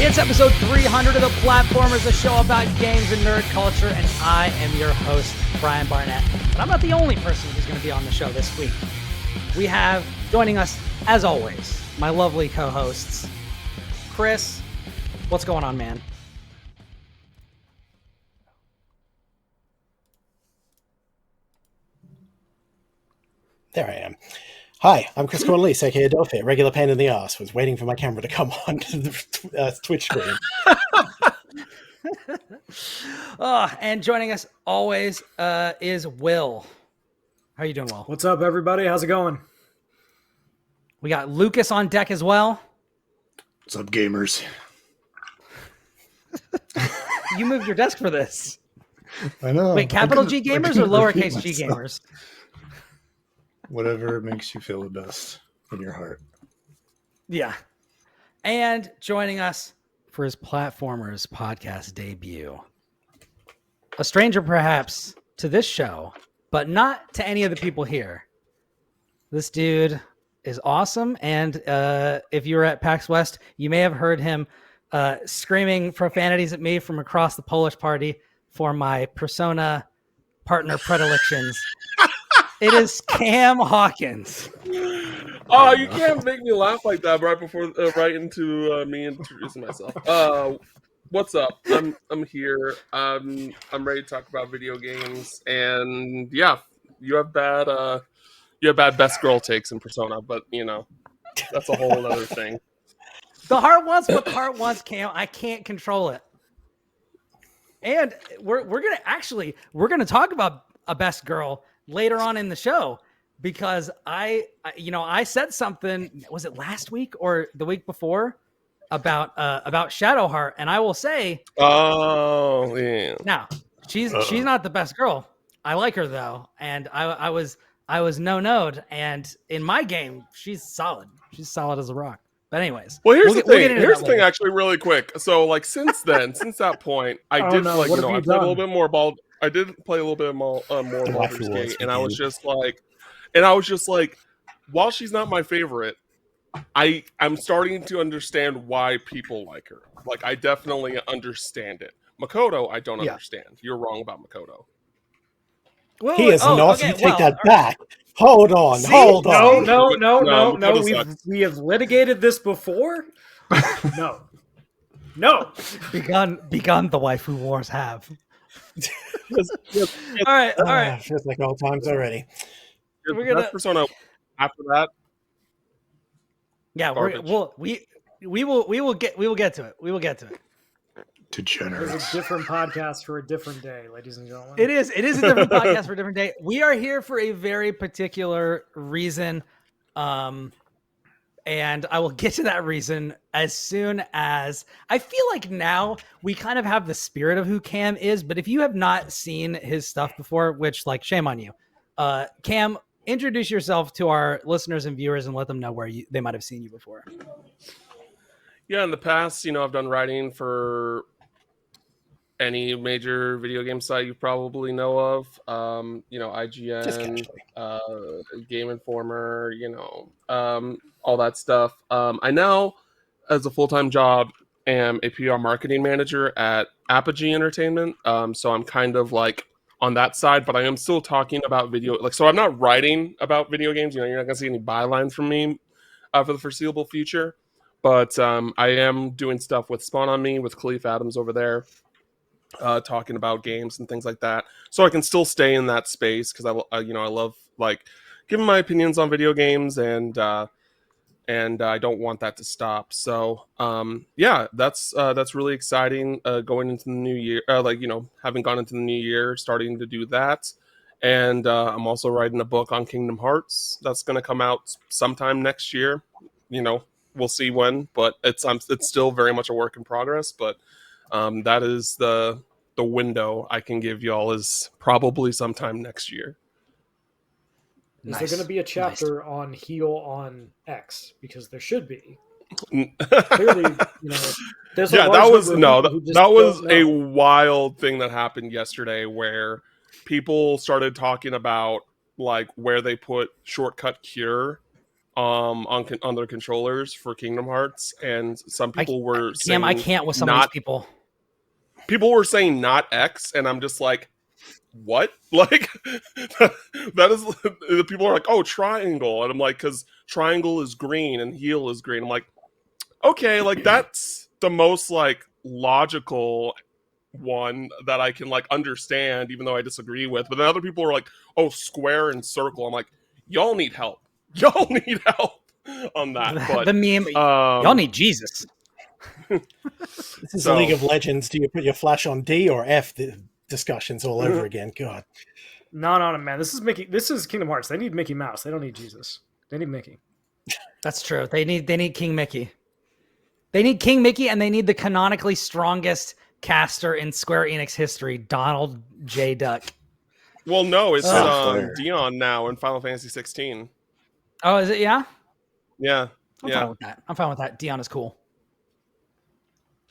It's episode 300 of The Platformers, a show about games and nerd culture, and I am your host, Brian Barnett. But I'm not the only person who's going to be on the show this week. We have, joining us, as always, my lovely co-hosts, Kris. What's going on, man? There I am. Hi, I'm Kris Cornelise, aka Delphi, regular pain in the ass. Was waiting for my camera to come on to the Twitch screen. And joining us always is Will. How are you doing, Will? What's up, everybody? How's it going? We got Lucas on deck as well. What's up, gamers? You moved your desk for this. I know. Wait, capital G gamers or lowercase G gamers? Whatever makes you feel the best in your heart. Yeah. And joining us for his Platformers podcast debut, a stranger perhaps to this show, but not to any of the people here. This dude is awesome, and if you were at PAX West, you may have heard him screaming profanities at me from across the Polish party for my Persona partner predilections. It is Cam Hawkins. Oh, you can't make me laugh like that right before, right into me introducing myself. What's up? I'm here. I'm ready to talk about video games, and yeah, you have bad best girl takes in Persona, but you know, that's a whole other thing. The heart wants what the heart wants, Cam. I can't control it. And we're gonna talk about a best girl later on in the show, because I said something, was it last week or the week before, about Shadowheart, and I will say, oh yeah. Now she's not the best girl. I like her though, and I was no-no'd, and in my game she's solid. She's solid as a rock. But anywaes, well, here's the thing. Here's the thing, actually, really quick. So, like, since that point, I did I played a little bit more ball. I did play a little bit more Baldur's Gate, and I was just like, while she's not my favorite, I'm starting to understand why people like her. Like, I definitely understand it. Makoto, I don't understand. You're wrong about Makoto. Well, he is not. Okay, you take that back. Hold on. No. We have litigated this before. No. Begun the waifu wars have. All right. Feels like old times already. We're gonna Persona after that. Yeah, we will get to it. We will get to it. Degenerate. It's a different podcast for a different day, ladies and gentlemen. It is a different podcast for a different day. We are here for a very particular reason, and I will get to that reason as soon as I feel like now we kind of have the spirit of who Cam is. But if you have not seen his stuff before, which, like, shame on you, Cam, introduce yourself to our listeners and viewers and let them know where they might have seen you before. Yeah, in the past, I've done writing for any major video game site you probably know of, IGN, Game Informer, all that stuff. I now, as a full-time job, am a PR marketing manager at Apogee Entertainment. So I'm kind of like on that side, but I am still talking about so I'm not writing about video games. You're not going to see any bylines from me for the foreseeable future. But I am doing stuff with Spawn on Me, with Khalif Adams over there, talking about games and things like that. So I can still stay in that space because I love like giving my opinions on video games, and I don't want that to stop. So that's really exciting. Going into the new year, having gone into the new year, starting to do that, and I'm also writing a book on Kingdom Hearts that's going to come out sometime next year. We'll see when, but it's still very much a work in progress. But that is the window I can give y'all is probably sometime next year. Is there going to be a chapter on Heal on X? Because there should be. Clearly, that was a wild thing that happened yesterday where people started talking about like where they put Shortcut Cure on their controllers for Kingdom Hearts, and some people were saying I can't with some of these people. People were saying not X, and I'm just like, what? Like, that is, the people are like, oh, triangle, and I'm like, because triangle is green and heal is green. I'm like, okay, like that's the most like logical one that I can like understand, even though I disagree with. But then other people are like, oh, square and circle. I'm like, y'all need help. Y'all need help on that. But the meme, y'all need Jesus. This is League of Legends. Do you put your flash on D or F? The discussions all over again. God. No, man. This is Kingdom Hearts. They need Mickey Mouse. They don't need Jesus. They need Mickey. That's true. They need King Mickey. They need King Mickey, and they need the canonically strongest caster in Square Enix history, Donald J. Duck. Well, no, it's Dion now in Final Fantasy 16. Oh, is it? Yeah. Yeah. I'm fine with that. I'm fine with that. Dion is cool.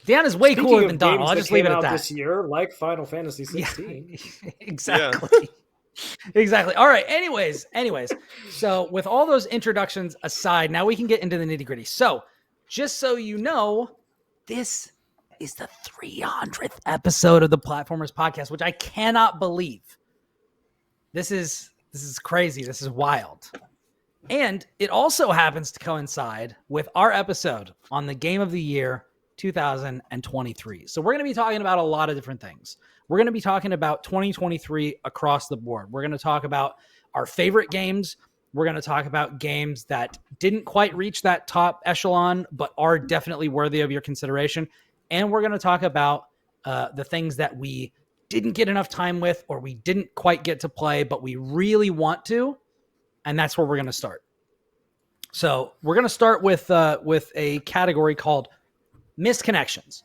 Dion is way cooler than Donald. I'll just leave it at that. This year, like Final Fantasy 16. Yeah, exactly. Yeah. Exactly. All right. Anyways. So with all those introductions aside, now we can get into the nitty gritty. So just so you know, this is the 300th episode of the Platformers Podcast, which I cannot believe. This is crazy. This is wild. And it also happens to coincide with our episode on the Game of the Year 2023. So we're going to be talking about a lot of different things. We're going to be talking about 2023 across the board. We're going to talk about our favorite games. We're going to talk about games that didn't quite reach that top echelon, but are definitely worthy of your consideration. And we're going to talk about the things that we didn't get enough time with, or we didn't quite get to play, but we really want to. And that's where we're going to start. So we're going to start with a category called Missed Connections.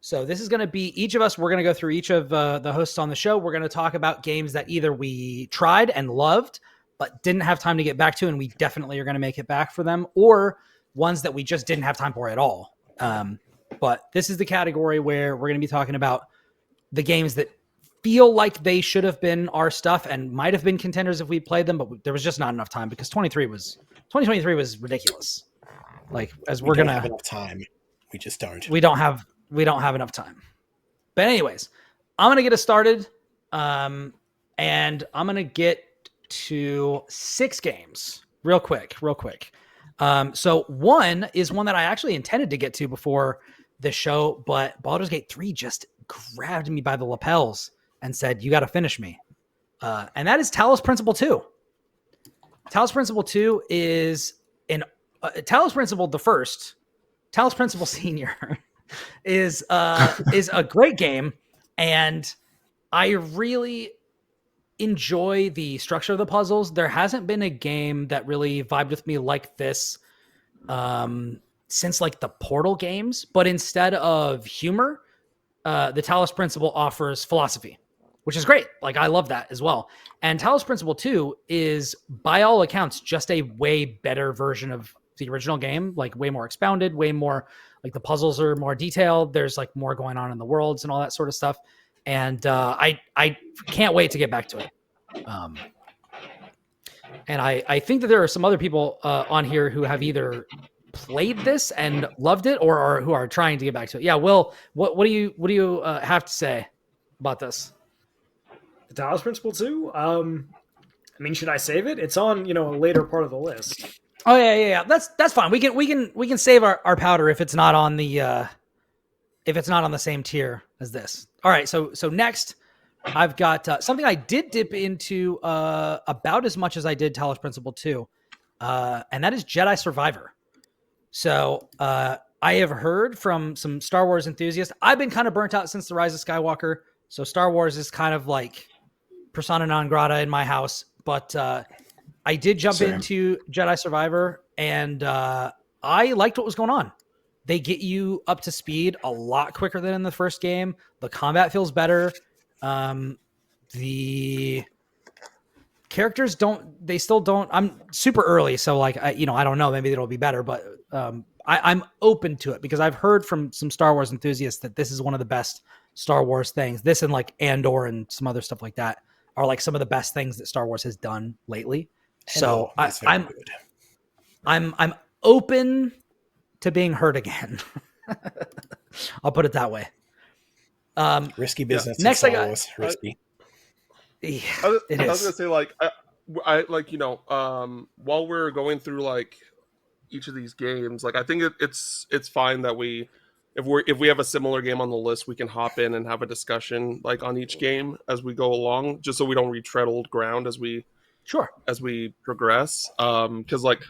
So this is going to be each of us. We're going to go through each of the hosts on the show. We're going to talk about games that either we tried and loved, but didn't have time to get back to, and we definitely are going to make it back for them, or ones that we just didn't have time for at all. But this is the category where we're going to be talking about the games that feel like they should have been our stuff and might have been contenders if we played them, but there was just not enough time because 2023 was ridiculous. Like, as we're going to have enough time. We just don't. We don't have enough time. But anyways, I'm going to get us started. And I'm going to get to 6 games real quick. So one is one that I actually intended to get to before the show, but Baldur's Gate 3 just grabbed me by the lapels and said, you got to finish me. And that is Talos Principle 2. Talos Principle 2 is Talos Principle the first. Talos Principle Senior is a great game, and I really enjoy the structure of the puzzles. There hasn't been a game that really vibed with me like this since like the Portal games, but instead of humor, the Talos Principle offers philosophy, which is great. Like, I love that as well. And Talos Principle 2 is, by all accounts, just a way better version of the original game, like way more expounded, way more, like the puzzles are more detailed. There's like more going on in the worlds and all that sort of stuff. And I can't wait to get back to it. And I think that there are some other people on here who have either played this and loved it, or who are trying to get back to it. Yeah, Will, what do you have to say about this? The Talos Principle 2? I mean, should I save it? It's on, a later part of the list. Oh yeah. That's fine. We can save our powder if it's not on the same tier as this. All right. So next, I've got something I did dip into about as much as I did Talos Principle 2, and that is Jedi Survivor. So I have heard from some Star Wars enthusiasts. I've been kind of burnt out since the Rise of Skywalker, so Star Wars is kind of like persona non grata in my house. But I did jump into Jedi Survivor, and I liked what was going on. They get you up to speed a lot quicker than in the first game. The combat feels better. The characters still don't. I'm super early, so like I don't know. Maybe it'll be better, but I'm open to it because I've heard from some Star Wars enthusiasts that this is one of the best Star Wars things. This and like Andor and some other stuff like that are like some of the best things that Star Wars has done lately. So I'm good. I'm open to being hurt again. I'll put it that way. Risky business. Next Star I got- Wars. Risky. Yeah, I it was is. gonna say like I like while we're going through like each of these games, like I think it's fine that if we have a similar game on the list, we can hop in and have a discussion like on each game as we go along, just so we don't retread old ground as we Sure. progress. Because like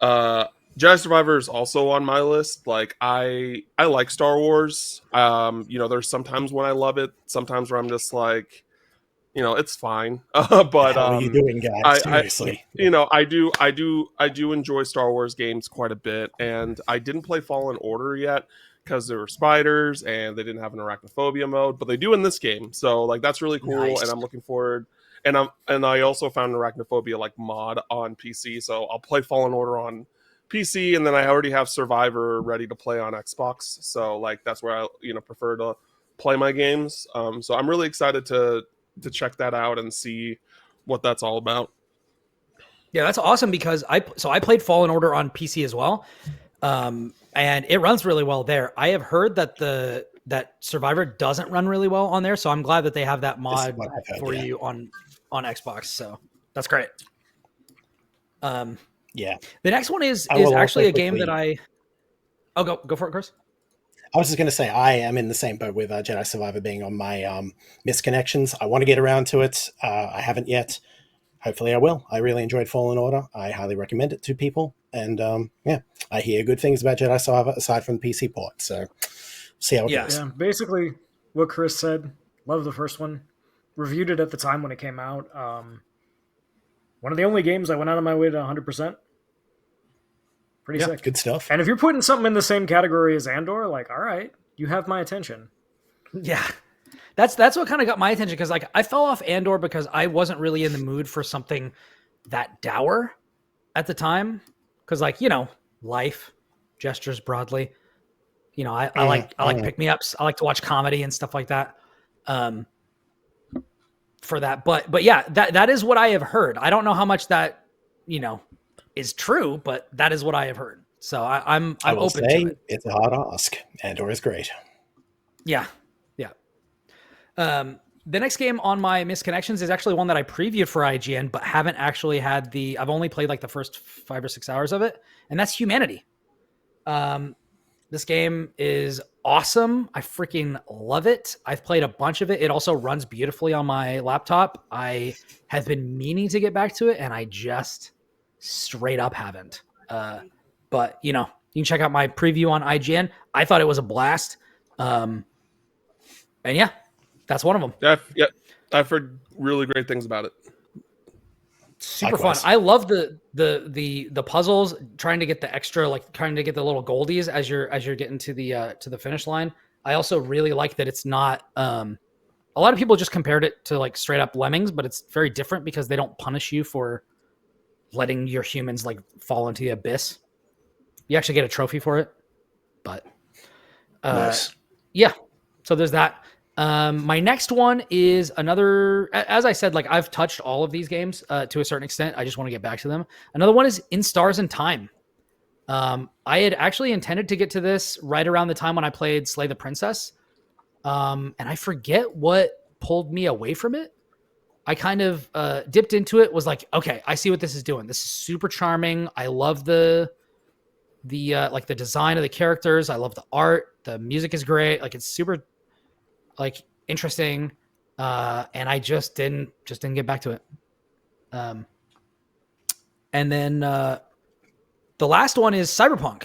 Jedi Survivor is also on my list. Like I like Star Wars. There's sometimes when I love it, sometimes where I'm just like, it's fine. But How are you doing, guys? Seriously. I do enjoy Star Wars games quite a bit, and I didn't play Fallen Order yet because there were spiders and they didn't have an arachnophobia mode, but they do in this game. So like that's really cool, Nice. and I'm looking forward. And I also found an arachnophobia like mod on PC, so I'll play Fallen Order on PC, and then I already have Survivor ready to play on Xbox. So like that's where I prefer to play my games. So I'm really excited to check that out and see what that's all about. Yeah, that's awesome because I played Fallen Order on PC as well, and it runs really well there. I have heard that that Survivor doesn't run really well on there, so I'm glad that they have that mod for you on Xbox. So that's great. Yeah. The next one is will actually a also game that quickly- go for it, Chris. I was just going to say, I am in the same boat with Jedi Survivor being on my misconnections. I want to get around to it. I haven't yet. Hopefully I will. I really enjoyed Fallen Order. I highly recommend it to people. And I hear good things about Jedi Survivor aside from the PC port. So see how it goes. Yeah, basically what Chris said. Love the first one. Reviewed it at the time when it came out. One of the only games I went out of my way to 100%. Pretty sick. Good stuff. And if you're putting something in the same category as Andor, like, all right, you have my attention. Yeah. That's what kind of got my attention because like I fell off Andor because I wasn't really in the mood for something that dour at the time. Because like, life, gestures broadly. I like pick me ups. I like to watch comedy and stuff like that. For that. But yeah, that is what I have heard. I don't know how much that, is true, but that is what I have heard. So I'm open to it. It's a hard ask. Andor is great. Yeah. The next game on my misconnections is actually one that I previewed for IGN, but haven't actually had I've only played like the first 5 or 6 hours of it, and that's Humanity. This game is awesome. I freaking love it. I've played a bunch of it. It also runs beautifully on my laptop. I have been meaning to get back to it, and I just straight up haven't. But you can check out my preview on IGN. I thought it was a blast. And yeah, that's one of them. Yeah, I've heard really great things about it. Super Likewise. fun. I love the puzzles, trying to get the extra, like trying to get the little goldies as you're getting to the finish line. I also really like that it's not. A lot of people just compared it to like straight up Lemmings, but it's very different because they don't punish you for letting your humans like fall into the abyss. You actually get a trophy for it, but Nice. yeah. So there's that. My next one is another, as I said, like I've touched all of these games to a certain extent. I just want to get back to them. Another one is In Stars and Time. I had actually intended to get to this right around the time when I played Slay the Princess. And I forget what pulled me away from it. I kind of dipped into it, was like, okay, I see what this is doing. This is super charming. I love the like the design of the characters. I love the art. The music is great. Like it's super like interesting. And I just didn't get back to it. And then the last one is Cyberpunk,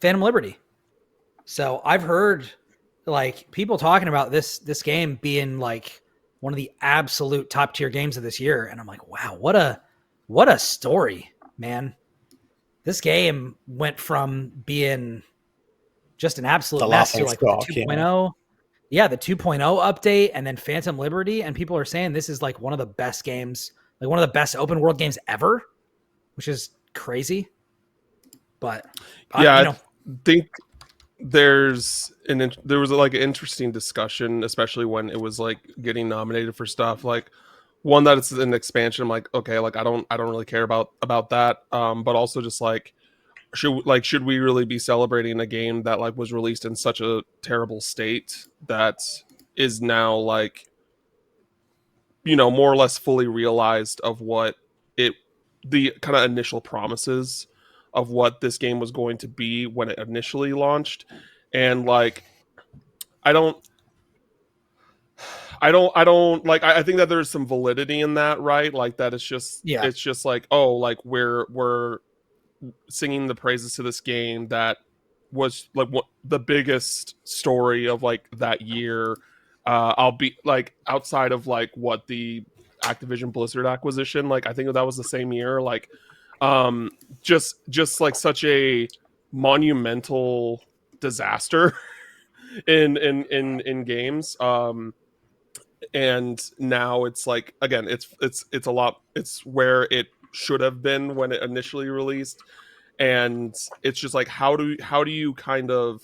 Phantom Liberty. So I've heard like people talking about this game being like one of the absolute top tier games of this year. And I'm like, wow, what a story, man. This game went from being just an absolute mess to like the 2.0. Yeah, the 2.0 update and then Phantom Liberty. And people are saying this is like one of the best games, like one of the best open world games ever, which is crazy. But yeah, I think there was like an interesting discussion, especially when it was like getting nominated for stuff. Like one, that it's an expansion. I'm like, okay, like I don't really care about that. But also just like should we really be celebrating a game that like was released in such a terrible state that is now like, more or less fully realized of what the kind of initial promises of what this game was going to be when it initially launched. And like, I don't like, I think that there's some validity in that, right? Like that it's just like, oh, like we're singing the praises to this game that was like what the biggest story of like that year. I'll be like, outside of like what the Activision Blizzard acquisition, like I think that was the same year. Like, just like such a monumental disaster in games. And now it's like, again, it's a lot. It's where it should have been when it initially released, and it's just like, how do you kind of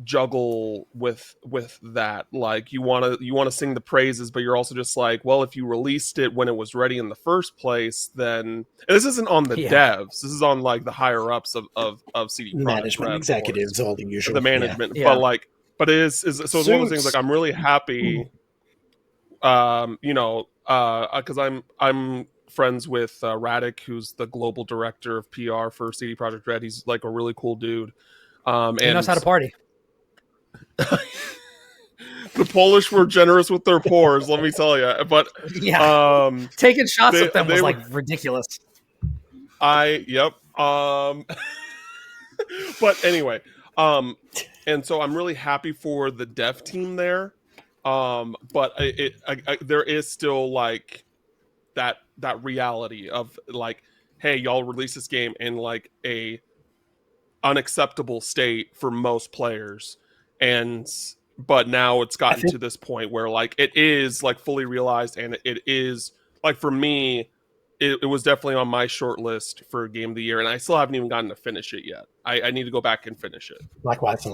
juggle with that? Like, you want to sing the praises, but you're also just like, well, if you released it when it was ready in the first place, then, and this isn't on the devs, this is on like the higher ups of CD Projekt management, Red, executives, all the usual, the management. Yeah. But like, but it is so it's one of those things, like I'm really happy, because I'm friends with Radic, who's the global director of PR for CD Projekt Red. He's like a really cool dude. He knows how to party. The Polish were generous with their pours, let me tell you. But taking shots at them was like ridiculous. Yep. But anyway, and so I'm really happy for the dev team there. But there is still like that reality of like, hey, y'all release this game in like a unacceptable state for most players, but now it's gotten to this point where like it is like fully realized, and it is like, for me, it was definitely on my short list for game of the year, and I still haven't even gotten to finish it yet. I need to go back and finish it. Likewise.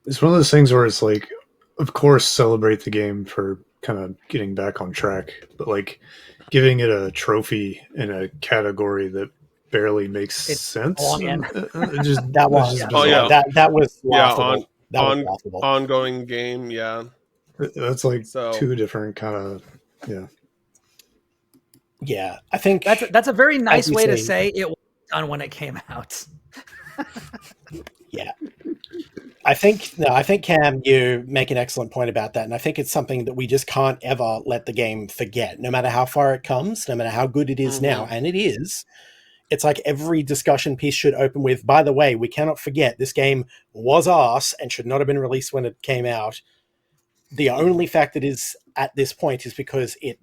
It's one of those things where it's like, of course, celebrate the game for kind of getting back on track, but like giving it a trophy in a category that barely makes sense. That was laughable. That was laughable. Ongoing game, yeah. That's like two different kind of, yeah. Yeah, I think that's a very nice way to say it was done when it came out. Yeah. I think Cam, you make an excellent point about that, and I think it's something that we just can't ever let the game forget, no matter how far it comes, no matter how good it is now, and it is. It's like every discussion piece should open with, by the way, we cannot forget this game was arse and should not have been released when it came out. The only fact that is at this point is because it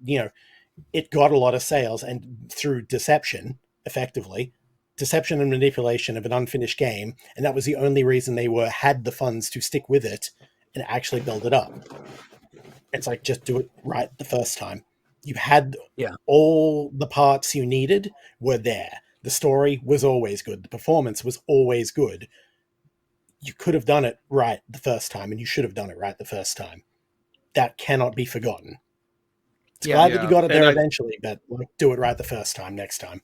got a lot of sales, and through deception, effectively, deception and manipulation of an unfinished game, and that was the only reason they had the funds to stick with it and actually build it up. It's like, just do it right the first time. You had all the parts you needed were there. The story was always good. The performance was always good. You could have done it right the first time, and you should have done it right the first time. That cannot be forgotten. It's glad that you got it there eventually, but do it right the first time next time.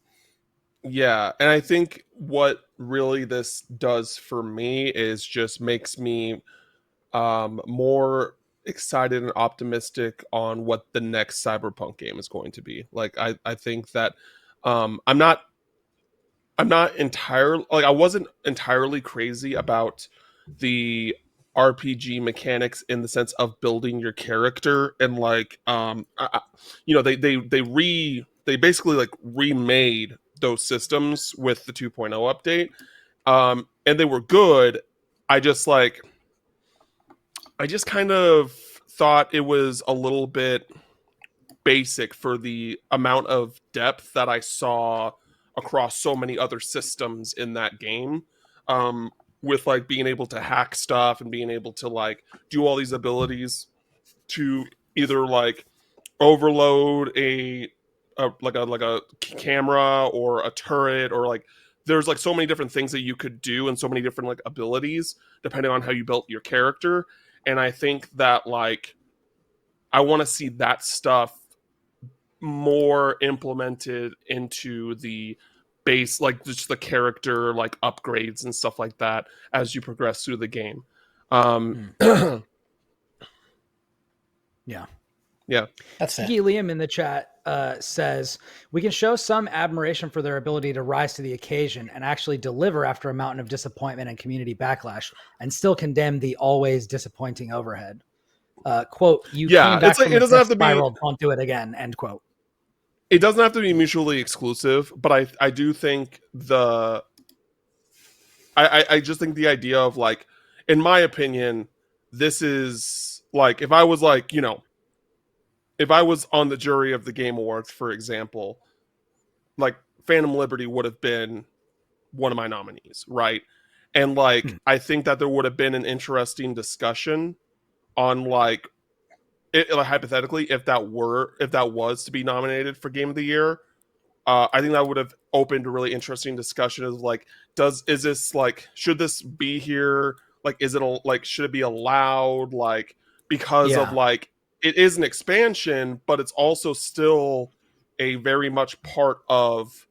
Yeah, and I think what really this does for me is just makes me more excited and optimistic on what the next Cyberpunk game is going to be. Like, I think that I'm not entirely, like, I wasn't entirely crazy about the RPG mechanics in the sense of building your character, and like they basically like remade those systems with the 2.0 update, and they were good. I just kind of thought it was a little bit basic for the amount of depth that I saw across so many other systems in that game, with like being able to hack stuff and being able to like do all these abilities to either like overload a camera or a turret, or like there's like so many different things that you could do and so many different like abilities depending on how you built your character. And I think that like I want to see that stuff more implemented into the base, like just the character like upgrades and stuff like that as you progress through the game. Yeah. Yeah. That's fair. Sneaky Liam in the chat says, we can show some admiration for their ability to rise to the occasion and actually deliver after a mountain of disappointment and community backlash and still condemn the always disappointing overhead. Quote, you came back it's like from it a doesn't death have to be spiral, don't do it again, end quote. It doesn't have to be mutually exclusive, but I do think I just think the idea of like, in my opinion, this is like, if I was like, if I was on the jury of the Game Awards, for example, like Phantom Liberty would have been one of my nominees, right? And like, I think that there would have been an interesting discussion on like, hypothetically, if that was to be nominated for Game of the Year, I think that would have opened a really interesting discussion of like, is this like, should this be here? Like, should it be allowed? Like, because of like, it is an expansion, but it's also still a very much part of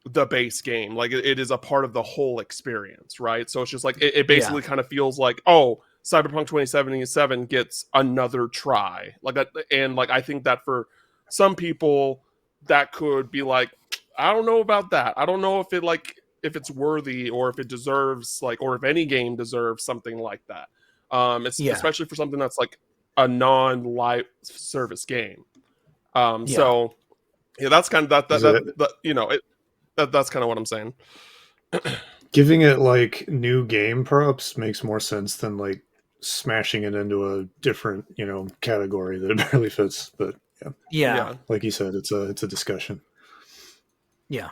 the base game. Like, it is a part of the whole experience, right? So it's just like, it basically kind of feels like, oh, Cyberpunk 2077 gets another try. Like, and like, I think that for some people, that could be like, I don't know about that. I don't know if it's worthy or if it deserves like, or if any game deserves something like that. Especially for something that's like a non-live service game. So yeah, that's kind of that's kind of what I'm saying. Giving it like new game props makes more sense than like smashing it into a different, category that it barely fits. But yeah, like you said, it's a discussion. Yeah.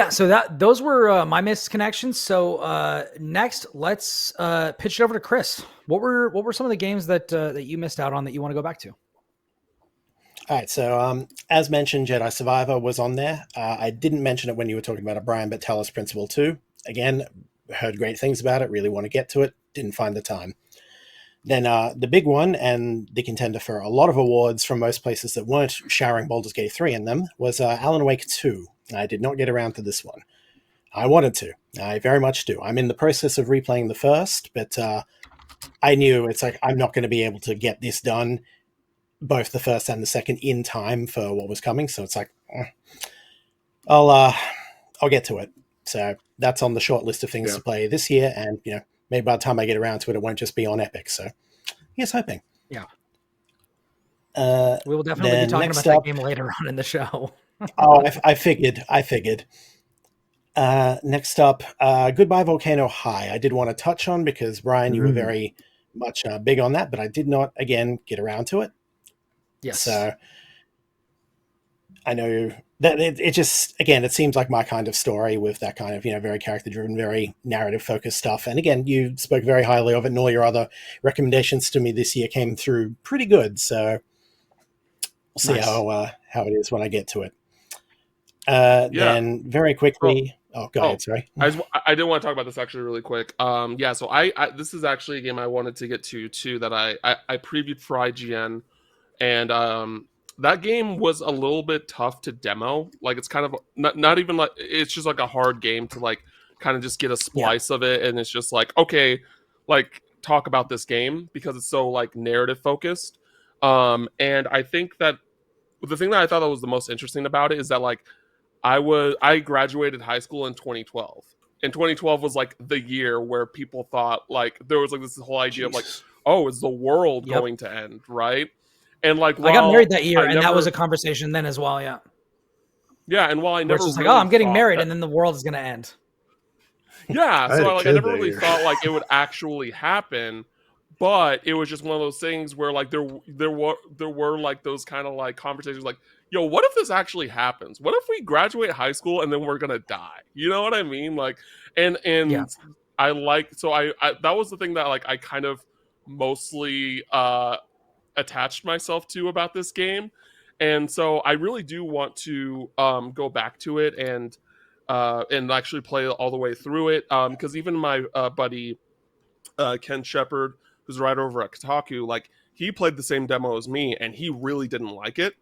So those were my missed connections. So next, let's pitch it over to Kris. What were some of the games that you missed out on that you want to go back to? All right, so as mentioned, Jedi Survivor was on there. I didn't mention it when you were talking about it, Brian, but Talos Principle 2. Again, heard great things about it, really want to get to it, didn't find the time. Then the big one, and the contender for a lot of awards from most places that weren't showering Baldur's Gate 3 in them, was Alan Wake 2. I did not get around to this one. I wanted to. I very much do. I'm in the process of replaying the first, but I knew it's like I'm not going to be able to get this done, both the first and the second, in time for what was coming. So it's like, I'll get to it. So that's on the short list of things to play this year, and maybe by the time I get around to it, it won't just be on Epic. So here's hoping. Yeah. We will definitely be talking about that game later on in the show. I figured. Next up, Goodbye Volcano High. I did want to touch on because, Brian, you were very much big on that, but I did not, again, get around to it. Yes. So I know that it just, again, it seems like my kind of story with that kind of, very character-driven, very narrative-focused stuff. And again, you spoke very highly of it, and all your other recommendations to me this year came through pretty good. So we'll see how it is when I get to it. Then very quickly... go ahead, sorry. I did want to talk about this actually really quick. So I this is actually a game I wanted to get to too, that I previewed for IGN, and that game was a little bit tough to demo. Like, it's kind of not even like, it's just like a hard game to like kind of just get a splice of it, and it's just like, okay, like, talk about this game, because it's so like narrative focused. And I think that the thing that I thought that was the most interesting about it is that like I graduated high school in 2012. And 2012 was like the year where people thought like there was like this whole idea of like, oh, is the world going to end, right? And like, I got married that year, and that was a conversation then as well. Yeah. Yeah, and while I never just really like, I'm getting married, and then the world is going to end. Yeah, so I never really thought like it would actually happen, but it was just one of those things where like there were like those kind of like conversations like, yo, what if this actually happens? What if we graduate high school and then we're gonna die? You know what I mean? Like, and I that was the thing that like I kind of mostly attached myself to about this game, and so I really do want to go back to it and actually play all the way through it, because even my buddy Ken Shepard, who's a writer over at Kotaku, like, he played the same demo as me, and he really didn't like it.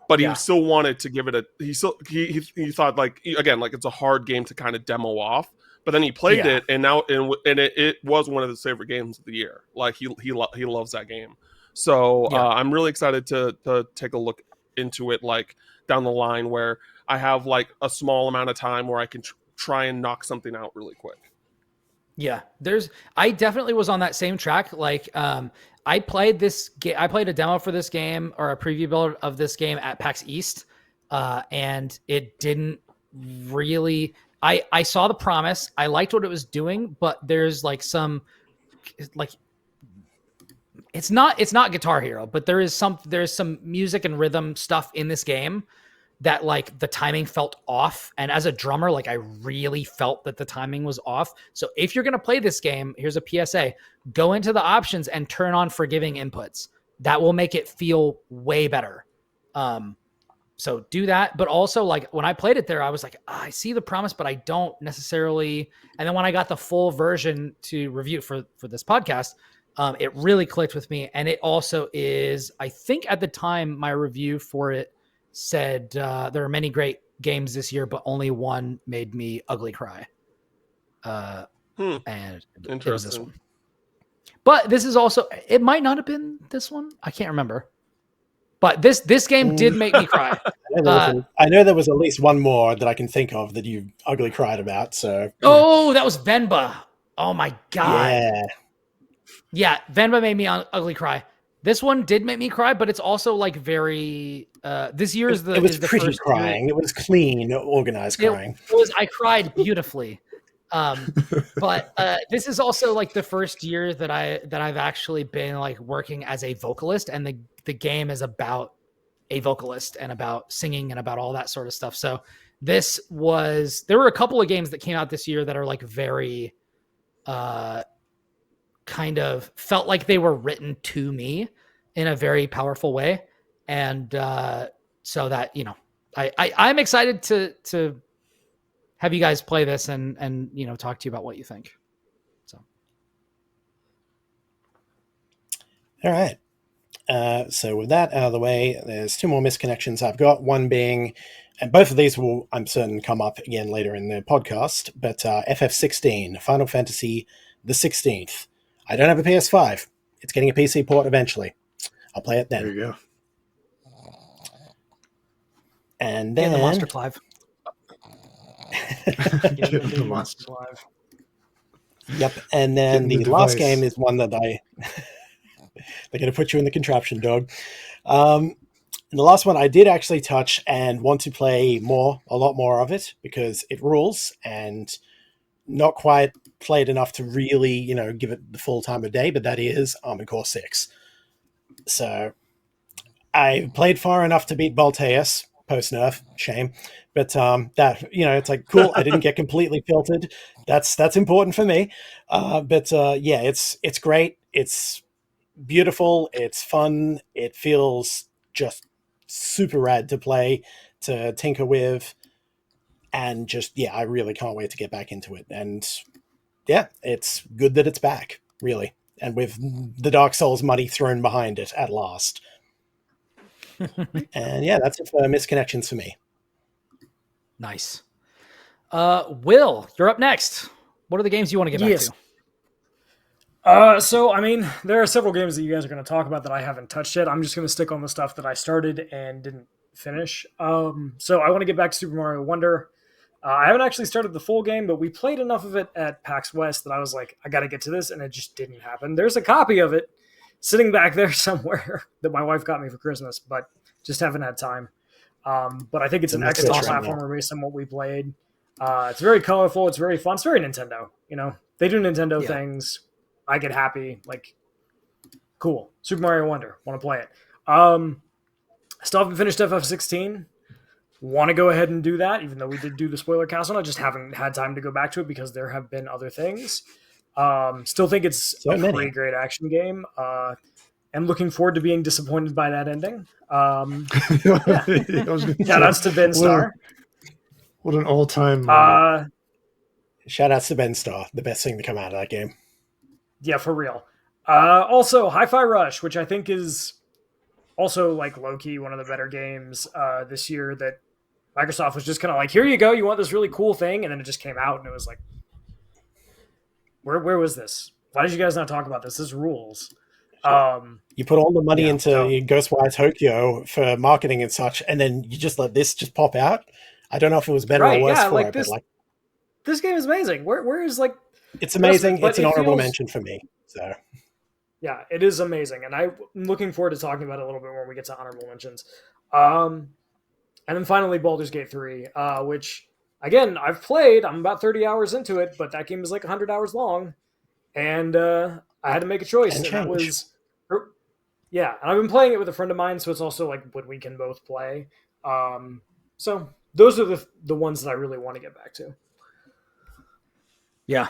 But he still wanted to give it he thought like, again, like it's a hard game to kind of demo off. But then he played it, and now it was one of his favorite games of the year. Like he loves that game. So I'm really excited to take a look into it, like down the line, where I have like a small amount of time where I can try and knock something out really quick. Yeah, I definitely was on that same track. Like, I played I played a demo for this game, or a preview build of this game at PAX East, and it didn't really. I saw the promise. I liked what it was doing, but there's like some, like, it's not Guitar Hero, but there's some music and rhythm stuff in this game that like the timing felt off. And as a drummer, like I really felt that the timing was off. So if you're going to play this game, here's a PSA, go into the options and turn on forgiving inputs. That will make it feel way better. So do that. But also, like, when I played it there, I was like, I see the promise, but I don't necessarily. And then when I got the full version to review for this podcast, it really clicked with me. And it also is, I think at the time my review for it said there are many great games this year, but only one made me ugly cry. And it was this one. But this is also, it might not have been this one. I can't remember. But this game did make me cry. I know there was at least one more that I can think of that you ugly cried about. So that was Venba. Oh my god. Yeah, Venba made me ugly cry. This one did make me cry, but it's also like very. This year is it was the pretty first crying. It was clean, organized crying. I cried beautifully. But this is also like the first year that I've actually been like working as a vocalist, and the game is about a vocalist and about singing and about all that sort of stuff. So there were a couple of games that came out this year that are like very kind of felt like they were written to me in a very powerful way. And so that, I'm excited to have you guys play this and talk to you about what you think. So. All right. So with that out of the way, there's two more misconnections I've got. One being, and both of these will, I'm certain, come up again later in the podcast, but FF16, Final Fantasy the 16th. I don't have a PS5. It's getting a PC port eventually. I'll play it then. There you go. And then the Monster Clive. The Monster Clive. Yep. And then the last game is one that they're going to put you in the contraption, dog. And the last one I did actually touch and want to play a lot more of it, because it rules, and not quite played enough to really, give it the full time of day, but that is Armored Core 6. So I played far enough to beat Voltaeus post-nerf, shame. But that, it's like, cool, I didn't get completely filtered. That's important for me. Yeah, it's great. It's beautiful. It's fun. It feels just super rad to play, to tinker with. And just, I really can't wait to get back into it. And yeah, it's good that it's back, really. And with the Dark Souls money thrown behind it at last. And yeah, that's it for misconnections for me. Nice. Will, you're up next. What are the games you want to get back to? So, I mean, there are several games that you guys are going to talk about that I haven't touched yet. I'm just going to stick on the stuff that I started and didn't finish. So I want to get back to Super Mario Wonder. I haven't actually started the full game, but we played enough of it at PAX West that I was like, I got to get to this, and it just didn't happen. There's a copy of it sitting back there somewhere that my wife got me for Christmas, but just haven't had time. But I think it's an excellent platformer based on what we played. It's very colorful. It's very fun. It's very Nintendo. They do Nintendo things. I get happy. Like, cool. Super Mario Wonder. Want to play it. Still haven't finished FF16. Want to go ahead and do that, even though we did do the spoiler cast on it. Just haven't had time to go back to it because there have been other things. Still think it's a pretty great action game. I'm looking forward to being disappointed by that ending. Shout outs to Ben Starr. What an all-time shout outs to Ben Starr, the best thing to come out of that game. Yeah, for real. Also, Hi-Fi Rush, which I think is also like low-key one of the better games this year that Microsoft was just kind of like, here you go, you want this really cool thing, and then it just came out and it was like, where was this? Why did you guys not talk about this? This rules. You put all the money into so, Ghostwire Tokyo for marketing and such, and then you just let this just pop out. I don't know if it was better or worse for it, but this game is amazing. Where is like it's amazing. It's an honorable mention for me. So yeah, it is amazing, and I'm looking forward to talking about it a little bit when we get to honorable mentions. And then finally, Baldur's Gate 3, which again I've played. I'm about 30 hours into it, but that game is like 100 hours long, and I had to make a choice, and that was yeah. And I've been playing it with a friend of mine, so it's also like what we can both play. So those are the ones that I really want to get back to. Yeah.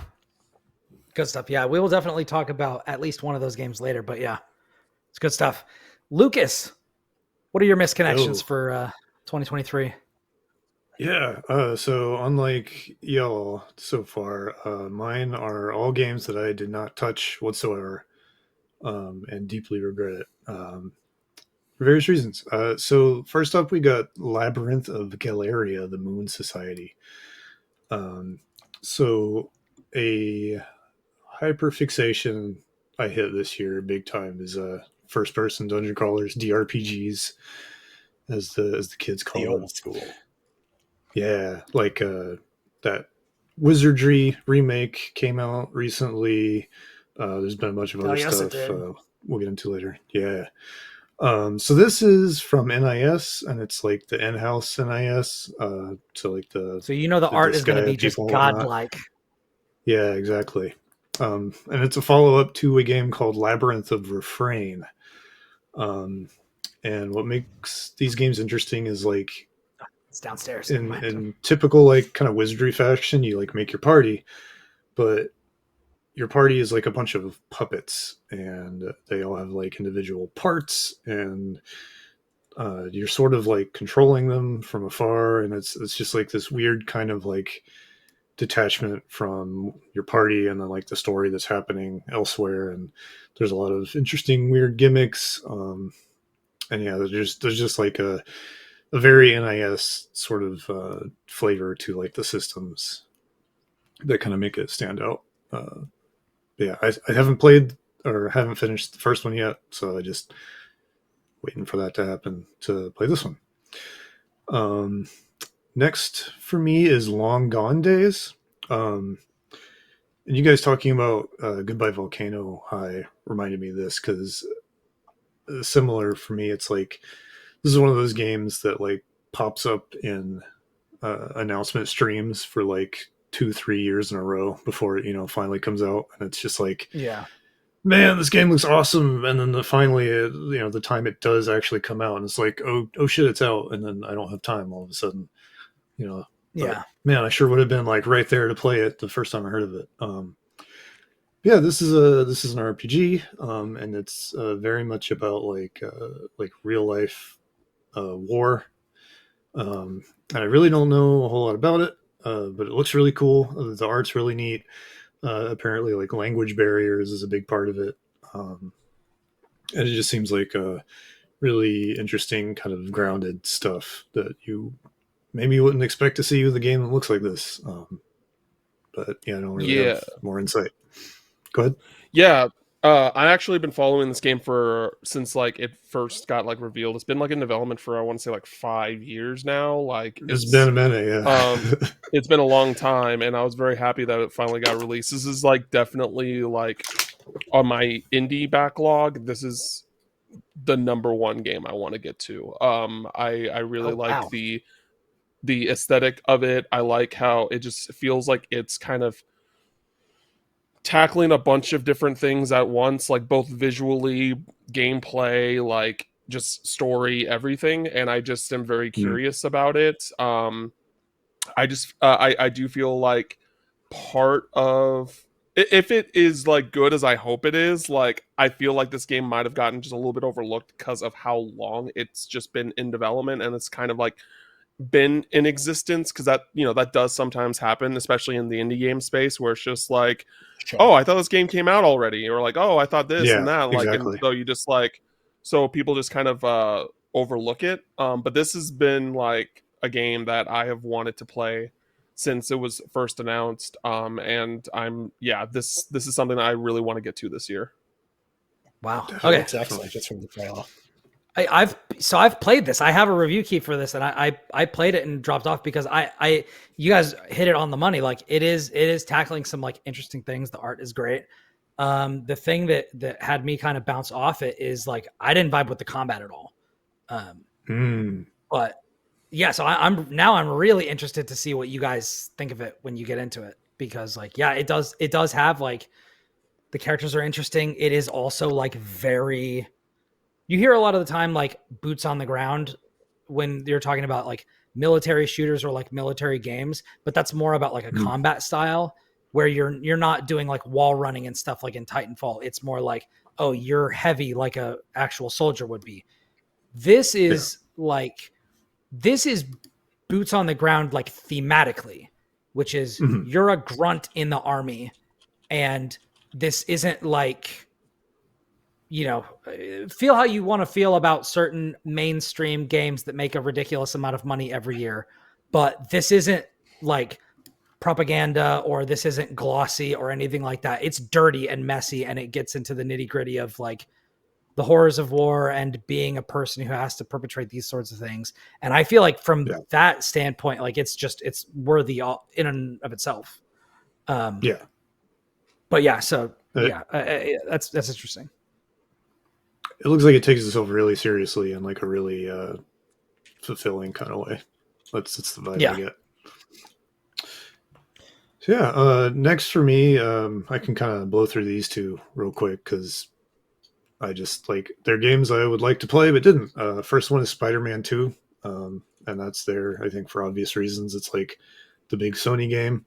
Good stuff. Yeah, we will definitely talk about at least one of those games later, but yeah, it's good stuff. Lucas, what are your misconnections for 2023? Yeah, so unlike y'all so far, mine are all games that I did not touch whatsoever, and deeply regret it, for various reasons. So first up, we got Labyrinth of Galleria, the Moon Society. So a hyperfixation I hit this year big time is first person dungeon crawlers, DRPGs, as the kids call them. Old school. Yeah, like that Wizardry remake came out recently. There's been a bunch of other stuff we'll get into later. Yeah. So this is from NIS, and it's like the in-house NIS. So like the art is going to be just godlike. Yeah, exactly. And it's a follow-up to a game called Labyrinth of Refrain. And what makes these games interesting is like it's downstairs. In typical like kind of wizardry fashion, you like make your party, but your party is like a bunch of puppets, and they all have like individual parts, and you're sort of like controlling them from afar, and it's just like this weird kind of like detachment from your party and then like the story that's happening elsewhere. And there's a lot of interesting weird gimmicks, and yeah, there's just like a very NIS sort of flavor to like the systems that kind of make it stand out. Yeah, I haven't played or haven't finished the first one yet, so I just waiting for that to happen to play this one. Next for me is Long Gone Days. And you guys talking about Goodbye Volcano High reminded me of this, because similar for me, it's like this is one of those games that like pops up in announcement streams for like 2-3 years in a row before it finally comes out, and it's just like, yeah, man, this game looks awesome. And then finally the time it does actually come out, and it's like, oh shit, it's out, and then I don't have time all of a sudden. Yeah, man, I sure would have been like right there to play it the first time I heard of it. Yeah, this is an RPG, and it's very much about like real life war. And I really don't know a whole lot about it, but it looks really cool. The art's really neat. Apparently, like language barriers is a big part of it, and it just seems like a really interesting kind of grounded stuff that you maybe wouldn't expect to see with a game that looks like this. But yeah, I don't really have more insight. Go ahead. Yeah, I've actually been following this game since like it first got like revealed. It's been like in development for I want to say like 5 years now. Like it's been a minute, yeah. It's been a long time, and I was very happy that it finally got released. This is like definitely like on my indie backlog. This is the number one game I want to get to. I really like the aesthetic of it. I like how it just feels like it's kind of tackling a bunch of different things at once, like both visually, gameplay, like just story, everything. And I just am very curious about it. I do feel like part of, if it is like good as I hope it is, like I feel like this game might have gotten just a little bit overlooked because of how long it's just been in development, and it's kind of like been in existence, because that does sometimes happen, especially in the indie game space, where it's just like Sure. oh, I thought this game came out already, or like, oh, I thought this and that, like, exactly. and so you just like, so people just kind of overlook it. But this has been like a game that I have wanted to play since it was first announced. And this is something that I really want to get to this year. Wow. It Okay. looks excellent just from the trailer. I've played this. I have a review key for this, and I played it and dropped off because you guys hit it on the money. Like it is tackling some like interesting things. The art is great. The thing that had me kind of bounce off it is like I didn't vibe with the combat at all. But yeah, so I'm really interested to see what you guys think of it when you get into it, because like it does have like the characters are interesting. It is also like very. You hear a lot of the time, like boots on the ground when you're talking about like military shooters or like military games, but that's more about like a combat style where you're not doing like wall running and stuff like in Titanfall. It's more like, oh, you're heavy like a actual soldier would be. This is boots on the ground, like thematically, which is you're a grunt in the army, and this isn't like, feel how you want to feel about certain mainstream games that make a ridiculous amount of money every year. But this isn't like propaganda, or this isn't glossy or anything like that. It's dirty and messy, and it gets into the nitty gritty of like the horrors of war and being a person who has to perpetrate these sorts of things. And I feel like from that standpoint, like it's worthy in and of itself. But that's interesting. It looks like it takes itself really seriously in like a really fulfilling kind of way. That's the vibe I get. So next for me, I can kind of blow through these two real quick because I just like they're games I would like to play but didn't. First one is Spider-Man 2, and that's there I think for obvious reasons. It's like the big Sony game.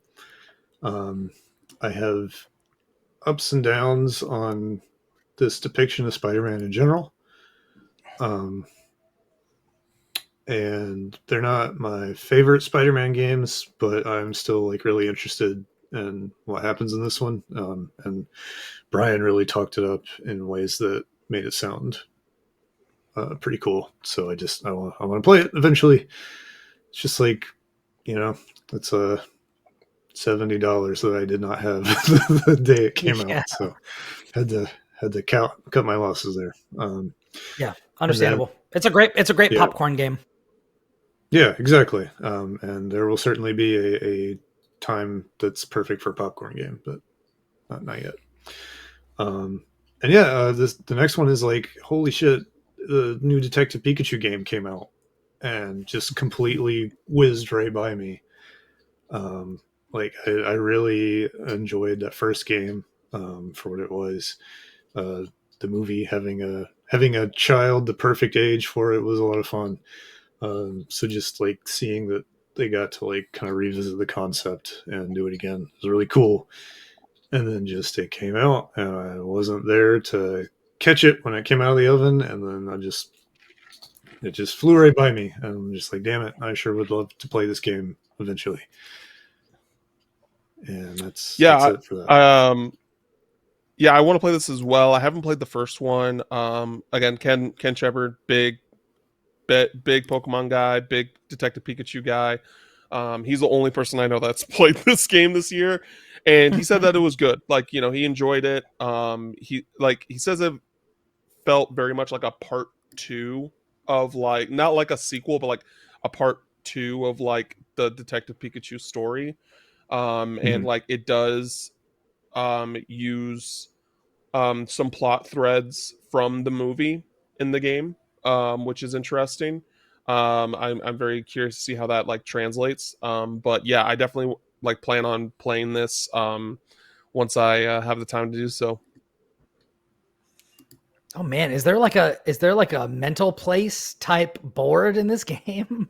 I have ups and downs on this depiction of Spider-Man in general. And they're not my favorite Spider-Man games, but I'm still like really interested in what happens in this one. And Brian really talked it up in ways that made it sound pretty cool. So I want to play it eventually. It's just like, it's a $70 that I did not have the day it came out. So had to cut my losses there. Understandable. It's a great popcorn game. Yeah, exactly. And there will certainly be a time that's perfect for a popcorn game, but not yet. The next one is like, holy shit, the new Detective Pikachu game came out and just completely whizzed right by me. I really enjoyed that first game for what it was. The movie having a child the perfect age for it was a lot of fun. So just like seeing that they got to like kind of revisit the concept and do it again was really cool. And then just it came out and I wasn't there to catch it when it came out of the oven, and then it just flew right by me, and I'm just like, damn it, I sure would love to play this game eventually. And that's it for that. I want to play this as well. I haven't played the first one. Again, Ken Shepard, big Pokemon guy, big Detective Pikachu guy. He's the only person I know that's played this game this year, and he said that it was good. Like, he enjoyed it. He says it felt very much like a part 2 of like, not like a sequel, but like a part 2 of like the Detective Pikachu story. And like it does use some plot threads from the movie in the game, which is interesting. I'm very curious to see how that like translates. But yeah, I definitely like plan on playing this once I have the time to do so. Oh man, is there like a mental place type board in this game?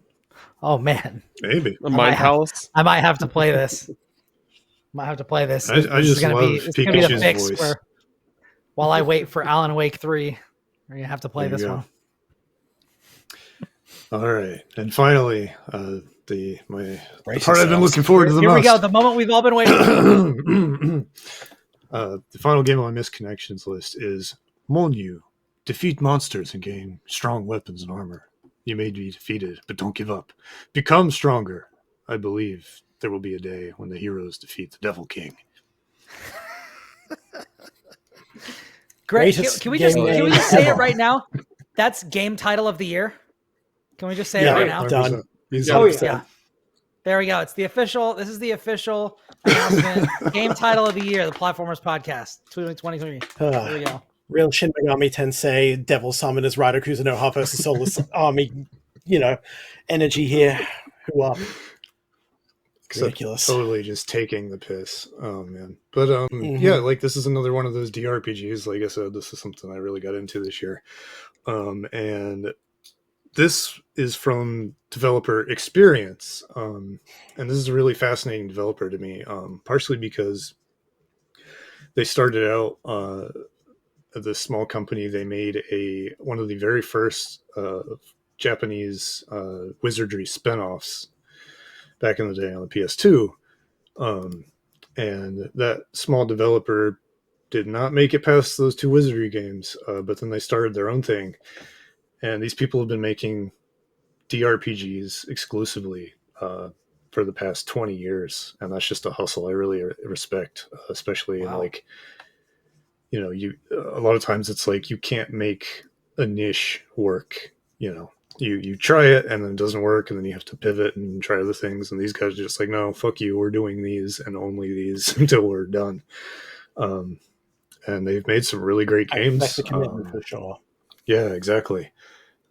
Oh man, maybe a Mind Palace. I might have to play this. I just love Pikachu's voice. Where, while I wait for Alan Wake 3, we're gonna have to play this one. All right, and finally, the part I've been looking forward to the most. Here we go. The moment we've all been waiting for. The final game on my misconnections list is Mon-Yu. Defeat monsters and gain strong weapons and armor. You may be defeated, but don't give up. Become stronger. I believe there will be a day when the heroes defeat the Devil King. Great. Greatest Can we game just name say it ever. right now? That's game title of the year. Can we just say it right now? Done. Oh, yeah. Yeah. There we go. It's the official. This is the official announcement. Game title of the year, the Platformers Podcast, 2023. There we go. Real Shin Megami Tensei, Devil Summoners, Rider Kuzunoha versus Soulless Army, energy here. Who up? Ridiculous. Totally just taking the piss. Oh man. But yeah, like this is another one of those DRPGs. Like I said, this is something I really got into this year. And this is from developer Experience. And this is a really fascinating developer to me, partially because they started out at this small company. They made one of the very first Japanese wizardry spinoffs back in the day on the PS2. And that small developer did not make it past those two wizardry games, but then they started their own thing. And these people have been making DRPGs exclusively for the past 20 years. And that's just a hustle I really respect, especially in like, a lot of times it's like you can't make a niche work, you try it and then it doesn't work and then you have to pivot and try other things, and these guys are just like, no, fuck you, we're doing these and only these until we're done. And they've made some really great games. That's the commitment for sure. Yeah, exactly.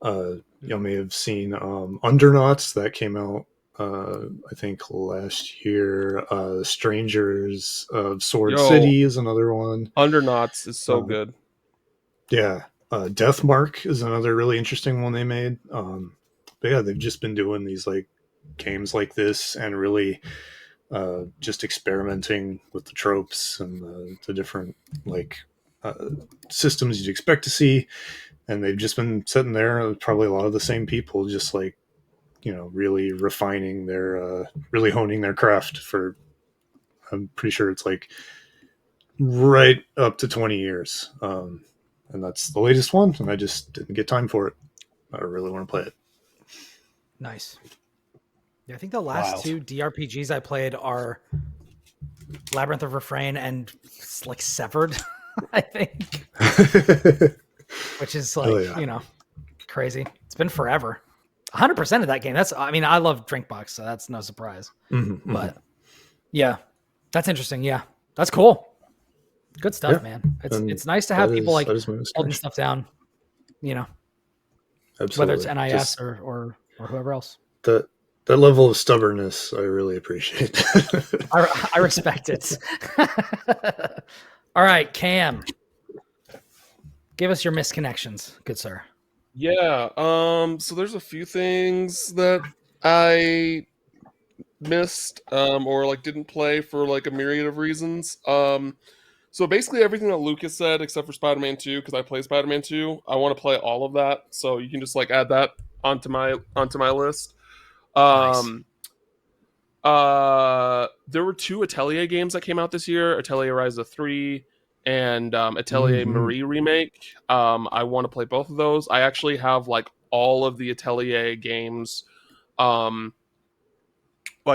You may have seen Undernauts that came out I think last year. Strangers of Sword City is another one. Undernauts is so good. Yeah. Deathmark is another really interesting one they made. But yeah, they've just been doing these like games like this and really just experimenting with the tropes and the different like systems you'd expect to see. And they've just been sitting there, probably a lot of the same people, just like, really refining really honing their craft for, I'm pretty sure it's like right up to 20 years. And that's the latest one, and I just didn't get time for it. I really want to play it. Nice. Yeah, I think the last two DRPGs I played are Labyrinth of Refrain and like Severed, I think. Which is like, crazy. It's been forever. 100% of that game. I love Drinkbox, so that's no surprise. But yeah, that's interesting. Yeah, that's cool. Good stuff, man. It's nice to have people like holding stuff down, Absolutely. whether it's NIS or whoever else. That level of stubbornness, I really appreciate. I respect it. All right, Cam, give us your misconnections, good sir. Yeah. So there's a few things that I missed or like didn't play for like a myriad of reasons. So basically everything that Lucas said except for Spider-Man 2, because I play Spider-Man 2, I want to play all of that. So you can just like add that onto my list. Nice. There were 2 Atelier games that came out this year, Atelier Ryza 3 and Atelier Marie Remake. I want to play both of those. I actually have like all of the Atelier games. Like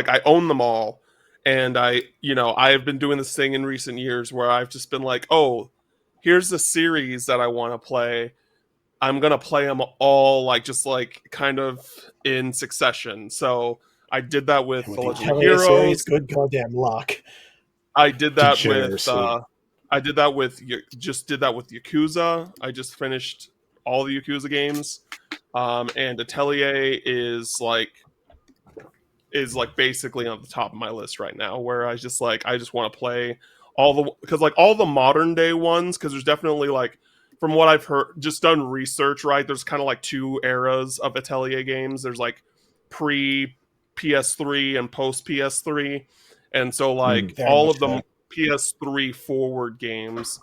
I own them all. And I've been doing this thing in recent years where I've just been like, oh, here's the series that I want to play. I'm going to play them all like just like kind of in succession. So I did that with The Legend of Heroes. Series, good goddamn luck. I did that with Yakuza. I just finished all the Yakuza games. And Atelier is like basically on the top of my list right now, where I just want to play all the modern day ones, because there's definitely like, from what I've heard, just done research, right, there's kind of like 2 eras of Atelier games. There's like pre PS3 and post PS3, and so like all of them PS3 forward games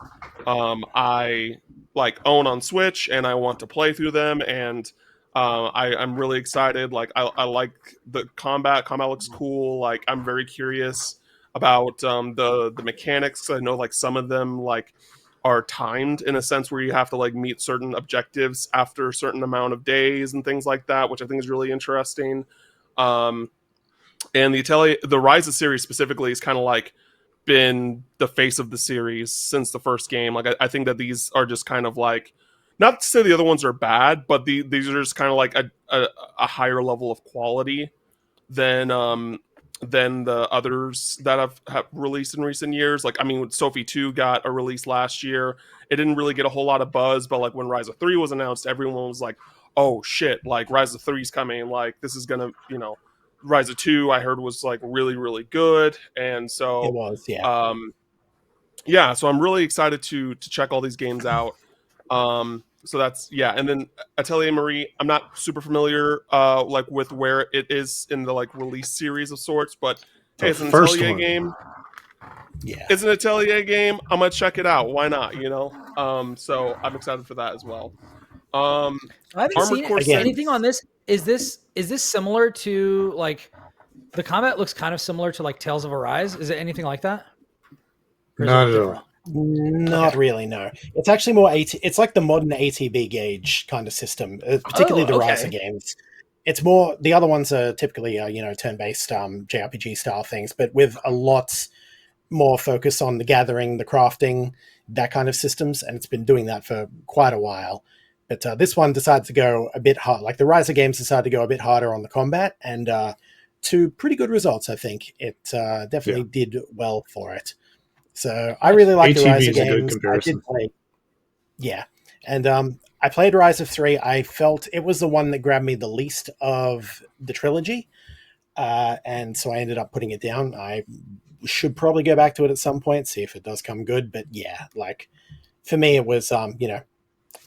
I like own on Switch, and I want to play through them, and I'm really excited. Like I like the combat looks cool. Like I'm very curious about the mechanics. I know like some of them like are timed in a sense where you have to like meet certain objectives after a certain amount of days and things like that, which I think is really interesting. And the Ryza series specifically is kind of like been the face of the series since the first game. Like I think that these are just kind of like, not to say the other ones are bad, but these are just kind of like a higher level of quality than the others that have released in recent years. Like, I mean, Sophie 2 got a release last year. It didn't really get a whole lot of buzz, but like when Ryza 3 was announced, everyone was like, oh shit, like Ryza 3 is coming. Like this is gonna, Ryza 2 I heard was like really, really good. And so It was, yeah. Yeah, so I'm really excited to check all these games out. So that's, yeah, and then Atelier Marie, I'm not super familiar like with where it is in the like release series of sorts, but hey, it's an Atelier game. Yeah, It's an Atelier game. I'm gonna check it out. Why not? So I'm excited for that as well. I haven't Armored seen Core anything on this. Is this similar to like the combat looks kind of similar to like Tales of Arise? Is it anything like that? Not at all. Not really, no. It's actually more it's like the modern ATB gauge kind of system, particularly the Ryza games. It's more, the other ones are typically turn-based JRPG style things, but with a lot more focus on the gathering, the crafting, that kind of systems, and it's been doing that for quite a while. But this one decided to go a bit hard. Like the Ryza games decided to go a bit harder on the combat, and to pretty good results, I think. It definitely did well for it. So I really like the Ryza games. I did play, and I played Ryza 3. I felt it was the one that grabbed me the least of the trilogy, and so I ended up putting it down. I should probably go back to it at some point, see if it does come good. But yeah, like for me, it was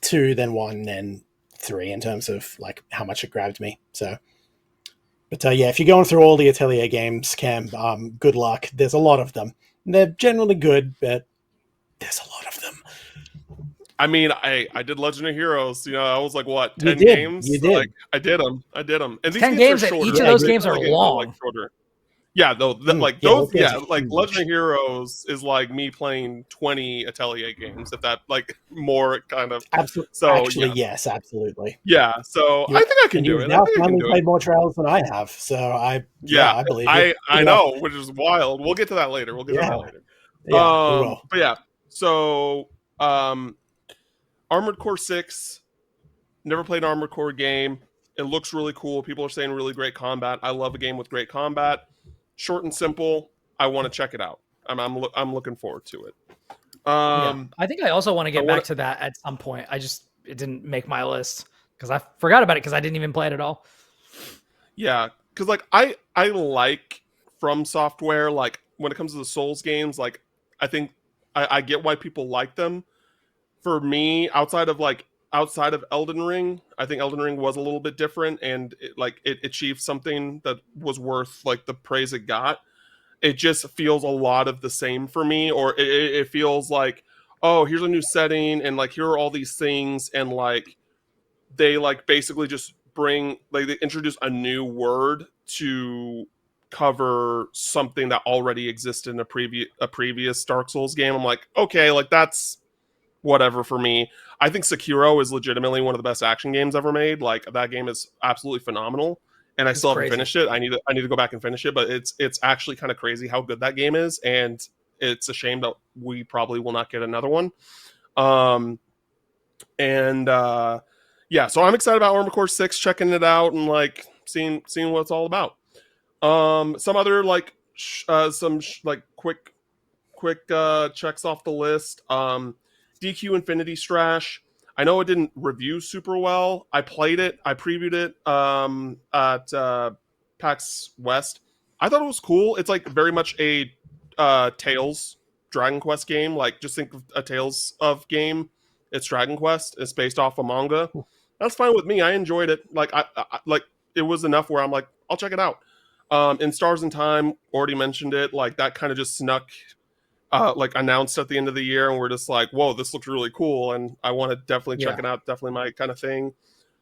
2, then 1, then 3 in terms of like how much it grabbed me. So. But if you're going through all the Atelier games, Cam, good luck. There's a lot of them. They're generally good, but there's a lot of them. I mean, I did Legend of Heroes. I was like, what, 10 you games? You did. Like, I did them. And these 10 games, and each of those games are long. Like shorter. Yeah, though, like Legend of Heroes is like me playing 20 Atelier games, if that, like, more kind of. Absolutely. So, actually, yes, absolutely. Yeah, so I think I can do it. Now finally played more Trials than I have, so I believe it. I know, which is wild. We'll get to that later. Yeah, we will. But yeah, so Armored Core 6, never played an Armored Core game. It looks really cool. People are saying really great combat. I love a game with great combat. Short and simple. I want to check it out. I'm looking forward to it. I think I also want to get back to that at some point. It didn't make my list because I forgot about it because I didn't even play it at all. Yeah, because like I like From Software. Like when it comes to the Souls games, like I think I get why people like them. For me, outside of Elden Ring, I think Elden Ring was a little bit different, and it achieved something that was worth like the praise it got. It just feels a lot of the same for me, or it feels like, oh, here's a new setting, and like here are all these things, and like they like basically just they introduce a new word to cover something that already existed in a previous Dark Souls game. I'm like, okay, like that's whatever for me. I think Sekiro is legitimately one of the best action games ever made. Like that game is absolutely phenomenal, and I still haven't finished it. I need to go back and finish it, but it's actually kind of crazy how good that game is, and it's a shame that we probably will not get another one. Yeah, so I'm excited about Armored Core 6, checking it out and like seeing what it's all about. Some other like quick checks off the list. DQ Infinity Strash. I know it didn't review super well. I played it. I previewed it at PAX West. I thought it was cool. It's like very much a Tales Dragon Quest game. Like just think of a Tales of game. It's Dragon Quest. It's based off a manga. That's fine with me. I enjoyed it. Like I like it was enough where I'm like, I'll check it out. In Stars and Time, already mentioned it. Like that kind of just snuck. Like announced at the end of the year, and we're just like, whoa, this looks really cool, and I want to definitely check it out. Definitely my kind of thing.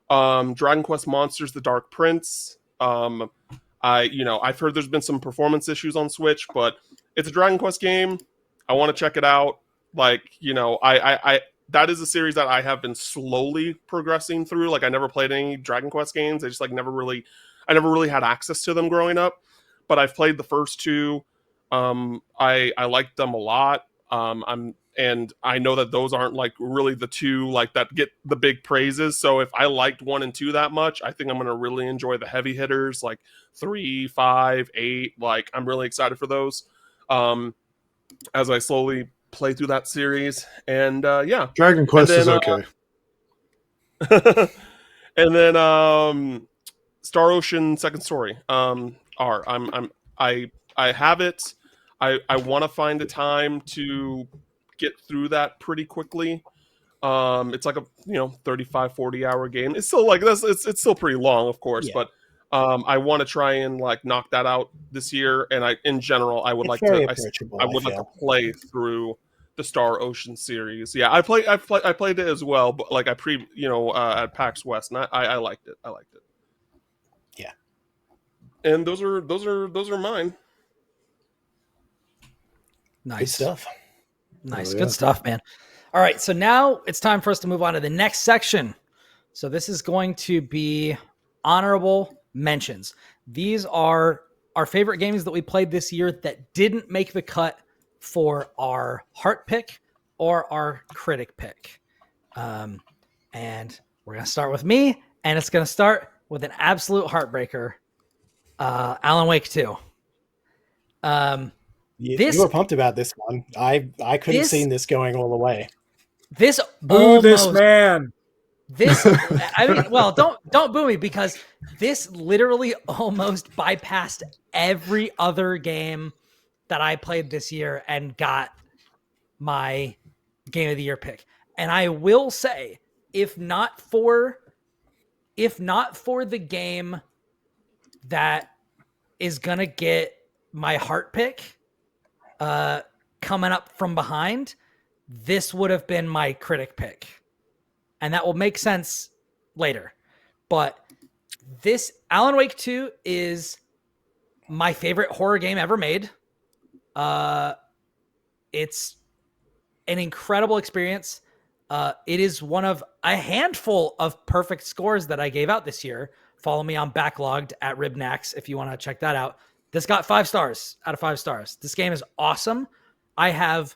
Dragon Quest Monsters: The Dark Prince. I've heard there's been some performance issues on Switch, but it's a Dragon Quest game. I want to check it out. Like, you know, I that is a series that I have been slowly progressing through. Like, I never played any Dragon Quest games. I just like never really had access to them growing up. But I've played the first two. I liked them a lot. And I know that those aren't like really the two like that get the big praises. So if I liked 1 and 2 that much, I think I'm gonna really enjoy the heavy hitters like 3, 5, 8. Like, I'm really excited for those. As I slowly play through that series, and yeah, Dragon Quest is then, okay. And then Star Ocean Second Story. I have it. I want to find a time to get through that pretty quickly. It's like a 35, 40 hour game. It's still like this. It's still pretty long, of course, Yeah. but I want to try and like knock that out this year. And in general, I would It's like very to. approachable, I would like to feel. play through the Star Ocean series. Yeah, I played it as well, but like at PAX West, and I liked it. I liked it. Yeah. And those are mine. Good Nice stuff. Nice. Oh, yeah. Good stuff, man. All right. So now it's time for us to move on to the next section. So this is going to be honorable mentions. These are our favorite games that we played this year that didn't make the cut for our heart pick or our critic pick. And we're going to start with me, and it's going to start with an absolute heartbreaker. Alan Wake 2. You were pumped about this one. I could have seen this going all the way. This Boo this man. This, I mean, well, don't boo me, because this literally almost bypassed every other game that I played this year and got my Game of the Year pick. And I will say, if not for the game that is gonna get my heart pick, coming up from behind, this would have been my critic pick. And that will make sense later. But this Alan Wake 2 is my favorite horror game ever made. It's an incredible experience. It is one of a handful of perfect scores that I gave out this year. Follow me on Backlogged at Ribnax if you want to check that out. This got 5 stars out of 5 stars. This game is awesome. I have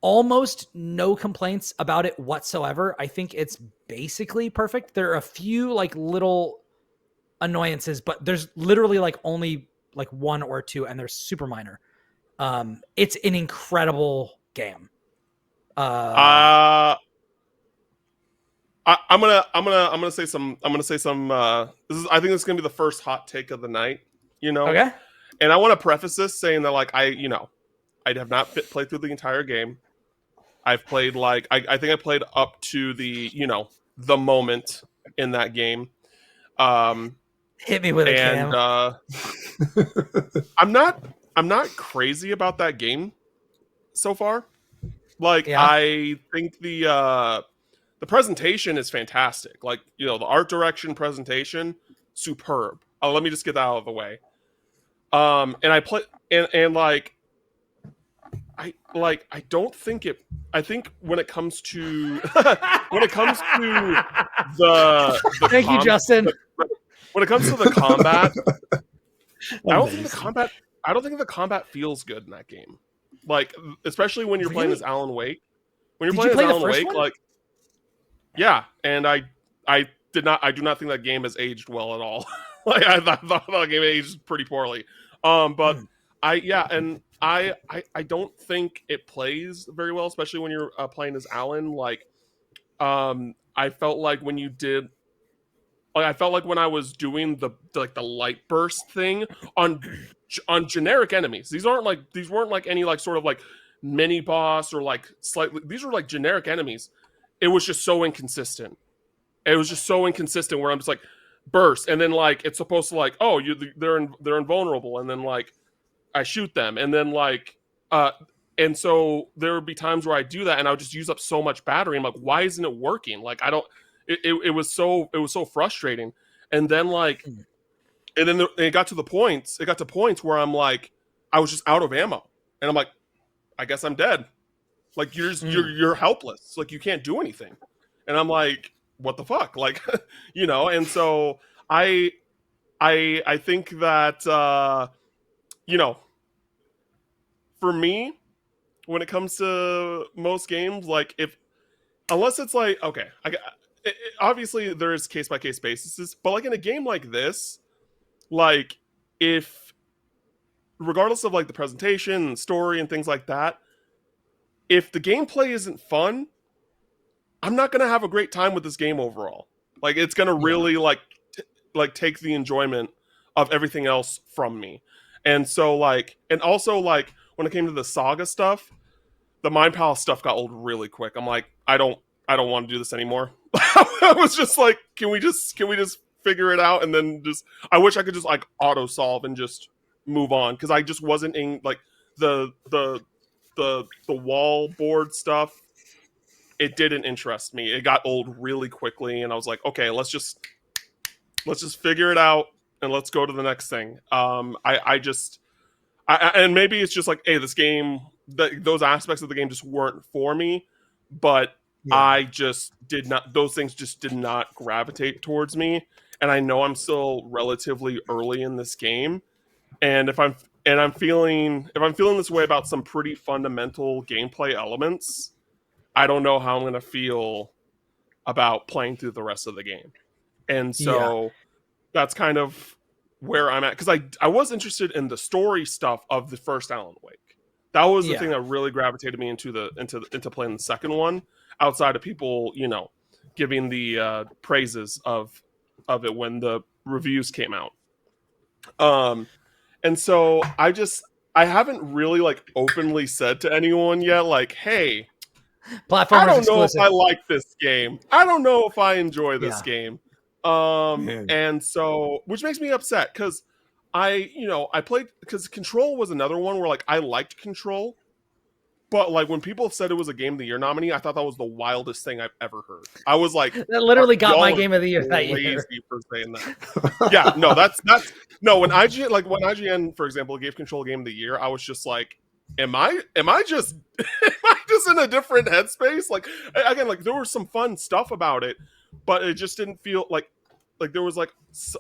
almost no complaints about it whatsoever. I think it's basically perfect. There are a few like little annoyances, but there's literally like only like 1 or 2, and they're super minor. It's an incredible game. I'm gonna say some. I think this is gonna be the first hot take of the night. Okay. And I want to preface this saying that like I have not played through the entire game. I've played like I think I played up to the the moment in that game. Hit me with a Cam. I'm not crazy about that game so far. Like, Yeah. I think the presentation is fantastic. Like, the art direction, presentation, superb. Let me just get that out of the way. And I play and like I don't think it. I think when it comes to the Thank you, Justin. When it comes to the combat, I don't think the combat feels good in that game. Like, especially when you're playing as Alan Wake. When you're playing as Alan Wake, like, yeah, and I do not think that game has aged well at all. Like, I thought the game aged pretty poorly. But I don't think it plays very well, especially when you're playing as Alan. Like, I felt like when you did. Like, I felt like when I was doing the light burst thing on generic enemies. These weren't like any like sort of like mini boss or like slightly. These were like generic enemies. It was just so inconsistent. It was just so inconsistent where I'm just like burst, and then like it's supposed to like they're invulnerable, and then like I shoot them, and then like and so there would be times where I do that, and I would just use up so much battery. I'm like, why isn't it working? Like I don't. It was so frustrating, and then like, and then it got to points where I'm like, I was just out of ammo, and I'm like, I guess I'm dead. Like you're helpless. Like you can't do anything, and I'm like, what the fuck? Like, And so I think that for me, when it comes to most games, like unless it's like okay, obviously there is case by case basis, but like in a game like this, like if regardless of like the presentation and story and things like that, if the gameplay isn't fun, I'm not gonna have a great time with this game overall. Like it's gonna really like take the enjoyment of everything else from me. And so and also when it came to the saga stuff, the Mind Palace stuff got old really quick. I'm like, I don't want to do this anymore. I was just like, can we just figure it out, and then I wish I could just like auto solve and just move on, because I just wasn't in like the wall board stuff. It didn't interest me. It got old really quickly, and I was like, okay, let's just figure it out and let's go to the next thing. And maybe it's just like, hey, this game, those aspects of the game just weren't for me, but I just did not. Those things just did not gravitate towards me, and I know I'm still relatively early in this game, and if I'm feeling this way about some pretty fundamental gameplay elements, I don't know how I'm going to feel about playing through the rest of the game. And so that's kind of where I'm at, because I was interested in the story stuff of the first Alan Wake. That was the thing that really gravitated me into playing the second one, outside of people, giving the praises of it when the reviews came out. And so I haven't really like openly said to anyone yet, like, hey, I don't know if I like this game. I don't know if I enjoy this game. And so, which makes me upset, because I played, because Control was another one where like I liked Control, but like when people said it was a Game of the Year nominee, I thought that was the wildest thing I've ever heard. I was like, that literally got my Game of the Year that year. For saying that. Yeah, no, that's no. When IGN, for example, gave Control Game of the Year, I was just like, am I just in a different headspace? Like, again, like there was some fun stuff about it, but it just didn't feel like there was like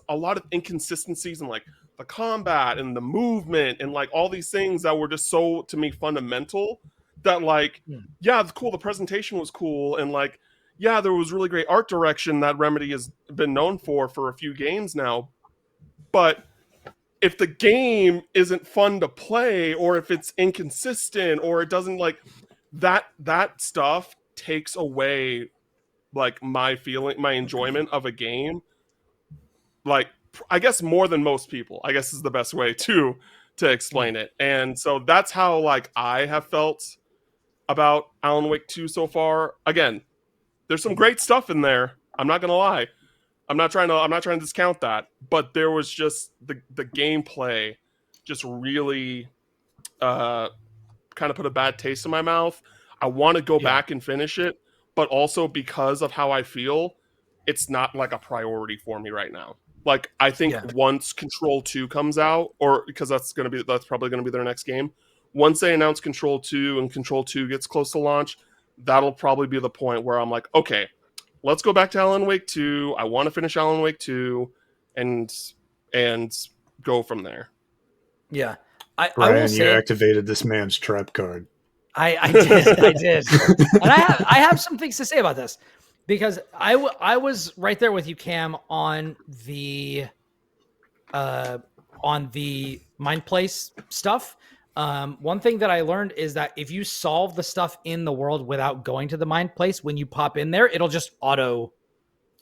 a lot of inconsistencies in like the combat and the movement and like all these things that were just so, to me, fundamental, that like, it's cool, the presentation was cool, and like, there was really great art direction that Remedy has been known for a few games now, but if the game isn't fun to play, or if it's inconsistent, or it doesn't like that stuff takes away like my enjoyment of a game, like I guess more than most people, I guess is the best way to explain it. And so that's how like I have felt about Alan Wake 2 so far. Again, there's some great stuff in there, I'm not gonna lie. I'm not trying to discount that, but there was just the gameplay just really kind of put a bad taste in my mouth. I want to go back and finish it, but also because of how I feel, it's not like a priority for me right now. Like I think once Control 2 comes out, or because that's probably going to be their next game, once they announce Control 2 and Control 2 gets close to launch, that'll probably be the point where I'm like, okay, let's go back to Alan Wake 2. I want to finish Alan Wake 2 and go from there. Yeah. Brian, you activated this man's trap card. I did. And I have some things to say about this, because I was right there with you, Cam, on the Mind Place stuff. One thing that I learned is that if you solve the stuff in the world without going to the Mind Place, when you pop in there, it'll just auto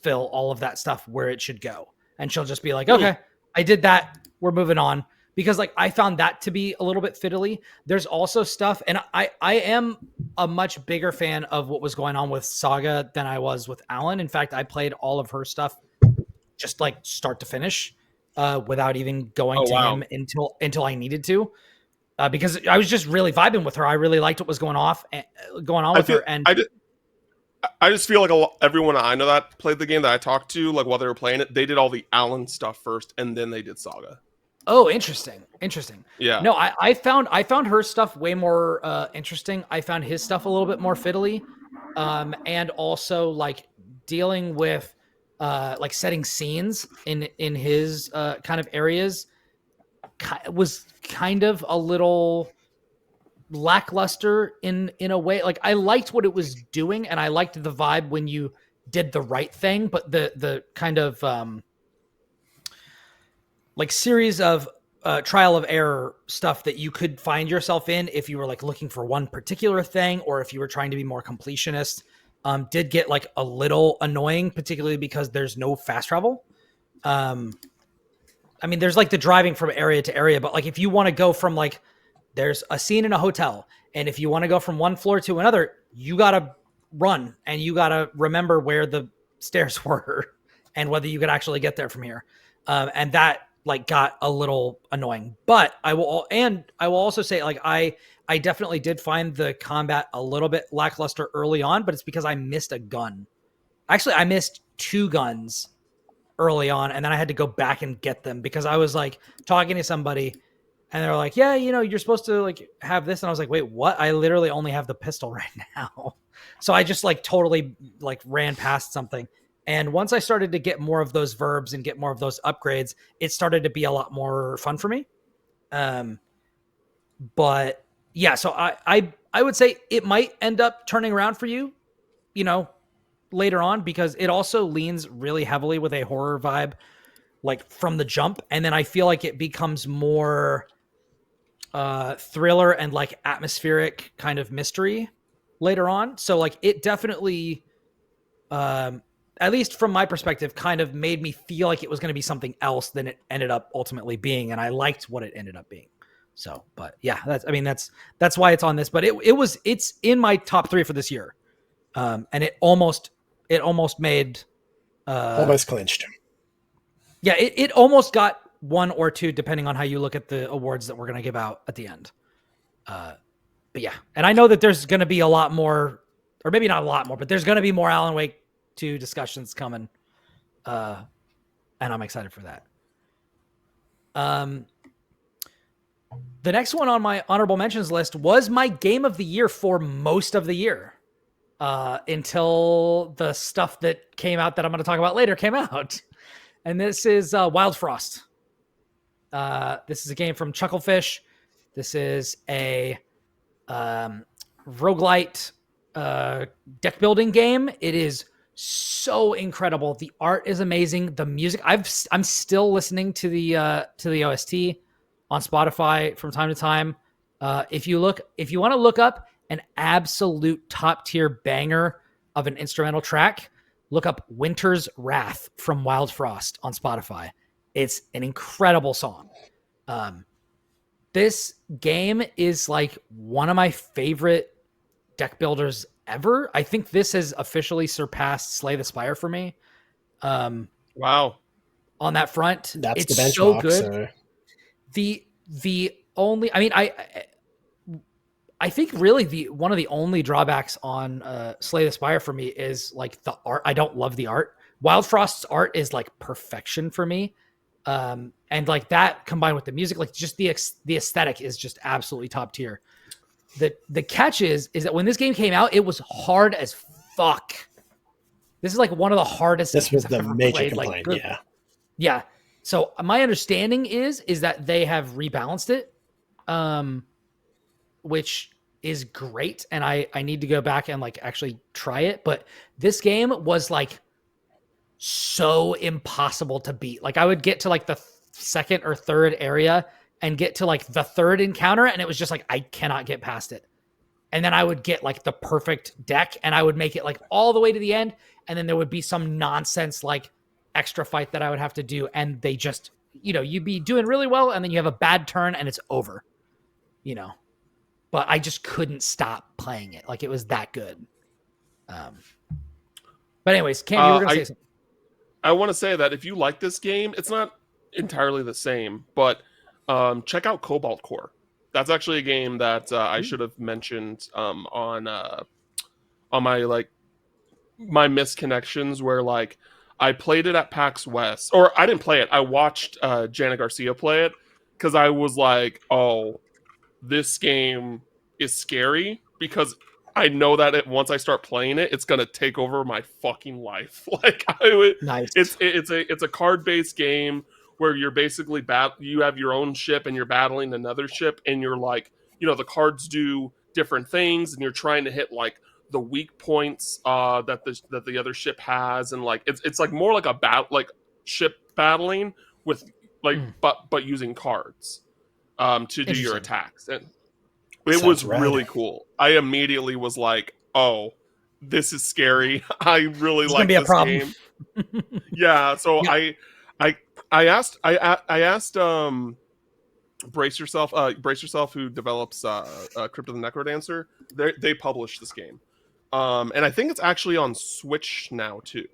fill all of that stuff where it should go. And she'll just be like, okay, I did that, we're moving on. Because like I found that to be a little bit fiddly. There's also stuff, and I am a much bigger fan of what was going on with Saga than I was with Alan. In fact, I played all of her stuff just like start to finish without even going to him until I needed to. Because I was just really vibing with her. I really liked what was going on with her. And I just feel like everyone I know that played the game that I talked to, like while they were playing it, they did all the Alan stuff first, and then they did Saga. Oh, interesting. Yeah. No, I found her stuff way more interesting. I found his stuff a little bit more fiddly, and also like dealing with like setting scenes in his kind of areas was kind of a little lackluster in a way. Like I liked what it was doing, and I liked the vibe when you did the right thing, but the kind of like series of trial of error stuff that you could find yourself in if you were like looking for one particular thing, or if you were trying to be more completionist, did get like a little annoying, particularly because there's no fast travel. I mean, there's like the driving from area to area, but like if you want to go from like, there's a scene in a hotel, and if you want to go from one floor to another, you got to run and you got to remember where the stairs were and whether you could actually get there from here. And that like got a little annoying, but I will also say like, I definitely did find the combat a little bit lackluster early on, but it's because I missed a gun. Actually, I missed 2 guns early on, and then I had to go back and get them because I was like talking to somebody and they're like, yeah, you know, you're supposed to like have this. And I was like, wait, what? I literally only have the pistol right now. So I just like totally like ran past something. And once I started to get more of those verbs and get more of those upgrades, it started to be a lot more fun for me. But yeah, so I would say it might end up turning around for you, you know, later on, because it also leans really heavily with a horror vibe, like from the jump. And then I feel like it becomes more thriller and like atmospheric kind of mystery later on. So like it definitely, at least from my perspective, kind of made me feel like it was going to be something else than it ended up ultimately being. And I liked what it ended up being. So, but yeah, that's why it's on this, but it's in my top 3 for this year. And it almost made, almost clinched. Yeah. It almost got 1 or 2, depending on how you look at the awards that we're going to give out at the end. But yeah. And I know that there's going to be a lot more, or maybe not a lot more, but there's going to be more Alan Wake 2 discussions coming. And I'm excited for that. The next one on my honorable mentions list was my game of the year for most of the year. Until the stuff that came out that I'm going to talk about later came out. And this is Wildfrost. This is a game from Chucklefish. This is a roguelite deck building game. It is so incredible. The art is amazing. The music, I'm still listening to the OST on Spotify from time to time. If you want to look up an absolute top tier banger of an instrumental track, look up Winter's Wrath from Wildfrost on Spotify. It's an incredible song. This game is like one of my favorite deck builders ever. I think this has officially surpassed Slay the Spire for me. Wow. On that front, That's it's the benchmark. so good. So. The only, I mean, I think really one of the only drawbacks on Slay the Spire for me is like the art. I don't love the art. Wildfrost's art is like perfection for me. And like that combined with the music, like just the aesthetic is just absolutely top tier. The catch is that when this game came out, it was hard as fuck. This is like one of the hardest. This was I've the ever major played. complaint. Like, yeah. So my understanding is that they have rebalanced it, which is great. And I need to go back and like actually try it. But this game was like so impossible to beat. Like I would get to like the second or third area and get to like the third encounter, and it was just like, I cannot get past it. And then I would get like the perfect deck and I would make it like all the way to the end. And then there would be some nonsense like extra fight that I would have to do. And they just, you'd be doing really well and then you have a bad turn and it's over, but I just couldn't stop playing it. Like it was that good. But anyways, Cam, you were going to say something. I want to say that if you like this game, it's not entirely the same, but check out Cobalt Core. That's actually a game that I should have mentioned on my like my misconnections, where like I played it at PAX West, or I didn't play it. I watched Janet Garcia play it because I was like, oh, this game is scary because I know that once I start playing it, it's gonna take over my fucking life. Like Nice. it's a card based game where you're basically you have your own ship and you're battling another ship, and you're like, the cards do different things, and you're trying to hit like the weak points that the other ship has, and like it's like more like a ship battling with like but using cards to do your attacks. And it was really cool. I immediately was like, oh, this is scary. I really like this game. Yeah, so yeah. I asked Brace Yourself who develops Crypt of the Necrodancer. They published this game. And I think it's actually on Switch now too.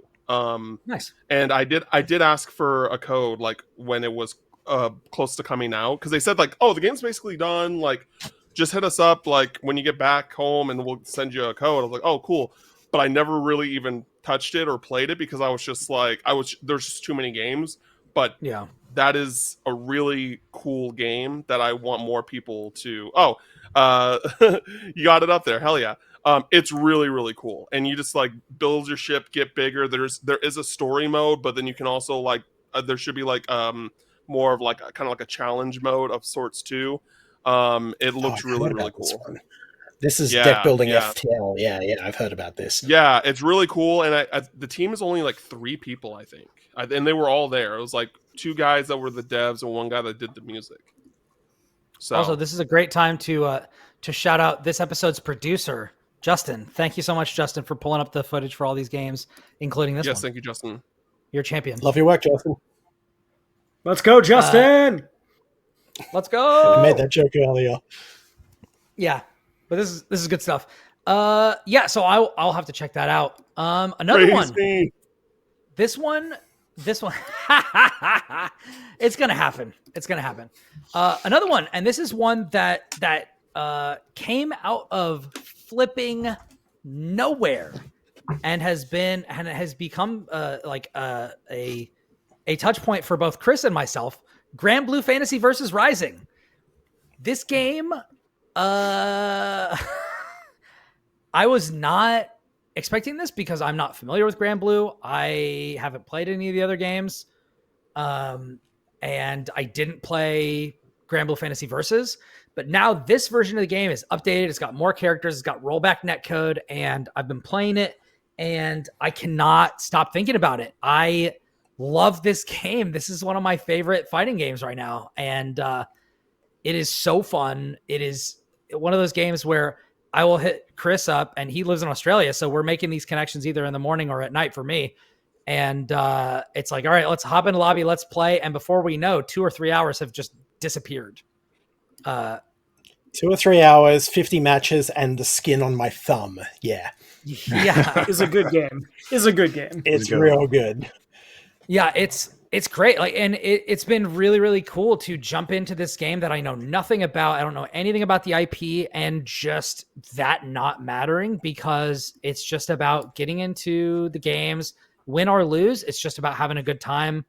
Nice. And I did ask for a code like when it was close to coming out, because they said like, oh, the game's basically done, like just hit us up like when you get back home and we'll send you a code. I was like, oh, cool. But I never really even touched it or played it because I was just like, there's just too many games. But yeah, that is a really cool game that I want more people to. Oh, you got it up there. Hell yeah. It's really, really cool. And you just like build your ship, get bigger. There is a story mode, but then you can also like, there should be like more of like kind of like a challenge mode of sorts too. It looks really, really cool. This is deck building FTL. Yeah, I've heard about this. Yeah, it's really cool. And the team is only like 3 people, I think. And they were all there. It was like 2 guys that were the devs and 1 guy that did the music. So also, this is a great time to shout out this episode's producer, Justin. Thank you so much, Justin, for pulling up the footage for all these games, including this one. Yes, thank you, Justin. You're a champion. Love your work, Justin. Let's go, Justin! Let's go! I made that joke earlier. Yeah, but this is good stuff. Yeah, so I'll have to check that out. Another one. This one. It's gonna happen. Another one, and this is one that came out of flipping nowhere and has become like a touch point for both Kris and myself. Granblue Fantasy versus Rising. This game, I was not expecting this because I'm not familiar with Granblue. I haven't played any of the other games. And I didn't play Granblue Fantasy Versus. But now this version of the game is updated. It's got more characters. It's got rollback netcode. And I've been playing it. And I cannot stop thinking about it. I love this game. This is one of my favorite fighting games right now. And it is so fun. It is one of those games where I will hit Kris up, and he lives in Australia. So we're making these connections either in the morning or at night for me. And it's like, all right, let's hop in the lobby. Let's play. And before we know, 2 or 3 hours have just disappeared. 2 or 3 hours, 50 matches, and the skin on my thumb. Yeah. It's a good game. It's real good. Yeah, it's great. Like, and it's been really, really cool to jump into this game that I know nothing about. I don't know anything about the IP, and just that not mattering, because it's just about getting into the games, win or lose. It's just about having a good time,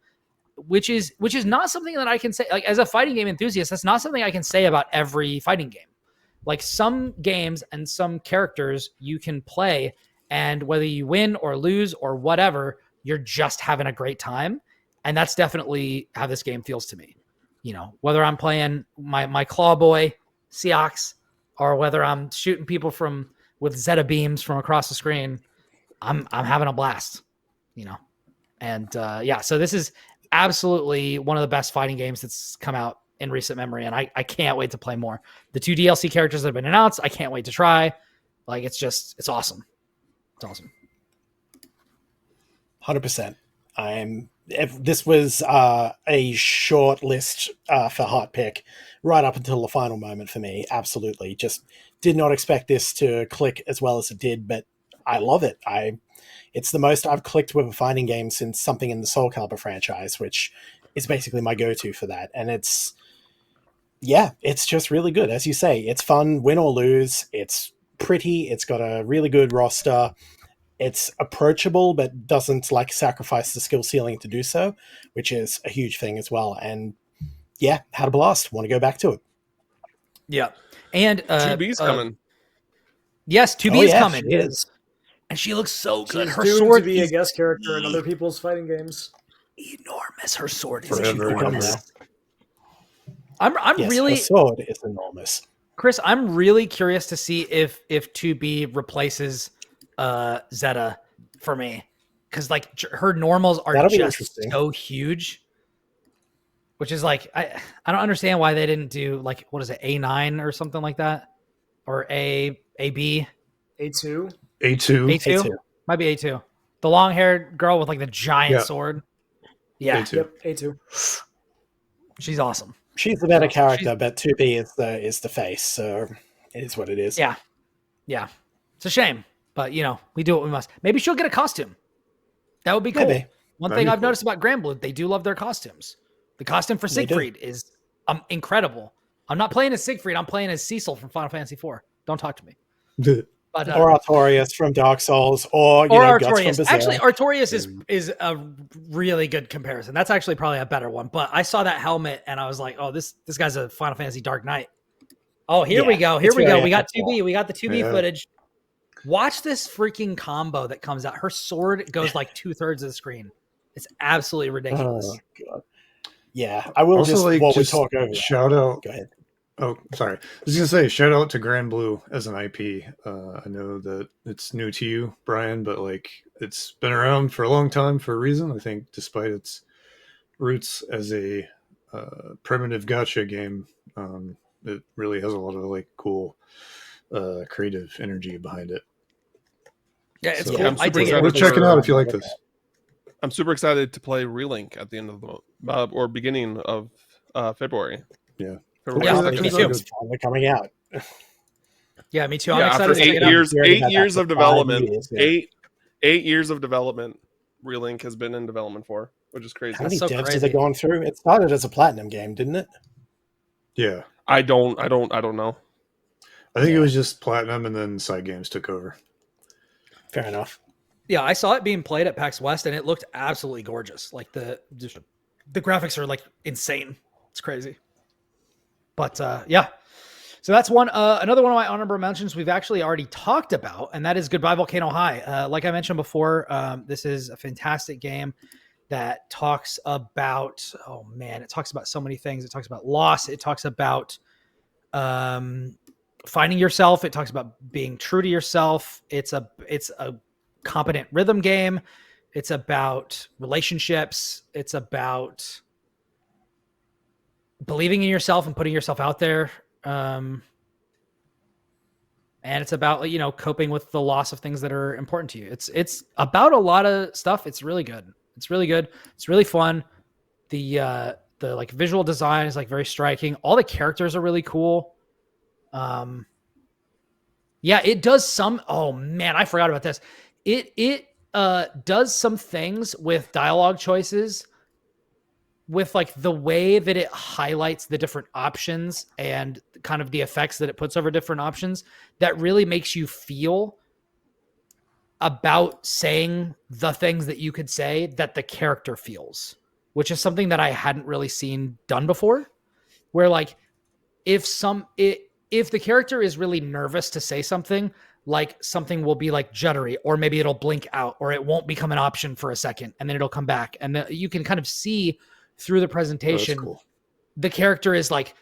which is not something that I can say, like, as a fighting game enthusiast, that's not something I can say about every fighting game. Like, some games and some characters you can play, and whether you win or lose or whatever, you're just having a great time. And that's definitely how this game feels to me. You know, whether I'm playing my claw boy, Seox, or whether I'm shooting people with Zeta beams from across the screen, I'm having a blast, you know? And so this is absolutely one of the best fighting games that's come out in recent memory. And I can't wait to play more. The 2 DLC characters that have been announced, I can't wait to try. Like, it's awesome. It's awesome. 100%. This was a short list for hot pick right up until the final moment for me. Absolutely. Just did not expect this to click as well as it did, but I love it. It's the most I've clicked with a fighting game since something in the Soul Calibur franchise, which is basically my go-to for that. And it's just really good. As you say, it's fun, win or lose. It's pretty. It's got a really good roster. It's approachable, but doesn't like sacrifice the skill ceiling to do so, which is a huge thing as well. And yeah, had a blast. Want to go back to it. Yeah. And 2B's coming. Yes, 2B Oh, is yeah, coming. she is. And she looks so good. She's Her doomed sword to be a is guest character in other people's fighting games. enormous. Her sword is Forever and enormous. I'm Yes, really her sword is enormous. Chris, I'm really curious to see if 2B replaces Zeta for me. Because like her normals are That'll be just interesting. so huge. Which is like I don't understand why they didn't do like what is it, A9 or something like that? Or AB? A2. A2. A2? A2. Might be A2. The long haired girl with like the giant Yeah. sword. Yeah. A2. Yep, A2. She's awesome. She's the better She's- character, but 2B is the face, so it is what it is. Yeah. Yeah. It's a shame. But you know, we do what we must. Maybe she'll get a costume. That would be cool. Maybe. One That'd thing be I've cool. noticed about Granblue, they do love their costumes. The costume for They do. Siegfried is incredible. I'm not playing as Siegfried. I'm playing as Cecil from Final Fantasy IV. Don't talk to me. But Or Artorias from Dark Souls, or you or know, Guts from Artorias. Berserk. Actually, Artorias is a really good comparison. That's actually probably a better one. But I saw that helmet and I was like, oh, this guy's a Final Fantasy Dark Knight. Oh, here we Yeah, go. Here it's we go. very We got epic. 2B. We got the 2B Yeah. footage. Watch this freaking combo that comes out. Her sword goes like 2/3 of the screen. It's absolutely ridiculous. Oh, God. Yeah, I will Also, just like, while we just talk over. shout out. Go ahead. Oh, sorry. I was gonna say shout out to Granblue as an IP. I know that it's new to you, Brian, but like it's been around for a long time for a reason. I think, despite its roots as a primitive gacha game, it really has a lot of like cool creative energy behind it. Yeah, it's So- cool. Yeah, I'm I super dig it. excited Worth checking out if you like this. I'm super excited to play Relink at the end of the month, or beginning of February. Yeah. February Yeah, Hopefully that 2nd. me comes too. out It's good. finally coming out. Yeah, me too. I'm Yeah, excited after to check eight it out. years, Hearing about 8 years that of for 5 development, years, yeah. eight years of development, Relink has been in development for, which is crazy. How many so devs crazy. did they gone through? It started as a platinum game, didn't it? Yeah. I don't know. I think Yeah. it was just Platinum and then Side Games took over. Fair enough. Yeah, I saw it being played at PAX West, and it looked absolutely gorgeous. Like the graphics are like insane. It's crazy. But yeah, so that's one. Another one of my honorable mentions we've actually already talked about, and that is Goodbye Volcano High. Like I mentioned before, this is a fantastic game that talks about. Oh man, it talks about so many things. It talks about loss. It talks about finding yourself. It talks about being true to yourself. It's a competent rhythm game. It's about relationships. It's about believing in yourself and putting yourself out there. And it's about, you know, coping with the loss of things that are important to you. It's about a lot of stuff. It's really good. It's really good. It's really fun. The like visual design is like very striking. All the characters are really cool. Yeah, it does some, oh man, I forgot about this. It does some things with dialogue choices, with like the way that it highlights the different options and kind of the effects that it puts over different options, that really makes you feel about saying the things that you could say that the character feels, which is something that I hadn't really seen done before, where like if the character is really nervous to say something, like something will be like juddery, or maybe it'll blink out, or it won't become an option for a second and then it'll come back. And then you can kind of see through the presentation, Oh, that's cool. the character is like,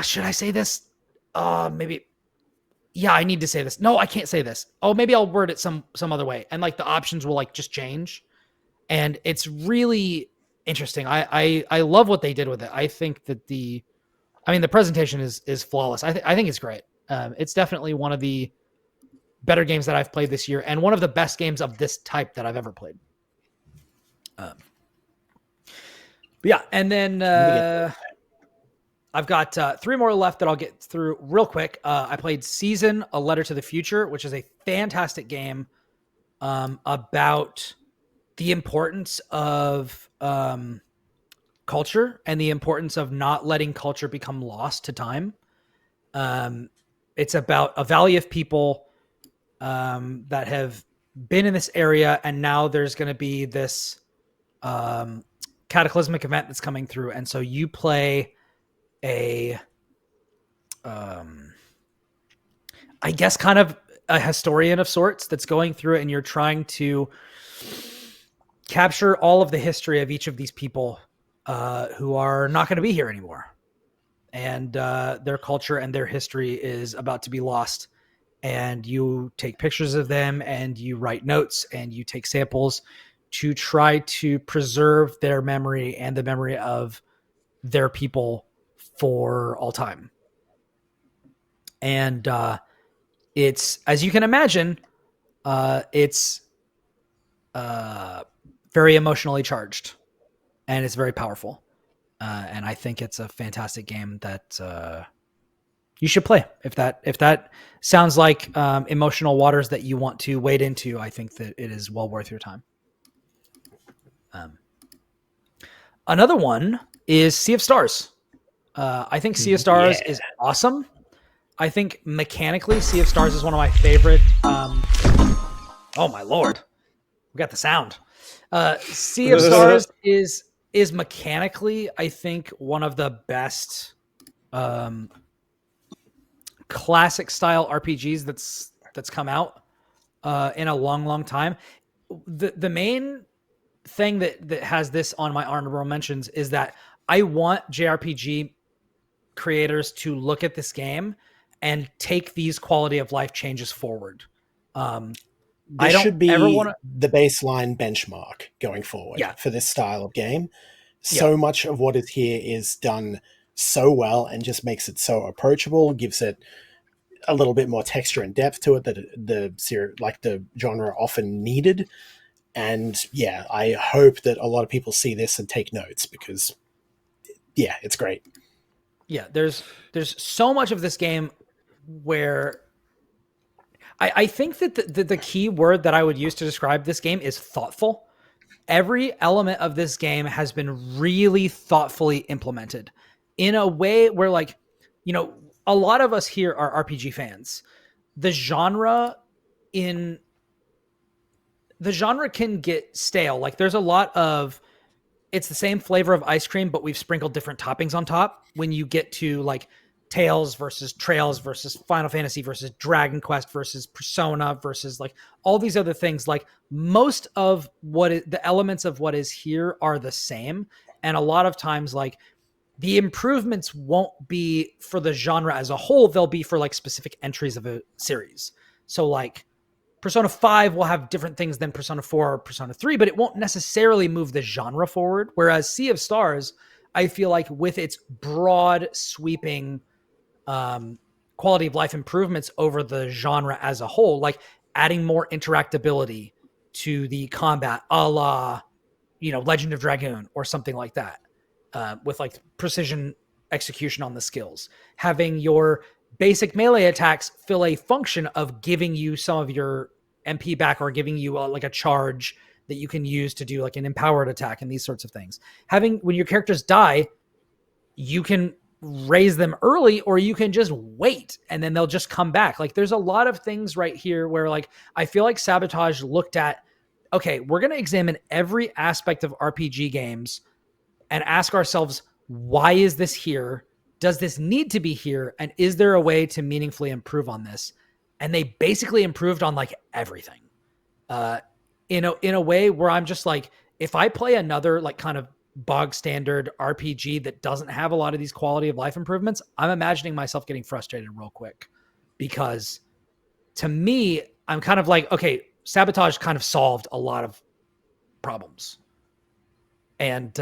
should I say this? Maybe. Yeah, I need to say this. No, I can't say this. Oh, maybe I'll word it some other way. And like the options will like just change. And it's really interesting. I love what they did with it. I think that the presentation is flawless. I think it's great. It's definitely one of the better games that I've played this year, and one of the best games of this type that I've ever played. But yeah, and then I've got 3 more left that I'll get through real quick. I played Season, A Letter to the Future, which is a fantastic game about the importance of culture and the importance of not letting culture become lost to time. It's about a valley of people that have been in this area, and now there's going to be this cataclysmic event that's coming through, and so you play a, I guess, kind of a historian of sorts that's going through it, and you're trying to capture all of the history of each of these people who are not going to be here anymore. And their culture and their history is about to be lost. And you take pictures of them and you write notes and you take samples to try to preserve their memory and the memory of their people for all time. And it's, as you can imagine, it's very emotionally charged and it's very powerful. And I think it's a fantastic game that you should play. If that sounds like emotional waters that you want to wade into, I think that it is well worth your time. Another one is Sea of Stars. I think Sea of Stars is awesome. I think mechanically, Sea of Stars is one of my favorite. Oh my Lord, we got the sound. Sea of Stars is mechanically, I think, one of the best classic style RPGs that's come out in a long time. The main thing that has this on my honorable mentions is that I want JRPG creators to look at this game and take these quality of life changes forward. This should be the baseline benchmark going forward for this style of game. So much of what is here is done so well and just makes it so approachable, gives it a little bit more texture and depth to it that the genre often needed. And yeah, I hope that a lot of people see this and take notes because it's great. Yeah, there's so much of this game where I think that the key word that I would use to describe this game is thoughtful. Every element of this game has been really thoughtfully implemented in a way where, like, you know, a lot of us here are RPG fans. The genre can get stale. Like, there's a lot of, it's the same flavor of ice cream, but we've sprinkled different toppings on top. When you get to like Tales versus Trails versus Final Fantasy versus Dragon Quest versus Persona versus like all these other things, like most of the elements of what is here are the same. And a lot of times, like, the improvements won't be for the genre as a whole. They'll be for like specific entries of a series. So like Persona 5 will have different things than Persona 4 or Persona 3, but it won't necessarily move the genre forward. Whereas Sea of Stars, I feel like with its broad sweeping quality of life improvements over the genre as a whole, like adding more interactability to the combat, a la, you know, Legend of Dragoon or something like that, with like precision execution on the skills, having your basic melee attacks fill a function of giving you some of your MP back or giving you like a charge that you can use to do like an empowered attack and these sorts of things. Having, when your characters die, you can raise them early or you can just wait and then they'll just come back. Like, there's a lot of things right here where, like, I feel like Sabotage looked at, okay, we're going to examine every aspect of RPG games and ask ourselves, why is this here? Does this need to be here? And is there a way to meaningfully improve on this? And they basically improved on like everything in a way where I'm just like, if I play another like kind of bog standard RPG that doesn't have a lot of these quality of life improvements, I'm imagining myself getting frustrated real quick, because to me, I'm kind of like, okay, Sabotage kind of solved a lot of problems. And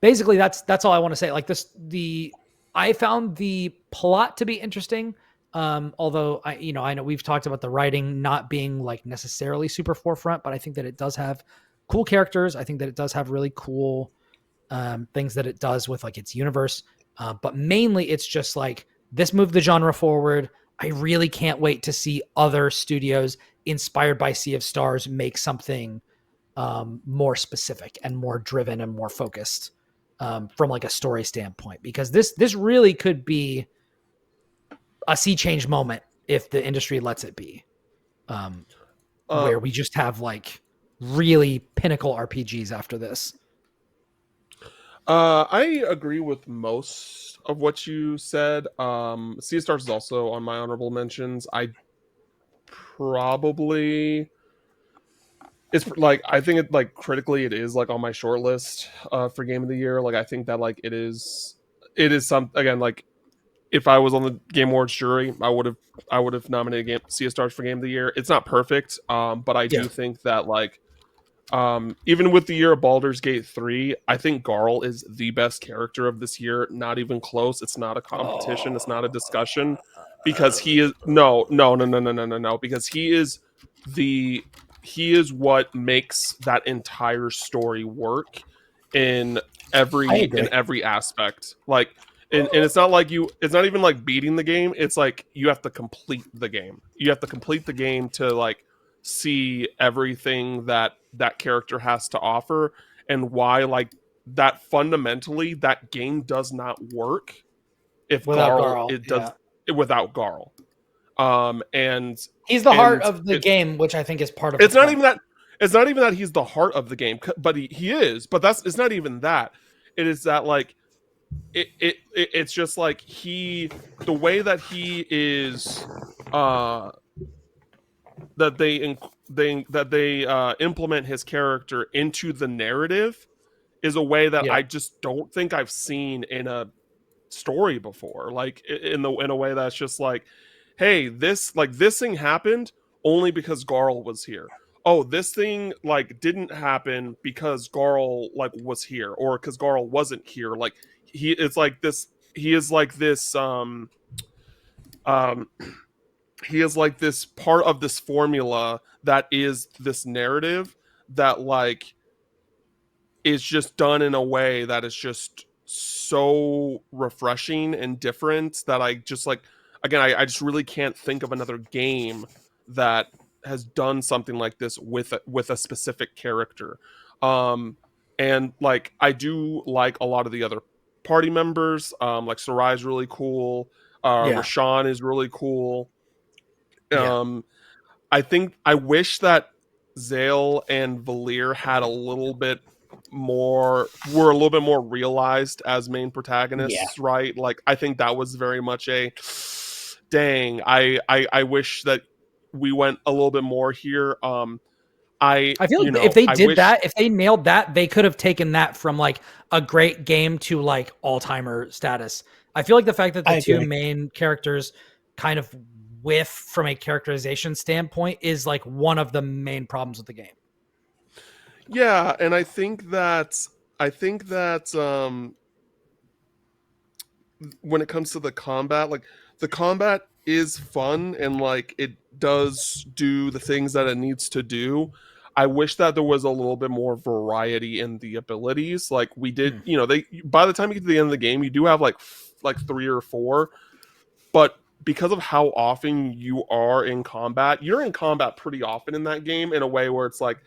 basically that's all I want to say. Like I found the plot to be interesting. Although I know we've talked about the writing not being like necessarily super forefront, but I think that it does have cool characters. I think that it does have really cool things that it does with like its universe. But mainly it's just like, this moved the genre forward. I really can't wait to see other studios inspired by Sea of Stars make something more specific and more driven and more focused from like a story standpoint, because this really could be a sea change moment if the industry lets it be, where we just have like really pinnacle RPGs after this. I agree with most of what you said. Sea of Stars is also on my honorable mentions. I probably it's like I think it like critically it is like on my short list for game of the year. Like I think that like it is some again like if I was on the Game Awards jury, I would have nominated Sea of Stars for game of the year. It's not perfect, but I Yeah. do think that like even with the year of Baldur's Gate 3, I think Garl is the best character of this year. Not even close. It's not a competition. It's not a discussion because he is no because the he is what makes that entire story work in I every agree. aspect. Like and it's not like it's not even like beating the game. It's like you have to complete the game. You have to complete the game to like see everything that that character has to offer and why like that fundamentally that game does not work if Without Garl Garl, it yeah. does without Garl. And He's the heart and of the it, game, which I think is part of it's the not point. even that it's not even that he's the heart of the game, but he is, but that's it's not even that. It is that like it's just like the way that he is that they implement his character into the narrative is a way that Yeah. I just don't think I've seen in a story before. Like in a way that's just like, hey, this thing happened only because Garl was here. Oh, this thing like didn't happen because Garl like was here or because Garl wasn't here. Like it's like this. He is like this. Um, he is like this part of this formula that is this narrative that like is just done in a way that is just so refreshing and different that I just like again I just really can't think of another game that has done something like this with a specific character. And like I do like a lot of the other party members. Like Sarai's really cool. Yeah. Rashawn is really cool. Yeah. um I think I wish that Zale and Valir had a little bit were a little bit more realized as main Yeah. protagonists, right? Like I think that was very much a dang. I wish that we went a little bit more here. I feel like if they I did wish that, if they nailed that, they could have taken that from like a great game to like all-timer status. I feel like the fact that the I two agree. main characters kind of whiff from a characterization standpoint is like one of the main problems with the game. yeah, and I think that when it comes to the combat, like the combat is fun and like it does do the things that it needs to do. I wish that there was a little bit more variety in the abilities. Like we did, they by the time you get to the end of the game, you do have like 3 or 4, but because of how often you are in combat, you're in combat pretty often in that game in a way where it's like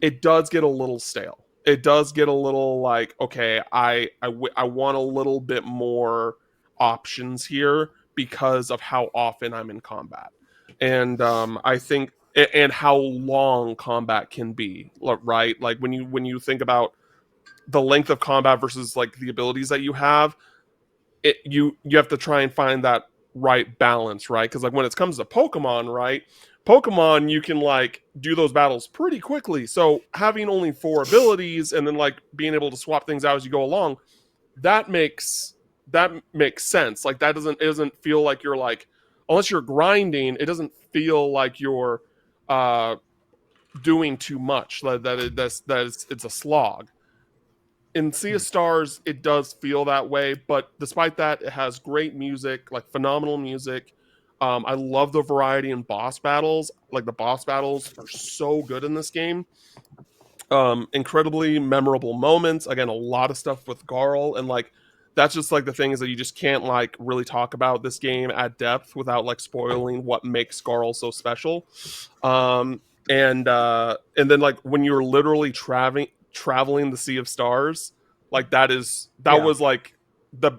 it does get a little stale. It does get a little like, okay, I want a little bit more options here because of how often I'm in combat, and I think and how long combat can be, right? Like when you think about the length of combat versus like the abilities that you have, you have to try and find that right balance, right? Because like when it comes to Pokemon, right? Pokemon, you can like do those battles pretty quickly. So having only 4 abilities and then like being able to swap things out as you go along, that makes sense. Like that it doesn't feel like you're like unless you're grinding, it doesn't feel like you're uh doing too much. It's a slog. In Sea of Stars, it does feel that way, but despite that, it has great music, like phenomenal music. I love the variety in boss battles. Like the boss battles are so good in this game. Incredibly memorable moments. Again, a lot of stuff with Garl, and like that's just like the thing is that you just can't like really talk about this game at depth without like spoiling what makes Garl so special. And then like when you're literally traveling the Sea of Stars, like that Yeah. was like the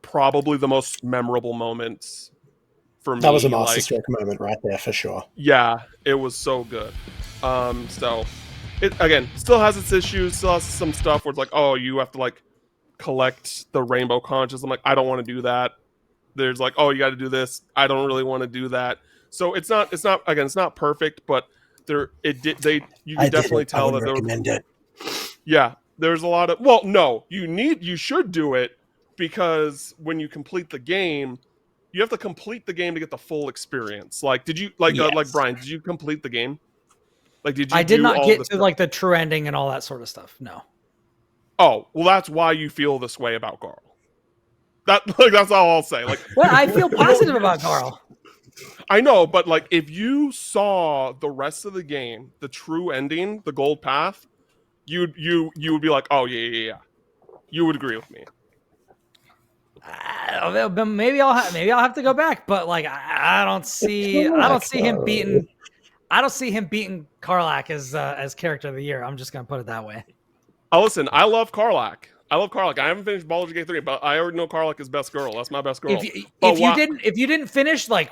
probably the most memorable moments for That was a me. Like masterstroke moment right there for sure. yeah, it was so good. So it again still has its issues, still has some stuff where it's like, oh, you have to like collect the rainbow conches. I'm like, I don't want to do that. There's like, oh, you got to do this. I don't really want to do that. So it's not it's not perfect, but you can definitely tell that there recommend it. Yeah, there's a lot of you should do it, because when you complete the game, you have to complete the game to get the full experience. Like, did you like Brian? Did you complete the game? Like, did you? I did do not all get the to like the true ending and all that sort of stuff. No. Oh, well, that's why you feel this way about Garl. That's all I'll say. Like, Well, I feel positive about Garl. I know, but like, if you saw the rest of the game, the true ending, the gold path, you would be like, oh yeah. You would agree with me. Maybe I'll have to go back, but like I don't see him beating Karlach as character of the year. I'm just gonna put it that way. Oh, listen, I love Karlach. I haven't finished Baldur's Gate 3, but I already know Karlach is best girl. That's my best girl. If you didn't finish, like,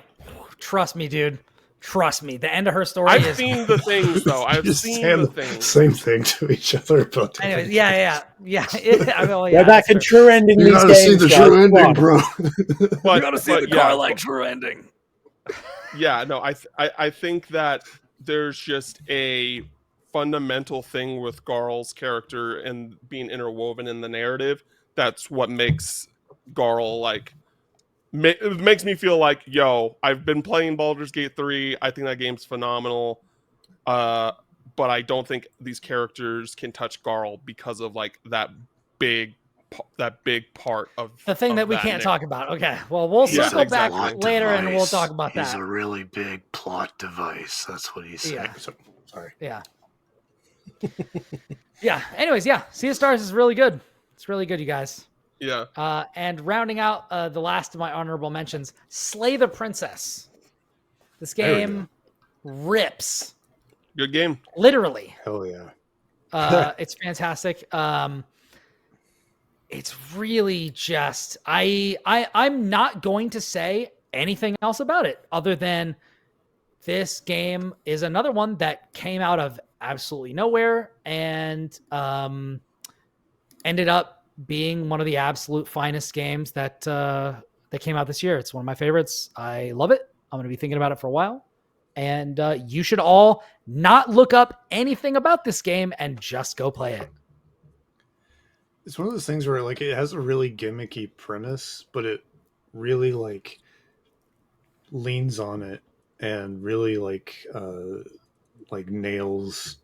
trust me, dude. Trust me. The end of her story I've seen the things, though. I've seen the things. Same thing to each other. But anyways, Go back and true ending you these gotta games. see the guys. true ending, bro. But, You gotta see the Karlach true ending. Yeah, no, I think that there's just a fundamental thing with Garl's character and being interwoven in the narrative. That's what makes Garl like. It makes me feel like, yo, I've been playing Baldur's Gate 3. I think that game's phenomenal. But I don't think these characters can touch Garl because of like that big part of the thing that we can't talk about. Okay, well, we'll circle back later and we'll talk about that. He's a really big plot device. That's what he's saying. Yeah. Sorry. Yeah. Yeah. Anyways, yeah. Sea of Stars is really good. It's really good, you guys. Yeah. And rounding out the last of my honorable mentions, Slay the Princess. This game rips. Good game. Literally. Hell yeah. It's fantastic. It's really just I'm not going to say anything else about it other than this game is another one that came out of absolutely nowhere and ended up being one of the absolute finest games that came out this year. It's one of my favorites. I love it. I'm going to be thinking about it for a while. And you should all not look up anything about this game and just go play it. It's one of those things where like it has a really gimmicky premise, but it really like leans on it and really like nails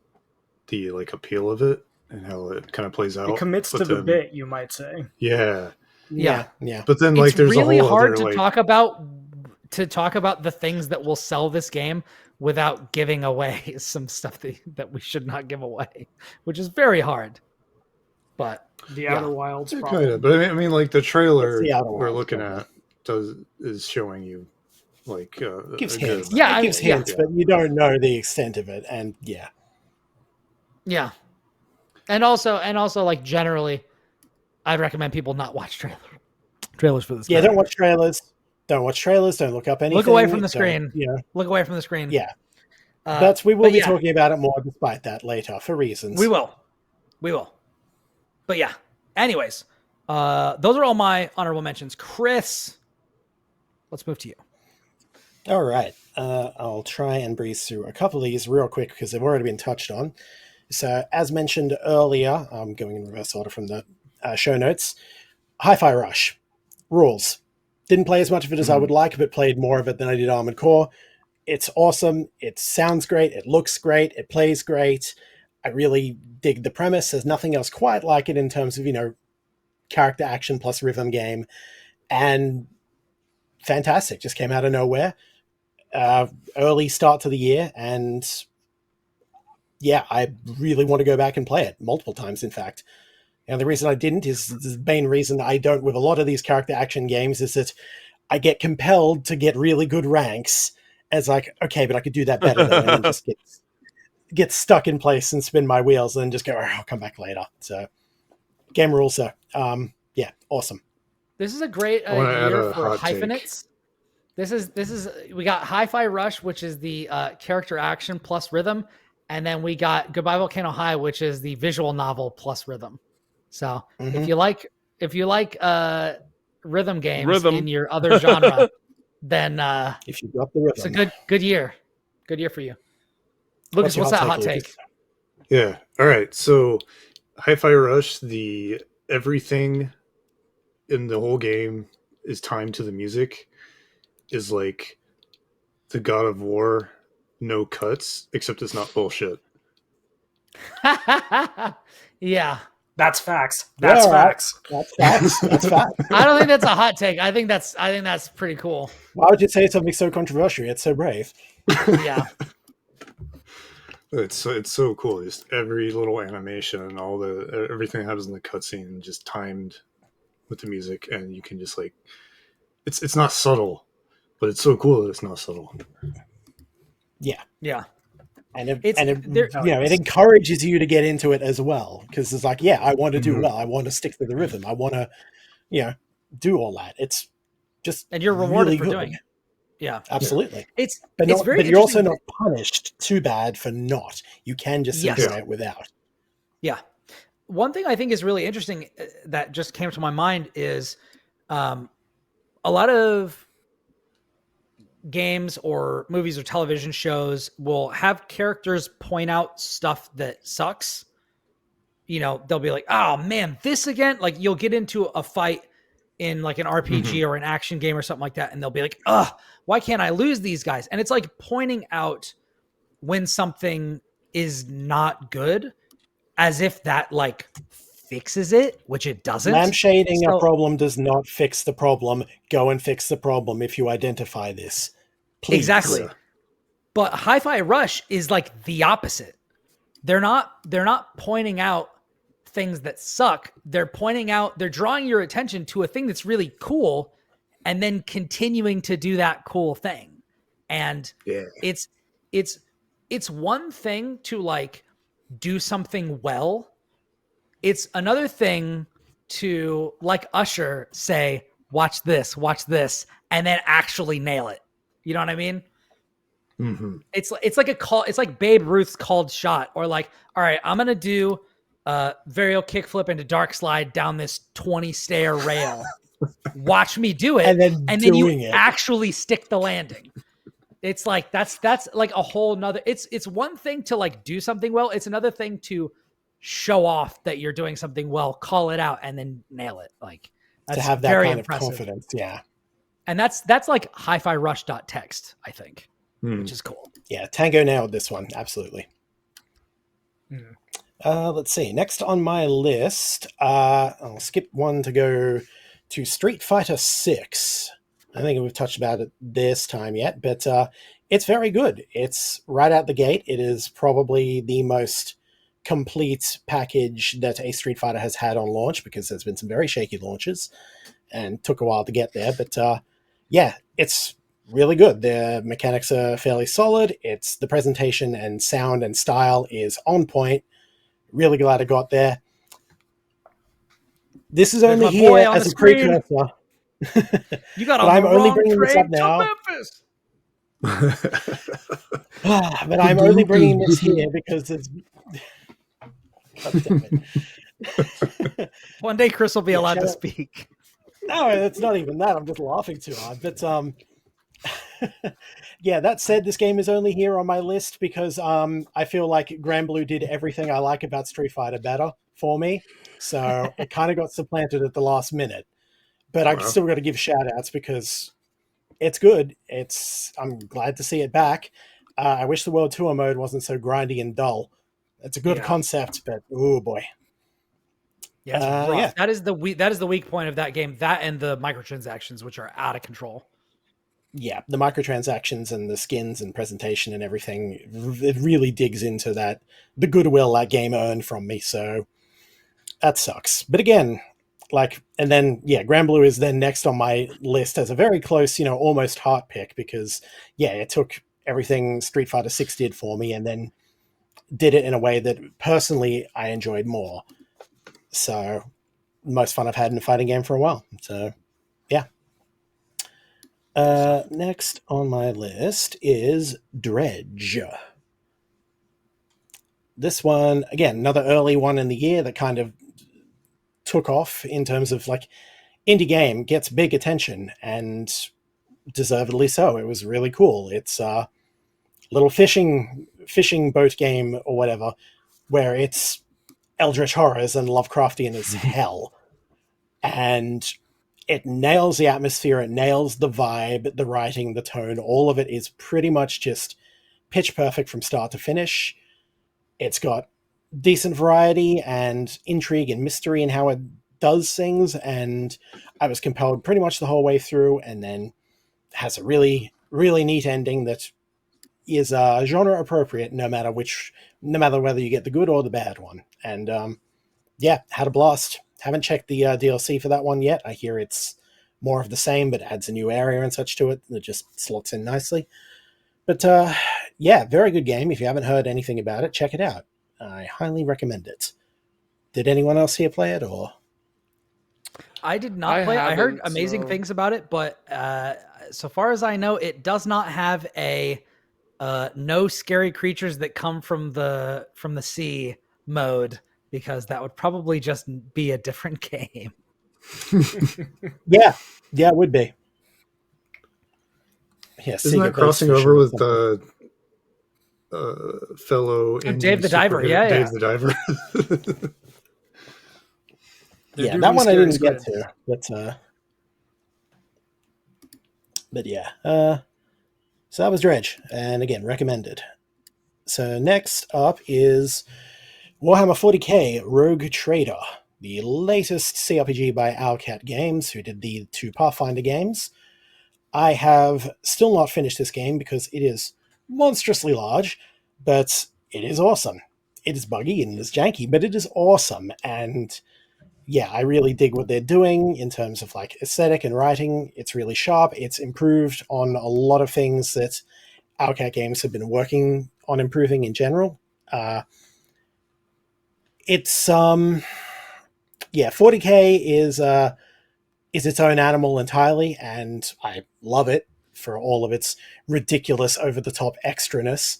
the like appeal of it and how it kind of plays out. It commits to the bit, you might say. Yeah. Yeah. But then like it's there's really a whole hard other, to like, talk about the things that will sell this game without giving away some stuff that we should not give away, which is very hard. But the Outer Wilds, kind of. But I mean, like the trailer we're looking problem. at is showing you like gives a hints. good- Yeah, it gives hints, but you don't know the extent of it, and yeah. And also like generally, I'd recommend people not watch trailers for this. Yeah, game. don't watch trailers. Don't watch trailers. Don't look up anything. Look away from the screen. Yeah, Look away from the screen. Yeah. But we will be talking about it more despite that later for reasons. We will. But yeah. Anyways, those are all my honorable mentions. Kris, let's move to you. All right. I'll try and breeze through a couple of these real quick because they've already been touched on. So, as mentioned earlier, I'm going in reverse order from the show notes. Hi-Fi Rush. Rules. Didn't play as much of it as I would like, but played more of it than I did Armored Core. It's awesome. It sounds great. It looks great. It plays great. I really dig the premise. There's nothing else quite like it in terms of, character action plus rhythm game. And fantastic. Just came out of nowhere. Early start to the year. And yeah, I really want to go back and play it multiple times, in fact. And the reason I didn't is the main reason I don't with a lot of these character action games is that I get compelled to get really good ranks. And it's like, okay, but I could do that better then, and then just get stuck in place and spin my wheels and then just go, I'll come back later. So game rules, so yeah, awesome. This is a great year for hyphenates. This is we got Hi-Fi Rush, which is the character action plus rhythm, And then we got Goodbye Volcano High, which is the visual novel plus rhythm. So Mhm. if you like rhythm games Rhythm. in your other genre, then If you got the it's a rhythm. good year. Good year for you. Lucas, your what's that hot Lucas? take? Yeah. All right. So, Hi-Fi Rush, everything in the whole game is timed to the music, is like the God of War, no cuts, except it's not bullshit. Yeah. That's facts. That's Yeah, right. facts. That's facts. That's facts. I don't think that's a hot take. I think that's pretty cool. Why would you say something so controversial? It's so brave. Yeah. It's so cool. Just every little animation and everything that happens in the cutscene just timed with the music, and you can just like it's not subtle, but it's so cool that it's not subtle. Yeah. Yeah. And it, It's- and it, there- it encourages you to get into it as well, because it's like, yeah, I want to do Mhm. well. I want to stick to the rhythm. I want to, do all that. It's just And you're rewarded really for good. doing it. Yeah. Absolutely. It's But it's not, very but you're also interesting not punished too bad for not. You can just Yes. enjoy it without. Yeah. One thing I think is really interesting that just came to my mind is a lot of games or movies or television shows will have characters point out stuff that sucks. They'll be like, oh man, this again. Like you'll get into a fight in like an RPG or an action game or something like that. And they'll be like, why can't I lose these guys? And it's like pointing out when something is not good as if that like fixes it, which it doesn't. Lampshading a So- problem does not fix the problem. Go and fix the problem if you identify this. Please. Exactly. Yeah. But Hi-Fi Rush is like the opposite. They're not pointing out things that suck. They're drawing your attention to a thing that's really cool and then continuing to do that cool thing. And Yeah. it's one thing to like do something well. It's another thing to, like Usher, say, watch this, and then actually nail it. You know what I mean? Mm-hmm. It's like a call. It's like Babe Ruth's called shot, or like, all right, I'm gonna do varial kickflip into dark slide down this 20 stair rail. Watch me do it, And then doing you it. actually stick the landing. It's like that's like a whole nother. It's one thing to like do something well. It's another thing to show off that you're doing something well, call it out, and then nail it. Like that's To have that very kind impressive. of confidence. Yeah. And that's like hi-fi rush.txt, I think, Mm. which is cool. Yeah. Tango nailed this one. Absolutely. Mhm. Let's see. Next on my list, I'll skip one to go to Street Fighter 6. I think we've touched about it this time yet, but it's very good. It's right out the gate. It is probably the most complete package that a Street Fighter has had on launch, because there's been some very shaky launches and took a while to get there. But yeah, it's really good. The mechanics are fairly solid. It's the presentation and sound and style is on point. Really glad I got there. This is There's only my here boy on as the a screen. precursor. You got But on I'm the only wrong bringing this up train now. to Memphis. But I'm only bringing this here because it's... God damn it. One day Chris will be Yeah, allowed to shout out- speak. No, it's not even that. I'm just laughing too hard. But yeah, that said, this game is only here on my list because I feel like Granblue did everything I like about Street Fighter better for me. So it kind of got supplanted at the last minute. But I've Wow. still got to give shout outs because it's good. I'm glad to see it back. I wish the World Tour mode wasn't so grindy and dull. It's a good Yeah. concept, but oh boy. Yeah, it's rough. yeah. That is the weak point of that game. That and the microtransactions, which are out of control. Yeah, the microtransactions and the skins and presentation and everything, it really digs into the goodwill that game earned from me. So that sucks. But again, and then, yeah, Granblue is then next on my list as a very close, almost heart pick because, yeah, it took everything Street Fighter 6 did for me and then did it in a way that personally I enjoyed more. So most fun I've had in a fighting game for a while. So, yeah. Next on my list is Dredge. this one, again, another early one in the year that kind of took off in terms of like indie game, gets big attention, and deservedly so. It was really cool. It's a little fishing boat game or whatever, where it's eldritch horrors and Lovecraftian as hell. And it nails the atmosphere, it nails the vibe, the writing, the tone. All of it is pretty much just pitch perfect from start to finish. It's got decent variety and intrigue and mystery in how it does things, and I was compelled pretty much the whole way through, and then has a really, really neat ending that is genre appropriate no matter whether you get the good or the bad one. And yeah, had a blast. Haven't checked the DLC for that one yet. I hear it's more of the same, but adds a new area and such to it that just slots in nicely. But yeah, very good game. If you haven't heard anything about it, check it out. I highly recommend it. Did anyone else here play it, or? I did not play it. I heard amazing things about it, but so far as I know, it does not have a no scary creatures that come from the sea mode, because that would probably just be a different game. Yeah, it would be. Yeah, isn't that crossing over with the fellow Dave the Diver? Yeah, Dave the Diver. Yeah, that one I didn't get to, but yeah. So that was Dredge, and again, recommended. So next up is Warhammer 40k Rogue Trader, the latest CRPG by Owlcat Games, who did the 2 Pathfinder games. I have still not finished this game because it is monstrously large, but it is awesome. It is buggy and it is janky, but it is awesome. And yeah, I really dig what they're doing in terms of like aesthetic and writing. It's really sharp. It's improved on a lot of things that Owlcat Games have been working on improving in general. It's 40k is its own animal entirely, and I love it for all of its ridiculous over-the-top extraness.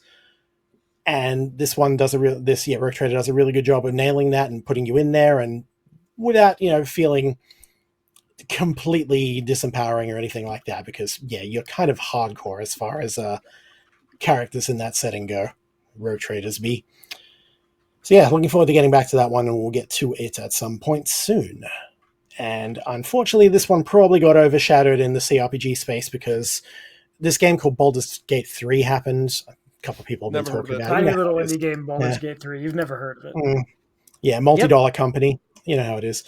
And this one does Rogue Trader does a really good job of nailing that and putting you in there, and without feeling completely disempowering or anything like that, because yeah, you're kind of hardcore as far as characters in that setting go. Rogue Traders be. So yeah, looking forward to getting back to that one, and we'll get to it at some point soon. And unfortunately, this one probably got overshadowed in the CRPG space because this game called Baldur's Gate 3 happened. A couple of people have been talking about it. Tiny little indie game, Baldur's Gate 3. You've never heard of it. Yeah, multi-dollar company. You know how it is.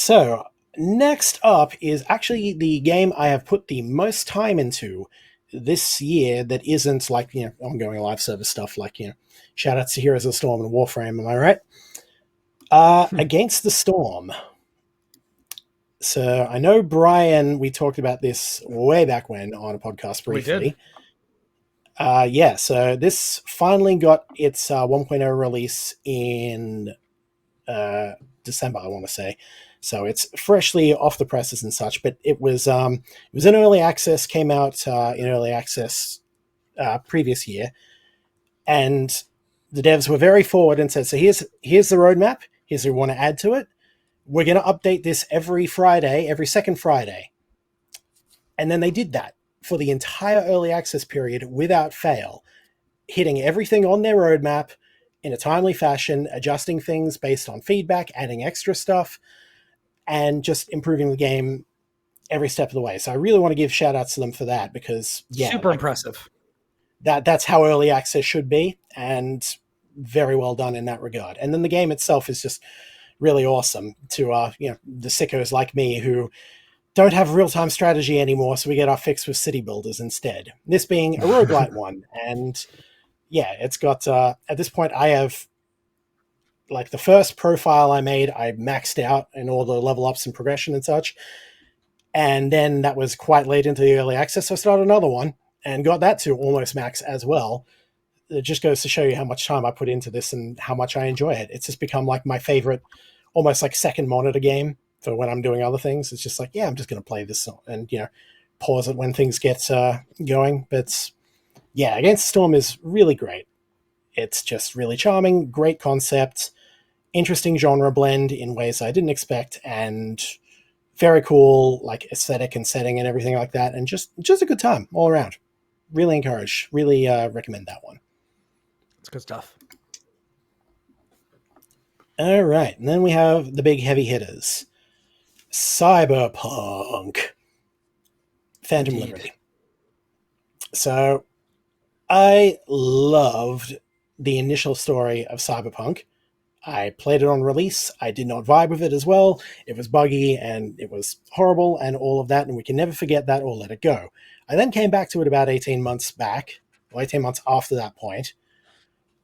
So next up is actually the game I have put the most time into this year that isn't like, ongoing live service stuff like, shout outs to Heroes of the Storm and Warframe, am I right? Against the Storm. So I know, Brian, we talked about this way back when on a podcast briefly. We did. Yeah, so this finally got its 1.0 release in December, I want to say. So it's freshly off the presses and such, but it was in early access, came out in early access previous year, and the devs were very forward and said, so here's the roadmap, here's what we want to add to it. We're going to update this every Friday, every second Friday. And then they did that for the entire early access period without fail, hitting everything on their roadmap in a timely fashion, adjusting things based on feedback, adding extra stuff, and just improving the game every step of the way. So I really want to give shout outs to them for that, because super impressive. That's how early access should be, and very well done in that regard. And then the game itself is just really awesome to the sickos like me who don't have real-time strategy anymore, so we get our fix with city builders instead. This being a roguelite one, and yeah, it's got at this point I have, like, the first profile I made, I maxed out in all the level ups and progression and such, and then that was quite late into the early access, so I started another one and got that to almost max as well. It just goes to show you how much time I put into this and how much I enjoy it. It's just become like my favorite, almost like second monitor game for when I'm doing other things. It's just like, yeah, I'm just going to play this and, pause it when things get going. But yeah, Against the Storm is really great. It's just really charming, great concept, interesting genre blend in ways I didn't expect, and very cool, like aesthetic and setting and everything like that, and just a good time all around. Really encourage, really recommend that one. It's good stuff. All right, and then we have the big heavy hitters. Cyberpunk. Phantom Indeed. Liberty. So, I loved the initial story of Cyberpunk. I played it on release. I did not vibe with it as well. It was buggy and it was horrible and all of that, and we can never forget that or let it go. I then came back to it about 18 months back, or 18 months after that point,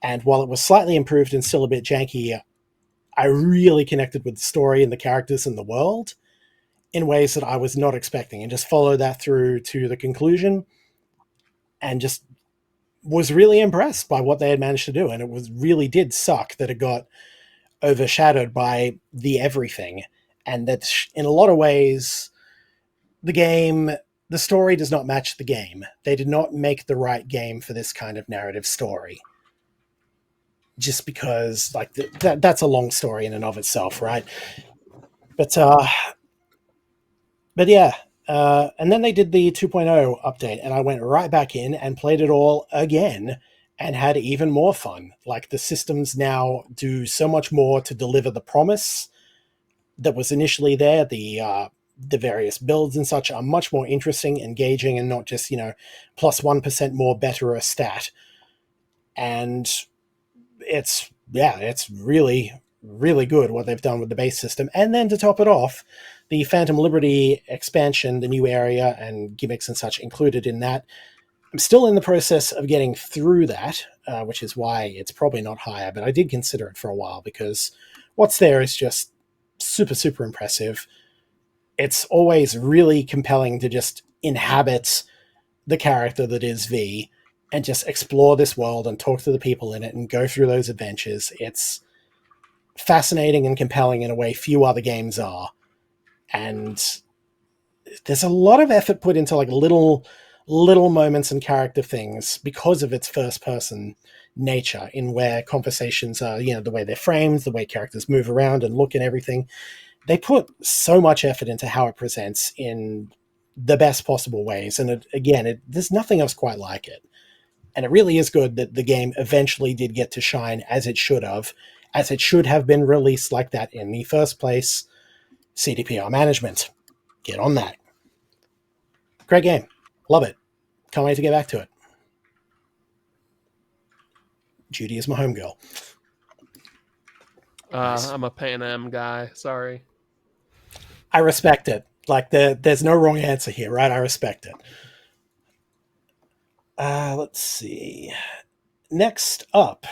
and while it was slightly improved and still a bit janky, I really connected with the story and the characters and the world in ways that I was not expecting, and just followed that through to the conclusion and just was really impressed by what they had managed to do. And it was really did suck that it got overshadowed by the everything, and that in a lot of ways the story does not match the game. They did not make the right game for this kind of narrative story, just because like that's a long story in and of itself, right? But yeah, and then they did the 2.0 update, and I went right back in and played it all again and had even more fun. Like, the systems now do so much more to deliver the promise that was initially there. The various builds and such are much more interesting, engaging, and not just, plus 1% more better a stat. And it's really, really good what they've done with the base system. And then to top it off, the Phantom Liberty expansion, the new area and gimmicks and such included in that. I'm still in the process of getting through that, which is why it's probably not higher, but I did consider it for a while because what's there is just super, super impressive. It's always really compelling to just inhabit the character that is V and just explore this world and talk to the people in it and go through those adventures. It's fascinating and compelling in a way few other games are. And there's a lot of effort put into like little moments and character things because of its first person nature, in where conversations are, the way they're framed, the way characters move around and look and everything. They put so much effort into how it presents in the best possible ways. And there's nothing else quite like it. And it really is good that the game eventually did get to shine as it should have been released like that in the first place. CDPR management. Get on that. Great game. Love it. Can't wait to get back to it. Judy is my homegirl. Nice. I'm a Pan Am guy. Sorry. I respect it. Like, there's no wrong answer here, right? I respect it. Let's see. Next up,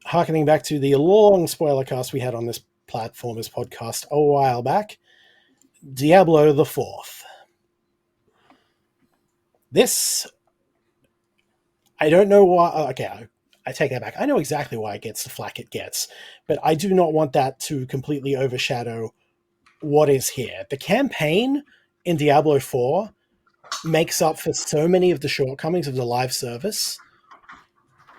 harkening back to the long spoiler cast we had on this Platformers podcast a while back, Diablo the 4th. This, I don't know why. Okay, I take that back. I know exactly why it gets the flack it gets, but I do not want that to completely overshadow what is here. The campaign in Diablo 4 makes up for so many of the shortcomings of the live service,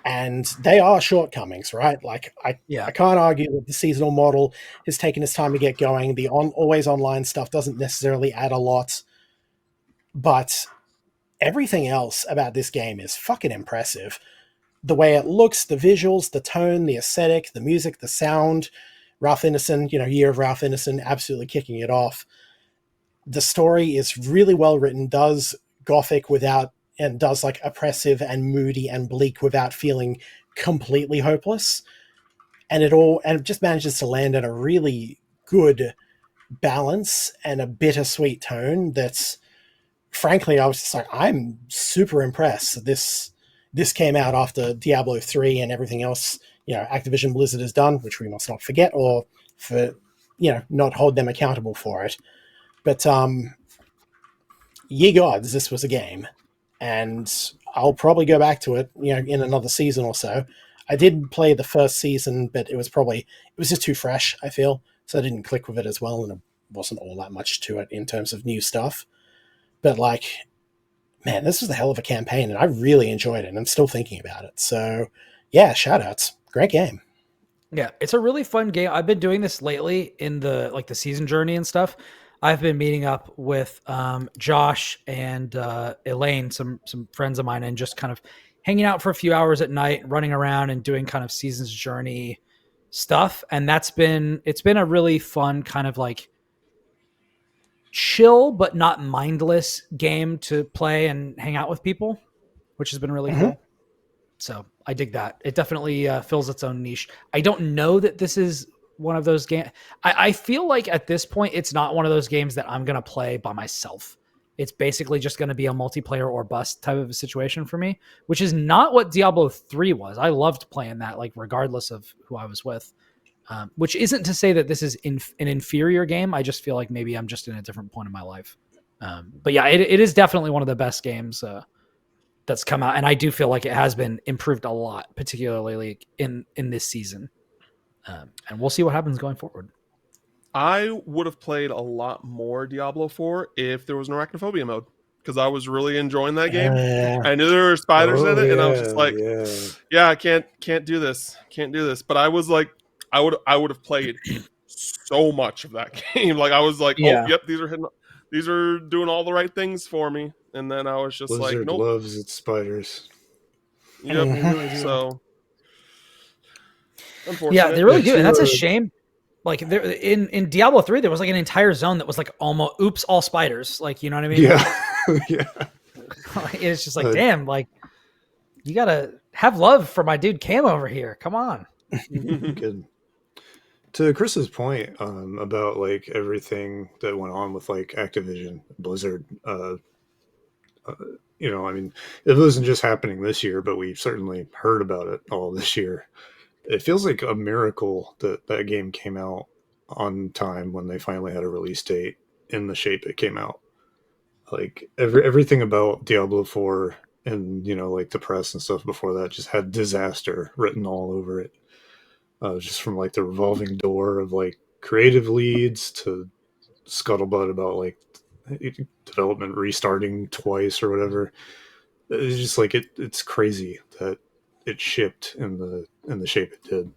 and they are shortcomings, right? Like, I can't argue that the seasonal model has taken its time to get going. The always online stuff doesn't necessarily add a lot, but everything else about this game is fucking impressive. The way it looks, the visuals, the tone, the aesthetic, the music, the sound. Ralph Ineson, Year of Ralph Ineson, absolutely kicking it off. The story is really well written, does gothic and does like oppressive and moody and bleak without feeling completely hopeless. And it just manages to land in a really good balance and a bittersweet tone that's, frankly, I was just like, I'm super impressed. This came out after Diablo 3 and everything else, Activision Blizzard has done, which we must not forget, or for, not hold them accountable for it. But, ye gods, this was a game. And I'll probably go back to it, in another season or so. I did play the first season, but it was just too fresh, I feel. So I didn't click with it as well, and it wasn't all that much to it in terms of new stuff. But man, this was a hell of a campaign, and I really enjoyed it, and I'm still thinking about it. So yeah, shout outs. Great game. Yeah, it's a really fun game. I've been doing this lately in the season journey and stuff. I've been meeting up with Josh and Elaine, some friends of mine, and just kind of hanging out for a few hours at night, running around and doing kind of seasons journey stuff. And it's been a really fun kind of like chill but not mindless game to play and hang out with people, which has been really cool. So I dig that. It definitely fills its own niche. I don't know that this is one of those games. I feel like at this point, it's not one of those games that I'm going to play by myself. It's basically just going to be a multiplayer or bust type of a situation for me, which is not what Diablo 3 was. I loved playing that, like regardless of who I was with, which isn't to say that this is an inferior game. I just feel like maybe I'm just in a different point in my life. But yeah, it is definitely one of the best games that's come out, and I do feel like it has been improved a lot, particularly in this season. And we'll see what happens going forward. I would have played a lot more Diablo 4 if there was an arachnophobia mode, because I was really enjoying that game. I knew there were spiders in it, and I was just like, I can't do this. Can't do this. But I was like, I would have played so much of that game. Like I was like, oh, yep, these are doing all the right things for me. And then I was just Blizzard like, nope. Loves its spiders. Yep. So unfortunate. Yeah, they really do, and that's a shame. Like there, in Diablo 3, there was like an entire zone that was like almost oops, all spiders. Like, you know what I mean? Yeah. Yeah. It's just like, damn, like you gotta have love for my dude Cam over here. Come on. Good. To Chris's point about like everything that went on with like Activision, Blizzard, you know, I mean, it wasn't just happening this year, but we certainly heard about it all this year. It feels like a miracle that that game came out on time when they finally had a release date in the shape it came out. Like everything about Diablo 4 and, you know, like the press and stuff before that just had disaster written all over it. Just from like the revolving door of like creative leads to scuttlebutt about like development restarting twice or whatever. It's just like it's crazy that it shipped in the shape it did.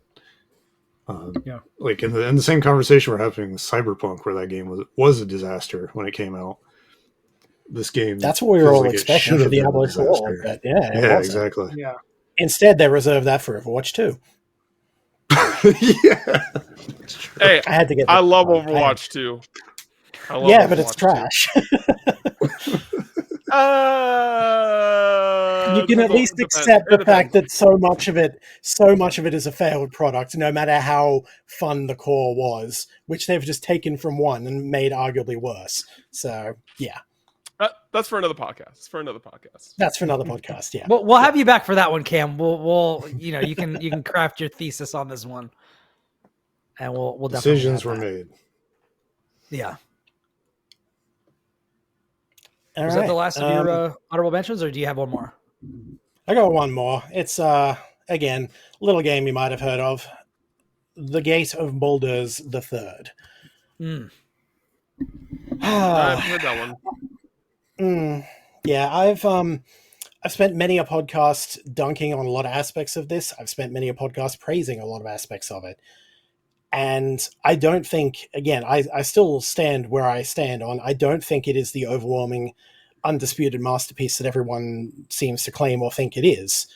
Like in the same conversation we're having with Cyberpunk, where that game was a disaster when it came out. This game, that's what we were all like expecting for Diablo 4, but yeah, exactly. Yeah. Instead, they reserved that for Overwatch 2. Yeah. Hey, I had to get. I love Overwatch 2. But Overwatch it's trash. You can at least accept the fact that so much of it is a failed product, no matter how fun the core was, which they've just taken from one and made arguably worse. So yeah. That's for another podcast. That's for another podcast. Yeah. We'll have you back for that one, Cam. We'll you know, you can craft your thesis on this one, and we'll definitely decisions were made. Yeah. Is that the last of your honorable mentions, or do you have one more? I got one more. It's again, little game you might have heard of, The Gate of Baldur's the Third. I've heard that one. Yeah, I've spent many a podcast dunking on a lot of aspects of this. I've spent many a podcast praising a lot of aspects of it. And I don't think, again, I still stand where I stand on. I don't think it is the overwhelming, undisputed masterpiece that everyone seems to claim or think it is,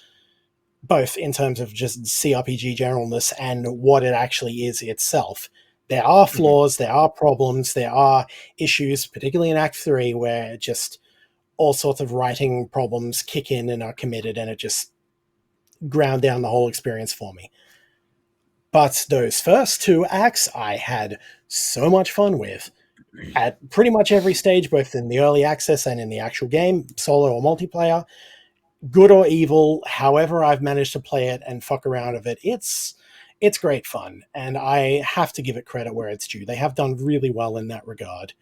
both in terms of just CRPG generalness and what it actually is itself. There are flaws, there are problems, there are issues, particularly in Act 3, where just all sorts of writing problems kick in and are committed, and it just ground down the whole experience for me. But those first two acts I had so much fun with at pretty much every stage, both in the early access and in the actual game, solo or multiplayer. Good or evil, however I've managed to play it and fuck around with it, it's great fun, and I have to give it credit where it's due. They have done really well in that regard.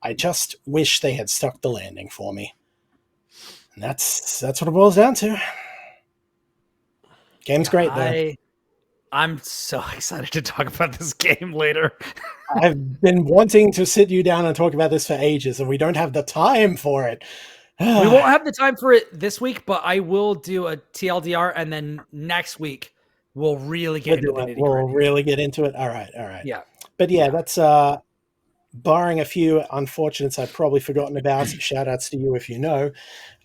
I just wish they had stuck the landing for me. And that's what it boils down to. Game's great, though. I'm so excited to talk about this game later. I've been wanting to sit you down and talk about this for ages, and we don't have the time for it. We won't have the time for it this week, but I will do a TLDR, and then next week we'll really get into the nitty-gritty. We'll really get into it. All right. Yeah. But yeah, that's barring a few unfortunates I've probably forgotten about. Shout outs to you if you know.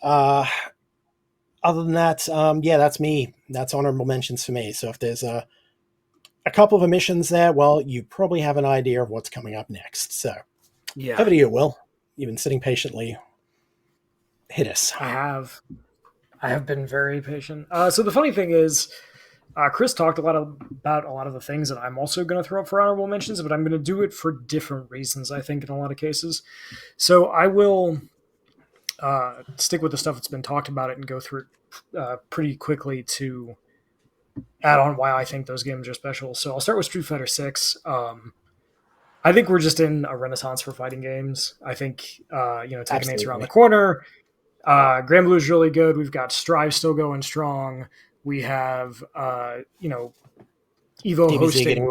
Other than that, that's me. That's honorable mentions for me. So if there's a couple of omissions there, well, you probably have an idea of what's coming up next. So over to you, Will. You've been sitting patiently. Hit us. I have been very patient. So the funny thing is, Kris talked about a lot of the things that I'm also going to throw up for honorable mentions, but I'm going to do it for different reasons, I think, in a lot of cases. So I will stick with the stuff that's been talked about it and go through it pretty quickly to add on why I think those games are special. So I'll start with Street Fighter 6. I think we're just in a renaissance for fighting games. I think, Tekken 8's around the corner. Granblue is really good. We've got Strive still going strong. We have, Evo DBZ hosting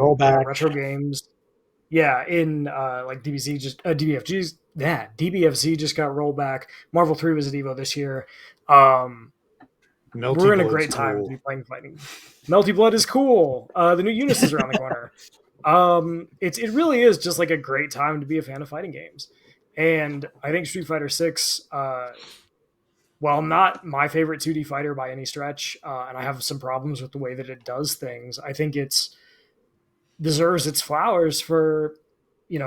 retro games. Yeah, in like DBFZ just got rolled back. Marvel 3 was at Evo this year. We're in a great time to be playing fighting. Melty Blood is cool. The new Unis is around the corner. It really is just like a great time to be a fan of fighting games. And I think Street Fighter 6, while not my favorite 2D fighter by any stretch, and I have some problems with the way that it does things, I think it's deserves its flowers for,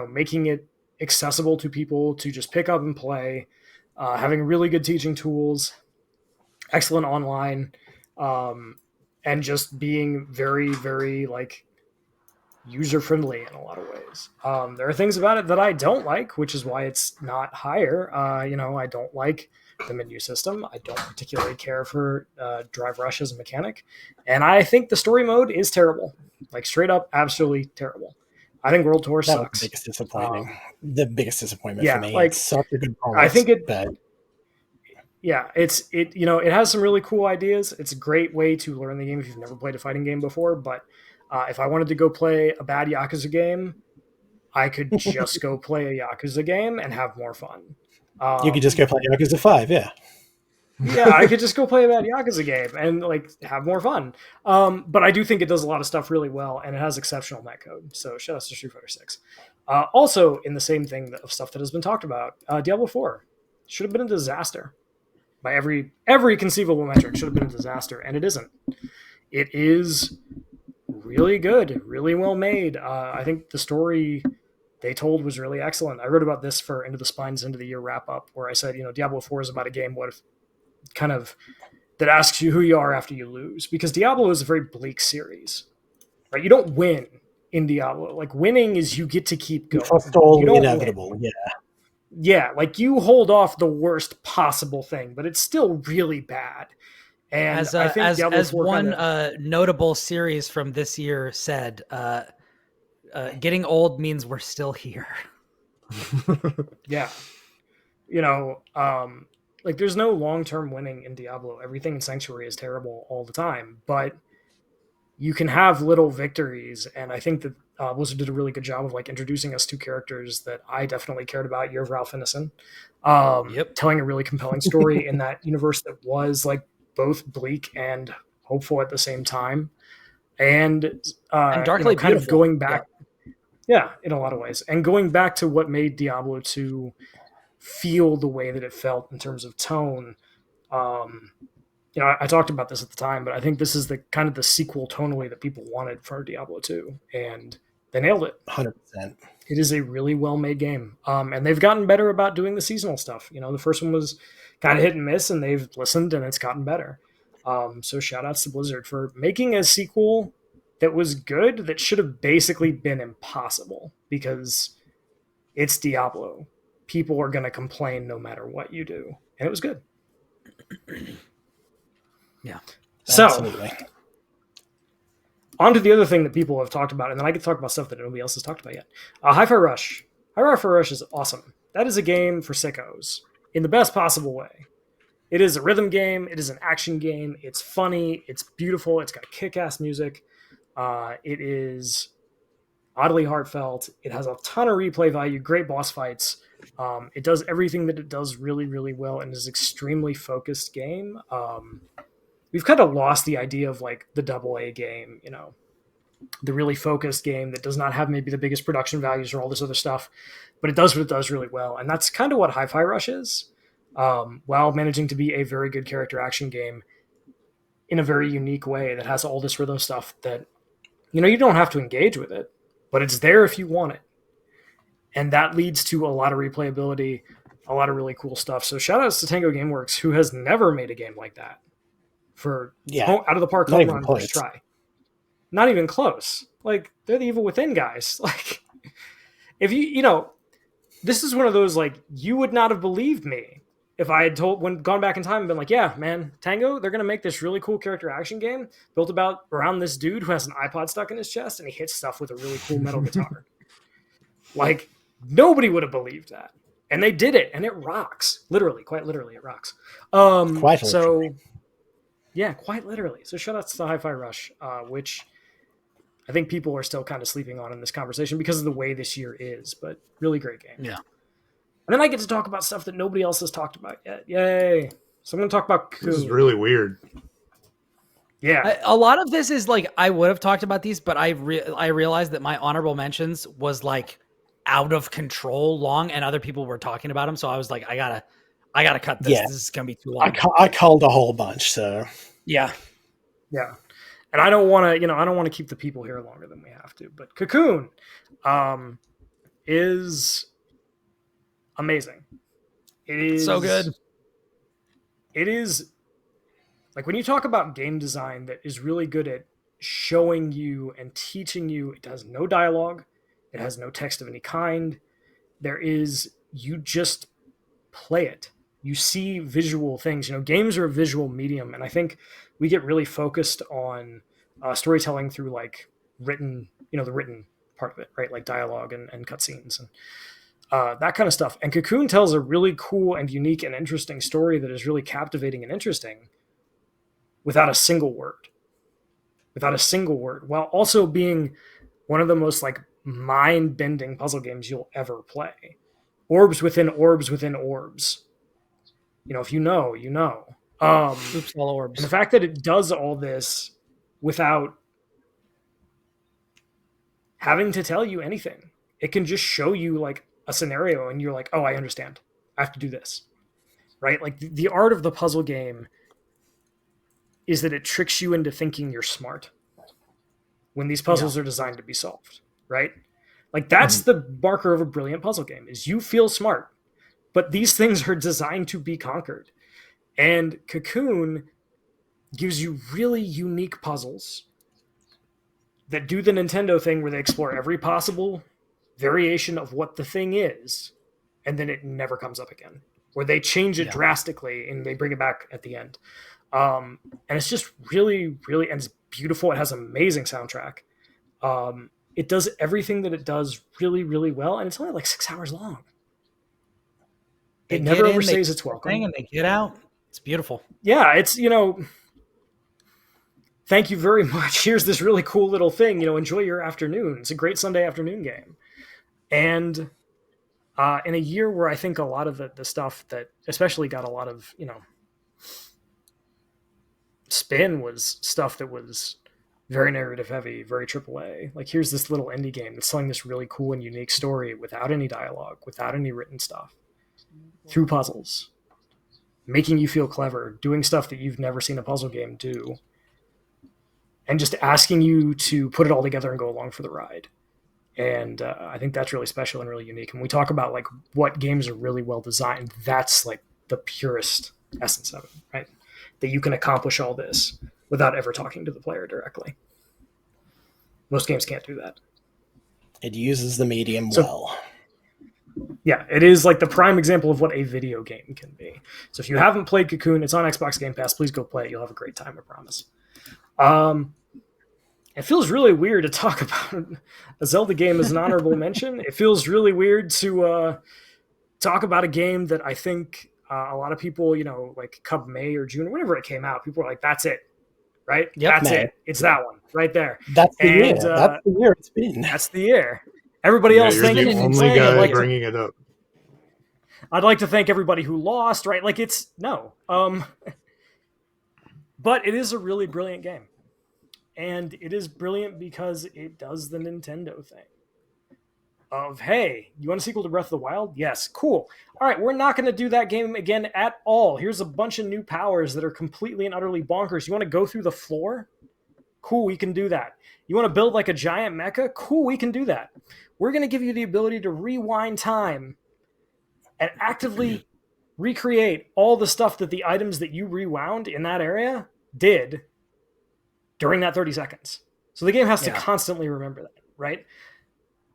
making it accessible to people to just pick up and play, having really good teaching tools, excellent online, and just being very, very user-friendly in a lot of ways. There are things about it that I don't like, which is why it's not higher. I don't like the menu system. I don't particularly care for Drive Rush as a mechanic. And I think the story mode is terrible. Straight up, absolutely terrible. I think World Tour sucks. The biggest disappointment for me. It's such a good promise, I think it... But... Yeah, it has some really cool ideas. It's a great way to learn the game if you've never played a fighting game before, but if I wanted to go play a bad Yakuza game, I could just go play a Yakuza game and have more fun. You could just go play Yakuza 5, yeah. Yeah, I could just go play a bad Yakuza game and have more fun. But I do think it does a lot of stuff really well, and it has exceptional netcode. So shout out to Street Fighter 6. Also, in the same thing of stuff that has been talked about, Diablo 4 should have been a disaster. By every conceivable metric, should have been a disaster, and it isn't. It is really good, really well made. I think the story they told was really excellent. I wrote about this for Into the Spine's End of the Year wrap up, where I said, Diablo 4 is about a game that asks you who you are after you lose, because Diablo is a very bleak series, right? You don't win in Diablo. Winning is you get to keep going. Trust all the inevitable, yeah. Yeah, you hold off the worst possible thing, but it's still really bad. And I think as one notable series from this year said, getting old means we're still here. Yeah. There's no long-term winning in Diablo. Everything in Sanctuary is terrible all the time, but you can have little victories, and I think that Blizzard did a really good job of introducing us to characters that I definitely cared about. Year of Ralph Ineson, telling a really compelling story in that universe that was both bleak and hopeful at the same time, and darkly kind of beautiful. going back, in a lot of ways, and going back to what made Diablo 2 feel the way that it felt in terms of tone. I talked about this at the time, but I think this is the kind of the sequel tonally that people wanted for Diablo 2, and they nailed it. 100%. It is a really well-made game, and they've gotten better about doing the seasonal stuff. The first one was kind of hit and miss, and they've listened, and it's gotten better. So shout-outs to Blizzard for making a sequel that was good, that should have basically been impossible, because it's Diablo. People are going to complain no matter what you do, and it was good. Yeah. So, absolutely. On to the other thing that people have talked about, and then I can talk about stuff that nobody else has talked about yet. Hi-Fi Rush. Hi-Fi Rush is awesome. That is a game for sickos in the best possible way. It is a rhythm game. It is an action game. It's funny. It's beautiful. It's got kick-ass music. It is oddly heartfelt. It has a ton of replay value, great boss fights. It does everything that it does really, really well, and is an extremely focused game. We've kind of lost the idea of like the AA game, you know, the really focused game that does not have maybe the biggest production values or all this other stuff, but it does what it does really well. And that's kind of what Hi-Fi Rush is, while managing to be a very good character action game in a very unique way that has all this rhythm stuff that, you know, you don't have to engage with it, but it's there if you want it. And that leads to a lot of replayability, a lot of really cool stuff. So shout outs to Tango Gameworks, who has never made a game like that for out of the park home run first try. Not even close. Like, they're the Evil Within guys. Like, if you know, this is one of those, like, you would not have believed me if I had gone back in time and been like, yeah, man, Tango, they're going to make this really cool character action game built around this dude who has an iPod stuck in his chest and he hits stuff with a really cool metal guitar. Like, nobody would have believed that. And they did it, and it rocks. Literally, quite literally, it rocks. Quite literally. So shout outs to Hi-Fi Rush, which I think people are still kind of sleeping on in this conversation because of the way this year is, but really great game. Yeah. And then I get to talk about stuff that nobody else has talked about yet. Yay. So I'm going to talk about Cocoon. This is really weird. Yeah. A lot of this is like, I would have talked about these, but I realized that my honorable mentions was like out of control long and other people were talking about them. So I was like, I gotta cut this. Yeah. This is going to be too long. I culled a whole bunch. So yeah. Yeah. And I don't want to keep the people here longer than we have to, but Cocoon, is amazing. It is so good. It is like when you talk about game design that is really good at showing you and teaching you, it has no dialogue. It has no text of any kind. You just play it. You see visual things. You know, games are a visual medium, and I think we get really focused on storytelling through like written, you know, the written part of it, right? Like dialogue and cutscenes and that kind of stuff. And Cocoon tells a really cool and unique and interesting story that is really captivating and interesting without a single word. While also being one of the most like mind-bending puzzle games you'll ever play. Orbs within orbs within orbs. You know, if you know, you know. Oops, all orbs. And the fact that it does all this without having to tell you anything. It can just show you like a scenario and you're like, oh, I understand. I have to do this. Right? Like the art of the puzzle game is that it tricks you into thinking you're smart when these puzzles are designed to be solved. Right? Like that's the marker of a brilliant puzzle game is you feel smart, but these things are designed to be conquered. And Cocoon gives you really unique puzzles that do the Nintendo thing where they explore every possible variation of what the thing is, and then it never comes up again. Or they change it drastically and they bring it back at the end. And it's just really, really, and it's beautiful. It has an amazing soundtrack. It does everything that it does really, really well, and it's only like 6 hours long. It never overstays its welcome. And they get out. It's beautiful. Yeah, it's, you know, thank you very much. Here's this really cool little thing. You know, enjoy your afternoon. It's a great Sunday afternoon game. And in a year where I think a lot of the stuff that especially got a lot of, you know, spin was stuff that was very narrative heavy, very AAA. Like here's this little indie game that's telling this really cool and unique story without any dialogue, without any written stuff, through puzzles, making you feel clever, doing stuff that you've never seen a puzzle game do, and just asking you to put it all together and go along for the ride. And I think that's really special and really unique. And we talk about like what games are really well designed. That's like the purest essence of it, right? That you can accomplish all this without ever talking to the player directly. Most games can't do that. It uses the medium well. Yeah, it is like the prime example of what a video game can be. So if you haven't played Cocoon, it's on Xbox Game Pass. Please go play it. You'll have a great time, I promise. It feels really weird to talk about a Zelda game as an honorable mention. It feels really weird to talk about a game that I think a lot of people, you know, like come May or June or whenever it came out, people were like, that's it, right? Yep, that's it. It's that one right there. That's the year. That's the year it's been. That's the year. Everybody else you're thinking the only guy bringing it up. I'd like to thank everybody who lost, right? Like it's no. But it is a really brilliant game. And it is brilliant because it does the Nintendo thing. Of, hey, you want a sequel to Breath of the Wild? Yes, cool. All right, we're not going to do that game again at all. Here's a bunch of new powers that are completely and utterly bonkers. You want to go through the floor? Cool, we can do that. You want to build like a giant mecha? Cool, we can do that. We're going to give you the ability to rewind time and actively recreate all the stuff that the items that you rewound in that area did during that 30 seconds. So the game has to constantly remember that, right?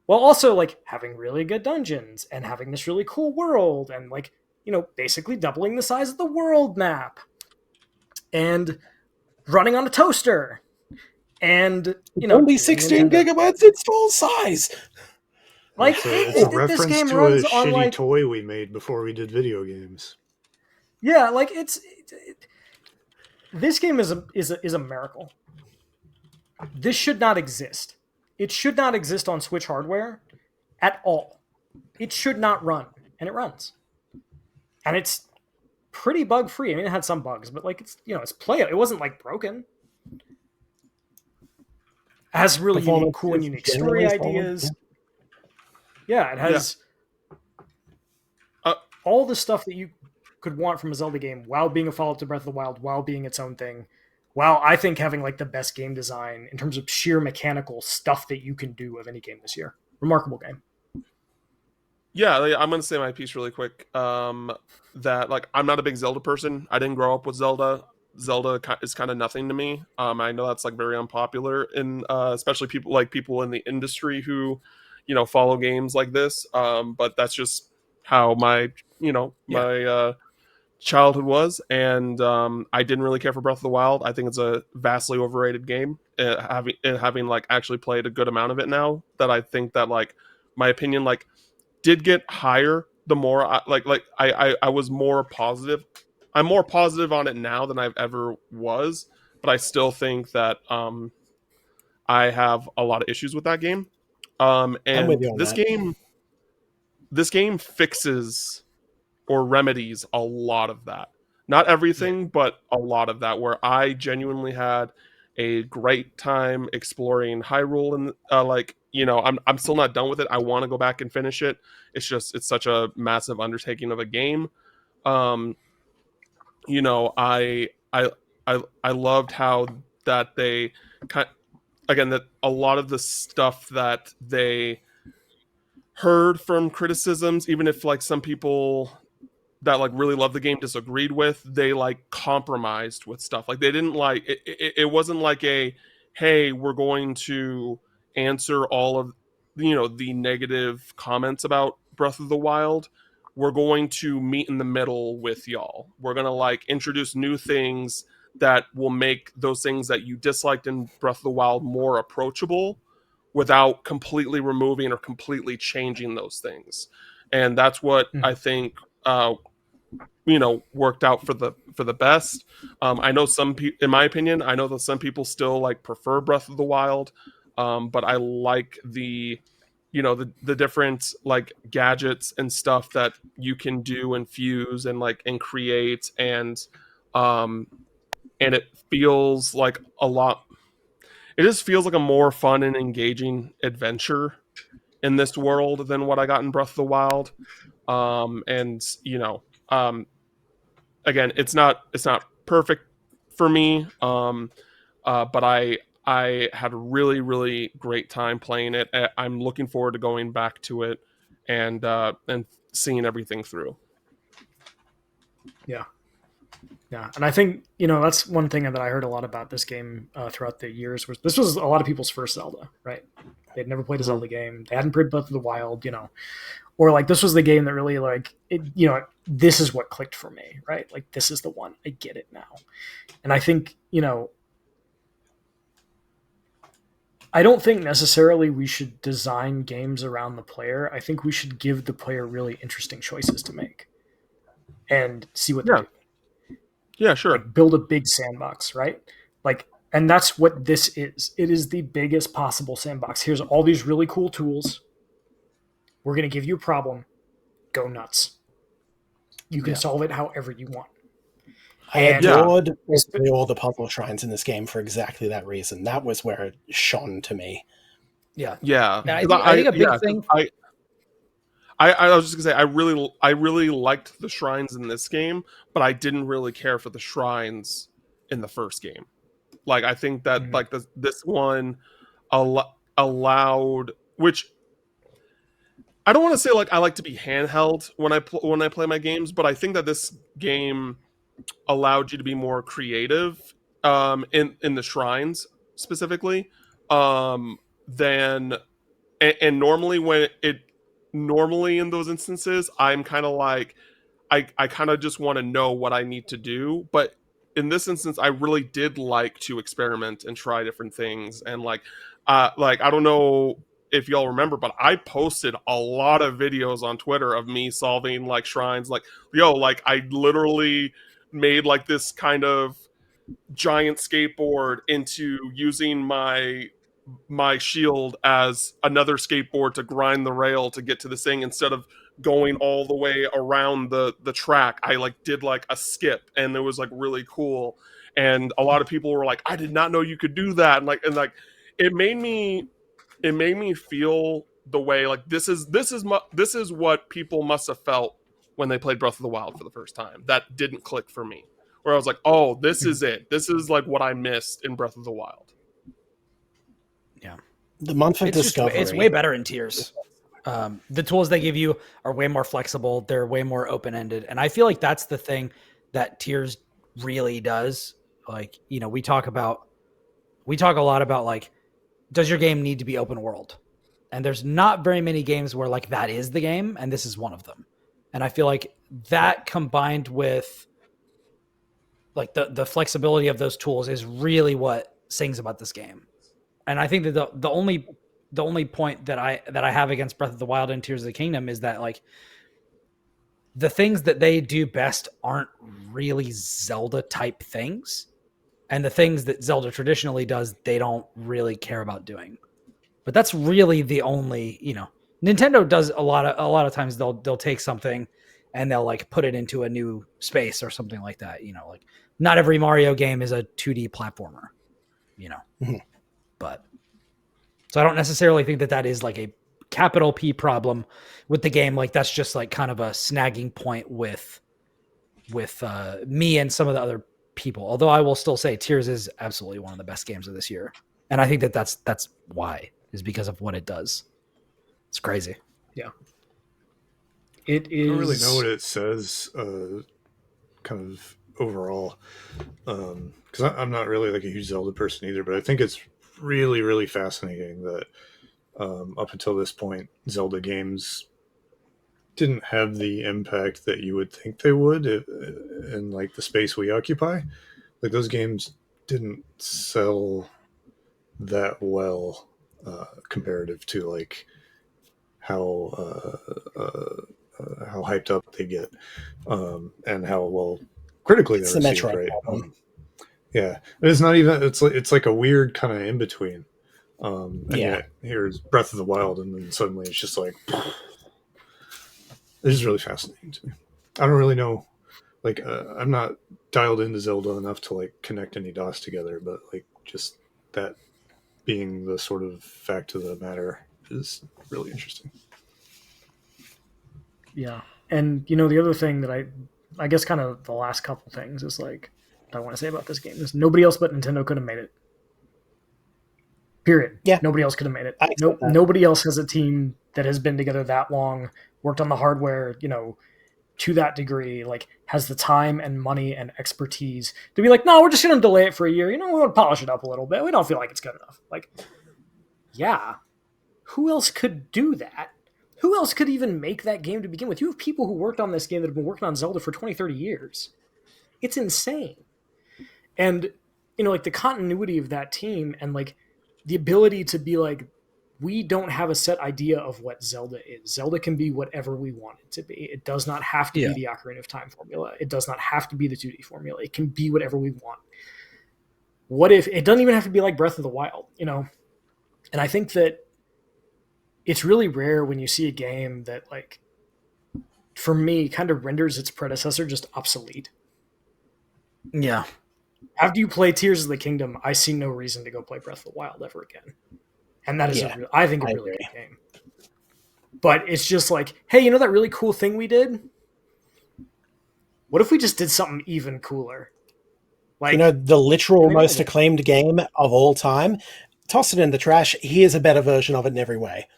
While also like having really good dungeons and having this really cool world and like, you know, basically doubling the size of the world map and running on a toaster and, you know, only 16 gigabytes install size. Like it's a reference this game to runs a on shitty like toy we made before we did video games. yeah, like this game is a miracle. This should not exist. It should not exist on Switch hardware at all. It should not run, and it runs. And it's pretty bug free. I mean, it had some bugs, but like it's, you know, it's playable. It wasn't like broken. It has really unique, cool and unique story ideas. Yeah, it has all the stuff that you could want from a Zelda game while being a follow-up to Breath of the Wild, while being its own thing. Wow, I think having like the best game design in terms of sheer mechanical stuff that you can do of any game this year. Remarkable game. Yeah, I'm going to say my piece really quick. That like I'm not a big Zelda person. I didn't grow up with Zelda. Zelda is kind of nothing to me. I know that's like very unpopular in especially people in the industry who, you know, follow games like this. But that's just how my childhood was, and I didn't really care for Breath of the Wild. I think it's a vastly overrated game. Having like actually played a good amount of it now, that I think that like my opinion like did get higher the more I was more positive. I'm more positive on it now than I've ever was, but I still think that I have a lot of issues with that game. And I'm with you on this game fixes or remedies a lot of that. Not everything, but a lot of that, where I genuinely had a great time exploring Hyrule, and like, you know, I'm still not done with it. I want to go back and finish it. It's such a massive undertaking of a game. You know, I loved how that they again, that a lot of the stuff that they heard from criticisms, even if like some people that like really loved the game disagreed with, they like compromised with stuff. Like they didn't like it wasn't like a, hey, we're going to answer all of, you know, the negative comments about Breath of the Wild. We're going to meet in the middle with y'all. We're going to like introduce new things that will make those things that you disliked in Breath of the Wild more approachable without completely removing or completely changing those things. And that's what I think you know, worked out for the best. I know in my opinion, I know that some people still like prefer Breath of the Wild, but I like the, you know, the different like gadgets and stuff that you can do and fuse and like and create, and it feels like a lot. It just feels like a more fun and engaging adventure in this world than what I got in Breath of the Wild. And you know, again, it's not perfect for me, but I had a really, really great time playing it. I'm looking forward to going back to it and seeing everything through. Yeah. And I think, you know, that's one thing that I heard a lot about this game throughout the years. Was this was a lot of people's first Zelda, right? They'd never played a Zelda game. They hadn't played Breath of the Wild, you know, or like this was the game that really like it, you know, this is what clicked for me, right? Like this is the one. I get it now. And I think, you know, I don't think necessarily we should design games around the player. I think we should give the player really interesting choices to make and see what they do. Yeah, sure. Like build a big sandbox, right? Like, and that's what this is. It is the biggest possible sandbox. Here's all these really cool tools. We're going to give you a problem. Go nuts. You can solve it however you want. I adored basically all the puzzle shrines in this game for exactly that reason. That was where it shone to me. Yeah. And I think a big thing. I was just gonna say I really liked the shrines in this game, but I didn't really care for the shrines in the first game. Like I think that like this one allowed, which I don't want to say like I like to be handheld when I play my games, but I think that this game allowed you to be more creative in the shrines specifically than and normally in those instances I'm kind of like I kind of just want to know what I need to do, but in this instance I really did like to experiment and try different things, and like I don't know if y'all remember, but I posted a lot of videos on Twitter of me solving like shrines, like like I literally made like this kind of giant skateboard into using my shield as another skateboard to grind the rail to get to this thing instead of going all the way around the track. I like did like a skip, and it was like really cool, and a lot of people were like, I did not know you could do that, and like it made me feel the way like this is what people must have felt when they played Breath of the Wild for the first time. That didn't click for me, where I was like, oh, this is it. This is like what I missed in Breath of the Wild. Yeah. The month of discovery. It's way better in Tears. The tools they give you are way more flexible. They're way more open-ended. And I feel like that's the thing that Tears really does. Like, we talk a lot about like, does your game need to be open world? And there's not very many games where like that is the game, and this is one of them. And I feel like that combined with like the flexibility of those tools is really what sings about this game. And I think that the only point that I have against Breath of the Wild and Tears of the Kingdom is that like the things that they do best aren't really Zelda type things. And the things that Zelda traditionally does, they don't really care about doing. But that's really the only, Nintendo does a lot of times they'll take something and they'll like put it into a new space or something like that. Like not every Mario game is a 2D platformer, Mm-hmm. But so I don't necessarily think that is like a capital P problem with the game. Like that's just like kind of a snagging point with me and some of the other people. Although I will still say Tears is absolutely one of the best games of this year. And I think that's why, is because of what it does. It's crazy. Yeah. It is. I don't really know what it says kind of overall. Because I'm not really like a huge Zelda person either, but I think it's really, really fascinating that up until this point, Zelda games didn't have the impact that you would think they would in like the space we occupy. Like those games didn't sell that well comparative to like how hyped up they get and how well critically they're received, right? Yeah, it's not even. It's like a weird kind of in between. And yet here's Breath of the Wild, and then suddenly it's just like this is really fascinating to me. I don't really know. Like I'm not dialed into Zelda enough to like connect any dots together, but like just that being the sort of fact of the matter is really interesting. Yeah, and the other thing that I guess kind of the last couple things is like I want to say about this game is nobody else but Nintendo could have made it. Period. Yeah. Nobody else could have made it. Nobody else has a team that has been together that long, worked on the hardware, to that degree, like has the time and money and expertise to be like, no, we're just going to delay it for a year. We want to polish it up a little bit. We don't feel like it's good enough. Like, yeah, who else could do that? Who else could even make that game to begin with? You have people who worked on this game that have been working on Zelda for 20, 30 years. It's insane. And, like the continuity of that team and like the ability to be like, we don't have a set idea of what Zelda is. Zelda can be whatever we want it to be. It does not have to be the Ocarina of Time formula. It does not have to be the 2D formula. It can be whatever we want. What if it doesn't even have to be like Breath of the Wild, And I think that it's really rare when you see a game that like for me, kind of renders its predecessor just obsolete. Yeah. After you play Tears of the Kingdom, I see no reason to go play Breath of the Wild ever again. And that is, I think, a really good game. But it's just like, hey, you know that really cool thing we did? What if we just did something even cooler? Like, you know, the literal most acclaimed game of all time, toss it in the trash. Here's a better version of it in every way.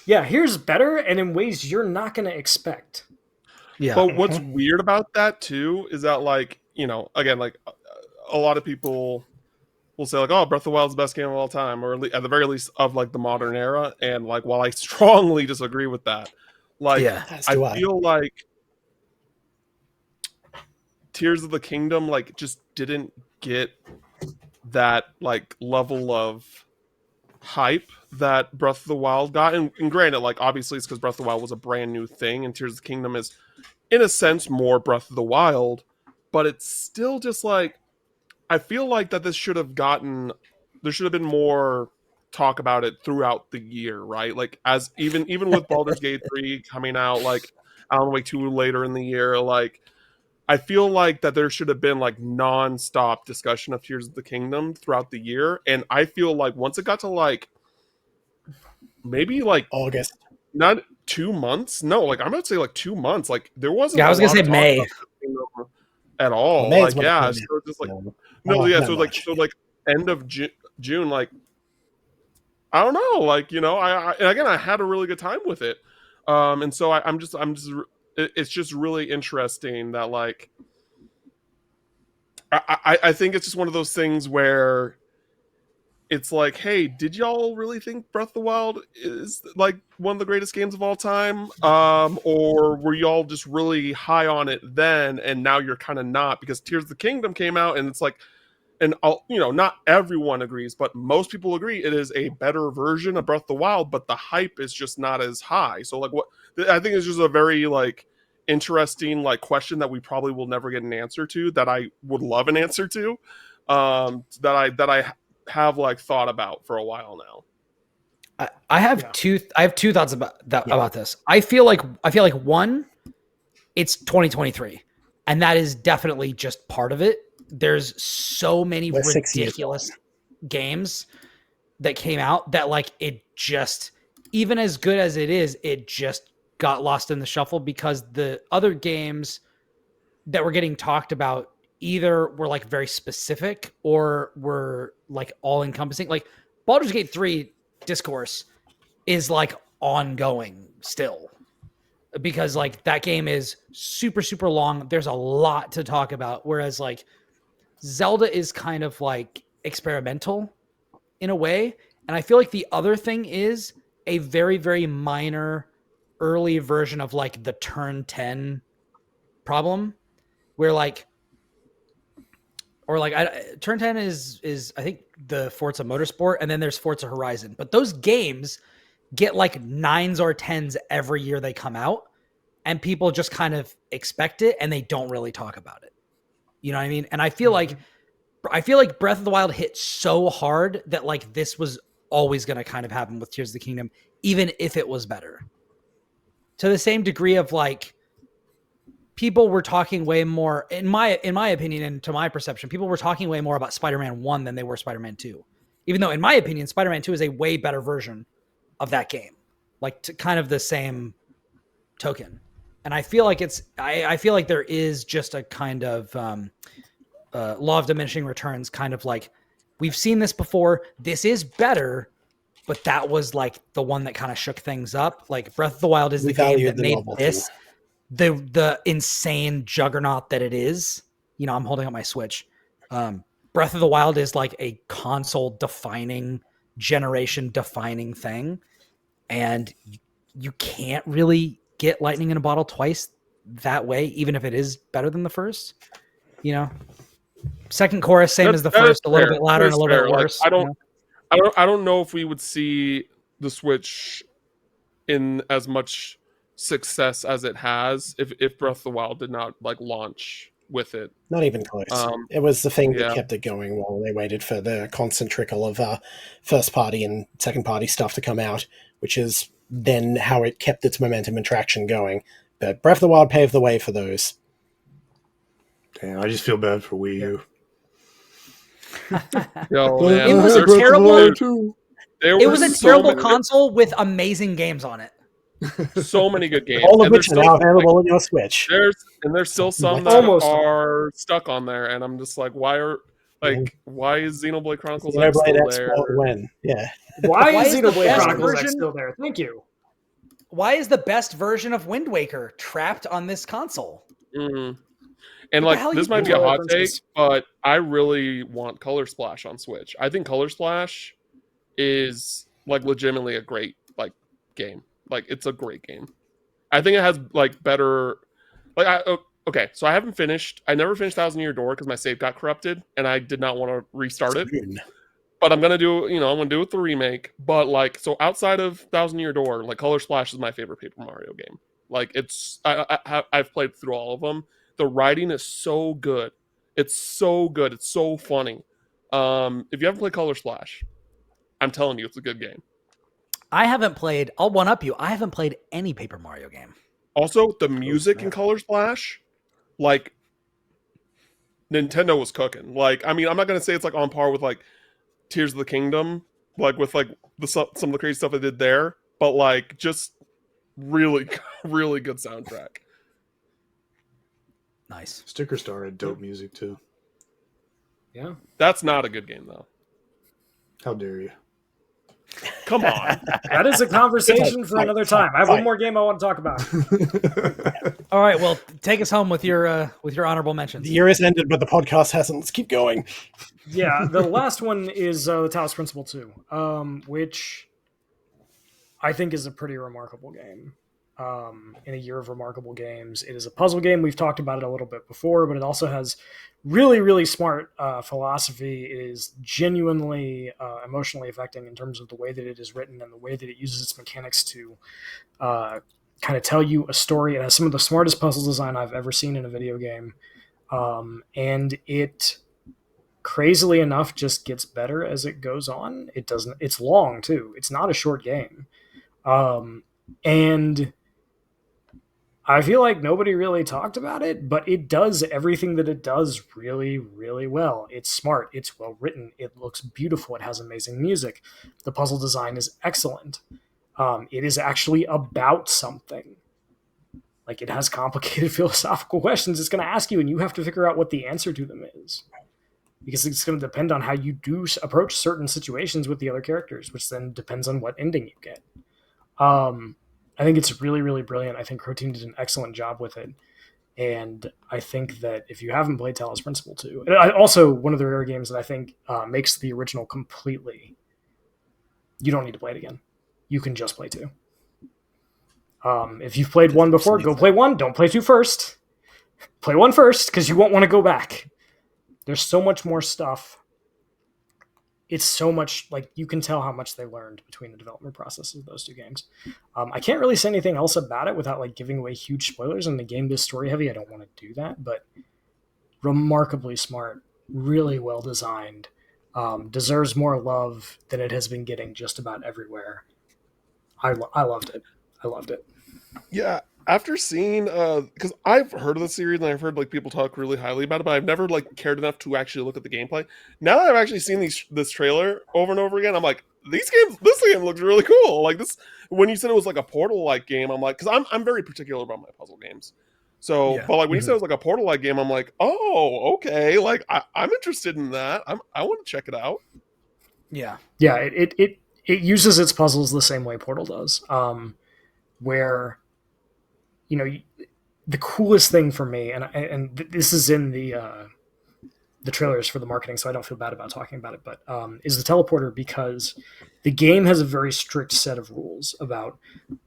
Yeah, here's better, and in ways you're not going to expect. Yeah. But what's weird about that too is that, like, you know, again, like a lot of people will say like, "Oh, Breath of the Wild is the best game of all time," or at the very least of like the modern era. And like, while I strongly disagree with that, like, I feel like Tears of the Kingdom like just didn't get that like level of hype that Breath of the Wild got. And granted, like, obviously it's because Breath of the Wild was a brand new thing, and Tears of the Kingdom is, in a sense, more Breath of the Wild, but it's still just like, I feel like that there should have been more talk about it throughout the year, right? Like, as even with Baldur's Gate 3 coming out, like Alan Wake 2 later in the year, like, I feel like that there should have been like non-stop discussion of Tears of the Kingdom throughout the year. And I feel like once it got to like maybe like August, not 2 months, no, like I'm gonna say like 2 months, like there wasn't. Yeah, I was gonna say May at all. Well, like, yeah, so it's just like so like end of June, like, I don't know, like, you know, and again, I had a really good time with it, and so I'm just it's just really interesting that, like, I think it's just one of those things where it's like, hey, did y'all really think Breath of the Wild is like one of the greatest games of all time? Or were y'all just really high on it then, and now you're kind of not, because Tears of the Kingdom came out, and it's like, and you know, not everyone agrees, but most people agree it is a better version of Breath of the Wild, but the hype is just not as high. So like, what I think is just a very like interesting like question that we probably will never get an answer to, that I would love an answer to, that I have like thought about for a while now. I have two thoughts about that about this. I feel like one, it's 2023, and that is definitely just part of it. There's so many ridiculous games that came out that, like, it just, even as good as it is, it just got lost in the shuffle because the other games that were getting talked about either were like very specific or were like all encompassing. Like Baldur's Gate 3 discourse is like ongoing still, because like that game is super, super long. There's a lot to talk about. Whereas like Zelda is kind of like experimental in a way. And I feel like the other thing is a very, very minor early version of like the turn 10 problem, where like, or like turn 10 is I think the Forza Motorsport, and then there's Forza Horizon. But those games get like 9s or 10s every year they come out, and people just kind of expect it and they don't really talk about it. You know what I mean? And I feel like Breath of the Wild hit so hard that like this was always going to kind of happen with Tears of the Kingdom, even if it was better. To the same degree of like, people were talking way more, in my opinion and to my perception, people were talking way more about Spider-Man 1 than they were Spider-Man 2. Even though in my opinion, Spider-Man 2 is a way better version of that game. Like, to kind of the same token. And I feel like I feel like there is just a kind of law of diminishing returns, kind of like, we've seen this before. This is better, but that was like the one that kind of shook things up. Like Breath of the Wild is the game that made this the insane juggernaut that it is. You know, I'm holding up my Switch. Breath of the Wild is like a console defining, generation defining thing. And you can't really get lightning in a bottle twice that way, even if it is better than the first. You know, second chorus, same as the first, a little bit louder and a little bit worse. Like, I don't know if we would see the Switch in as much success as it has if Breath of the Wild did not like launch with it. Not even close. It was the thing that kept it going while they waited for the constant trickle of first party and second party stuff to come out, which is then how it kept its momentum and traction going. But Breath of the Wild paved the way for those. Damn, I just feel bad for Wii U. Yo, man, It was a there's- terrible- there It were was a so terrible many- console with amazing games on it. So many good games. All of And which are there's now still, available on your Switch. there's still some that Almost. are stuck on there, and I'm just like, why is Xenoblade Chronicles X Xenoblade still X there? will win. Yeah. Why Why is is the Xenoblade best Chronicles X version- still there? Thank you. Why is the best version of Wind Waker trapped on this console? Mhm. And What the hell like you this might be a doing, hot take, Princess? but I really want Color Splash on Switch. I think Color Splash is like legitimately a great like game. Like it's a great game. I think it has like better okay, so I haven't finished. I never finished Thousand Year Door because my save got corrupted and I did not want to restart it. But I'm gonna do, I'm gonna do it with the remake. But like, so outside of Thousand Year Door, like Color Splash is my favorite Paper Mario game. Like it's, I've played through all of them. The writing is so good. It's so good. It's so funny. If you haven't played Color Splash, I'm telling you, it's a good game. I haven't played. I'll one up you. I haven't played any Paper Mario game. Also, the music in Color Splash, like Nintendo was cooking. Like, I mean, I'm not gonna say it's like on par with like Tears of the Kingdom, like with like some of the crazy stuff they did there, but like just really, really good soundtrack. Nice. Sticker Star had dope music too. Yeah. That's not a good game though. How dare you? Come on. That is a conversation for another time. I have one more game I want to talk about. All right. Well, take us home with your honorable mentions. The year is ended, but the podcast hasn't. Let's keep going. Yeah, the last one is the Talos Principle 2, which I think is a pretty remarkable game. In a year of remarkable games, it is a puzzle game. We've talked about it a little bit before, but it also has really, really smart philosophy. It is genuinely emotionally affecting in terms of the way that it is written and the way that it uses its mechanics to kind of tell you a story. It has some of the smartest puzzle design I've ever seen in a video game, and it, crazily enough, just gets better as it goes on. It doesn't. It's long too. It's not a short game, and I feel like nobody really talked about it, but it does everything that it does really, really well. It's smart. It's well written. It looks beautiful. It has amazing music. The puzzle design is excellent. It is actually about something. Like, it has complicated philosophical questions it's going to ask you, and you have to figure out what the answer to them is. Because it's going to depend on how you do approach certain situations with the other characters, which then depends on what ending you get. I think it's really, really brilliant. I think Croteam did an excellent job with it. And I think that if you haven't played Talos Principle 2, also one of the rare games that I think makes the original completely, you don't need to play it again. You can just play 2. If you've played 1 before, go play 1. Don't play 2 first. Play 1 first, because you won't want to go back. There's so much more stuff. It's so much, like, you can tell how much they learned between the development processes of those 2 games. I can't really say anything else about it without like giving away huge spoilers, and the game is story heavy. I don't want to do that, but remarkably smart, really well designed, deserves more love than it has been getting just about everywhere. I loved it. I loved it. Yeah, after seeing because I've heard of the series and I've heard like people talk really highly about it, but I've never like cared enough to actually look at the gameplay. Now that I've actually seen this trailer over and over again, I'm like, this game looks really cool. Like this, when you said it was like a Portal like game, I'm like, because I'm very particular about my puzzle games. So, Yeah. but like when you said it was like a Portal like game, I'm like, oh, okay, like I'm interested in that. I want to check it out. Yeah. Yeah, it uses its puzzles the same way Portal does, where, you know, the coolest thing for me, and this is in the trailers for the marketing, so I don't feel bad about talking about it, but is the teleporter, because the game has a very strict set of rules about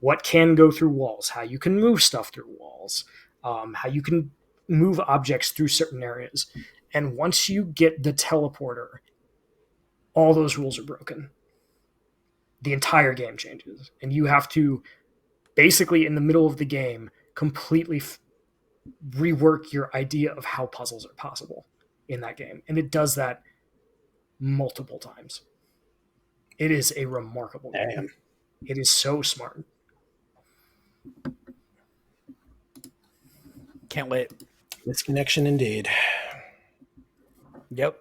what can go through walls, how you can move stuff through walls, how you can move objects through certain areas. And once you get the teleporter, all those rules are broken. The entire game changes, and you have to basically in the middle of the game completely rework your idea of how puzzles are possible in that game. And it does that multiple times. It is a remarkable game. It is so smart. Can't wait. Misconnection indeed. Yep.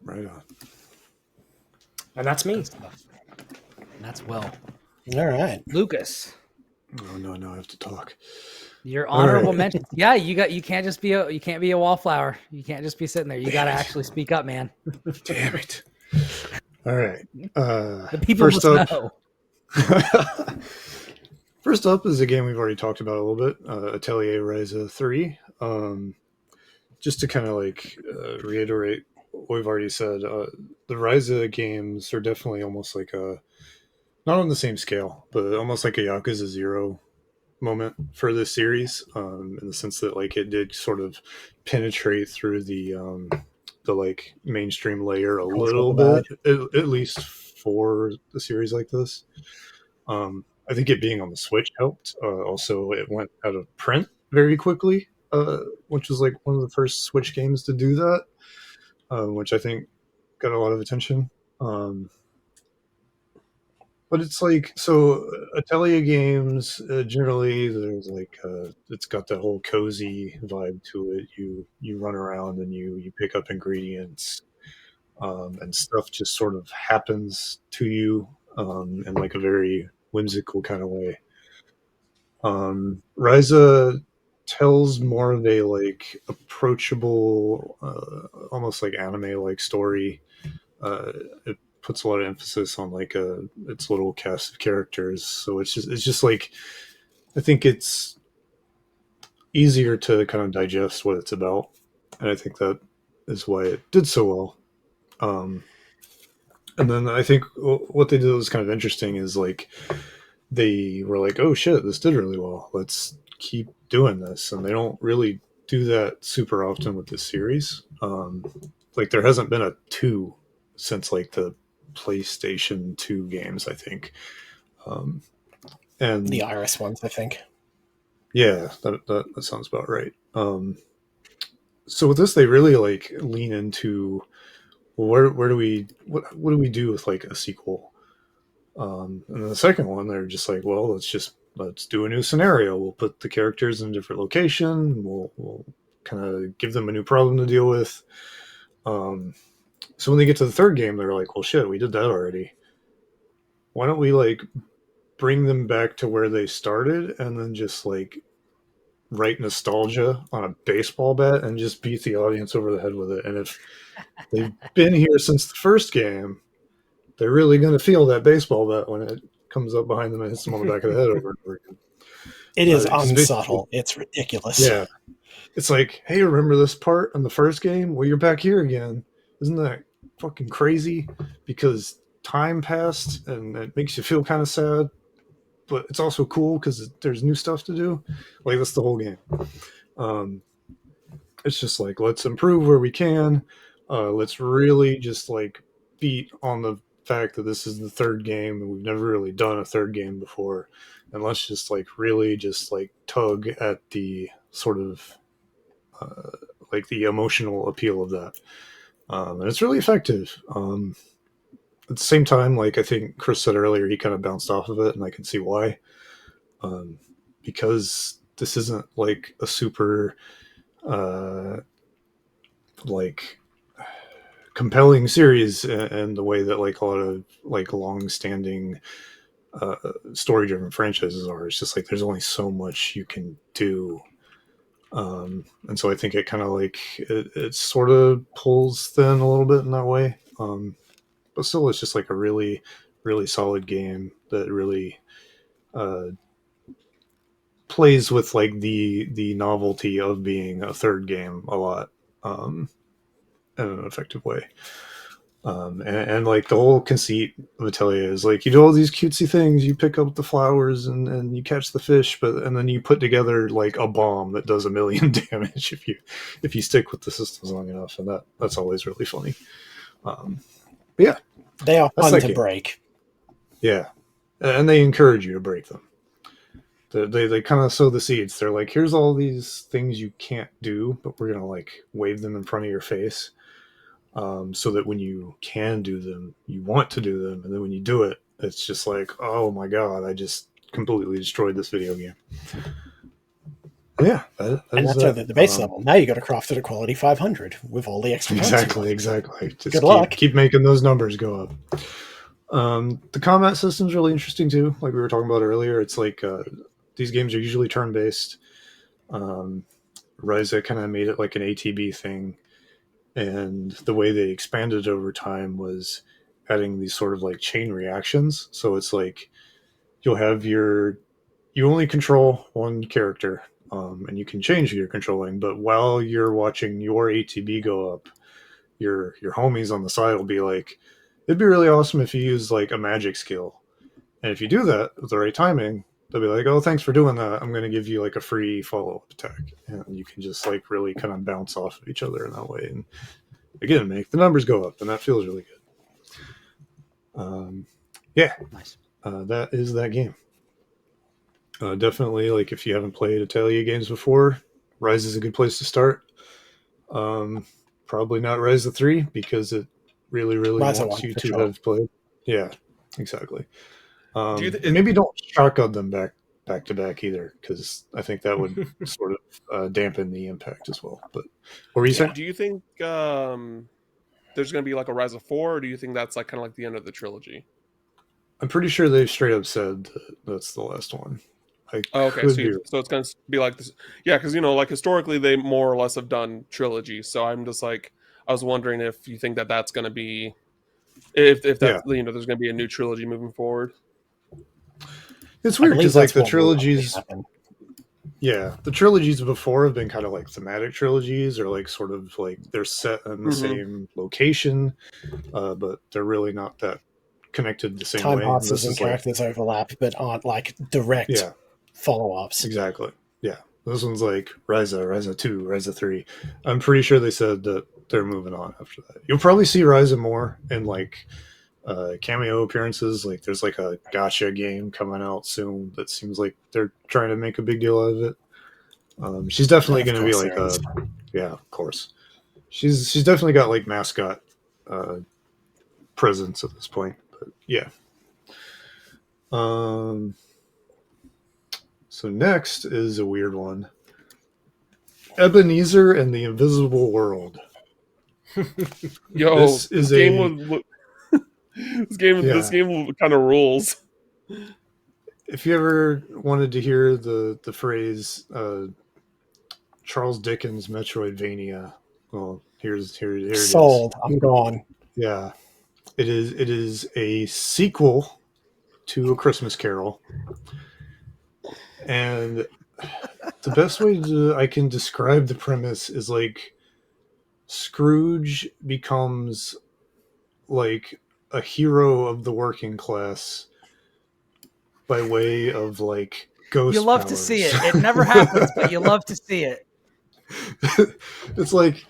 Right on. And that's me. Good stuff. And that's Will. All right. Lucas, Oh no, I have to talk. your honorable right. mentions. Yeah, you can't just be a wallflower. You can't just be sitting there. You got to actually speak up, man. Damn it. All right. The people First must up, know. First up is a game we've already talked about a little bit, Atelier Ryza 3. Just to kind of like reiterate what we've already said, the Ryza games are definitely almost like not on the same scale, but almost like a Yakuza 0 moment for this series, in the sense that like it did sort of penetrate through the like mainstream layer a little bit, at least for the series like this. I think it being on the Switch helped. Also, it went out of print very quickly, which was like one of the first Switch games to do that, which I think got a lot of attention. But it's like, so Atelier games, generally there's like, it's got that whole cozy vibe to it. You run around and you pick up ingredients, and stuff just sort of happens to you, in like a very whimsical kind of way. Ryza tells more of a like approachable, almost like anime like story. It puts a lot of emphasis on like its little cast of characters, so it's just like, I think it's easier to kind of digest what it's about, and I think that is why it did so well. And then I think what they did was kind of interesting is like they were like, oh shit, this did really well, let's keep doing this. And they don't really do that super often with this series. Like there hasn't been a 2 since like the PlayStation 2 games, I think. And The Iris ones, I think. yeah, that sounds about right. So with this, they really like lean into, well, what do we do with like a sequel? And then the second one, they're just like, well, let's do a new scenario. We'll put the characters in a different location. We'll kind of give them a new problem to deal with. So when they get to the third game, they're like, well, shit, we did that already. Why don't we like bring them back to where they started and then just like write nostalgia on a baseball bat and just beat the audience over the head with it? And if they've been here since the first game, they're really going to feel that baseball bat when it comes up behind them and hits them on the back of the head over and over again. It is unsubtle. It's ridiculous. Yeah. It's like, hey, remember this part in the first game? Well, you're back here again. Isn't that fucking crazy? Because time passed and it makes you feel kind of sad, but it's also cool because there's new stuff to do. Like, that's the whole game. It's just like, let's improve where we can. Let's really just like beat on the fact that this is the third game and we've never really done a third game before. And let's just like really just like tug at the sort of like the emotional appeal of that. And it's really effective. At the same time, like I think Kris said earlier, he kind of bounced off of it, and I can see why. Because this isn't like a super like compelling series in the way that like a lot of like long-standing story-driven franchises are. It's just like there's only so much you can do. And so I think it kind of like it sort of pulls thin a little bit in that way. But still, it's just like a really, really solid game that really plays with like the novelty of being a third game a lot, in an effective way. And like the whole conceit of Atelier is like you do all these cutesy things, you pick up the flowers and you catch the fish, and then you put together like a bomb that does 1 million damage if you stick with the systems long enough, and that's always really funny. But yeah, They are that's fun that to game. break. Yeah, and they encourage you to break them. They kind of sow the seeds. They're like, here's all these things you can't do, but we're gonna like wave them in front of your face. So that when you can do them, you want to do them, and then when you do it, it's just like, oh my god, I just completely destroyed this video game. Yeah, that And is that's that. at the base level. Now you got to craft it at quality 500 with all the extra points. Exactly. Just Good luck. keep making those numbers go up. The combat system's really interesting too. Like we were talking about earlier, it's like these games are usually turn-based. Ryza kind of made it like an ATB thing, and the way they expanded over time was adding these sort of like chain reactions. So it's like you'll have you only control one character, and you can change who you're controlling, but while you're watching your ATB go up, your homies on the side will be like, it'd be really awesome if you use like a magic skill. And if you do that with the right timing, they'll be like, oh, thanks for doing that. I'm going to give you like a free follow-up attack. And you can just like really kind of bounce off of each other in that way. And again, make the numbers go up. And that feels really good. Yeah. Nice. That is that game. Definitely, like if you haven't played Atelier games before, Ryza is a good place to start. Probably not Ryza 3 because it really Ryza wants 1, you for to sure. have played. Yeah, exactly. Do Maybe don't shotgun them back to back either, because I think that would sort of dampen the impact as well. But what were you saying? do you think there's going to be like a Ryza 4, or do you think that's like kind of like the end of the trilogy? I'm pretty sure they've straight up said that's the last one. Okay, so it's going to be like this, yeah, because like historically they more or less have done trilogies. So I'm just like, I was wondering if you think that that's going to be, if that's there's going to be a new trilogy moving forward. It's weird because like the trilogies, Yeah, the trilogies before have been kind of like thematic trilogies, or like sort of like they're set in the same location, but they're really not that connected the same time way. passes and characters overlap, but aren't like direct follow-ups. Exactly. Yeah. This one's like Ryza 2, Ryza 3. I'm pretty sure they said that they're moving on after that. You'll probably see Ryza more in like cameo appearances. Like there's like a gacha game coming out soon that seems like they're trying to make a big deal out of it. She's definitely going to be like of course. She's definitely got like mascot presence at this point. But yeah. So next is a weird one. Ebenezer and the Invisible World. Yo, this game kind of rules. If you ever wanted to hear the phrase Charles Dickens Metroidvania, well, here it is. Sold. I'm gone. Yeah. It is a sequel to A Christmas Carol. And the best way I can describe the premise is like Scrooge becomes like a hero of the working class by way of like ghost You love powers. to see it. It never happens, but you love to see it. It's like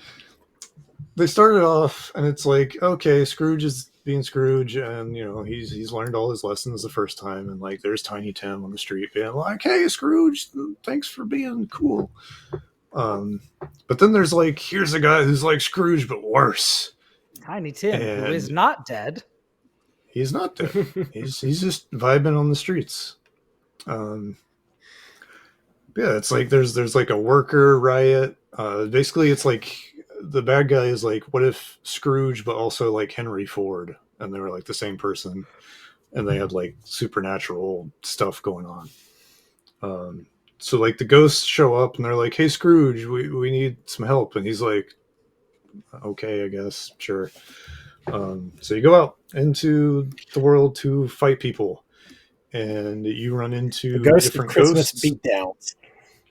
they started off and it's like, okay, Scrooge is being Scrooge, and he's learned all his lessons the first time, and like there's Tiny Tim on the street being like, hey Scrooge, thanks for being cool. But then there's like, here's a guy who's like Scrooge but worse. Tiny Tim, who is not dead. He's not dead. he's just vibing on the streets. Yeah, it's like there's like a worker riot. Basically it's like the bad guy is like, what if Scrooge but also like Henry Ford, and they were like the same person, and they had like supernatural stuff going on. So like the ghosts show up and they're like, hey Scrooge, we need some help, and he's like, okay, I guess, sure. So you go out into the world to fight people, and you run into the ghost different of Christmas ghosts. Beatdowns.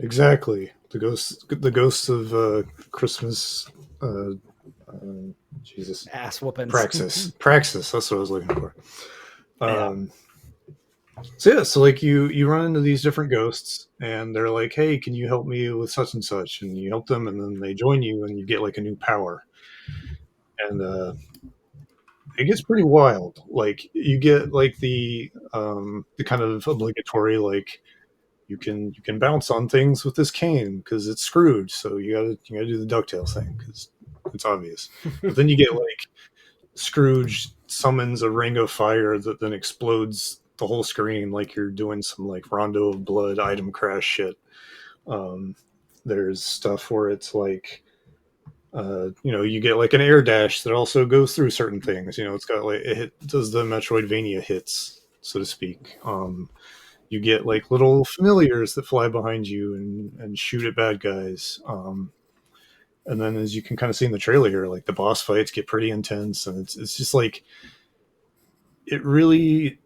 Exactly, the ghosts of Christmas. Jesus, ass whoopings. Praxis. That's what I was looking for. So like you run into these different ghosts, and they're like, hey, can you help me with such and such? And you help them, and then they join you, and you get like a new power. And it gets pretty wild. Like you get like the kind of obligatory, like you can bounce on things with this cane because it's Scrooge, so you gotta do the DuckTales thing because it's obvious. But then you get like Scrooge summons a ring of fire that then explodes the whole screen like you're doing some like Rondo of Blood item crash shit. There's stuff where it's like, you get like an air dash that also goes through certain things. It's got like does the Metroidvania hits, so to speak. You get like little familiars that fly behind you and shoot at bad guys. And then, as you can kind of see in the trailer here, like the boss fights get pretty intense, and it's just like it really.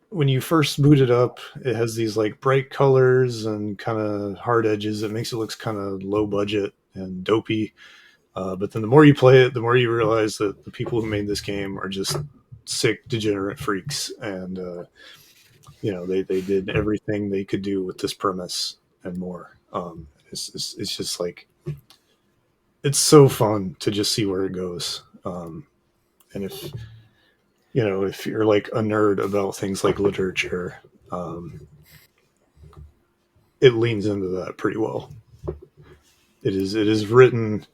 When you first boot it up, it has these like bright colors and kind of hard edges. It makes it look kind of low budget and dopey. But then the more you play it, the more you realize that the people who made this game are just sick, degenerate freaks, and they did everything they could do with this premise and more. It's just like it's so fun to just see where it goes. And if you're like a nerd about things like literature, it leans into that pretty well. It is written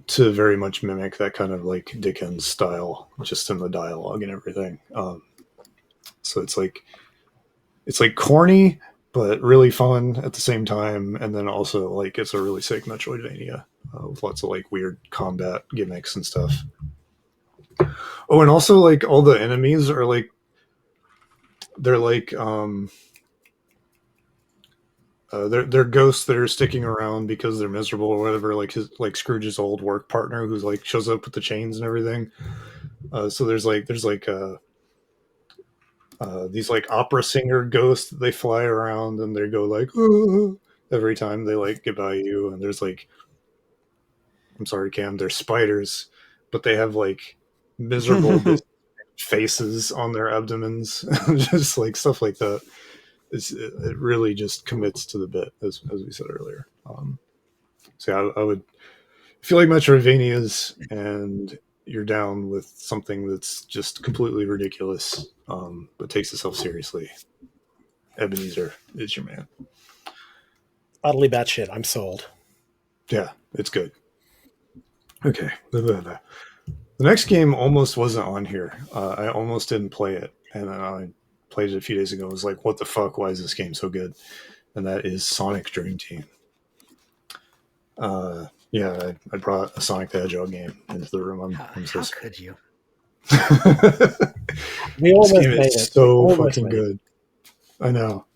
to very much mimic that kind of like Dickens style, just in the dialogue and everything. So it's like corny, but really fun at the same time. And then also like it's a really sick Metroidvania with lots of like weird combat gimmicks and stuff. Oh, and also like all the enemies are like, they're like, they're ghosts that are sticking around because they're miserable or whatever. Like Scrooge's old work partner who's like shows up with the chains and everything. So there's these like opera singer ghosts that they fly around and they go like "Oh," every time they like get by you. And there's like, I'm sorry, Cam, they're spiders, but they have like miserable faces on their abdomens, just like stuff like that. It really just commits to the bit, as we said earlier. So I would, if you like Metroidvanias and you're down with something that's just completely ridiculous, but takes itself seriously, Ebenezer is your man. Utterly batshit. I'm sold. Yeah, it's good. Okay. The next game almost wasn't on here. I almost didn't play it, and then I played it a few days ago. I was like, what the fuck? Why is this game so good? And that is Sonic Dream Team. Yeah, I brought a Sonic the Hedgehog game into the room. How could you? We almost this game made is it. so fucking good. I know.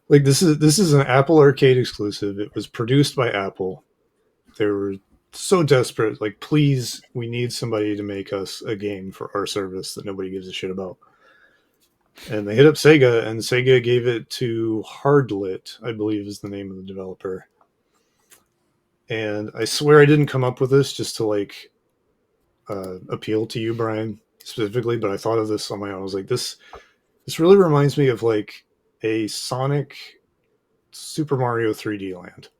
Like this is an Apple Arcade exclusive. It was produced by Apple. They were so desperate, like, please, we need somebody to make us a game for our service that nobody gives a shit about. And they hit up Sega, and Sega gave it to Hardlit, I believe is the name of the developer. And I swear I didn't come up with this just to like appeal to you, Brian, specifically, but I thought of this on my own. I was like, this really reminds me of like a Sonic Super Mario 3D Land.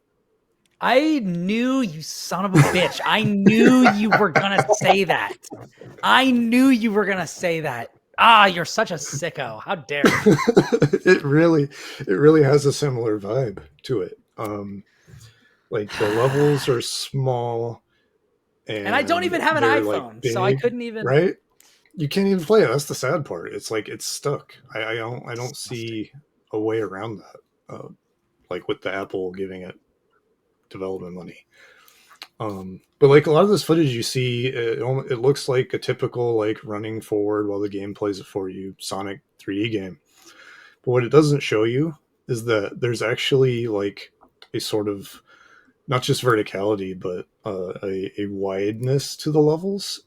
I knew, you son of a bitch. I knew you were going to say that. I knew you were going to say that. Ah, you're such a sicko. How dare you? It really has a similar vibe to it. Like the levels are small, and I don't even have an iPhone, like so I couldn't even. Right? You can't even play it. That's the sad part. It's like it's stuck. I don't see a way around that. Like with the Apple giving it development money. But like a lot of this footage you see, it looks like a typical like running forward while the game plays it for you Sonic 3D game. But what it doesn't show you is that there's actually like a sort of not just verticality, but a wideness to the levels.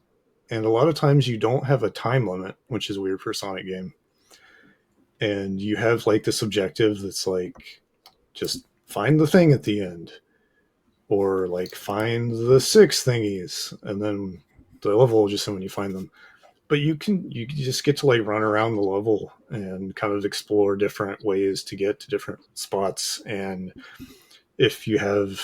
And a lot of times you don't have a time limit, which is weird for a Sonic game. And you have like this objective that's like just find the thing at the end. Or like find the 6 thingies, and then the level will just end when you find them. But you just get to like run around the level and kind of explore different ways to get to different spots. And if you have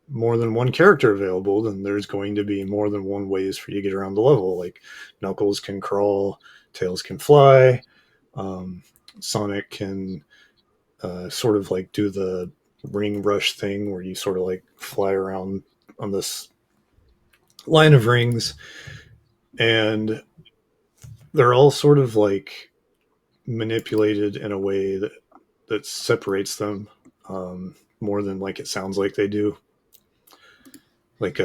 more than one character available, then there's going to be more than one ways for you to get around the level. Like Knuckles can crawl, Tails can fly, Sonic can sort of like do the ring rush thing where you sort of like fly around on this line of rings, and they're all sort of like manipulated in a way that separates them. more than like it sounds like they do. Like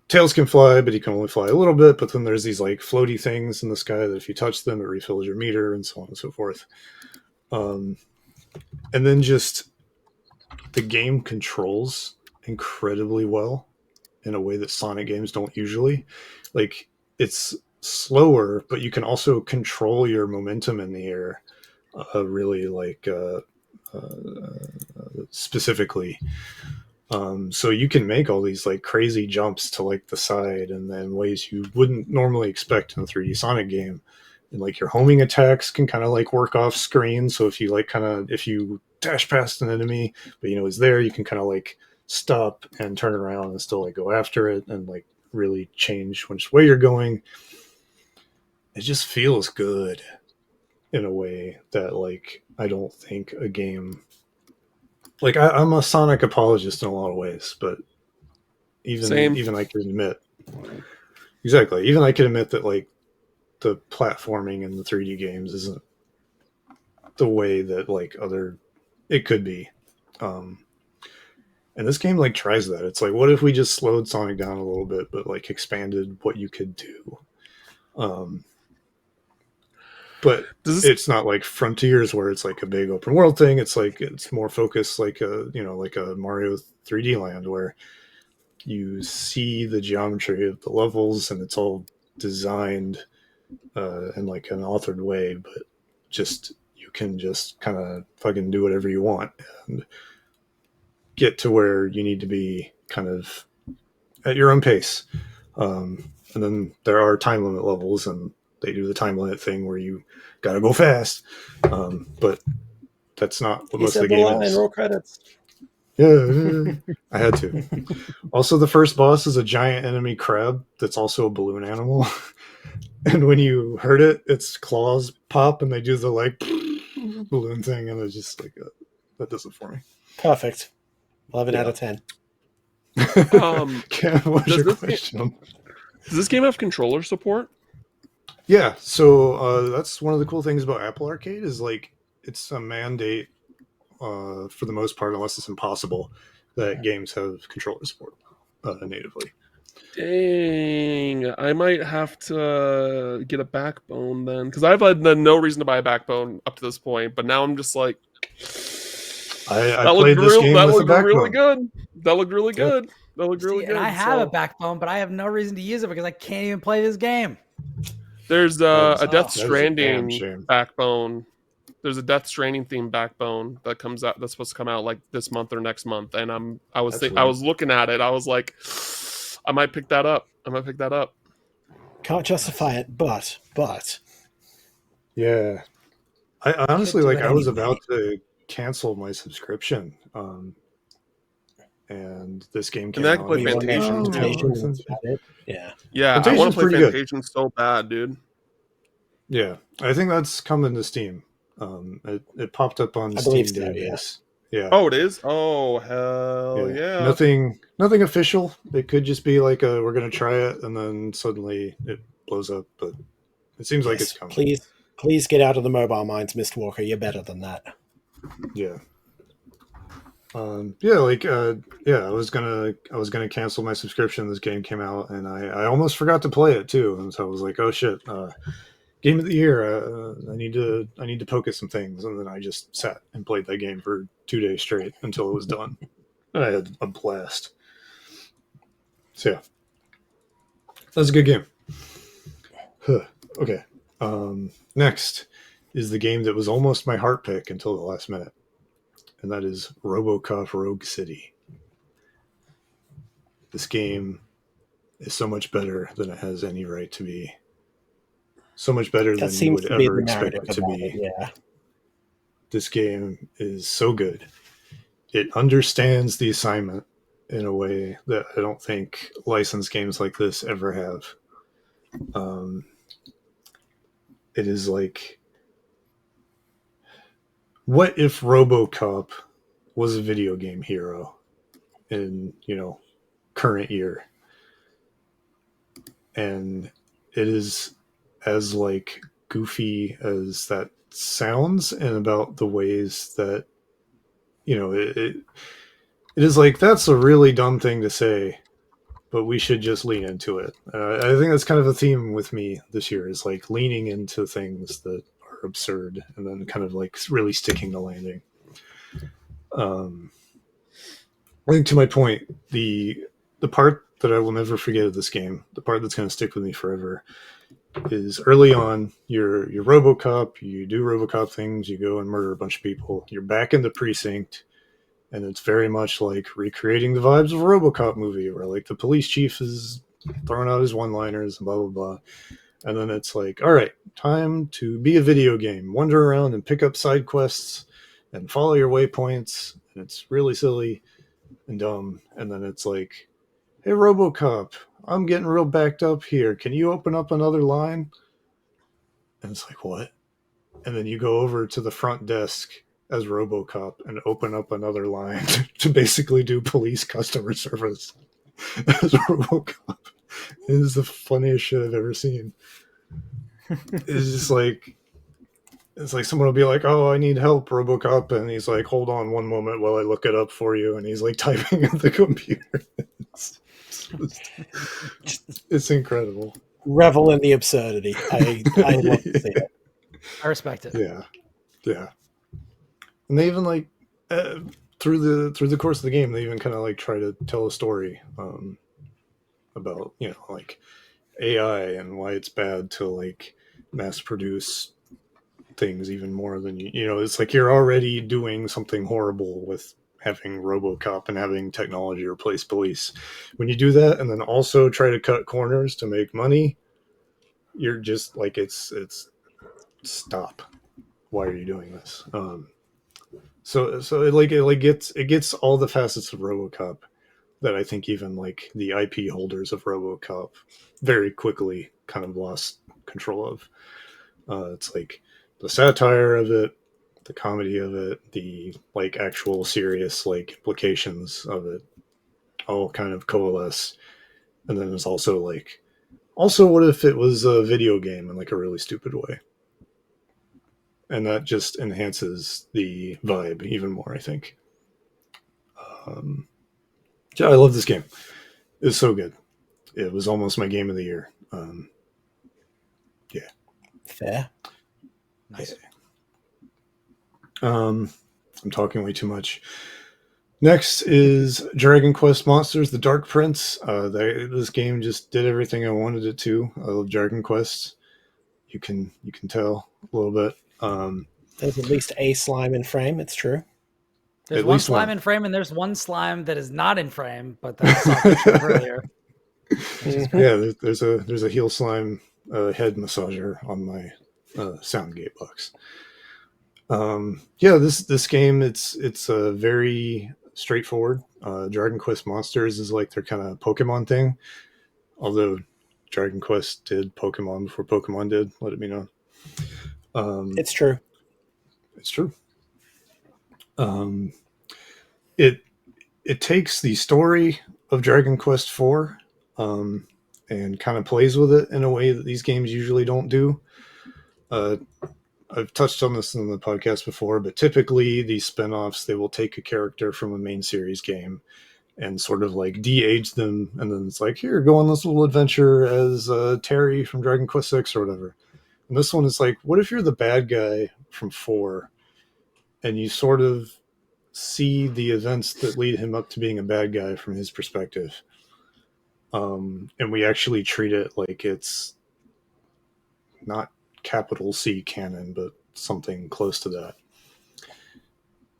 Tails can fly, but he can only fly a little bit. But then there's these like floaty things in the sky that if you touch them, it refills your meter and so on and so forth. And then just the game controls incredibly well in a way that Sonic games don't usually. Like, it's slower, but you can also control your momentum in the air really like specifically. So you can make all these like crazy jumps to like the side and then ways you wouldn't normally expect in a 3D Sonic game. And like your homing attacks can kind of like work off screen. So if you like if you dash past an enemy, but you know it's there, you can kind of like stop and turn around and still like go after it and like really change which way you're going. It just feels good in a way that like I don't think a game like I'm a Sonic apologist in a lot of ways, but even I can admit exactly. Even I can admit that like the platforming in the 3D games isn't the way that like it could be. And this game like tries that. It's like, what if we just slowed Sonic down a little bit, but like expanded what you could do? But it's not like Frontiers where it's like a big open world thing. It's like it's more focused like a Mario 3D Land where you see the geometry of the levels and it's all designed in like an authored way, but just you can just kind of fucking do whatever you want and get to where you need to be kind of at your own pace. And then there are time limit levels and they do the time limit thing where you gotta go fast. But that's not what most of the game is. Roll credits. Yeah, I had to. Also, the first boss is a giant enemy crab that's also a balloon animal. And when you hurt it, its claws pop and they do the like balloon thing, and it's just like that does it for me. Perfect. 11 out of 10. Cam, what's your question? Does this game have controller support? Yeah, so that's one of the cool things about Apple Arcade is like it's a mandate for the most part, unless it's impossible, that games have controller support natively. Dang, I might have to get a Backbone then, because I've had no reason to buy a Backbone up to this point, but now I'm just like, I played this game with a Backbone. Really good. That looked really good. That looked really good. And I have a Backbone, but I have no reason to use it because I can't even play this game. There's a Death Stranding Backbone. There's a Death Stranding themed Backbone that comes out. That's supposed to come out like this month or next month. And I was looking at it. I was like, I might pick that up. Can't justify it, but. Yeah, I honestly like. I was about to cancel my subscription, and this game came out. And I play Fantasia too. Yeah, I want to play Fantasia so bad, dude. Yeah, I think that's coming to Steam. It popped up on Steam database. Yeah. Oh, it is? Oh, hell yeah. Nothing official. It could just be like we're going to try it and then suddenly it blows up, but it seems like it's coming. Please get out of the mobile mines, Mr. Walker. You're better than that. Yeah. I was gonna cancel my subscription. This game came out and I almost forgot to play it too. And so I was like, oh shit, game of the year. I need to poke at some things, and then I just sat and played that game for 2 days straight until it was done, and I had a blast. So yeah, that's a good game. Okay, next is the game that was almost my heart pick until the last minute, and that is Robocop Rogue City. This game is so much better than it has any right to be. So much better than you would ever expect it to be. Yeah. This game is so good. It understands the assignment in a way that I don't think licensed games like this ever have. It is like, what if RoboCop was a video game hero in, current year? And it is as like goofy as that sounds, and about the ways that it is like, that's a really dumb thing to say, but we should just lean into it. I think that's kind of a theme with me this year, is like leaning into things that are absurd and then kind of like really sticking the landing. I think, to my point, the part that I will never forget of this game, the part that's going to stick with me forever, is early on, you're Robocop, you do Robocop things, you go and murder a bunch of people, you're back in the precinct, and it's very much like recreating the vibes of a Robocop movie, where like the police chief is throwing out his one-liners, blah blah blah, and then it's like, all right, time to be a video game, wander around and pick up side quests, and follow your waypoints, and it's really silly and dumb, and then it's like, hey Robocop, I'm getting real backed up here, can you open up another line? And it's like, what? And then you go over to the front desk as Robocop and open up another line to basically do police customer service as Robocop. It is the funniest shit I've ever seen. It's just like, it's like someone will be like, oh, I need help, Robocop, and he's like, hold on one moment while I look it up for you, and he's like typing at the computer. It's incredible. Revel in the absurdity. I love to see it. I respect it. Yeah. And they even like through the course of the game, they even kind of like try to tell a story about, you know, like AI and why it's bad to like mass produce things even more than you know. It's like you're already doing something horrible with having Robocop and having technology replace police. When you do that and then also try to cut corners to make money, you're just like, it's stop. Why are you doing this? So it gets all the facets of RoboCop that I think even like the IP holders of RoboCop very quickly kind of lost control of. It's like the satire of it, the comedy of it, the like actual serious like implications of it, all kind of coalesce. And then there's also like, also what if it was a video game in like a really stupid way? And that just enhances the vibe even more, I think. Yeah, I love this game. It's so good. It was almost my game of the year. Yeah. Fair. Nice. I'm talking way too much. Next is Dragon Quest Monsters: The Dark Prince. This game just did everything I wanted it to. I love Dragon Quest. You can tell a little bit. There's at least a slime in frame. It's true. There's At one least slime one. in frame, and there's one slime that is not in frame, but that's saw a picture of earlier. Yeah, there's a heel slime head massager on my sound gate box. Yeah, this game, it's a very straightforward. Dragon Quest Monsters is like their kind of Pokemon thing, although Dragon Quest did Pokemon before Pokemon did. Let it be known. It's true. It's true. It takes the story of Dragon Quest IV and kind of plays with it in a way that these games usually don't do. I've touched on this in the podcast before, but typically these spin-offs, they will take a character from a main series game and sort of like de-age them, and then it's like, here, go on this little adventure as Terry from Dragon Quest VI or whatever. And this one is like, what if you're the bad guy from 4 and you sort of see the events that lead him up to being a bad guy from his perspective, and we actually treat it like it's not capital C canon, but something close to that.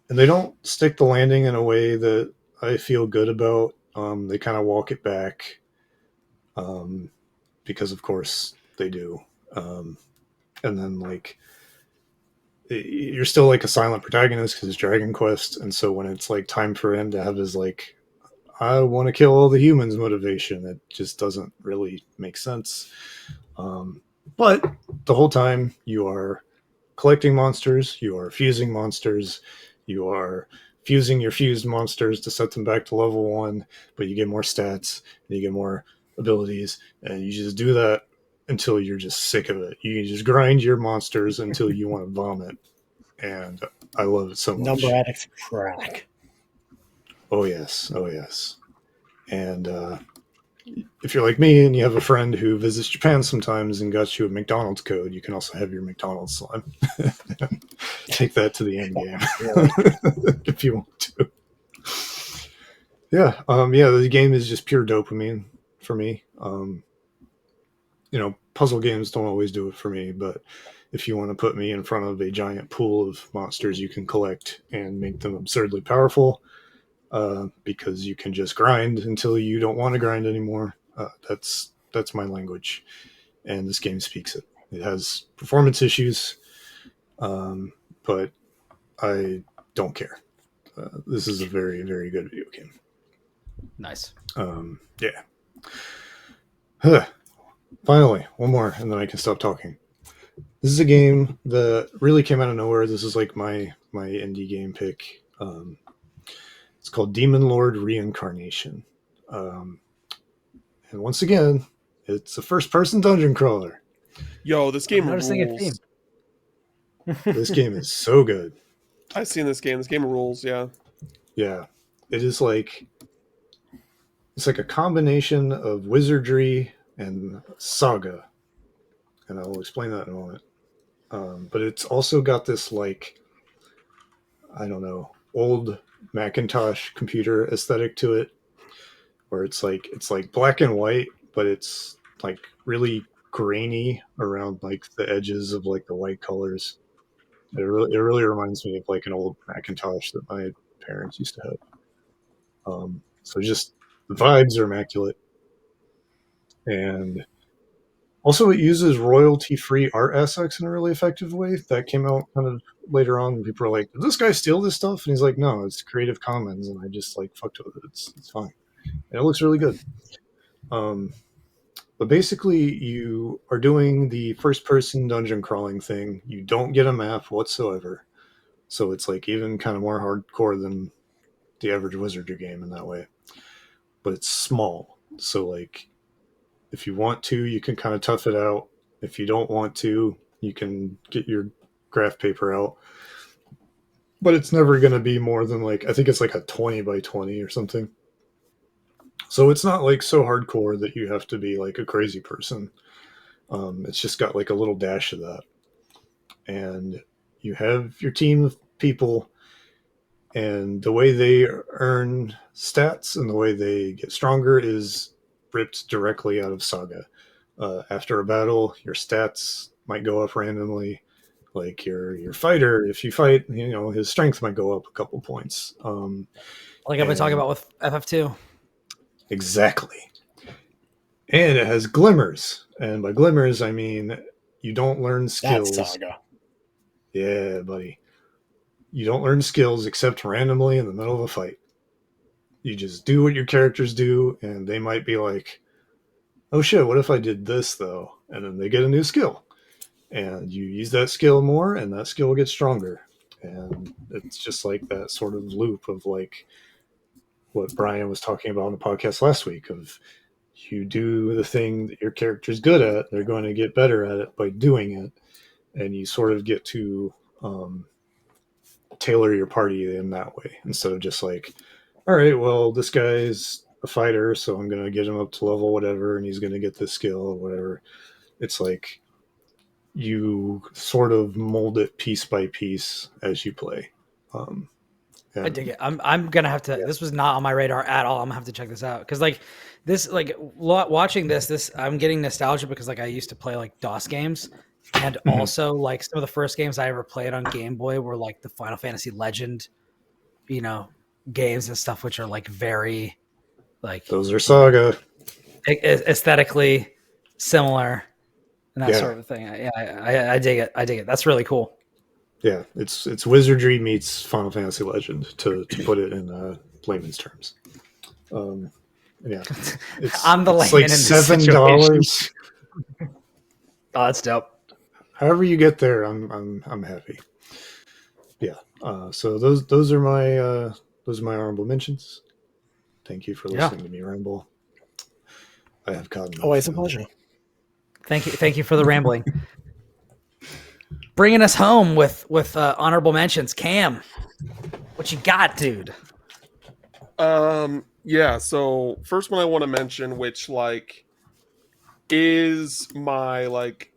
And they don't stick the landing in a way that I feel good about. They kind of walk it back, because of course they do. And then like, you're still like a silent protagonist because it's Dragon Quest, and so when it's like time for him to have his like, I want to kill all the humans motivation, it just doesn't really make sense. But the whole time you are collecting monsters, you are fusing monsters, you are fusing your fused monsters to set them back to level 1, but you get more stats and you get more abilities, and you just do that until you're just sick of it. You just grind your monsters until you want to vomit, and I love it so much. Number addict crack. Oh yes, and if you're like me and you have a friend who visits Japan sometimes and got you a McDonald's code, you can also have your McDonald's slime. Take that to the end game if you want to. Yeah, the game is just pure dopamine for me. Puzzle games don't always do it for me, but if you want to put me in front of a giant pool of monsters you can collect and make them absurdly powerful, because you can just grind until you don't want to grind anymore, that's my language, and this game speaks it. It has performance issues, but I don't care. This is a very, very good video game. Nice. Yeah. Finally, one more, and then I can stop talking. This is a game that really came out of nowhere. This is like my indie game pick. It's called Demon Lord Reincarnation. And once again, it's a first-person dungeon crawler. Yo, this game rules. This game is so good. I've seen this game. This game rules, yeah. Yeah. It's like a combination of wizardry and saga. And I'll explain that in a moment. But it's also got this, like, I don't know, old Macintosh computer aesthetic to it, where it's like black and white, but it's like really grainy around like the edges of like the white colors. It really reminds me of like an old Macintosh that my parents used to have. So just the vibes are immaculate, and also it uses royalty-free art assets in a really effective way. That came out kind of later on, and people are like, "Did this guy steal this stuff?" And he's like, "No, it's Creative Commons," and I just like fucked with it. It's fine. And it looks really good. But basically, you are doing the first-person dungeon crawling thing. You don't get a map whatsoever, so it's like even kind of more hardcore than the average wizardry game in that way. But it's small, so like if you want to, you can kind of tough it out. If you don't want to, you can get your graph paper out. But it's never going to be more than like, I think it's like a 20 by 20 or something. So it's not like so hardcore that you have to be like a crazy person. It's just got like a little dash of that. And you have your team of people, and the way they earn stats and the way they get stronger is ripped directly out of Saga. After a battle, your stats might go up randomly. Like your fighter, if you fight, his strength might go up a couple points. Like I've been talking about with FF2. Exactly. And it has glimmers. And by glimmers, I mean you don't learn skills. That's Saga. Yeah, buddy. You don't learn skills except randomly in the middle of a fight. You just do what your characters do, and they might be like, oh shit, what if I did this though? And then they get a new skill. And you use that skill more, and that skill gets stronger. And it's just like that sort of loop of like what Brian was talking about on the podcast last week of you do the thing that your character's good at, they're going to get better at it by doing it. And you sort of get to tailor your party in that way instead of just like, all right, well, this guy's a fighter, so I'm going to get him up to level whatever, and he's going to get this skill or whatever. It's like you sort of mold it piece by piece as you play. I dig it. I'm gonna have to. Yeah. This was not on my radar at all. I'm gonna have to check this out because like this, like watching this, I'm getting nostalgia because like I used to play like DOS games, and also like some of the first games I ever played on Game Boy were like the Final Fantasy Legend, games and stuff, which are like very like those are Saga, aesthetically similar and that sort of thing. I dig it. I dig it. That's really cool. Yeah, it's wizardry meets Final Fantasy Legend to put it in layman's terms. Yeah, I'm the layman. It's like $7. Oh, that's dope. However you get there, I'm happy. Yeah. So those are my honorable mentions. Thank you for listening to me ramble. I have gotten always a pleasure. Thank you for the rambling. Bringing us home with honorable mentions. Cam, what you got, dude? Yeah, so first one I want to mention, which like is my like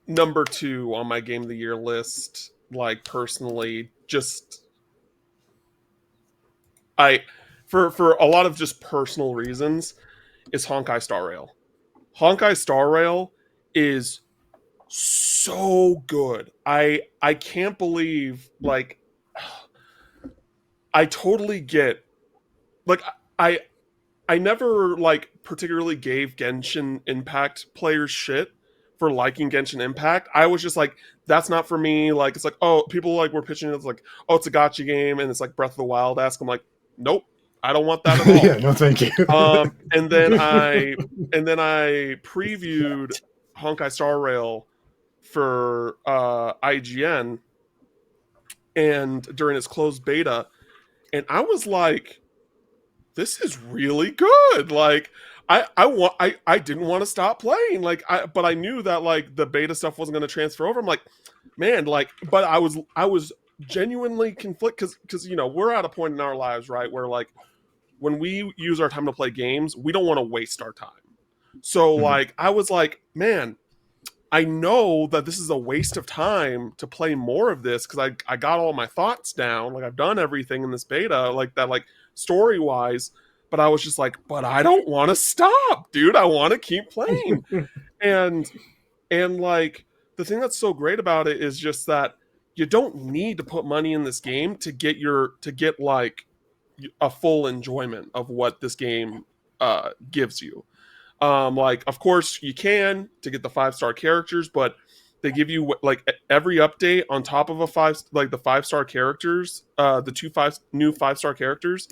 number 2 on my game of the year list, like personally, just I for a lot of just personal reasons, is Honkai Star Rail. Honkai Star Rail is so good. I can't believe, like, I totally get, like, I I never like particularly gave Genshin Impact players shit for liking Genshin Impact. I was just like, that's not for me. Like, it's like, oh, people like were pitching it as like, oh, it's a gotcha game and it's like Breath of the Wild-esque. I'm like, nope, I don't want that at all. Yeah, no, thank you. And then I previewed Honkai Star Rail for IGN and during its closed beta, and I was like, this is really good. Like, I didn't want to stop playing. Like, but I knew that like the beta stuff wasn't going to transfer over. I'm like, man, like, but I was genuinely conflicted because you know we're at a point in our lives, right, where like when we use our time to play games, we don't want to waste our time. So like I was like, man, I know that this is a waste of time to play more of this because I got all my thoughts down. Like I've done everything in this beta, like that, like story wise. But I was just like, but I don't want to stop, dude. I want to keep playing. and like the thing that's so great about it is just that you don't need to put money in this game to get like a full enjoyment of what this game gives you. Like, of course, you can to get the 5-star characters, but they give you like every update on top of the 5-star characters, the new 5-star characters.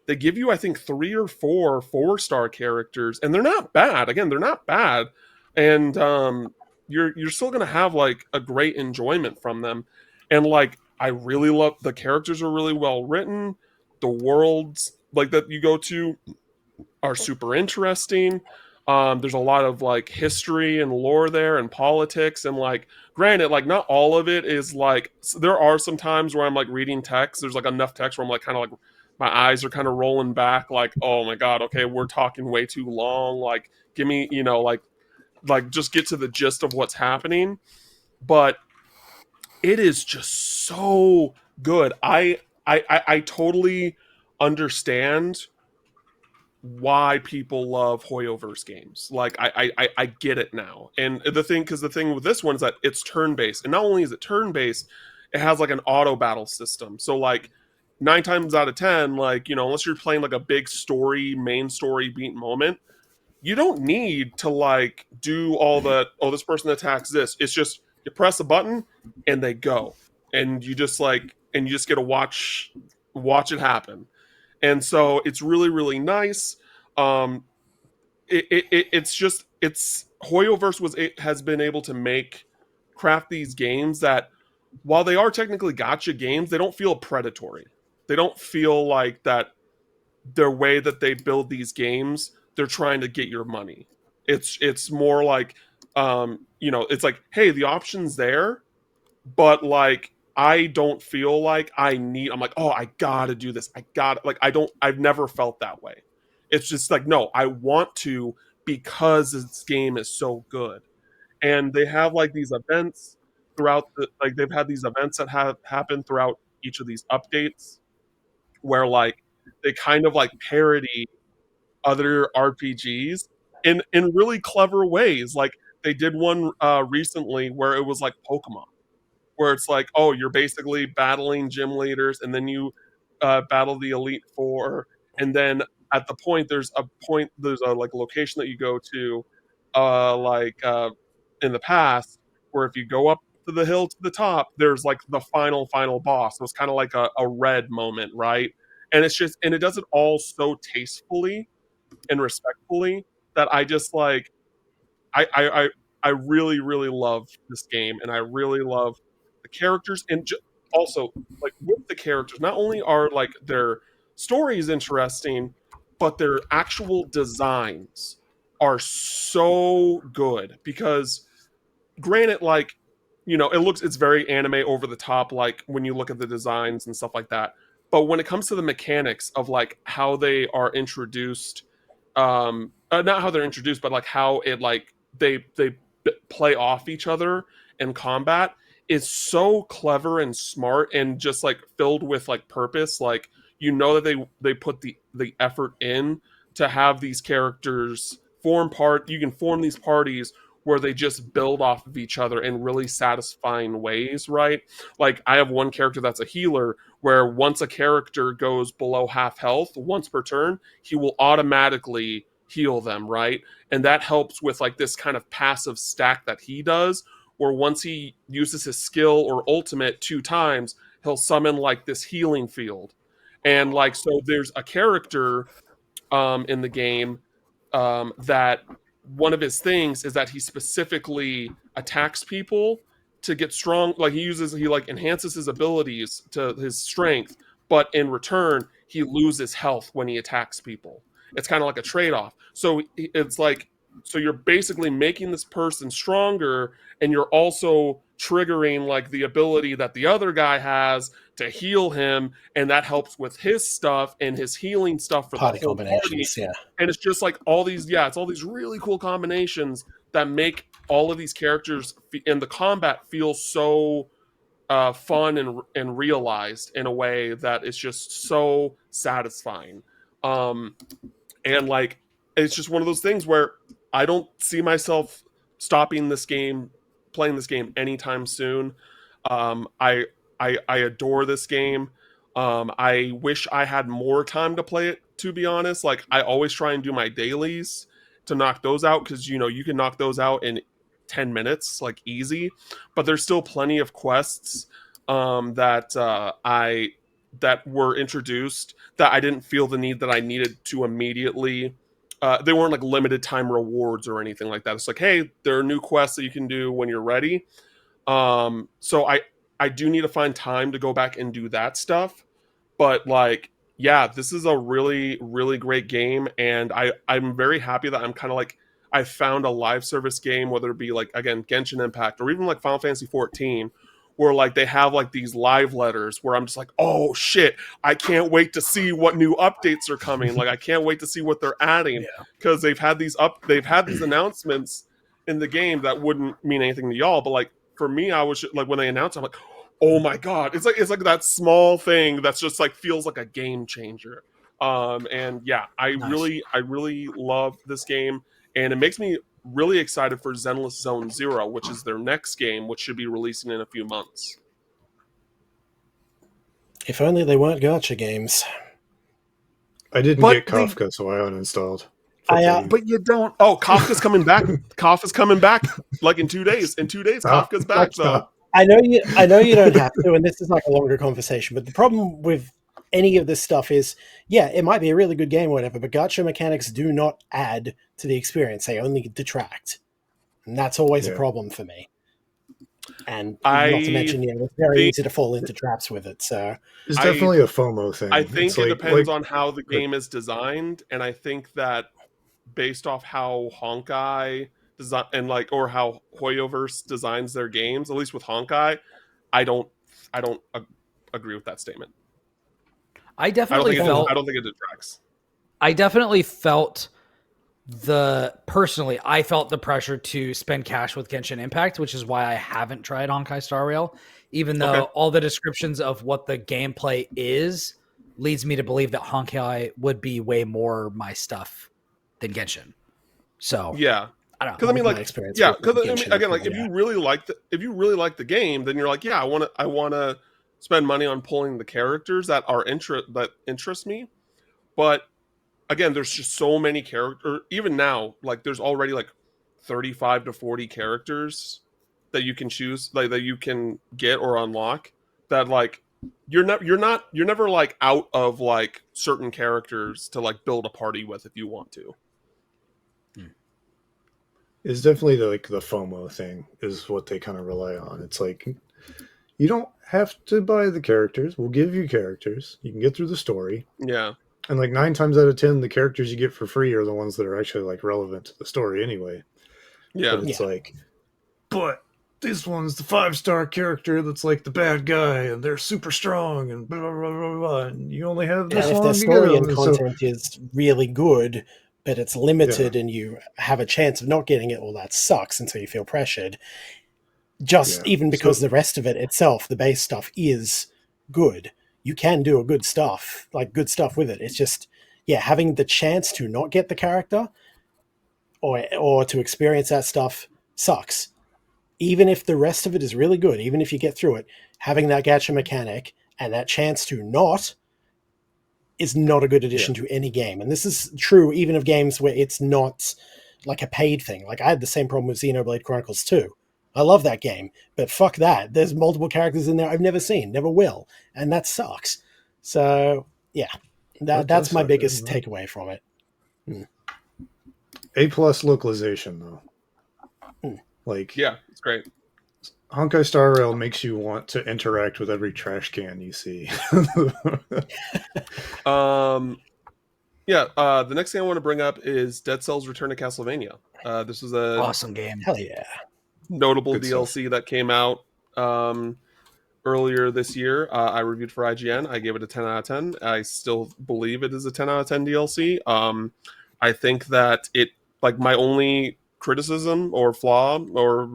They give you, I think, 3 or 4 4-star characters, and they're not bad. Again, they're not bad, and you're still gonna have like a great enjoyment from them. And like, I really love the characters are really well written. The worlds like that you go to are super interesting. There's a lot of like history and lore there and politics, and like granted, like not all of it is like there are some times where I'm like reading text. There's like enough text where I'm like kind of like my eyes are kind of rolling back, like, oh my god, okay, we're talking way too long. Like, give me, you know, like just get to the gist of what's happening. But it is just so good. I totally understand why people love Hoyoverse games. Like I get it now. And the thing with this one is that it's turn based, and not only is it turn based, it has like an auto battle system. So like 9 times out of 10, like you know, unless you're playing like a big main story beat moment, you don't need to like do all the this person attacks this. It's just you press a button and they go, and you just get to watch it happen. And so it's really really nice. It's Hoyoverse has been able to craft these games that, while they are technically gotcha games, they don't feel predatory. They don't feel like that their way that they build these games, they're trying to get your money. It's more like you know, it's like, hey, the option's there, but like I don't feel like I'm like, oh, I gotta do this. I've never felt that way. It's just like, no, I want to because this game is so good. And they have like these events they've had these events that have happened throughout each of these updates where like they kind of like parody other RPGs in really clever ways. Like they did one recently where it was like Pokemon, where it's like, oh, you're basically battling gym leaders, and then you battle the Elite Four, and then at the point there's a like location that you go to, in the past, where if you go up to the hill to the top, there's like the final boss. So it's kind of like a red moment, right? And it does it all so tastefully and respectfully that I just like I I I, I really really love this game, and I really love the characters, and also like with the characters, not only are like their stories interesting, but their actual designs are so good. Because granted, like, you know, it's very anime over the top, like when you look at the designs and stuff like that, But when it comes to the mechanics of like how they are introduced, not how they're introduced, but like how it like they play off each other in combat is so clever and smart and just like filled with like purpose. Like you know that they put the effort in to have these characters form part. You can form these parties where they just build off of each other in really satisfying ways, right? Like I have one character that's a healer where once a character goes below half health once per turn, he will automatically heal them, right? And that helps with like this kind of passive stack that he does, where once he uses his skill or ultimate 2 times, he'll summon like this healing field. And like so there's a character in the game that one of his things is that he specifically attacks people to get strong. Like he like enhances his abilities to his strength, but in return he loses health when he attacks people. It's kind of like a trade-off. So it's like so you're basically making this person stronger, and you're also triggering like the ability that the other guy has to heal him, and that helps with his stuff and his healing stuff for Party the whole party. combinations, yeah. And it's just like all these, yeah, it's all these really cool combinations that make all of these characters in the combat feel so fun and realized in a way that is just so satisfying. And like it's just one of those things where I don't see myself stopping this game, playing this game anytime soon. I adore this game. I wish I had more time to play it, to be honest. Like I always try and do my dailies to knock those out, because you know you can knock those out in 10 minutes, like easy. But there's still plenty of quests that were introduced that I didn't feel the need that I needed to immediately. They weren't like limited time rewards or anything like that. It's like, hey, there are new quests that you can do when you're ready. So I do need to find time to go back and do that stuff. But like, yeah, this is a really, really great game. And I'm very happy that I'm kind of like, I found a live service game, whether it be like, again, Genshin Impact or even like Final Fantasy 14, where like they have like these live letters where I'm just like, oh shit, I can't wait to see what new updates are coming. Like I can't wait to see what they're adding, because they've had these announcements in the game that wouldn't mean anything to y'all, but like for me, I was like, when they announced, I'm like, oh my god, it's like that small thing that's just like feels like a game changer. And yeah, I really love this game, and it makes me really excited for Zenless Zone Zero, which is their next game, which should be releasing in a few months. If only they weren't gacha games. I didn't get Kafka, so I uninstalled. But you don't. Oh, Kafka's coming back. Kafka's coming back like in 2 days. In 2 days, Kafka's back. So I know you don't have to, and this is like a longer conversation. But the problem with any of this stuff is, yeah, it might be a really good game or whatever, but gacha mechanics do not add to the experience; they only detract, and that's always a problem for me. And not to mention, it's very easy to fall into traps with it. So it's definitely a FOMO thing. I think it depends on how the game is designed, and I think that based off how Honkai design and like or how Hoyoverse designs their games, at least with Honkai, I don't agree with that statement. I don't think it detracts. I definitely felt I felt the pressure to spend cash with Genshin Impact, which is why I haven't tried Honkai Star Rail, even though all the descriptions of what the gameplay is leads me to believe that Honkai would be way more my stuff than Genshin. So yeah, I don't know. Because I mean, like, yeah, because I mean, again, like, if you really like the game, then you're like, yeah, I want to spend money on pulling the characters that interest me. But again, there's just so many characters. Even now, like, there's already like 35 to 40 characters that you can choose, like that you can get or unlock. That like you're never like out of like certain characters to like build a party with if you want to. It's definitely the FOMO thing is what they kind of rely on. It's like, you don't have to buy the characters. We'll give you characters. You can get through the story. Yeah. And like 9 times out of 10, the characters you get for free are the ones that are actually like relevant to the story anyway. Yeah. But it's like, but this one's the 5-star character that's like the bad guy, and they're super strong, and blah blah blah blah, blah and you only have this if long their to story get and them. So, content is really good, but it's limited and you have a chance of not getting it, well, that sucks, and so you feel pressured. Even because the rest of it itself, the base stuff, is good. You can do good stuff with it. It's just, having the chance to not get the character or to experience that stuff sucks. Even if the rest of it is really good, even if you get through it, having that gacha mechanic and that chance to not is not a good addition to any game. And this is true even of games where it's not like a paid thing. Like I had the same problem with Xenoblade Chronicles 2. I love that game, but fuck that. There's multiple characters in there I've never seen, never will, and that sucks. So, that's my biggest takeaway from it. A+ localization, though. Like, it's great. Honkai Star Rail makes you want to interact with every trash can you see. The next thing I want to bring up is Dead Cells Return to Castlevania. This was a awesome game. Hell yeah. Notable Good DLC stuff. that came out earlier this year. I reviewed for IGN. I gave it a 10 out of 10. I still believe it is a 10 out of 10 DLC. I think that my only criticism or flaw or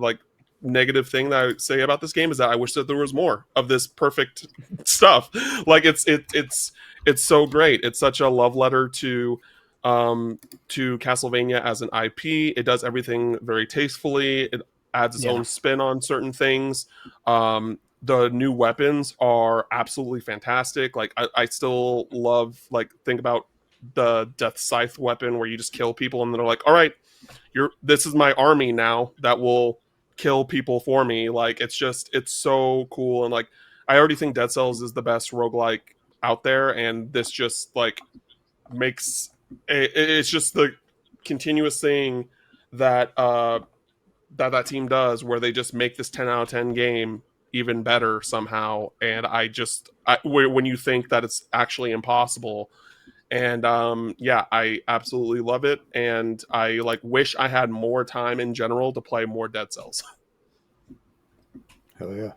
negative thing that I would say about this game is that I wish that there was more of this perfect stuff. Like it's so great. It's such a love letter to Castlevania as an IP. It does everything very tastefully. It adds its own spin on certain things. The new weapons are absolutely fantastic. Like I still love think about the Death Scythe weapon where you just kill people and they're like, all right, this is my army now that will kill people for me. Like it's so cool. And I already think Dead Cells is the best roguelike out there, and this just makes it's just the continuous thing that that team does, where they just make this 10 out of 10 game even better somehow. And when you think that it's actually impossible, and I absolutely love it, and I wish I had more time in general to play more Dead Cells. Hell yeah.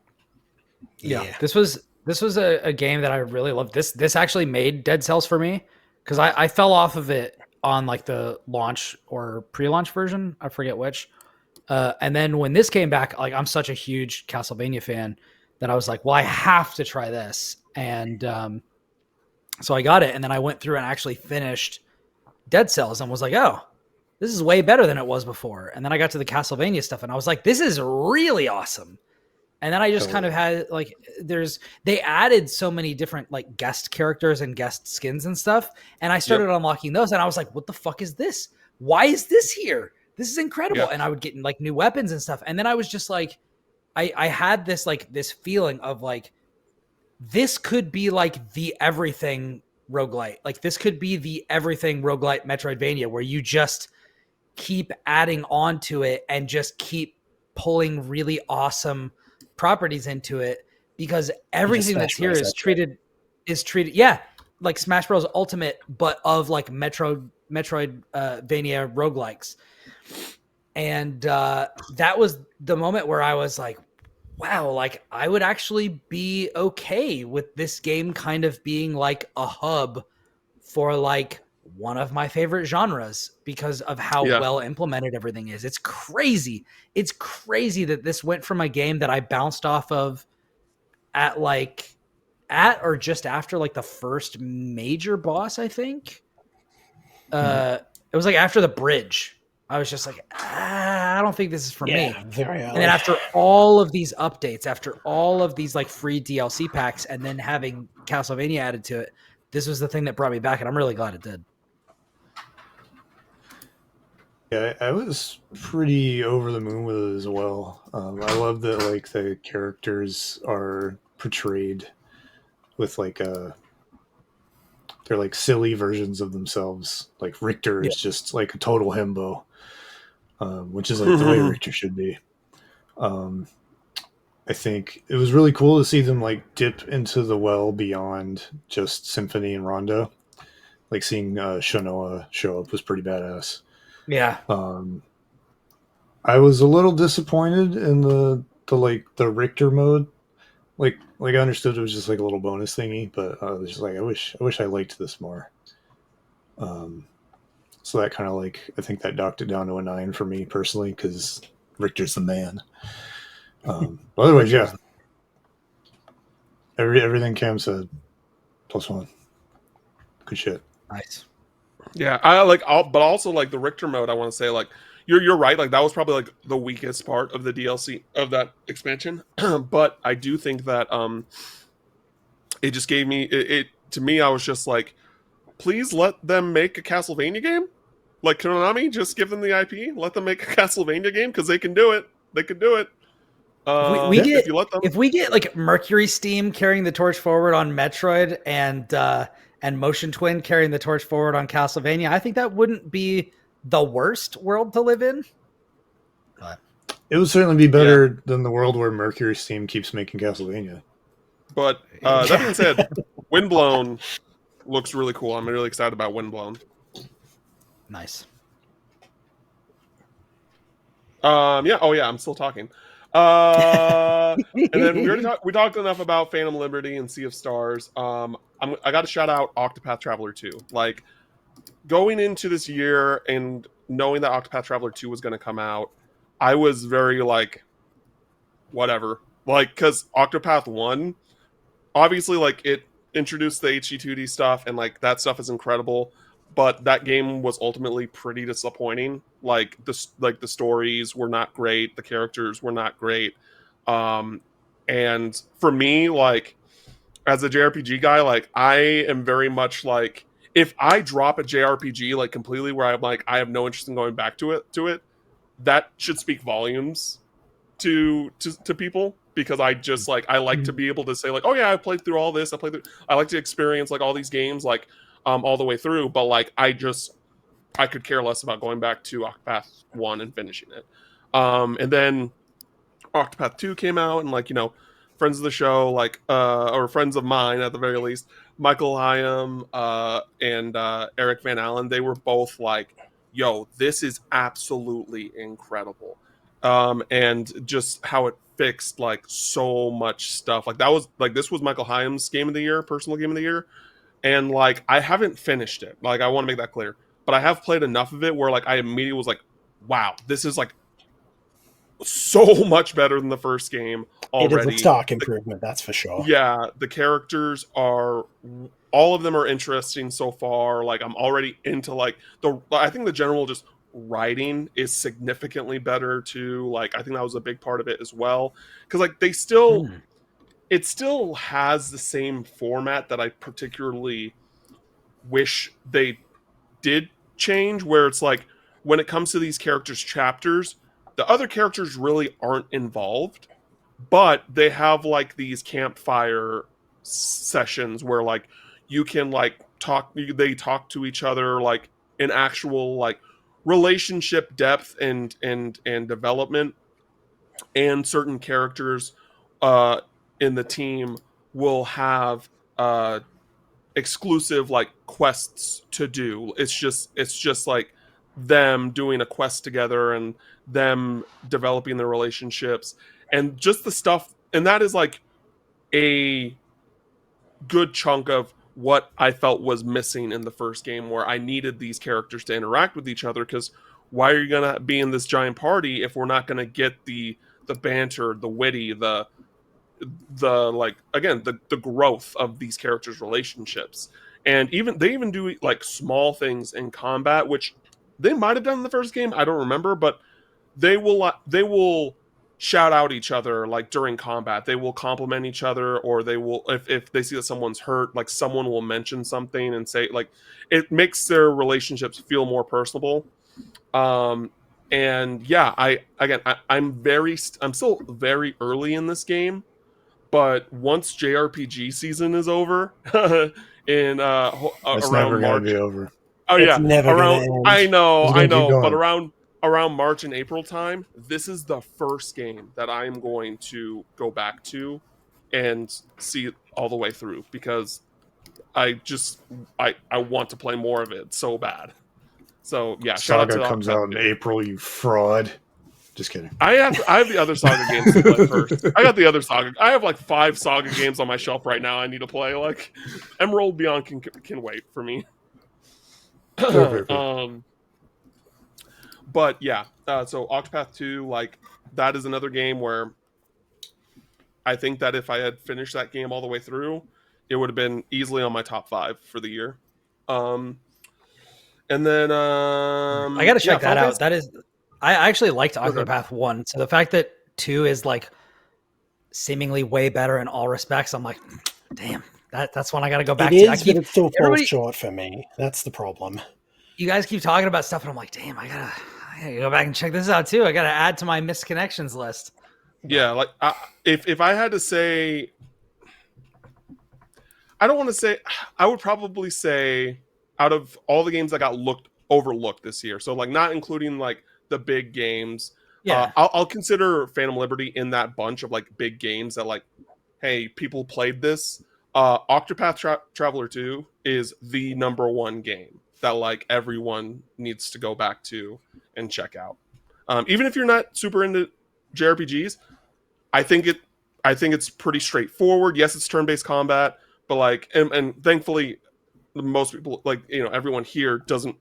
Yeah. This was a game that I really loved. This actually made Dead Cells for me, because I fell off of it on the launch or pre-launch version. I forget which. And then when this came back, I'm such a huge Castlevania fan that I was like, well, I have to try this. And so I got it. And then I went through and actually finished Dead Cells and was like, oh, this is way better than it was before. And then I got to the Castlevania stuff and I was like, this is really awesome. And then I just kind of had they added so many different guest characters and guest skins and stuff. And I started unlocking those and I was like, what the fuck is this? Why is this here? This is incredible. Yep. And I would get new weapons and stuff. And then I was just I had this this feeling of this could be the everything roguelite. This could be the everything roguelite Metroidvania where you just keep adding on to it and just keep pulling really awesome properties into it, because everything that's here is treated like Smash Bros. Ultimate, but of Metroidvania roguelikes. And that was the moment where I was like, wow, I would actually be okay with this game kind of being a hub for one of my favorite genres, because of how well implemented everything is. It's crazy. It's crazy that this went from a game that I bounced off of at or just after the first major boss, I think. It was after the bridge. I was just I don't think this is for me. Very early. And then after all of these updates, after all of these free DLC packs, and then having Castlevania added to it, this was the thing that brought me back, and I'm really glad it did. Yeah, I was pretty over the moon with it as well. I love that the characters are portrayed with they're silly versions of themselves. Richter is just a total himbo, which is the way Richter should be. I think it was really cool to see them dip into the well beyond just Symphony and Rondo. Seeing Shanoa show up was pretty badass. Yeah. I was a little disappointed in the the Richter mode. Like I understood it was just like a little bonus thingy, but I was just like, I wish I liked this more. So that kind of like, I think that knocked it down to a 9 for me personally, because Richter's the man. But otherwise, yeah, everything Cam said, +1. Good shit. Nice. Yeah, but also like the Richter mode. I want to say like you're right. Like that was probably like the weakest part of the DLC of that expansion. But I do think that it just gave me it to me. I was just like, please let them make a Castlevania game. Like Konami, just give them the IP. Let them make a Castlevania game because they can do it. They can do it. If you let them. If we get like Mercury Steam carrying the torch forward on Metroid and Motion Twin carrying the torch forward on Castlevania, I think that wouldn't be the worst world to live in. But it would certainly be better than the world where Mercury Steam keeps making Castlevania. But that being said, Windblown looks really cool. I'm really excited about Windblown. Nice. Yeah. Oh yeah. I'm still talking. And then we talked enough about Phantom Liberty and Sea of Stars. I got to shout out Octopath Traveler 2. Like going into this year and knowing that Octopath Traveler 2 was going to come out, I was very like, whatever. Like, because Octopath 1, obviously, like it introduced the HD2D stuff, and like that stuff is incredible. But that game was ultimately pretty disappointing. Like the stories were not great, the characters were not great, and for me, like as a JRPG guy, like I am very much like if I drop a JRPG like completely, where I'm like I have no interest in going back to it, that should speak volumes to people, because I just like I like to be able to say like, oh yeah, I played through all this, I like to experience like all these games like all the way through, but like I could care less about going back to Octopath 1 and finishing it. And then Octopath 2 came out, and like, you know, friends of the show, like or friends of mine at the very least, Michael Hyam and Eric Van Allen, they were both like, yo, this is absolutely incredible. And just how it fixed like so much stuff. Like that was like, this was Michael Hyam's game of the year, personal game of the year. And like I haven't finished it. Like I want to make that clear. But I have played enough of it where like I immediately was like, wow, this is like so much better than the first game already. It is a stock improvement, that's for sure. Yeah, the characters are, all of them are interesting so far. Like I'm already into like I think the general just writing is significantly better too. Like I think that was a big part of it as well. Because like they still it still has the same format that I particularly wish they did change, where it's like when it comes to these characters' chapters, the other characters really aren't involved, but they have like these campfire sessions where like you can like they talk to each other like in actual like relationship depth and development, and certain characters in the team will have exclusive like quests to do. It's just like them doing a quest together and them developing their relationships and just the stuff. And that is like a good chunk of what I felt was missing in the first game, where I needed these characters to interact with each other, because why are you gonna be in this giant party if we're not gonna get the banter, the witty, the like, again, the growth of these characters' relationships. And they even do like small things in combat, which they might have done in the first game, I don't remember, but they will shout out each other like during combat. They will compliment each other, or they will, if they see that someone's hurt, like someone will mention something and say, like, it makes their relationships feel more personable. And yeah, I'm still very early in this game, but once JRPG season is over, in It's around never March, gonna be over. oh It's yeah, never around gonna end. I know, It's gonna keep but going. around March and April time, this is the first game that I am going to go back to and see it all the way through, because I want to play more of it so bad. So yeah, shout out Saga to comes Octopath out in 2. April, you fraud. Just kidding. I have the other Saga games to play first. I got the other Saga. I have like 5 Saga games on my shelf right now. I need to play. Like Emerald Beyond can wait for me. Fair. But yeah, so Octopath 2, like that is another game where I think that if I had finished that game all the way through, it would have been easily on my top 5 for the year. And then I got to check that out. That is, I actually liked Octopath 1. So the fact that 2 is like seemingly way better in all respects, I'm like, damn, that's one I got to go back it to. But it still falls short for me. That's the problem. You guys keep talking about stuff, and I'm like, damn, I gotta go back and check this out too. I gotta add to my missed connections list. Yeah, like if I had to say, I don't want to say, I would probably say out of all the games that got overlooked this year, so like not including like the big games, I'll consider Phantom Liberty in that bunch of like big games that like, hey, people played this. Octopath Traveler 2 is the _1 game that like everyone needs to go back to and check out. Even if you're not super into JRPGs, I think it's pretty straightforward. Yes, it's turn-based combat, but like, and thankfully, most people, like, you know, everyone here doesn't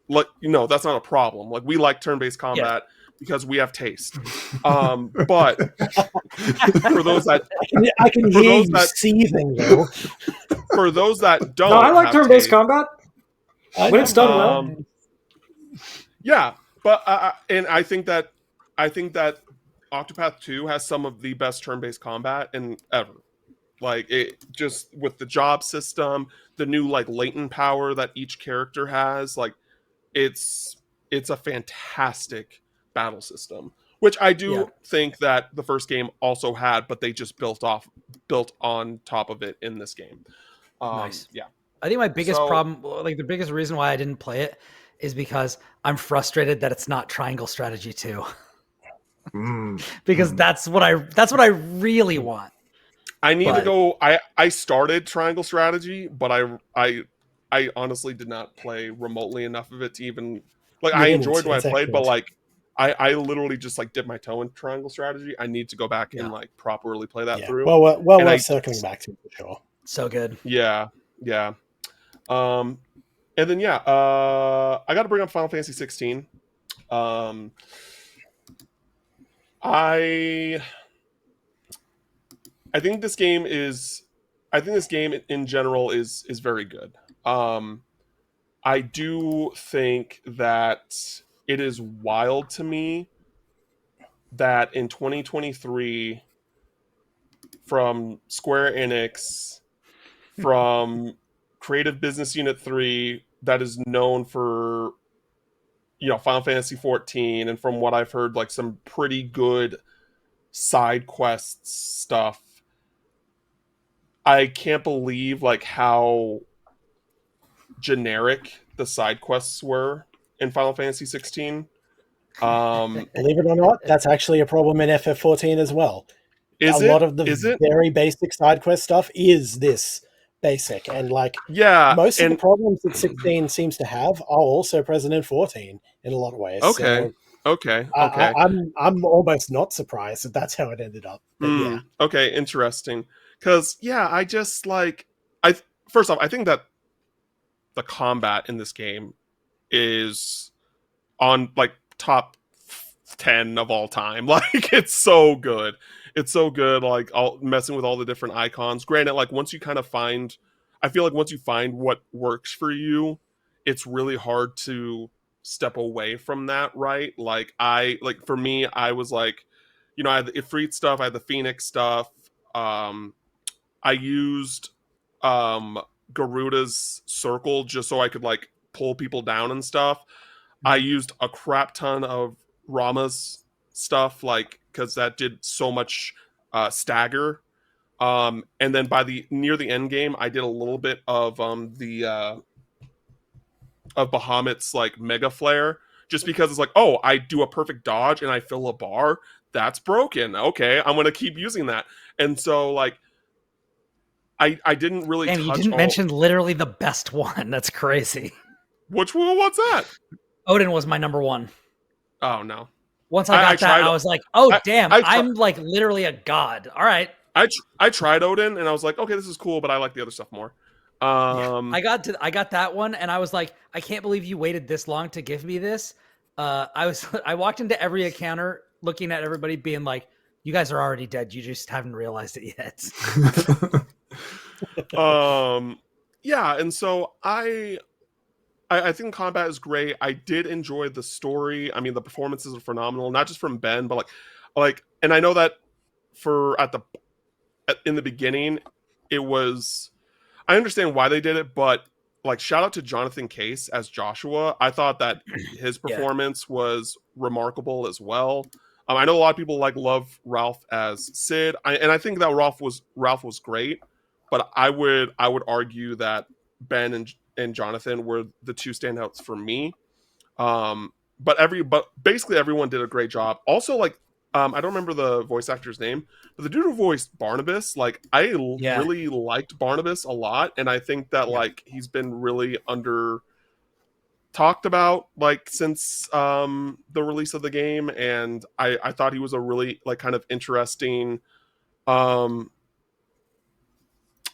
like, you know, that's not a problem. Like, we like turn-based combat because we have taste. But for those that I can hear you seething though. For those that don't, no, I like turn-based combat when it's done well. Yeah, but and I think that Octopath 2 has some of the best turn-based combat ever. Like, it just with the job system, the new like latent power that each character has, like it's a fantastic battle system, which I do think that the first game also had, but they just built on top of it in this game. Nice. Yeah. I think my biggest problem, like the biggest reason why I didn't play it, is because I'm frustrated that it's not Triangle Strategy 2. Because that's what I really want. I need to go. I started Triangle Strategy, but I honestly did not play remotely enough of it to even like. I enjoyed what I played, but like I literally just like dipped my toe in Triangle Strategy. I need to go back and like properly play that through. Well, we're circling back to it for sure. So good. Yeah. And then I got to bring up Final Fantasy 16. I think this game in general is very good. I do think that it is wild to me that in 2023 from Square Enix, from Creative Business Unit 3 that is known for, you know, Final Fantasy 14, and from what I've heard, like some pretty good side quests stuff. I can't believe like how generic the side quests were in Final Fantasy 16. Believe it or not, that's actually a problem in FF14 as well. A lot of the very basic side quest stuff is this basic, and like most of the problems that 16 seems to have are also present in 14 in a lot of ways. Okay. So okay. I'm almost not surprised that that's how it ended up. But Okay, interesting. Because I just like first off, I think that the combat in this game is on like top 10 of all time. Like it's so good. It's so good. Like all messing with all the different icons. Granted, like once you kind of find, I feel like once you find what works for you, it's really hard to step away from that, right? Like for me, I was like, you know, I had the Ifrit stuff, I had the Phoenix stuff. I used Garuda's circle just so I could like pull people down and stuff. I used a crap ton of Rama's stuff, like because that did so much stagger. And then near the end game, I did a little bit of of Bahamut's like mega flare, just because it's like, oh, I do a perfect dodge and I fill a bar. That's broken. Okay, I'm gonna keep using that. And so like I didn't really touch. You didn't mention literally the best one. That's crazy. Which one? What's that? Odin was my number one. Oh no. Once I got that, I was like, oh, damn, I'm like literally a god. All right. I tried Odin and I was like, okay, this is cool, but I like the other stuff more. I got that one and I was like, I can't believe you waited this long to give me this. I walked into every encounter looking at everybody being like, you guys are already dead. You just haven't realized it yet. Yeah, and so I think combat is great. I did enjoy the story. I mean, the performances are phenomenal, not just from Ben, but like, and I know that in the beginning, it was. I understand why they did it, but like, shout out to Jonathan Case as Joshua. I thought that his performance was remarkable as well. I know a lot of people love Ralph as Sid, and I think that Ralph was great, but I would argue that Ben and Jonathan were the two standouts for me. But basically everyone did a great job. Also, like, I don't remember the voice actor's name, but the dude who voiced Barnabas, like, I really liked Barnabas a lot, and I think that like he's been really under talked about like since the release of the game, and I thought he was a really like kind of interesting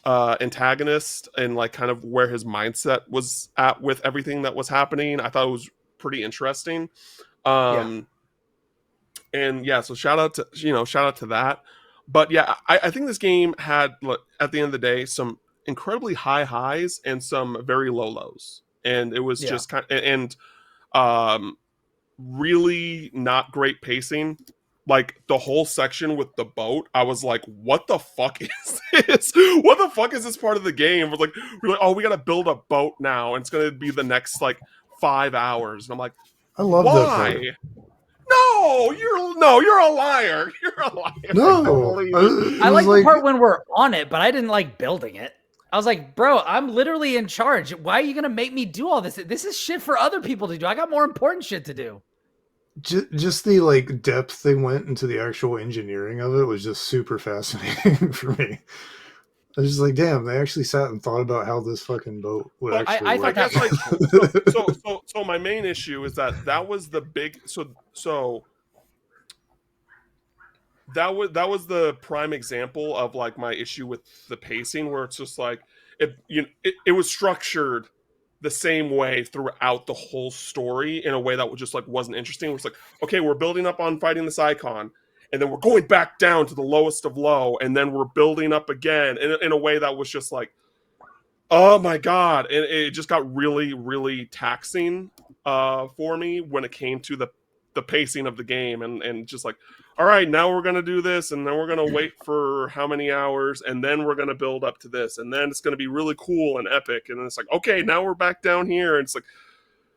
antagonist, and like kind of where his mindset was at with everything that was happening. I thought it was pretty interesting. And yeah, so shout out to that. But yeah, I think this game had, at the end of the day, some incredibly high highs and some very low lows, and it was just kind of, and really not great pacing. Like the whole section with the boat, I was like, "What the fuck is this? What the fuck is this part of the game?" We're like, "Oh, we gotta build a boat now, and it's gonna be the next like 5 hours." And I'm like, I love that part. No, you're a liar. You're a liar. No, I like the part when we're on it, but I didn't like building it. I was like, bro, I'm literally in charge. Why are you gonna make me do all this? This is shit for other people to do. I got more important shit to do. Just the like depth they went into the actual engineering of it was just super fascinating for me. I was just like, damn, they actually sat and thought about how this fucking boat would actually. I guess like so my main issue is that was the big that was the prime example of like my issue with the pacing, where it's just like it was structured the same way throughout the whole story in a way that just like wasn't interesting. It was like, okay, we're building up on fighting this icon, and then we're going back down to the lowest of low, and then we're building up again in a way that was just like, oh my god. And it just got really, really taxing for me when it came to the pacing of the game, and just like, all right, now we're going to do this, and then we're going to wait for how many hours, and then we're going to build up to this, and then it's going to be really cool and epic, and then it's like, okay, now we're back down here, and it's like,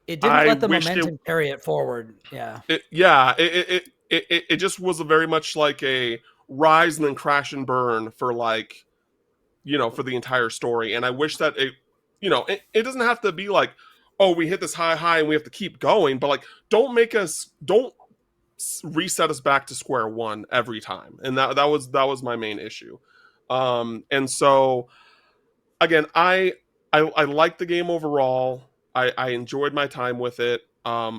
it didn't let the momentum carry it forward. It just was very much like a rise and then crash and burn for like, for the entire story. And I wish that it doesn't have to be like, oh, we hit this high and we have to keep going, but like, don't reset us back to square one every time. And that was my main issue. And so again, I liked the game overall. I enjoyed my time with it. I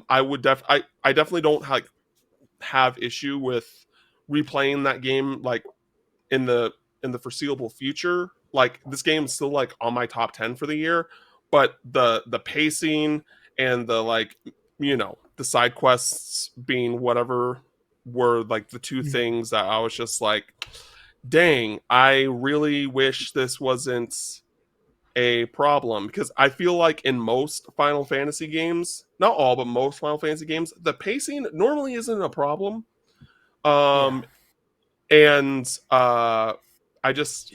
definitely don't have issue with replaying that game like in the foreseeable future. Like, this game is still like on my top 10 for the year, but the pacing and the like, the side quests being whatever were like the two things that I was just like, dang, I really wish this wasn't a problem, because I feel like in most Final Fantasy games, not all, but most Final Fantasy games, the pacing normally isn't a problem. And I just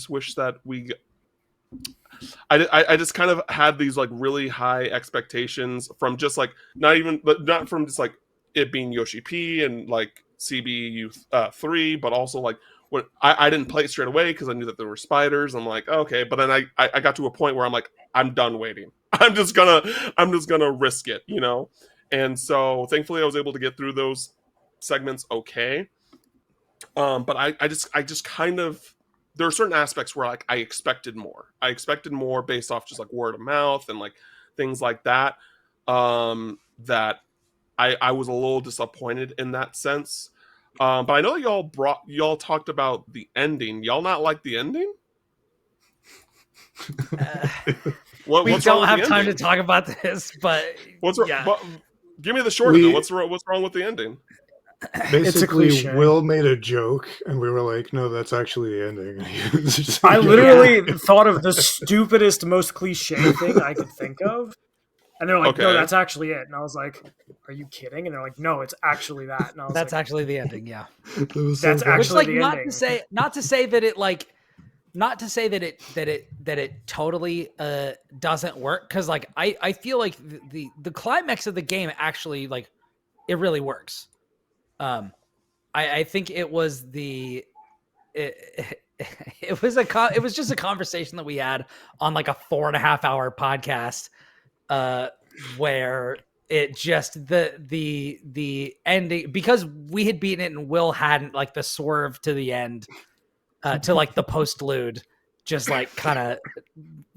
wish that I just kind of had these like really high expectations from just like not from just like it being Yoshi P and like CBU 3, but also like when I didn't play it straight away because I knew that there were spiders. I'm like, okay, but then I got to a point where I'm like, I'm done waiting. I'm just gonna risk it, And so thankfully I was able to get through those segments okay. But I just kind of, there are certain aspects where like I expected more. I expected more based off just like word of mouth and like things like that. That I was a little disappointed in that sense. But I know y'all talked about the ending. Y'all not like the ending? We What's don't wrong with have the time to ending? talk about this, but Yeah. Give me the short of it. What's wrong with the ending? Basically, cliche. Will made a joke, and we were like, "No, that's actually the ending." I literally thought of the stupidest, most cliche thing I could think of, and they're like, "No, Okay. that's actually it." And I was like, "Are you kidding?" And they're like, "No, it's actually that." And I was that's like, actually the ending. Yeah. That's actually the not ending. not to say that it like, not to say that it totally doesn't work, because like I feel like the climax of the game actually, like, it really works. I think it was it was just a conversation that we had on like a 4.5 hour podcast, where it just the ending, because we had beaten it and Will hadn't, like the swerve to the end, to like the postlude, just like kind of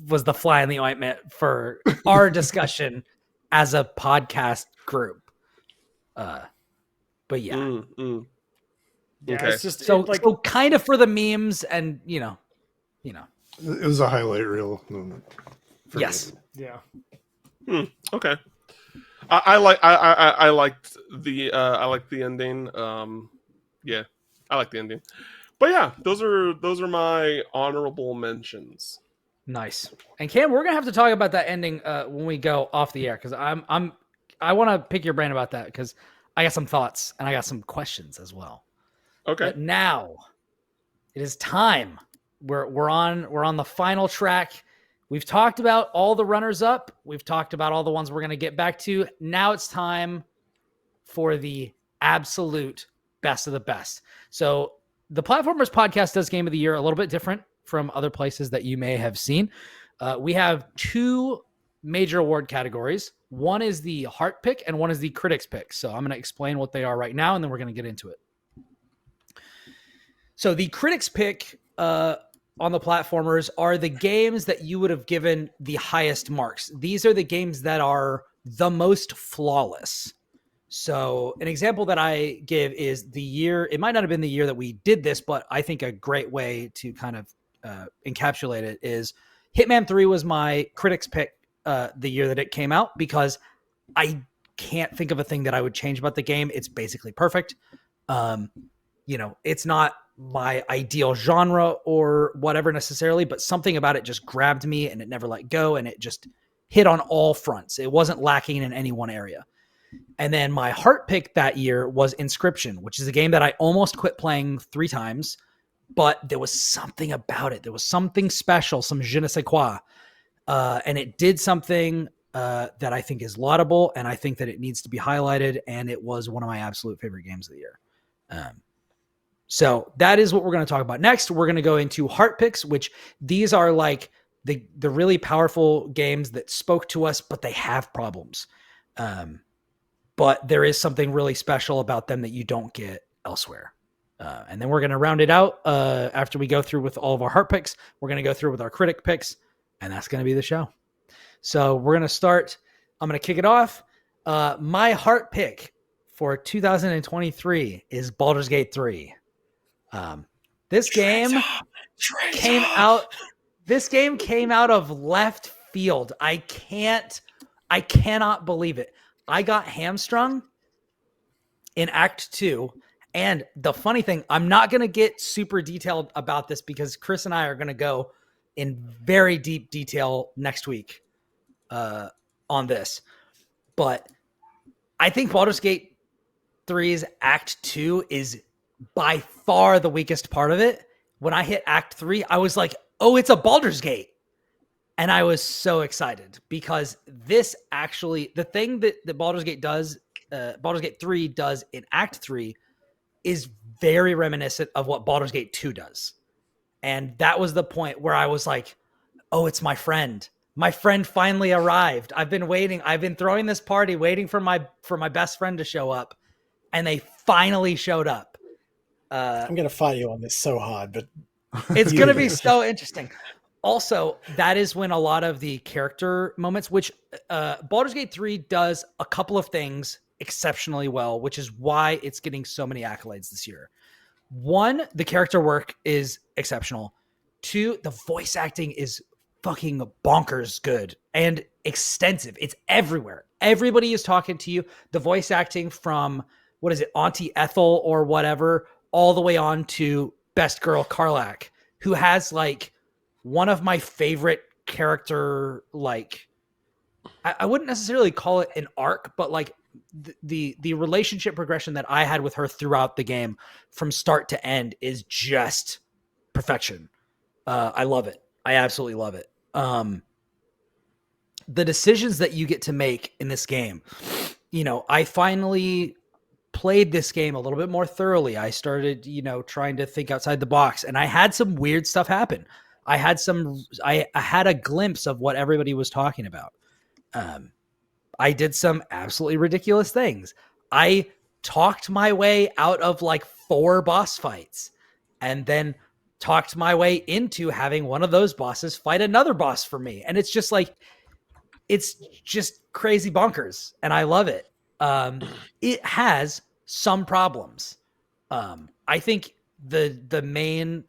was the fly in the ointment for our discussion as a podcast group. But yeah. Yeah, Okay. it's just So like, so kind of for the memes, and you know. it was a highlight reel moment. Yes. yeah. Okay. I liked the ending. Yeah, I like the ending. But yeah, those are my honorable mentions. Nice. And Cam, we're gonna have to talk about that ending when we go off the air, because I want to pick your brain about that, because I got some thoughts and I got some questions as well. Okay. But now it is time. We're on the final track. We've talked about all the runners up. We've talked about all the ones we're going to get back to. Now it's time for the absolute best of the best. So the Platformers podcast does Game of the Year a little bit different from other places that you may have seen. We have two major award categories. One is the Heart Pick and one is the Critics Pick. So I'm going to explain what they are right now, and then we're going to get into it. So the Critics Pick on the Platformers are the games that you would have given the highest marks. These are the games that are the most flawless. So an example that I give is the year, it might not have been the year that we did this, but I think a great way to kind of encapsulate it is Hitman 3 was my Critics Pick the year that it came out, because I can't think of a thing that I would change about the game. It's basically perfect. It's not my ideal genre or whatever necessarily, but something about it just grabbed me and it never let go, and it just hit on all fronts. It wasn't lacking in any one area. And then my Heart Pick that year was Inscription, which is a game that I almost quit playing 3 times, but there was something about it. There was something special, some je ne sais quoi. And it did something that I think is laudable, and I think that it needs to be highlighted, and it was one of my absolute favorite games of the year. So that is what we're going to talk about next. We're going to go into Heart Picks, which these are like the really powerful games that spoke to us, but they have problems. But there is something really special about them that you don't get elsewhere. And then we're going to round it out after we go through with all of our Heart Picks. We're going to go through with our Critic Picks, and that's going to be the show. So we're going to start. I'm going to kick it off. My Heart Pick for 2023 is Baldur's Gate 3. This game came out. This game came out of left field. I cannot believe it. I got hamstrung in Act 2. And the funny thing, I'm not going to get super detailed about this because Kris and I are going to go in very deep detail next week on this. But I think Baldur's Gate 3's Act 2 is by far the weakest part of it. When I hit Act 3, I was like, oh, it's a Baldur's Gate. And I was so excited because this actually, the thing that Baldur's Gate does, Baldur's Gate 3 does in Act 3 is very reminiscent of what Baldur's Gate 2 does. And that was the point where I was like, oh, it's my friend. My friend finally arrived. I've been waiting. I've been throwing this party, waiting for my best friend to show up. And they finally showed up. I'm going to fight you on this so hard, but it's going to be so interesting. Also, that is when a lot of the character moments, which Baldur's Gate 3 does a couple of things exceptionally well, which is why it's getting so many accolades this year. 1, the character work is exceptional. 2, the voice acting is fucking bonkers good and extensive. It's everywhere. Everybody is talking to you. The voice acting from, what is it, Auntie Ethel or whatever, all the way on to Best Girl Karlak, who has like one of my favorite character, like, I wouldn't necessarily call it an arc, but like the relationship progression that I had with her throughout the game from start to end is just perfection. I love it. I absolutely love it. The decisions that you get to make in this game, you know, I finally played this game a little bit more thoroughly. I started, you know, trying to think outside the box, and I had some weird stuff happen. I had a glimpse of what everybody was talking about. I did some absolutely ridiculous things. I talked my way out of like 4 boss fights and then talked my way into having one of those bosses fight another boss for me. And it's just like, it's just crazy bonkers. And I love it. It has some problems. I think the main,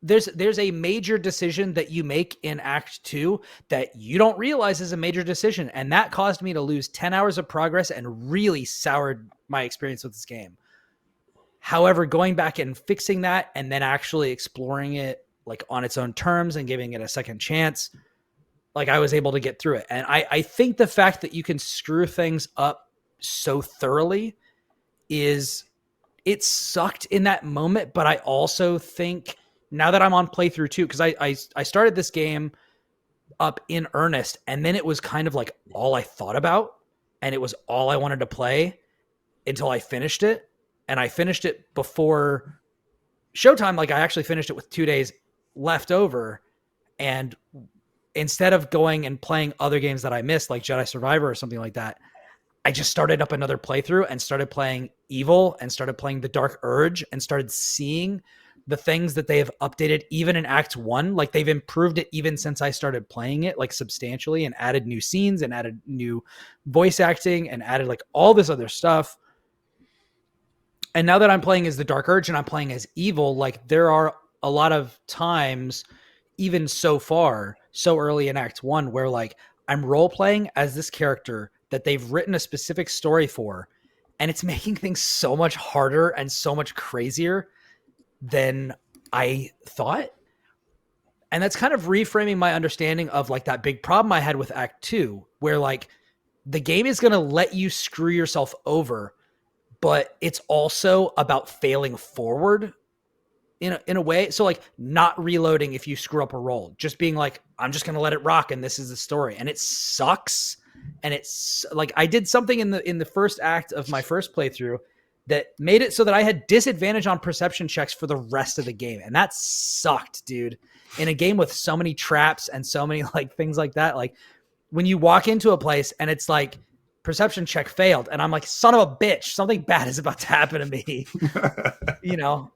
there's a major decision that you make in Act 2 that you don't realize is a major decision. And that caused me to lose 10 hours of progress and really soured my experience with this game. However, going back and fixing that and then actually exploring it like on its own terms and giving it a second chance, like I was able to get through it. And I think the fact that you can screw things up so thoroughly is, it sucked in that moment. But I also think now that I'm on playthrough 2, because I started this game up in earnest, and then it was kind of like all I thought about, and it was all I wanted to play until I finished it. And I finished it before showtime. Like I actually finished it with 2 days left over. And instead of going and playing other games that I missed, like Jedi Survivor or something like that, I just started up another playthrough and started playing Evil and started playing The Dark Urge and started seeing the things that they have updated even in Act 1. Like they've improved it even since I started playing it, like substantially, and added new scenes and added new voice acting and added like all this other stuff. And now that I'm playing as the Dark Urge and I'm playing as Evil, like there are a lot of times, even so far, so early in Act 1, where like I'm role playing as this character that they've written a specific story for, and it's making things so much harder and so much crazier than I thought. And that's kind of reframing my understanding of like that big problem I had with Act 2, where like the game is going to let you screw yourself over, but it's also about failing forward in a way. So like not reloading if you screw up a roll, just being like, I'm just going to let it rock. And this is the story. And it sucks. And it's like, I did something in the first act of my first playthrough that made it so that I had disadvantage on perception checks for the rest of the game. And that sucked, dude. In a game with so many traps and so many like things like that, like when you walk into a place and it's like perception check failed, and I'm like, son of a bitch, something bad is about to happen to me, you know?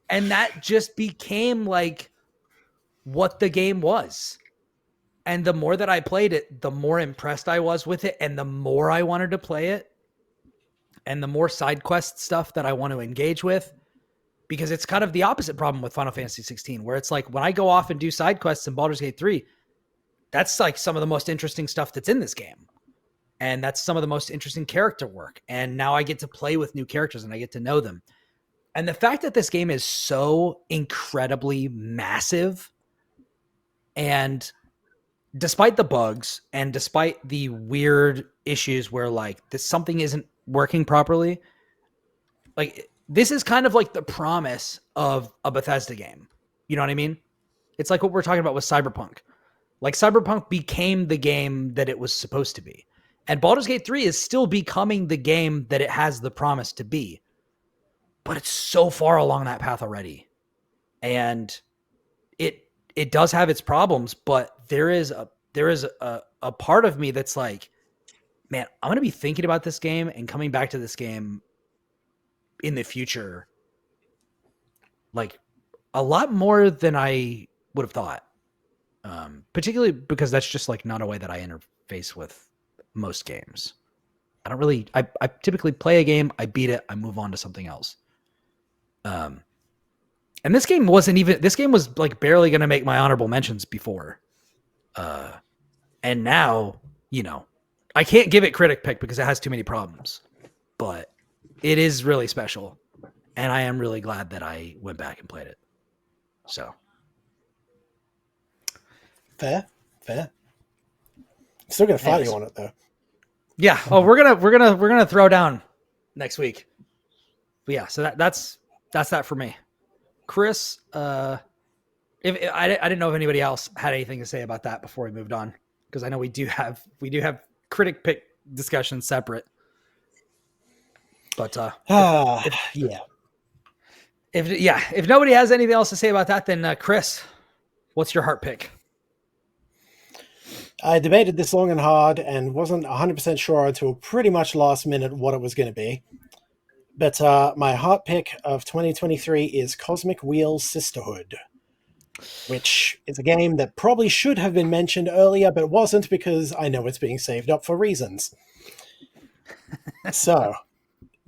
And that just became like what the game was. And the more that I played it, the more impressed I was with it, and the more I wanted to play it, and the more side quest stuff that I want to engage with, because it's kind of the opposite problem with Final Fantasy 16, where it's like when I go off and do side quests in Baldur's Gate 3, that's like some of the most interesting stuff that's in this game. And that's some of the most interesting character work. And now I get to play with new characters and I get to know them. And the fact that this game is so incredibly massive, and despite the bugs and despite the weird issues where like something isn't working properly, like this is kind of like the promise of a Bethesda game. You know what I mean? It's like what we're talking about with Cyberpunk. Like Cyberpunk became the game that it was supposed to be. And Baldur's Gate 3 is still becoming the game that it has the promise to be. But it's so far along that path already. And it does have its problems, but there is a part of me that's like, man, I'm going to be thinking about this game and coming back to this game in the future, like a lot more than I would have thought. Particularly because that's just like not a way that I interface with most games. I typically play a game, I beat it, I move on to something else. And this game was like barely going to make my honorable mentions before. And now, I can't give it critic pick because it has too many problems, but it is really special. And I am really glad that I went back and played it. So. Fair. Still gonna fight you on it though. Yeah. Oh, we're gonna throw down next week. But yeah, so that's that for me. Kris, if I didn't know if anybody else had anything to say about that before we moved on, because I know we do have critic pick discussions separate. But if nobody has anything else to say about that, then Kris, what's your heart pick? I debated this long and hard and wasn't 100% sure until pretty much last minute what it was going to be. But my heart pick of 2023 is Cosmic Wheels Sisterhood, which is a game that probably should have been mentioned earlier, but wasn't because I know it's being saved up for reasons. So,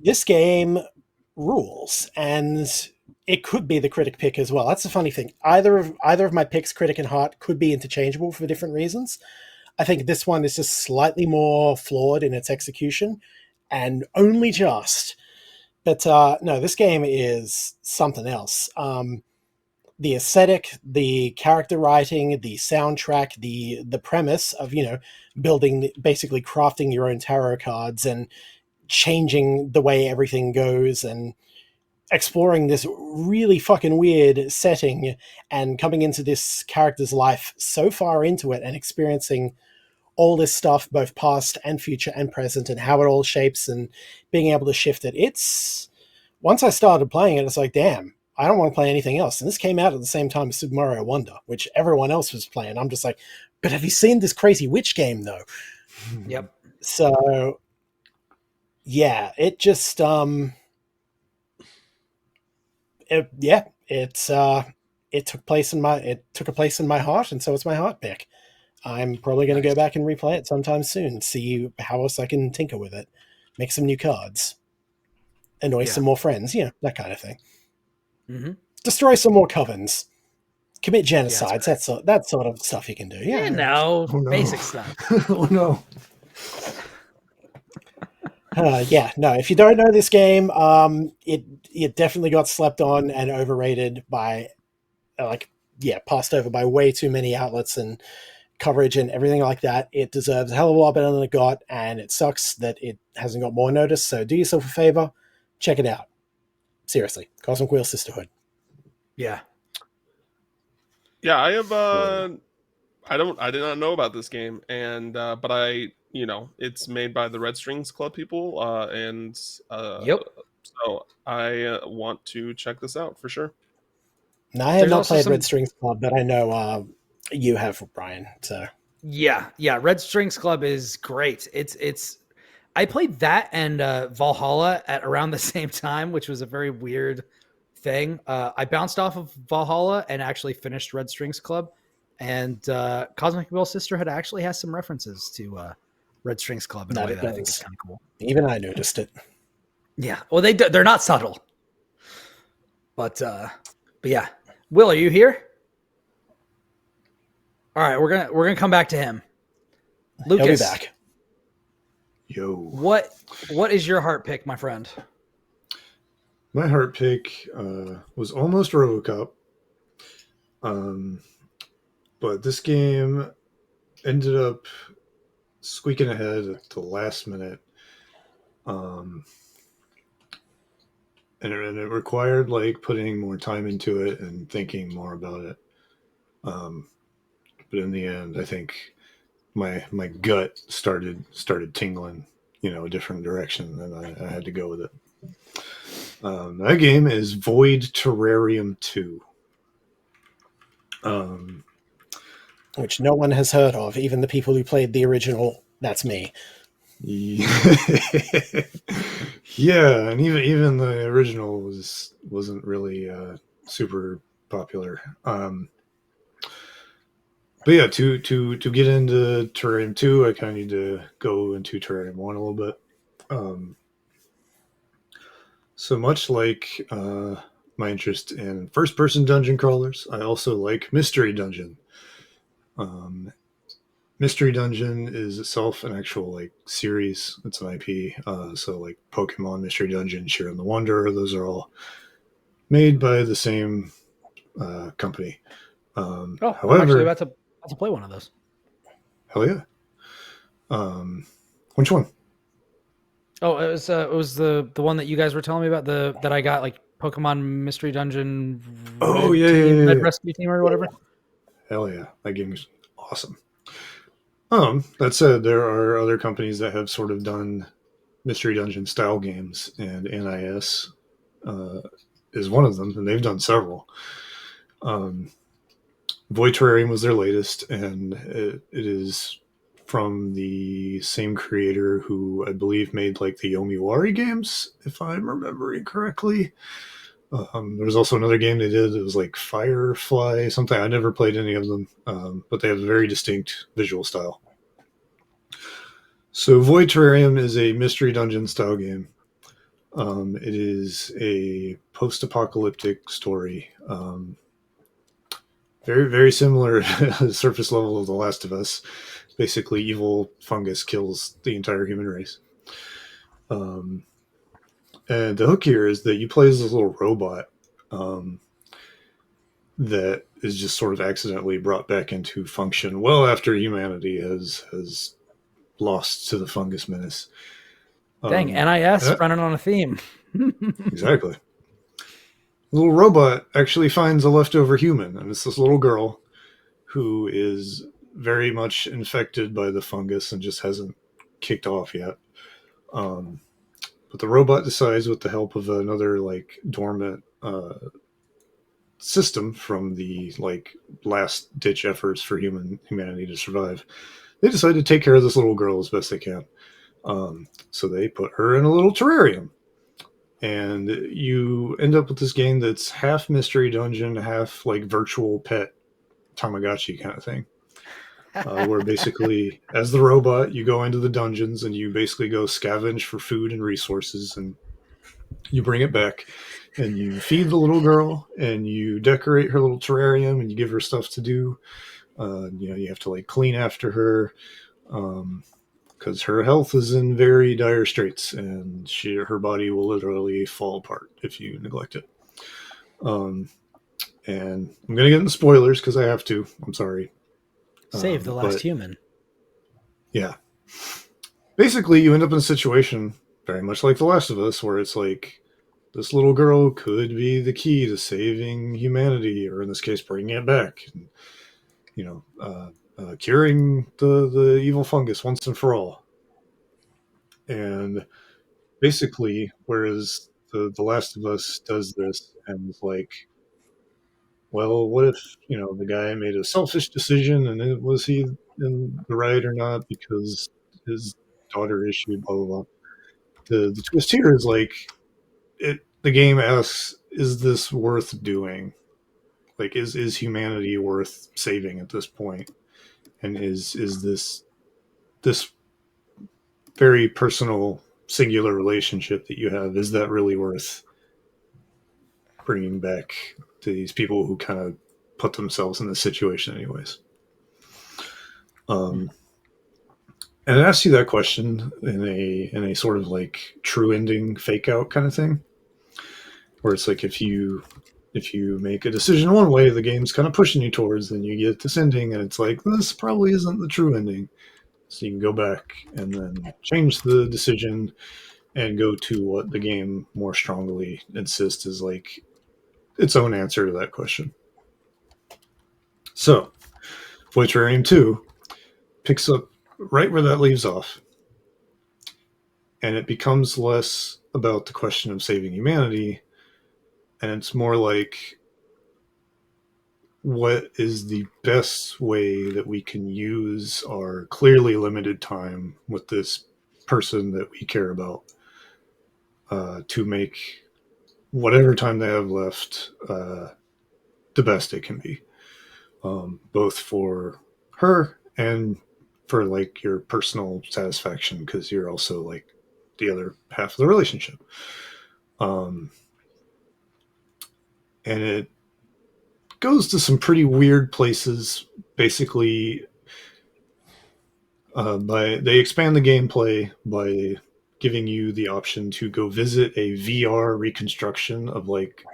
this game rules, and it could be the critic pick as well. That's the funny thing. Either of my picks, critic and heart, could be interchangeable for different reasons. I think this one is just slightly more flawed in its execution, and only just. But no, this game is something else. The aesthetic, the character writing, the soundtrack, the premise of, building, basically crafting your own tarot cards and changing the way everything goes and exploring this really fucking weird setting and coming into this character's life so far into it and experiencing all this stuff, both past and future and present, and how it all shapes and being able to shift it. Once I started playing it, it's like, damn, I don't want to play anything else. And this came out at the same time as Super Mario Wonder, which everyone else was playing. I'm just like, but have you seen this crazy witch game though? Yep. So yeah, it just it took a place in my heart, and so it's my heart pick. I'm probably going to go back and replay it sometime soon, see how else I can tinker with it, make some new cards, annoy some more friends, that kind of thing. Mm-hmm. Destroy some more covens, commit genocides, that sort of stuff you can do. Yeah, no. Oh, no. Basic stuff. Oh no. If you don't know this game, it definitely got slept on and overrated by, passed over by way too many outlets and coverage and everything like that. It deserves a hell of a lot better than it got, and it sucks that it hasn't got more notice. So do yourself a favor, check it out. Seriously, Cosmic Wheel Sisterhood. Yeah. Yeah, I have. I did not know about this game, and but it's made by the Red Strings Club people, and Yep. So I want to check this out for sure. Now, I have not played Red Strings Club, but I know you have, Brian. So yeah, Red Strings Club is great. It's. I played that and Valhalla at around the same time, which was a very weird thing. I bounced off of Valhalla and actually finished Red Strings Club, and Cosmic Wheel Sisterhood actually has some references to Red Strings Club in a way that I think is kind of cool. Even I noticed it. Yeah, well, they're not subtle, but yeah. Will, are you here? All right, we're gonna come back to him. Lucas, he'll be back. Yo. What is your heart pick, my friend? My heart pick was almost Robocop. But this game ended up squeaking ahead at the last minute. And it required putting more time into it and thinking more about it. But in the end, I think my gut started tingling, a different direction, and I had to go with it. That game is Void Terrarium 2. Which no one has heard of, even the people who played the original. That's me. Yeah, and even the original wasn't really super popular. But yeah, to get into Terrarium 2, I kind of need to go into Terrarium 1 a little bit. Um, so much like my interest in first-person dungeon crawlers, I also like Mystery Dungeon. Um, Mystery Dungeon is itself an actual like series. It's an IP. So like Pokemon Mystery Dungeon, Share and the Wonder, those are all made by the same company. I'm However, actually about to play one of those. hell yeah. Which one? Oh, it was the one that you guys were telling me about, that I got, like Pokemon Mystery Dungeon. Oh, Red yeah, Team, yeah, yeah, Red yeah. Rescue Team or whatever. Hell yeah, that game is awesome. That said, there are other companies that have sort of done Mystery Dungeon style games, and NIS is one of them, and they've done several. Voitrarium was their latest, and it is from the same creator who I believe made like the Yomiwari games, if I'm remembering correctly. There was also another game they did. It was like Firefly something. I never played any of them, but they have a very distinct visual style. So Voitrarium is a mystery dungeon style game. It is a post-apocalyptic story. Very, very similar surface level of The Last of Us. Basically, evil fungus kills the entire human race. And the hook here is that you play as this little robot that is just sort of accidentally brought back into function well after humanity has lost to the fungus menace. Dang, NIS running on a theme. Exactly. The little robot actually finds a leftover human, and it's this little girl who is very much infected by the fungus and just hasn't kicked off yet. But the robot decides, with the help of another like dormant system from the like last ditch efforts for humanity to survive, they decide to take care of this little girl as best they can. So they put her in a little terrarium, and you end up with this game that's half mystery dungeon, half like virtual pet Tamagotchi kind of thing. Where basically, as the robot, you go into the dungeons and you basically go scavenge for food and resources, and you bring it back, and you feed the little girl, and you decorate her little terrarium, and you give her stuff to do. You have to like clean after her, because her health is in very dire straits, and her body will literally fall apart if you neglect it. And I'm gonna get into spoilers because I have to. I'm sorry. Save the last human. Yeah. Basically, you end up in a situation very much like The Last of Us, where it's like this little girl could be the key to saving humanity, or in this case, bringing it back. And, curing the evil fungus once and for all. And basically, whereas the Last of Us does this and is like, well, what if the guy made a selfish decision, and was he in the right or not because his daughter issue, blah blah blah. The twist here is like the game asks, is this worth doing? Like, is humanity worth saving at this point? And is this very personal singular relationship that you have, is that really worth bringing back to these people who kind of put themselves in this situation anyways? And it asks you that question in a sort of like true ending fake out kind of thing, where it's like if you make a decision one way, the game's kind of pushing you towards, then you get this ending, and it's like, this probably isn't the true ending. So you can go back and then change the decision and go to what the game more strongly insists is like its own answer to that question. So, Voitrarium 2 picks up right where that leaves off, and it becomes less about the question of saving humanity, and it's more like, what is the best way that we can use our clearly limited time with this person that we care about to make whatever time they have left the best it can be, both for her and for like your personal satisfaction, because you're also like the other half of the relationship. And it goes to some pretty weird places. Basically, they expand the gameplay by giving you the option to go visit a VR reconstruction of like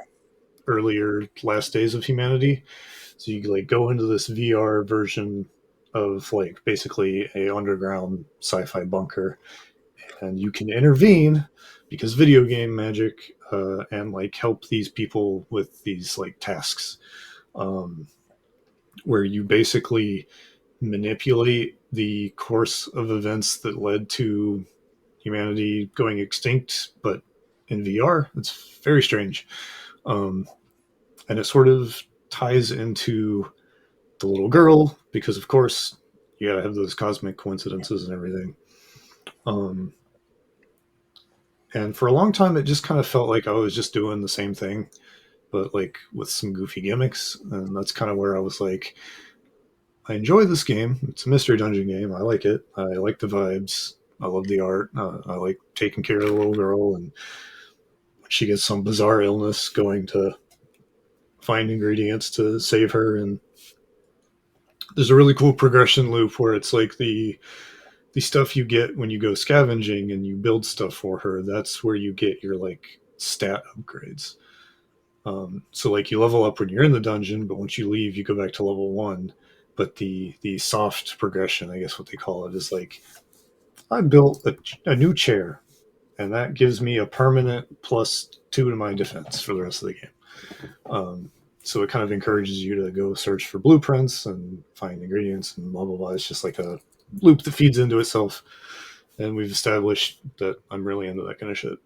earlier last days of humanity. So you like go into this VR version of like basically a underground sci-fi bunker, and you can intervene because video game magic, and like help these people with these like tasks, where you basically manipulate the course of events that led to humanity going extinct, but in VR. It's very strange. And it sort of ties into the little girl because, of course, you gotta have those cosmic coincidences and everything. And for a long time, it just kind of felt like I was just doing the same thing, but like with some goofy gimmicks. And that's kind of where I was like, I enjoy this game. It's a mystery dungeon game. I like it. I like the vibes. I love the art. I like taking care of the little girl, and when she gets some bizarre illness, going to find ingredients to save her. And there's a really cool progression loop where it's like the stuff you get when you go scavenging and you build stuff for her. That's where you get your like stat upgrades. So like you level up when you're in the dungeon, but once you leave, you go back to level 1. But the soft progression, I guess what they call it, is like I built a new chair, and that gives me a permanent +2 to my defense for the rest of the game. So it kind of encourages you to go search for blueprints and find ingredients and blah blah blah. It's just like a loop that feeds into itself, and we've established that I'm really into that kind of shit.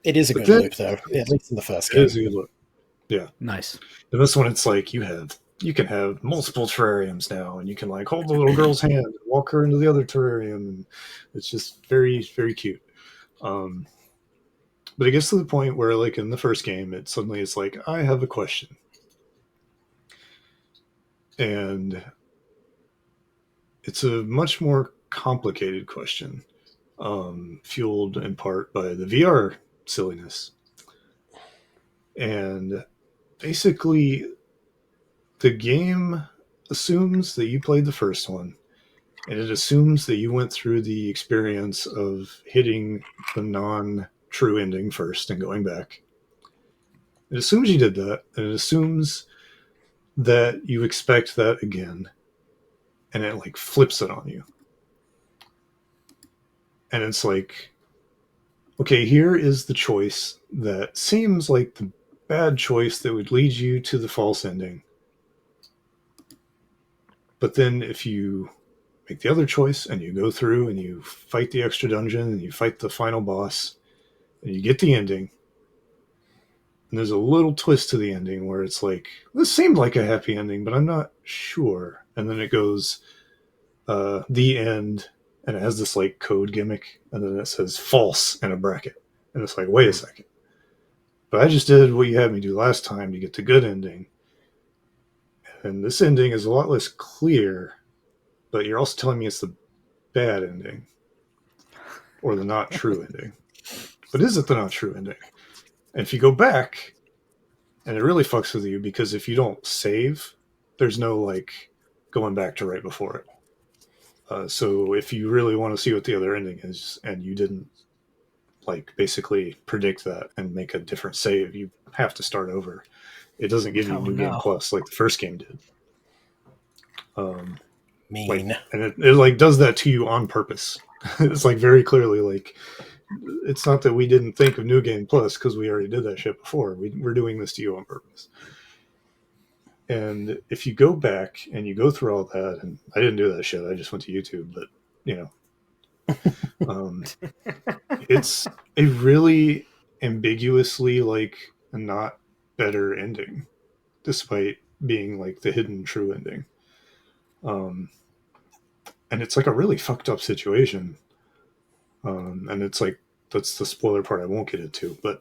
It is a good loop, though, at least in the first game. It is a good loop. Yeah, Nice. And this one, it's like you can have multiple terrariums now, and you can like hold the little girl's hand and walk her into the other terrarium, and it's just very, very cute. But it gets to the point where, like in the first game, it's like, I have a question. And it's a much more complicated question, fueled in part by the VR silliness. And basically, the game assumes that you played the first one, and it assumes that you went through the experience of hitting the non-true ending first and going back. It assumes you did that, and it assumes that you expect that again, and it like flips it on you. And it's like, okay, here is the choice that seems like the bad choice that would lead you to the false ending. But then if you make the other choice and you go through and you fight the extra dungeon and you fight the final boss and you get the ending, and there's a little twist to the ending where it's like, this seemed like a happy ending, but I'm not sure. And then it goes, the end, and it has this like code gimmick, and then it says false in a bracket. And it's like, wait a second. But I just did what you had me do last time to get the good ending. And this ending is a lot less clear, but you're also telling me it's the bad ending or the not true ending. But is it the not true ending? And if you go back, and it really fucks with you, because if you don't save, there's no like going back to right before it. So if you really want to see what the other ending is, and you didn't like basically predict that and make a different save, you have to start over. It doesn't give you New Game Plus like the first game did. Mean. Like, and it like does that to you on purpose. It's like very clearly like, it's not that we didn't think of New Game Plus because we already did that shit before. We're doing this to you on purpose. And if you go back and you go through all that, and I didn't do that shit, I just went to YouTube, but you know, it's a really ambiguously like not better ending, despite being like the hidden true ending. And it's like a really fucked up situation. And it's like, that's the spoiler part I won't get into, but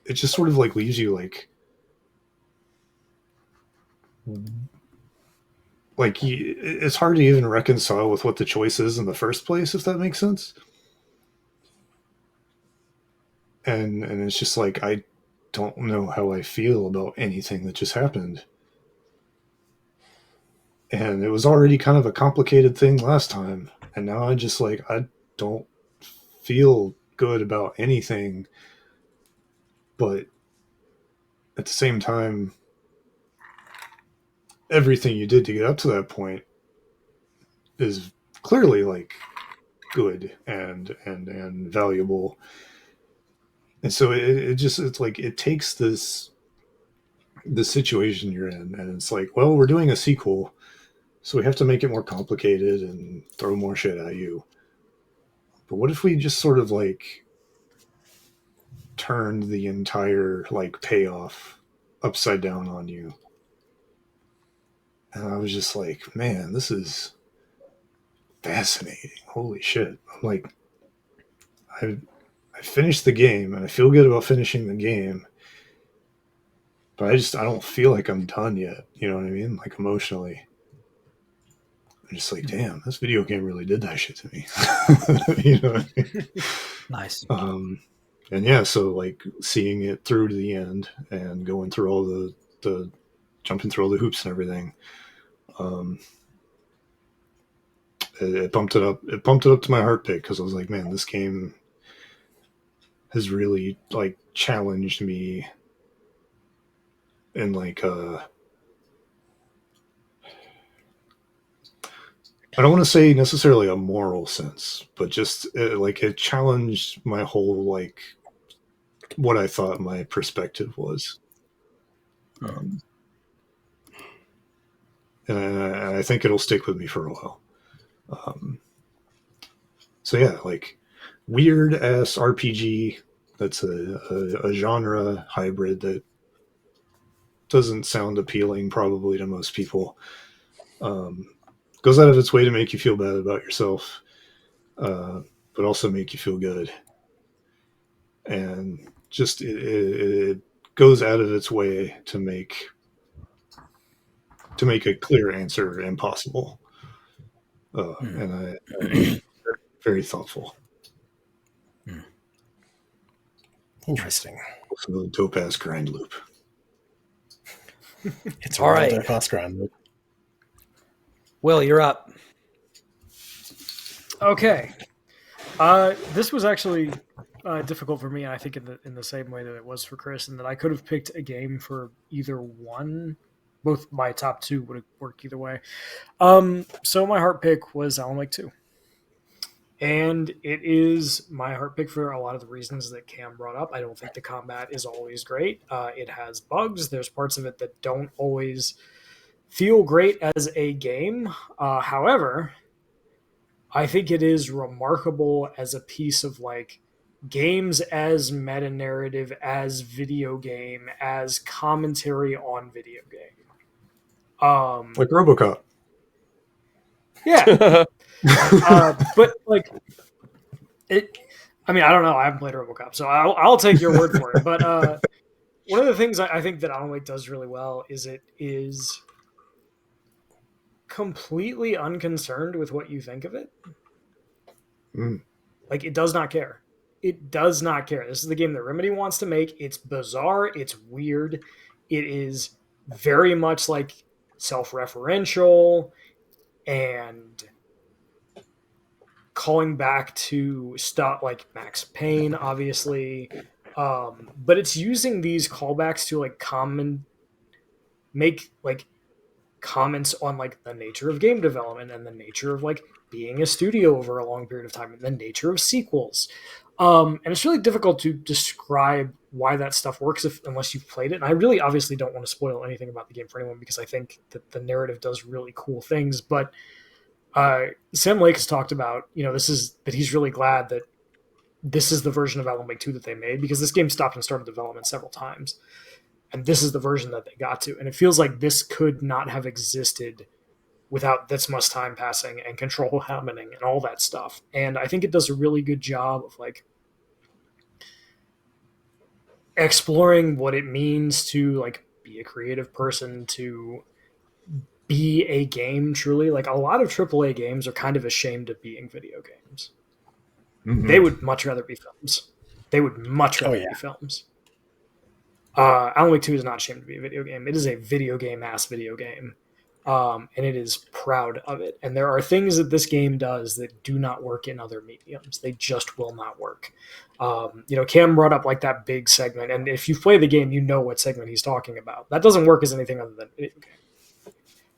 it just sort of like leaves you like it's hard to even reconcile with what the choice is in the first place, if that makes sense. and it's just like I don't know how I feel about anything that just happened. And it was already kind of a complicated thing last time, and now I just like I don't feel good about anything, but at the same time, everything you did to get up to that point is clearly like good and valuable. And so it just it's like it takes the situation you're in, and it's like, well, we're doing a sequel, so we have to make it more complicated and throw more shit at you. But what if we just sort of like turned the entire like payoff upside down on you? And I was just like, man, this is fascinating. Holy shit. I'm like, I finished the game and I feel good about finishing the game, but I don't feel like I'm done yet. You know what I mean? Like emotionally. I'm just like, damn, this video game really did that shit to me. You know what I mean? Nice. And yeah, so like seeing it through to the end and going through all the jumping through all the hoops and everything, it bumped it up. It bumped it up to my heart pick because I was like, man, this game has really like challenged me in like I don't want to say necessarily a moral sense, but just like it challenged my whole like what I thought my perspective was. And I think it'll stick with me for a while. So yeah, like weird ass RPG that's a genre hybrid that doesn't sound appealing probably to most people. Goes out of its way to make you feel bad about yourself, but also make you feel good. And just it goes out of its way to make a clear answer impossible. And I very thoughtful. Interesting. Also, dope ass grind loop. It's All a right. real dope ass grind loop. Will, you're up. Okay. This was actually difficult for me, I think in the same way that it was for Kris, and that I could have picked a game for either one. Both my top two would have worked either way. So my heart pick was Alan Wake 2. And it is my heart pick for a lot of the reasons that Cam brought up. I don't think the combat is always great. It has bugs. There's parts of it that don't always feel great as a game. However, I think it is remarkable as a piece of like games as meta narrative, as video game, as commentary on video game. Like Robocop. Yeah. But like it, I mean, I don't know. I haven't played RoboCop, so I'll take your word for it. But one of the things I think that Alan Wake does really well is it is completely unconcerned with what you think of it. Like, it does not care. It does not care. This is the game that Remedy wants to make. It's bizarre. It's weird. It is very much like self-referential and calling back to stuff like Max Payne, obviously. But it's using these callbacks to like make like comments on like the nature of game development and the nature of like being a studio over a long period of time and the nature of sequels. And it's really difficult to describe why that stuff works unless you've played it. And I really obviously don't want to spoil anything about the game for anyone because I think that the narrative does really cool things. But Sam Lake has talked about, that he's really glad that this is the version of Alan Wake 2 that they made because this game stopped and started development several times. And this is the version that they got to. And it feels like this could not have existed without this much time passing and control happening and all that stuff. And I think it does a really good job of like exploring what it means to like be a creative person, to be a game truly. Like a lot of AAA games are kind of ashamed of being video games. Mm-hmm. They would much rather be films. They would much rather yeah. be films. Alan Wake 2 is not ashamed to be a video game. It is a video game-ass video game. And it is proud of it. And there are things that this game does that do not work in other mediums. They just will not work. Cam brought up like that big segment, and if you play the game, you know what segment he's talking about. That doesn't work as anything other than a video game.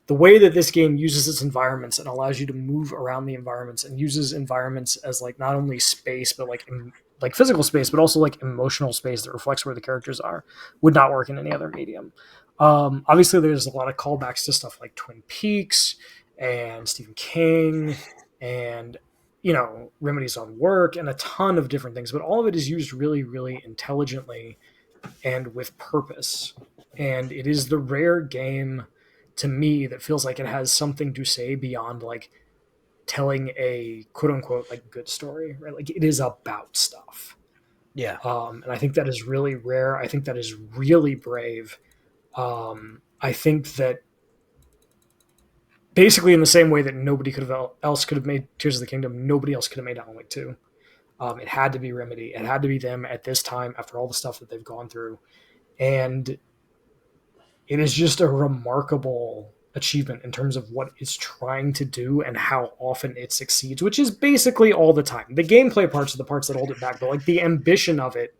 The way that this game uses its environments and allows you to move around the environments and uses environments as like not only space but like physical space, but also like emotional space that reflects where the characters are, would not work in any other medium. Obviously, there's a lot of callbacks to stuff like Twin Peaks and Stephen King and, Remedy's own work and a ton of different things. But all of it is used really, really intelligently and with purpose. And it is the rare game to me that feels like it has something to say beyond like telling a quote unquote like good story, right? Like it is about stuff. Yeah. And I think that is really rare. I think that is really brave. I think that basically in the same way that nobody else could have made Tears of the Kingdom, nobody else could have made Alan Wake 2. It had to be Remedy. It had to be them at this time after all the stuff that they've gone through. And it is just a remarkable achievement in terms of what it's trying to do and how often it succeeds, which is basically all the time. The gameplay parts are the parts that hold it back, but like the ambition of it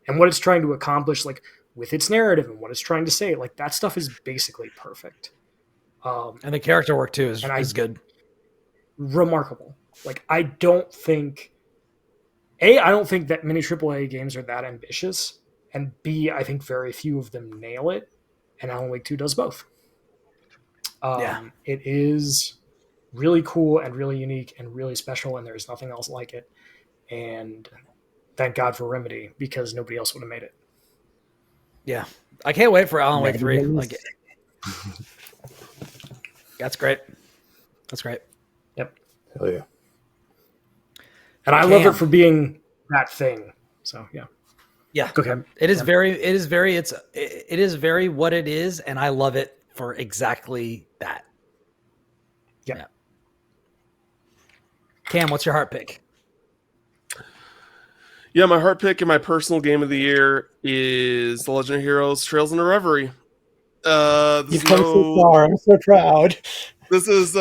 and what it's trying to accomplish, like with its narrative and what it's trying to say, like that stuff is basically perfect. And the character work too is good. Remarkable. Like I don't think that many AAA games are that ambitious, and B, I think very few of them nail it, and Alan Wake 2 does both. It is really cool and really unique and really special, and there's nothing else like it. And thank God for Remedy, because nobody else would have made it. Yeah. I can't wait for Alan Wake 3. Like, that's great. That's great. Yep. Hell yeah. And I love it for being that thing. So yeah. Yeah. Okay. It is very what it is, and I love it for exactly that. Yeah. Cam, what's your heart pick? Yeah, my heart pick and my personal game of the year is The Legend of Heroes: Trails into Reverie. You've come so far. I'm so proud. This is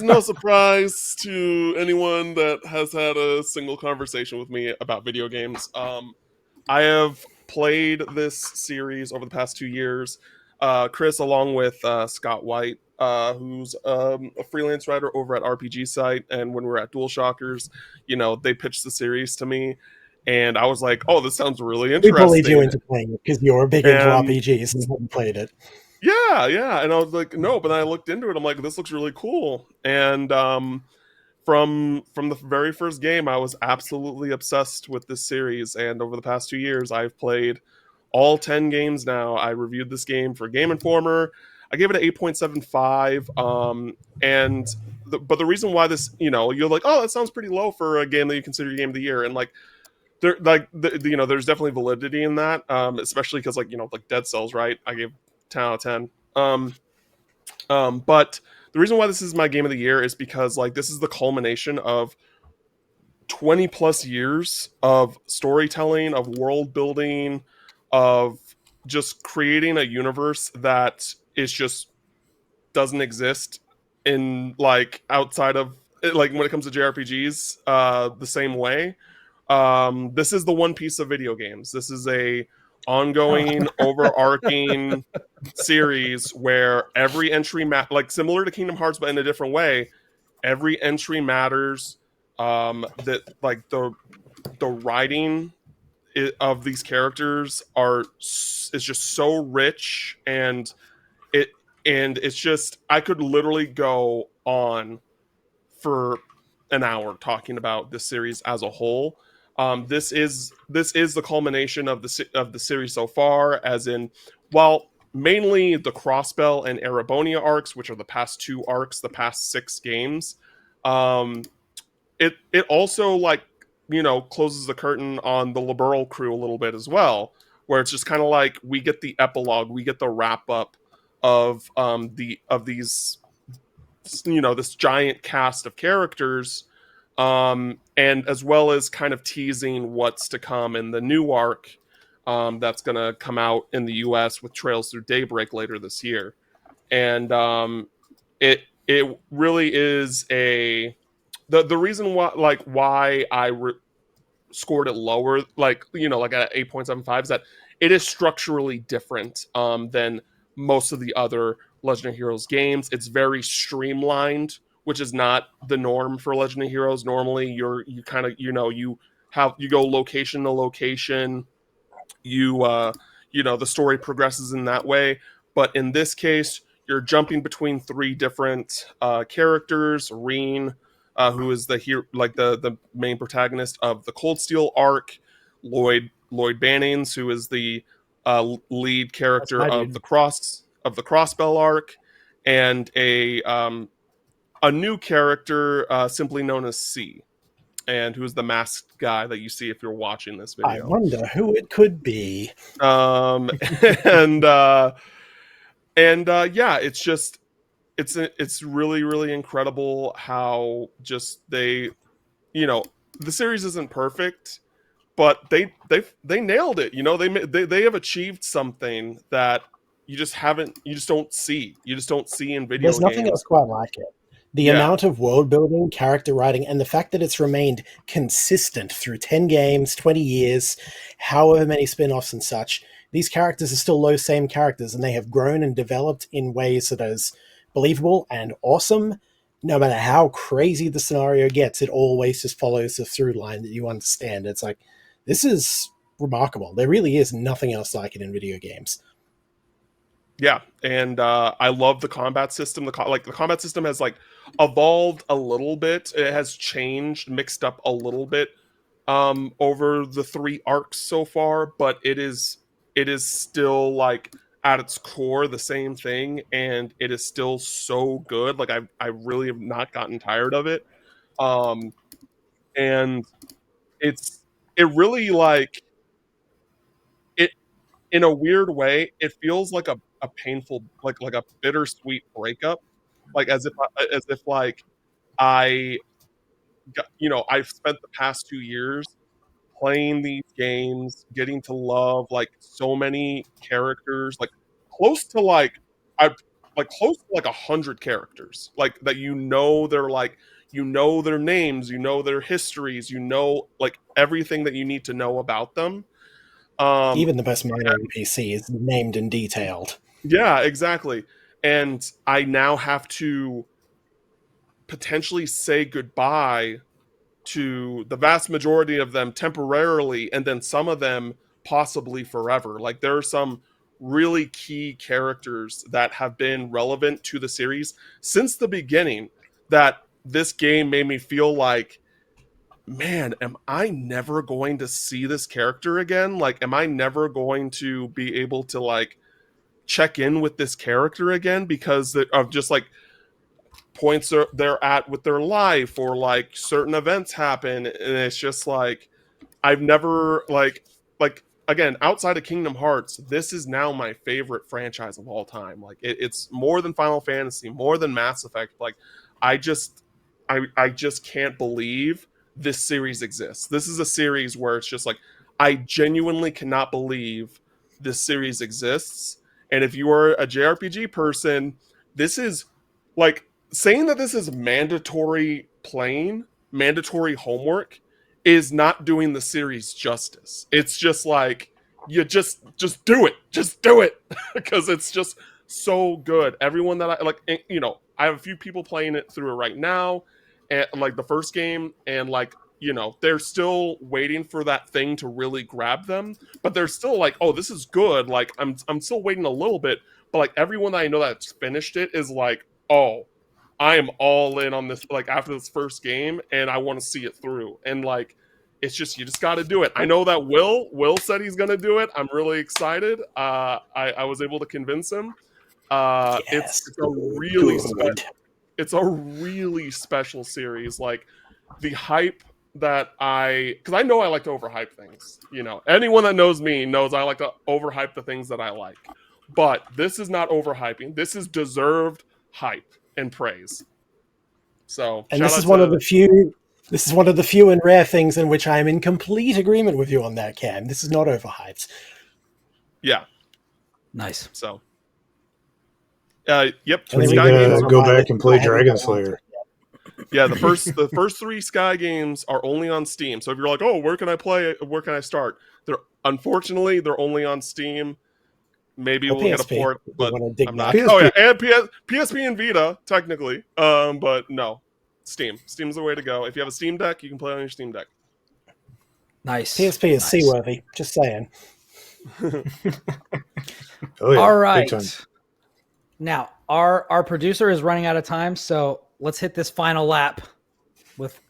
no surprise to anyone that has had a single conversation with me about video games. I have played this series over the past 2 years. Kris, along with Scott White, who's a freelance writer over at RPG Site, and when we were at DualShockers, they pitched the series to me, and I was like, "Oh, this sounds really interesting." We bullied you into playing it because you're big into RPGs and haven't played it. Yeah, and I was like, no, but then I looked into it. I'm like, this looks really cool, and from the very first game, I was absolutely obsessed with this series. And over the past 2 years, I've played all 10 games now. I reviewed this game for Game Informer. I gave it an 8.75. But the reason why this, you're like, oh, that sounds pretty low for a game that you consider your game of the year, and there's definitely validity in that, especially because like Dead Cells, right? I gave 10 out of 10. But the reason why this is my game of the year is because like this is the culmination of 20 plus years of storytelling, of world building, of just creating a universe that is just doesn't exist in like outside of like when it comes to JRPGs the same way. This is the One Piece of video games. This is a ongoing overarching series where every entry like similar to Kingdom Hearts but in a different way, every entry matters. That like the writing of these characters is just so rich, and it's just I could literally go on for an hour talking about this series as a whole. This is the culmination of the series so far, as in, while mainly the Crossbell and Erebonia arcs, which are the past 2 arcs, the past 6 games. It also like closes the curtain on the Liberal crew a little bit as well, where it's just kind of like we get the epilogue, we get the wrap up of these this giant cast of characters. and as well as kind of teasing what's to come in the new arc that's going to come out in the US with Trails Through Daybreak later this year. And it really is the reason why I scored it lower, like at 8.75, is that it is structurally different than most of the other Legend of Heroes games. It's very streamlined, which is not the norm for Legend of Heroes. Normally, you kind of you go location to location. The story progresses in that way. But in this case, you're jumping between three different characters. Reen, who is the main protagonist of the Cold Steel arc. Lloyd Bannings, who is the lead character of the Crossbell arc, and a new character simply known as C, and who's the masked guy that you see if you're watching this video. I wonder who it could be. And yeah, it's really, really incredible how just the series isn't perfect, but they nailed it. They have achieved something that you just don't see in video There's nothing games. else quite like it. The amount of world building, character writing, and the fact that it's remained consistent through 10 games, 20 years, however many spin-offs and such, these characters are still those same characters, and they have grown and developed in ways that is believable and awesome. No matter how crazy the scenario gets, it always just follows the through line that you understand. It's like, this is remarkable. There really is nothing else like it in video games. Yeah, and I love the combat system. The combat system has evolved a little bit. It has changed, mixed up a little bit over the 3 arcs so far, but it is still at its core the same thing, and it is still so good. I really have not gotten tired of it, and it really it in a weird way. It feels like a painful, like a bittersweet breakup, as if I got, I've spent the past 2 years playing these games, getting to love so many characters, close to I close to 100 characters, that they're their names, their histories, everything that you need to know about them. Even the best minor NPC is named and detailed. Yeah, exactly. And I now have to potentially say goodbye to the vast majority of them temporarily, and then some of them possibly forever. There are some really key characters that have been relevant to the series since the beginning that this game made me feel like, man, am I never going to see this character again? Am I never going to be able to check in with this character again because of just points they're at with their life, or certain events happen, and it's just I've never again, outside of Kingdom Hearts, this is now my favorite franchise of all time. It's more than Final Fantasy, more than Mass Effect. I just can't believe this series exists. This is a series where it's just I genuinely cannot believe this series exists. And if you are a JRPG person, this is saying that this is mandatory homework is not doing the series justice. It's just you just do it. Just do it. Because it's just so good. Everyone that I have a few people playing it through it right now, and the first game, and they're still waiting for that thing to really grab them, but they're still oh, this is good. I'm still waiting a little bit, but everyone that I know that's finished it is oh, I am all in on this, after this first game, and I want to see it through. And it's just, you just got to do it. I know that Will said he's going to do it. I'm really excited. I was able to convince him. Yes, It's a really special series. The hype that because I know I like to overhype things. Anyone that knows me knows I like to overhype the things that I like. But this is not overhyping. This is deserved hype and praise. So, and this is one of the few This is one of the few and rare things in which I am in complete agreement with you on that, Cam. This is not overhyped. Yeah. Nice. So. Yep. I think We Sky we games can go buy back it. and play I haven't Dragon got around to Slayer. it yet. Yeah, the first 3 Sky games are only on Steam. So if you're like, oh, where can I play? Where can I start? Unfortunately, they're only on Steam. Maybe Or we'll get a PSP, port, if we but wanna dig I'm not. back. Oh yeah, and PSP and Vita technically. But no, Steam. Steam's the way to go. If you have a Steam Deck, you can play on your Steam Deck. Nice. PSP is nice. seaworthy. Just saying. Oh, yeah, All big right. time. Now, our producer is running out of time, so let's hit this final lap with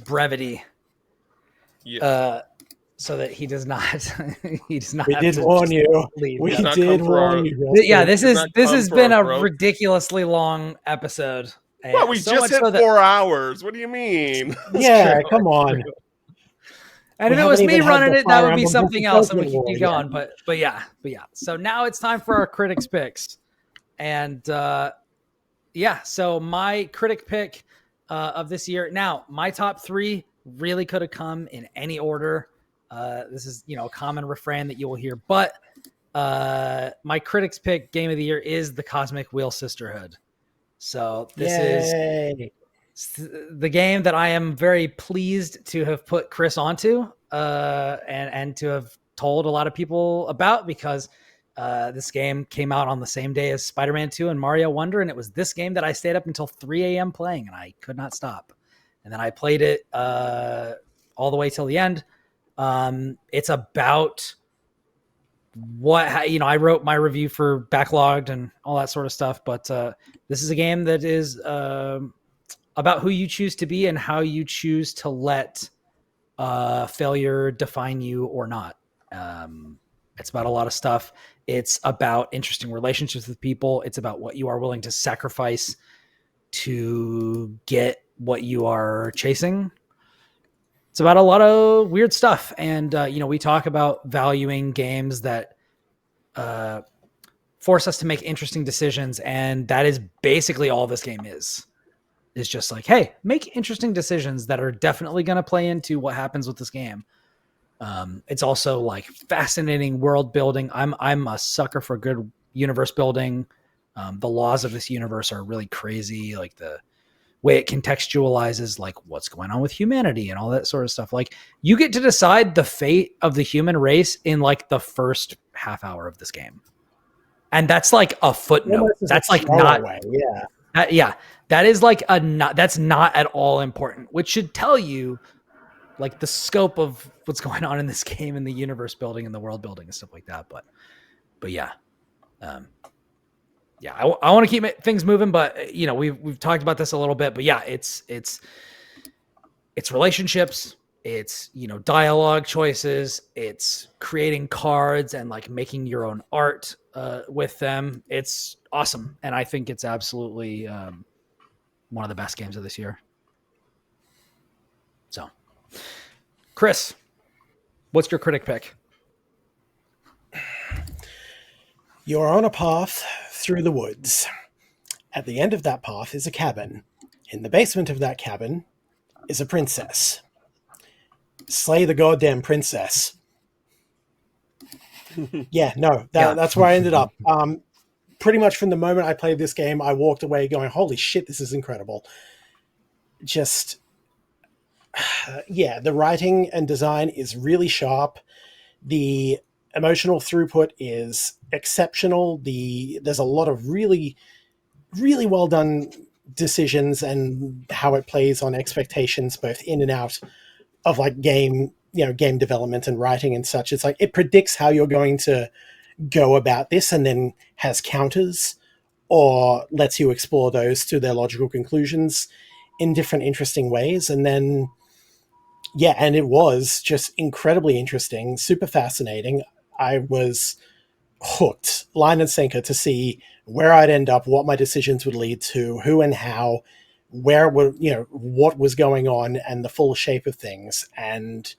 brevity. Yeah. So that he does not We have did to warn you. leave. We He's not did come for our- warn you. Yeah, this He's is not this come has for been our a throat. ridiculously long episode. Well, we So just much hit so that- 4 hours. What do you mean? Yeah, true. come on. And We if it was haven't me even had running the it, that Fire would be Emblem something versus else, and we Pokemon could War keep yet. going. But yeah. So now it's time for our critics picks, and so my critic pick of this year. Now, my top 3 really could have come in any order. This is a common refrain that you will hear, but my critics pick game of the year is the Cosmic Wheel Sisterhood. So this Yay. is the game that I am very pleased to have put Kris onto, and to have told a lot of people about, because this game came out on the same day as Spider-Man 2 and Mario Wonder, and it was this game that I stayed up until 3 a.m. playing, and I could not stop. And then I played it all the way till the end. It's about I wrote my review for Backlogged and all that sort of stuff, but this is a game that is about who you choose to be and how you choose to let failure define you or not. It's about a lot of stuff. It's about interesting relationships with people. It's about what you are willing to sacrifice to get what you are chasing. It's about a lot of weird stuff. And, we talk about valuing games that force us to make interesting decisions. And that is basically all this game is just like, hey, make interesting decisions that are definitely going to play into what happens with this game. It's also like fascinating world building. I'm a sucker for good universe building. The laws of this universe are really crazy. Like the way it contextualizes like what's going on with humanity and all that sort of stuff. Like you get to decide the fate of the human race in like the first half hour of this game. And that's like a footnote. That's like not, yeah. That is like that's not at all important, which should tell you like the scope of what's going on in this game and the universe building and the world building and stuff like that. But yeah. I want to keep things moving, but we've talked about this a little bit, but yeah, it's relationships, it's, dialogue choices, it's creating cards and like making your own art with them. It's awesome. And I think it's absolutely one of the best games of this year. So, Kris, what's your critic pick? You're on a path through the woods. At the end of that path is a cabin. In the basement of that cabin is a princess. Slay the goddamn princess. That's where I ended up. Pretty much from the moment I played this game, I walked away going, holy shit, this is incredible. Just, the writing and design is really sharp. The emotional throughput is exceptional. There's a lot of really, really well done decisions and how it plays on expectations, both in and out of like game development and writing and such. It's like it predicts how you're going to go about this and then has counters or lets you explore those to their logical conclusions in different interesting ways. And then and it was just incredibly interesting, super fascinating. I was hooked, line and sinker, to see where I'd end up, what my decisions would lead to, who and how, what was going on, and the full shape of things. And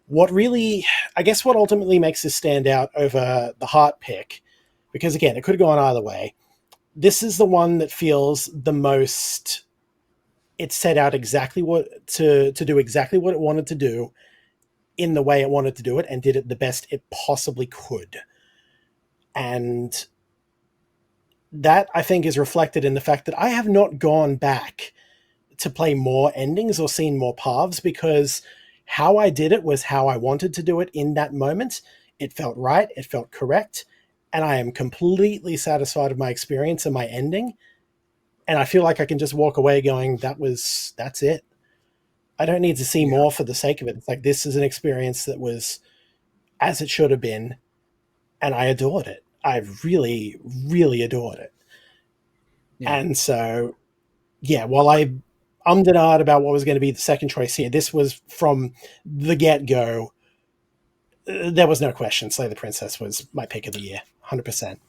what ultimately makes this stand out over the heart pick, because again, it could have gone either way. This is the one that feels the most it set out exactly what to do exactly what it wanted to do in the way it wanted to do it, and did it the best it possibly could. And that, I think, is reflected in the fact that I have not gone back to play more endings or seen more paths, because how I did it was how I wanted to do it in that moment. It felt right, it felt correct, and I am completely satisfied with my experience and my ending. And I feel like I can just walk away going, that's it. I don't need to see more for the sake of it. It's like, this is an experience that was as it should have been, and I adored it. I really, really adored it. Yeah. And so, yeah, while I ummed and ahed about what was going to be the second choice here, this was from the get-go. There was no question. Slay the Princess was my pick of the year, 100%.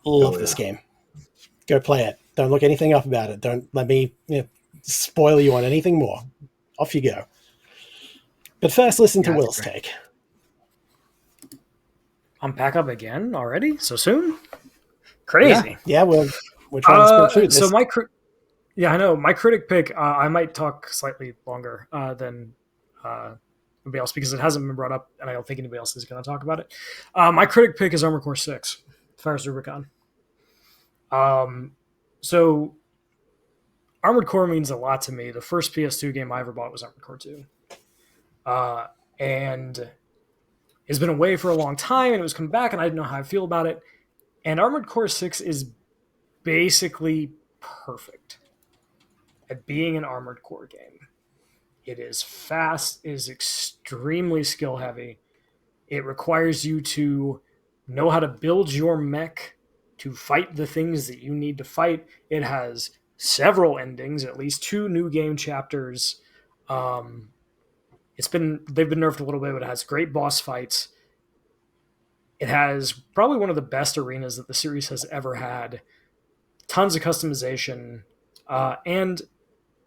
Love this game. Go play it. Don't look anything up about it. Don't let me spoil you on anything more. Off you go. But first, listen to Will's take. I'm back up again already? So soon? Crazy. Yeah, we're trying to sprint through this. So I know. My critic pick, I might talk slightly longer than anybody else, because it hasn't been brought up, and I don't think anybody else is going to talk about it. My critic pick is Armored Core 6, Fires Rubicon. So Armored Core means a lot to me. The first PS2 game I ever bought was Armored Core 2. And it's been away for a long time, and it was coming back, and I didn't know how I feel about it. And Armored Core 6 is basically perfect at being an Armored Core game. It is fast, it is extremely skill heavy. It requires you to know how to build your mech to fight the things that you need to fight. It has several endings, at least 2 new game chapters. They've been nerfed a little bit, but it has great boss fights. It has probably one of the best arenas that the series has ever had. Tons of customization, and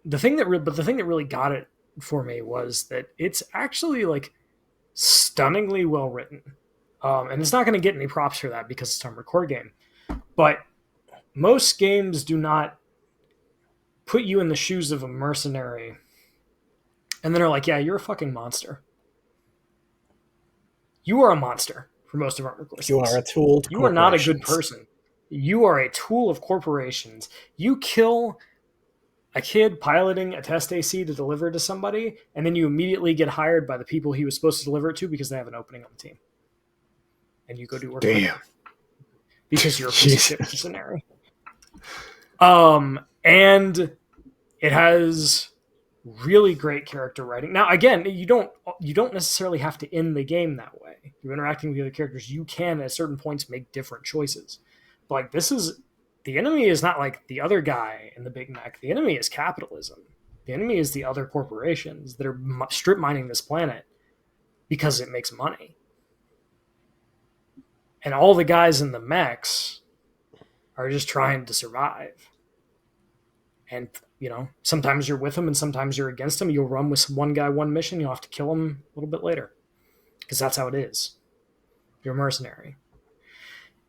the thing that really got it for me was that it's actually like stunningly well written. And it's not going to get any props for that because it's an Armored Core game. But most games do not put you in the shoes of a mercenary and then are like, yeah, you're a fucking monster. You are a monster for most of Armored Core. You are a tool to You are not a good person. You are a tool of corporations. You kill a kid piloting a test AC to deliver to somebody, and then you immediately get hired by the people he was supposed to deliver it to because they have an opening on the team. And you go do work. Damn. Because you're a piece of shit mercenary. And it has really great character writing. Now, again, you don't necessarily have to end the game that way. You're interacting with the other characters. You can, at certain points, make different choices. But like, the enemy is not like the other guy in the big mech. The enemy is capitalism. The enemy is the other corporations that are strip mining this planet because it makes money. And all the guys in the mechs are just trying to survive. And, sometimes you're with them and sometimes you're against them. You'll run with one guy, one mission. You'll have to kill him a little bit later. Because that's how it is. You're a mercenary.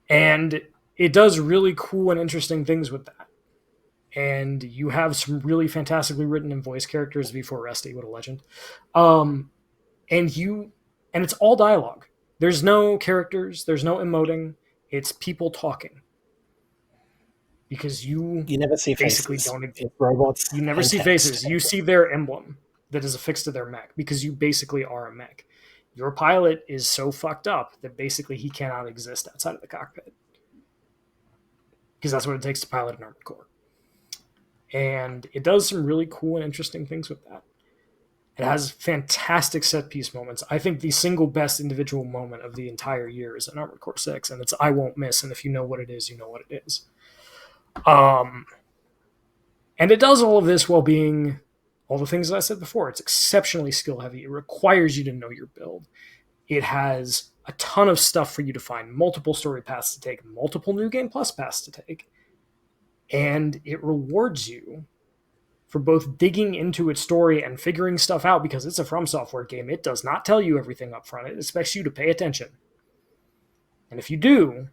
And it does really cool and interesting things with that. And you have some really fantastically written and voiced characters. V4 Resty, what a legend. And it's all dialogue. There's no characters. There's no emoting. It's people talking. Because you never see basically faces. don't It's robots. You never see faces. You see their emblem that is affixed to their mech because you basically are a mech. Your pilot is so fucked up that basically he cannot exist outside of the cockpit. Because that's what it takes to pilot an Armored Core. And it does some really cool and interesting things with that. It has fantastic set piece moments. I think the single best individual moment of the entire year is in Armored Core 6, and it's I Won't Miss, and if you know what it is, you know what it is. And it does all of this while being all the things that I said before. It's exceptionally skill heavy. It requires you to know your build. It has a ton of stuff for you to find, multiple story paths to take, multiple New Game Plus paths to take. And it rewards you for both digging into its story and figuring stuff out, because it's a From Software game. It does not tell you everything up front. It expects you to pay attention. And if you do,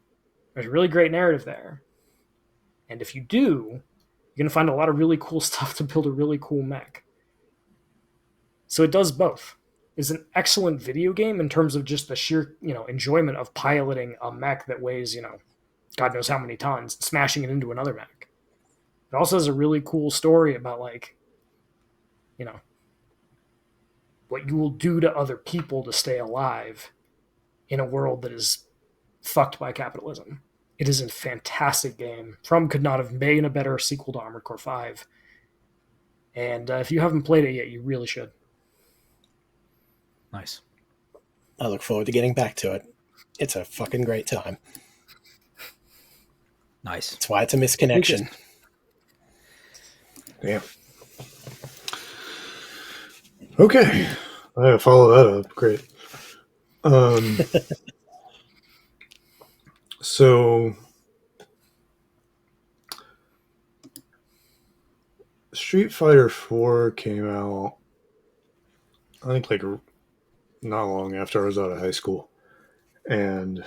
there's a really great narrative there. And if you do, you're going to find a lot of really cool stuff to build a really cool mech. So it does both. It's an excellent video game in terms of just the sheer, enjoyment of piloting a mech that weighs, God knows how many tons, and smashing it into another mech. It also has a really cool story about, like, what you will do to other people to stay alive in a world that is fucked by capitalism. It is a fantastic game. From could not have made a better sequel to Armored Core 5. And if you haven't played it yet, you really should. Nice. I look forward to getting back to it. It's a fucking great time. Nice. That's why it's a misconnection. Yeah. Okay. I gotta follow that up. Great. So Street Fighter 4 came out, I think, like not long after I was out of high school. And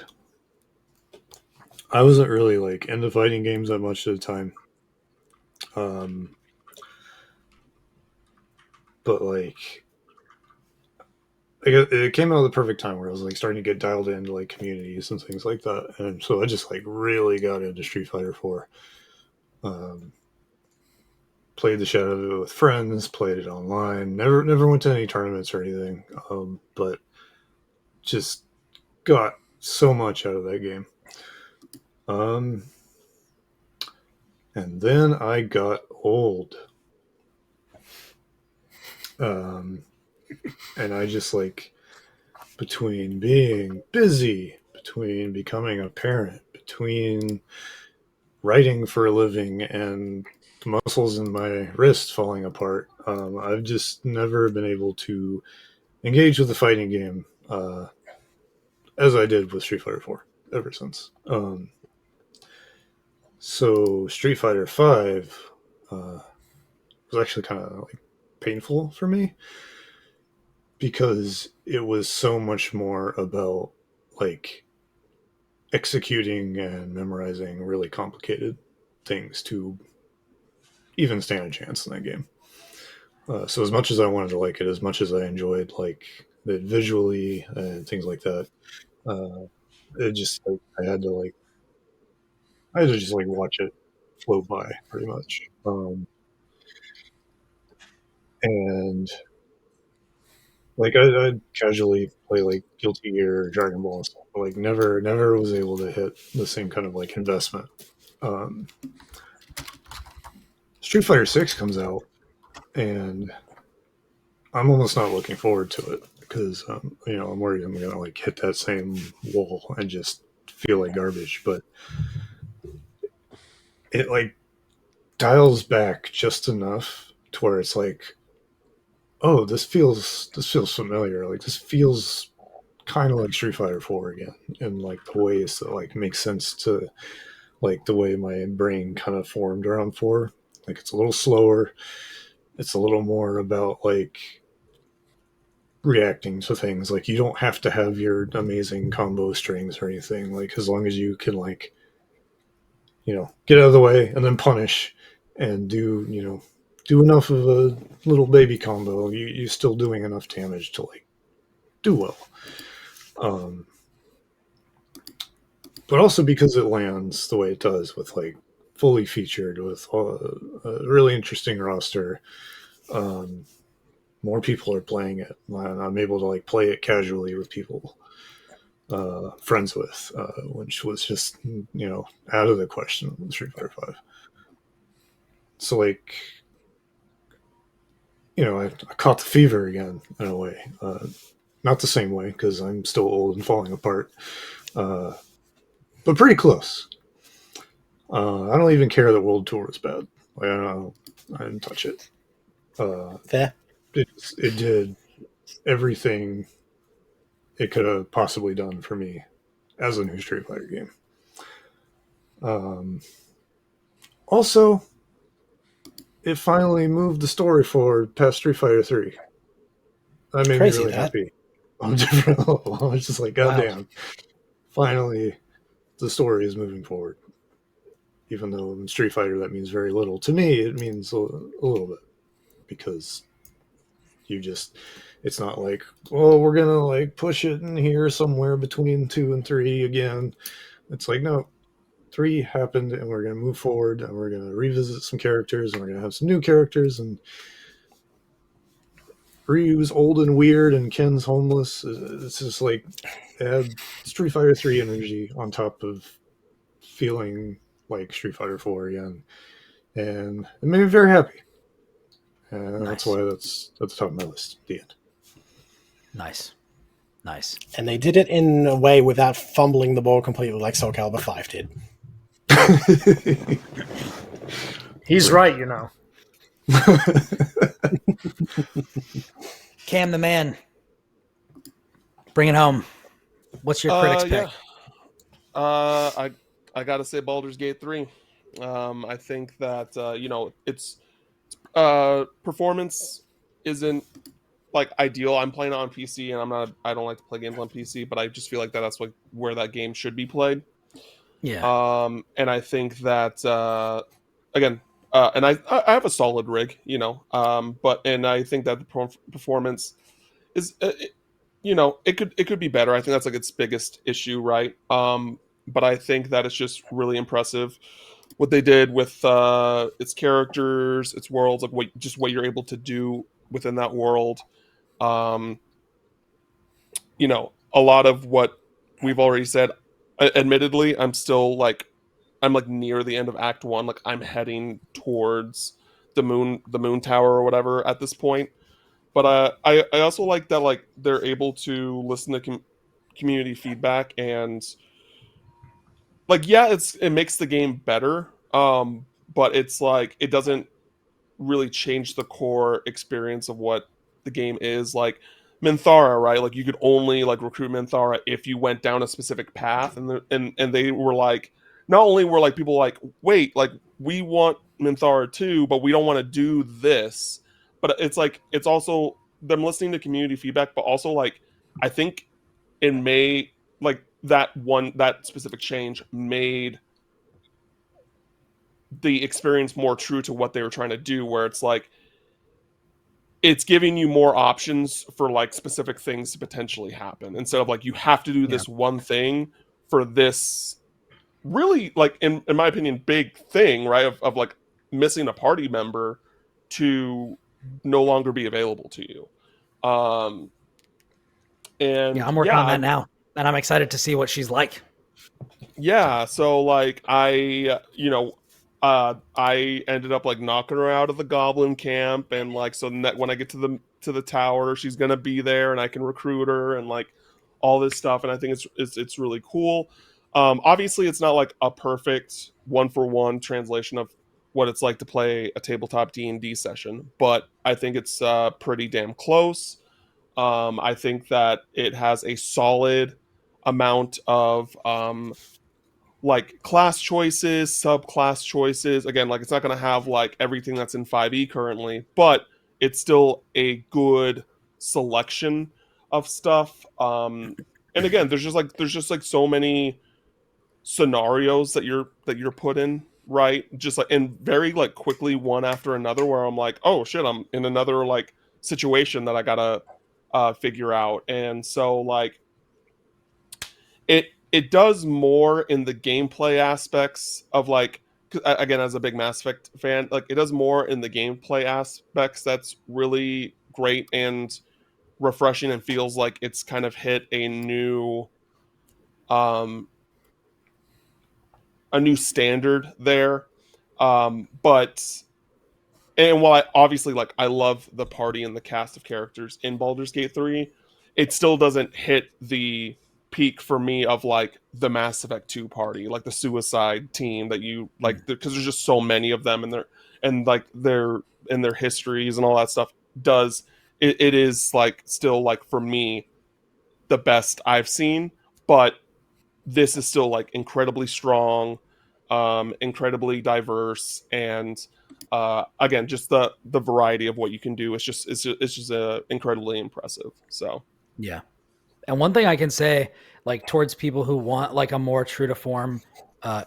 I wasn't really like into fighting games that much at the time. But like it came out at the perfect time where I was like starting to get dialed into like communities and things like that, and so I just like really got into Street Fighter 4. Played the shit out of it with friends, played it online. Never went to any tournaments or anything, but just got so much out of that game. And then I got old. And I just like, between being busy, between becoming a parent, between writing for a living and the muscles in my wrist falling apart, I've just never been able to engage with the fighting game as I did with Street Fighter 4 ever since. So Street Fighter 5 was actually kind of like painful for me, because it was so much more about like executing and memorizing really complicated things to even stand a chance in that game. So as much as I wanted to like it, as much as I enjoyed like it visually and things like that, it just like I had to just like watch it flow by pretty much. And like I'd casually play like Guilty Gear or Dragon Ball and stuff, but like never was able to hit the same kind of like investment. Street Fighter 6 comes out, and I'm almost not looking forward to it because I'm worried I'm gonna like hit that same wall and just feel like garbage. But it like dials back just enough to where it's like, oh, this feels familiar. Like this feels kind of like Street Fighter 4 again, in like the ways that like make sense to like the way my brain kind of formed around 4. Like it's a little slower. It's a little more about like reacting to things. Like you don't have to have your amazing combo strings or anything. Like as long as you can like, get out of the way and then punish and do enough of a little baby combo, you're still doing enough damage to like do well. But also because it lands the way it does with like fully featured with a really interesting roster. More people are playing it. I'm able to like play it casually with people, friends with, which was just out of the question with Street Fighter 5. So like, I caught the fever again in a way. Not the same way because I'm still old and falling apart, but pretty close. I don't even care that World Tour is bad. Like, I didn't touch it. Fair. It did everything it could have possibly done for me as a new Street Fighter game. Also, it finally moved the story forward past Street Fighter 3. That made me really happy on a different level. I was just like, God damn. Finally, the story is moving forward. even though in Street Fighter that means very little. To me, it means a little bit, because it's not like, well, we're gonna like push it in here somewhere between 2 and 3 again. It's like, no, 3 happened, and we're gonna move forward, and we're gonna revisit some characters, and we're gonna have some new characters, and Ryu's old and weird, and Ken's homeless. It's just like, add Street Fighter 3 energy on top of feeling like Street Fighter 4 again, and it made me very happy. And Nice. that's why that's top of my list. The end. Nice. And they did it in a way without fumbling the ball completely like Soul Calibur 5 did. He's right, you know. Cam the man. Bring it home. What's your critics pick? I gotta say Baldur's Gate 3. I think that its performance isn't like ideal. I'm playing it on PC, and I don't like to play games on PC, but I just feel like that's like where that game should be played. Yeah. And I think that again, and I have a solid rig, but I think that the performance is it could be better. I think that's like its biggest issue, right? But I think that it's just really impressive what they did with its characters, its worlds, like what you're able to do within that world. A lot of what we've already said. Admittedly, I'm near the end of Act 1. Like, I'm heading towards the moon tower or whatever at this point. But I also like that like they're able to listen to community feedback, and like, yeah, it makes the game better. But it's like it doesn't really change the core experience of what the game is. Like Minthara, right? Like, you could only like recruit Minthara if you went down a specific path, and they were like, not only were like people like, wait, like we want Minthara too, but we don't want to do this. But it's like it's also them listening to community feedback, but also like I think it may like that specific change made the experience more true to what they were trying to do, where it's like it's giving you more options for like specific things to potentially happen, instead of like you have to do this one thing for this really, like, in my opinion, big thing, right, of like missing a party member to no longer be available to you. And I'm working on that now, and I'm excited to see what she's like. Yeah, so like I ended up like knocking her out of the goblin camp, and like so that when I get to the tower, she's gonna be there, and I can recruit her and like all this stuff, and I think it's really cool. Obviously, it's not like a perfect 1-for-1 translation of what it's like to play a tabletop D&D session, but I think it's pretty damn close. I think that it has a solid amount of like class choices, subclass choices. Again, like it's not going to have like everything that's in 5e currently, but it's still a good selection of stuff. And again, there's just like so many scenarios that you're put in, right? Just like, and very like quickly one after another, where I'm like, oh shit, I'm in another like situation that I gotta figure out. And so like it does more in the gameplay aspects of like, again, as a big Mass Effect fan, like it does more in the gameplay aspects that's really great and refreshing, and feels like it's kind of hit a new standard there. But and while I obviously like I love the party and the cast of characters in Baldur's Gate 3, it still doesn't hit the peak for me of like the Mass Effect 2 party, like the Suicide team that you like, because there's just so many of them, and their histories and all that stuff. It is like still like for me the best I've seen, but this is still like incredibly strong, incredibly diverse, and again, just the variety of what you can do. It's just incredibly impressive. So yeah. And one thing I can say, like towards people who want like a more true to form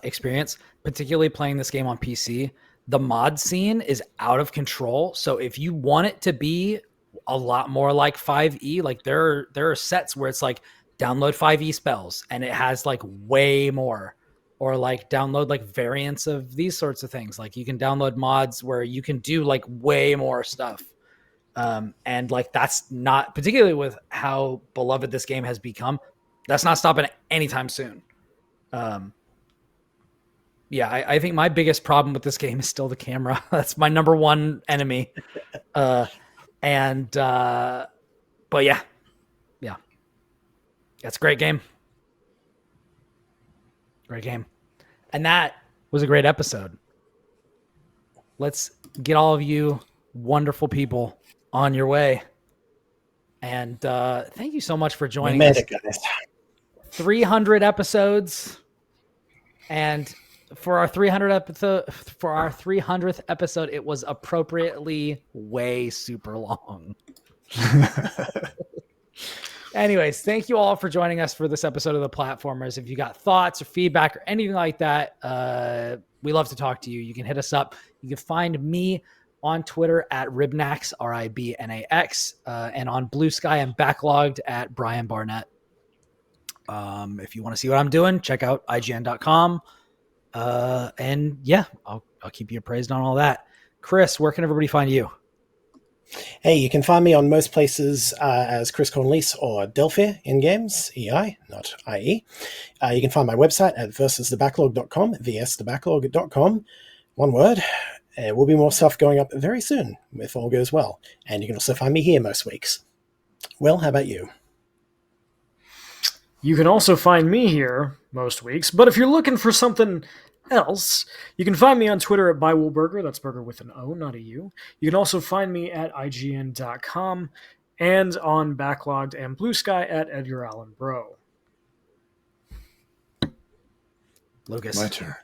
experience, particularly playing this game on PC. The mod scene is out of control. So if you want it to be a lot more like 5e, like there are sets where it's like download 5e spells and it has like way more, or like download like variants of these sorts of things. Like you can download mods where you can do like way more stuff. And like that's not, particularly with how beloved this game has become, that's not stopping anytime soon. Yeah, I think my biggest problem with this game is still the camera. That's my number one enemy. But yeah, it's a great game. Great game. And that was a great episode. Let's get all of you wonderful people on your way. And thank you so much for joining us. 300 episodes. And for our 300th episode, it was appropriately way super long. Anyways, thank you all for joining us for this episode of The Platformers. If you got thoughts or feedback or anything like that, we love to talk to you. You can hit us up. You can find me on Twitter at Ribnax, Ribnax, and on Blue Sky and Backlogged at Brian Barnett. If you want to see what I'm doing, check out IGN.com. And yeah, I'll keep you appraised on all that. Kris, where can everybody find you? Hey, you can find me on most places as Kris Cornelius or Delphia in games, EI, not IE. You can find my website at versusthebacklog.com, vsthebacklog.com. One word. There will be more stuff going up very soon, if all goes well. And you can also find me here most weeks. Will, how about you? You can also find me here most weeks, but if you're looking for something else, you can find me on Twitter at ByWoolBurger. That's burger with an O, not a U. You can also find me at IGN.com and on Backlogged and Blue Sky at Edgar Allan Bro. Lucas. My turn.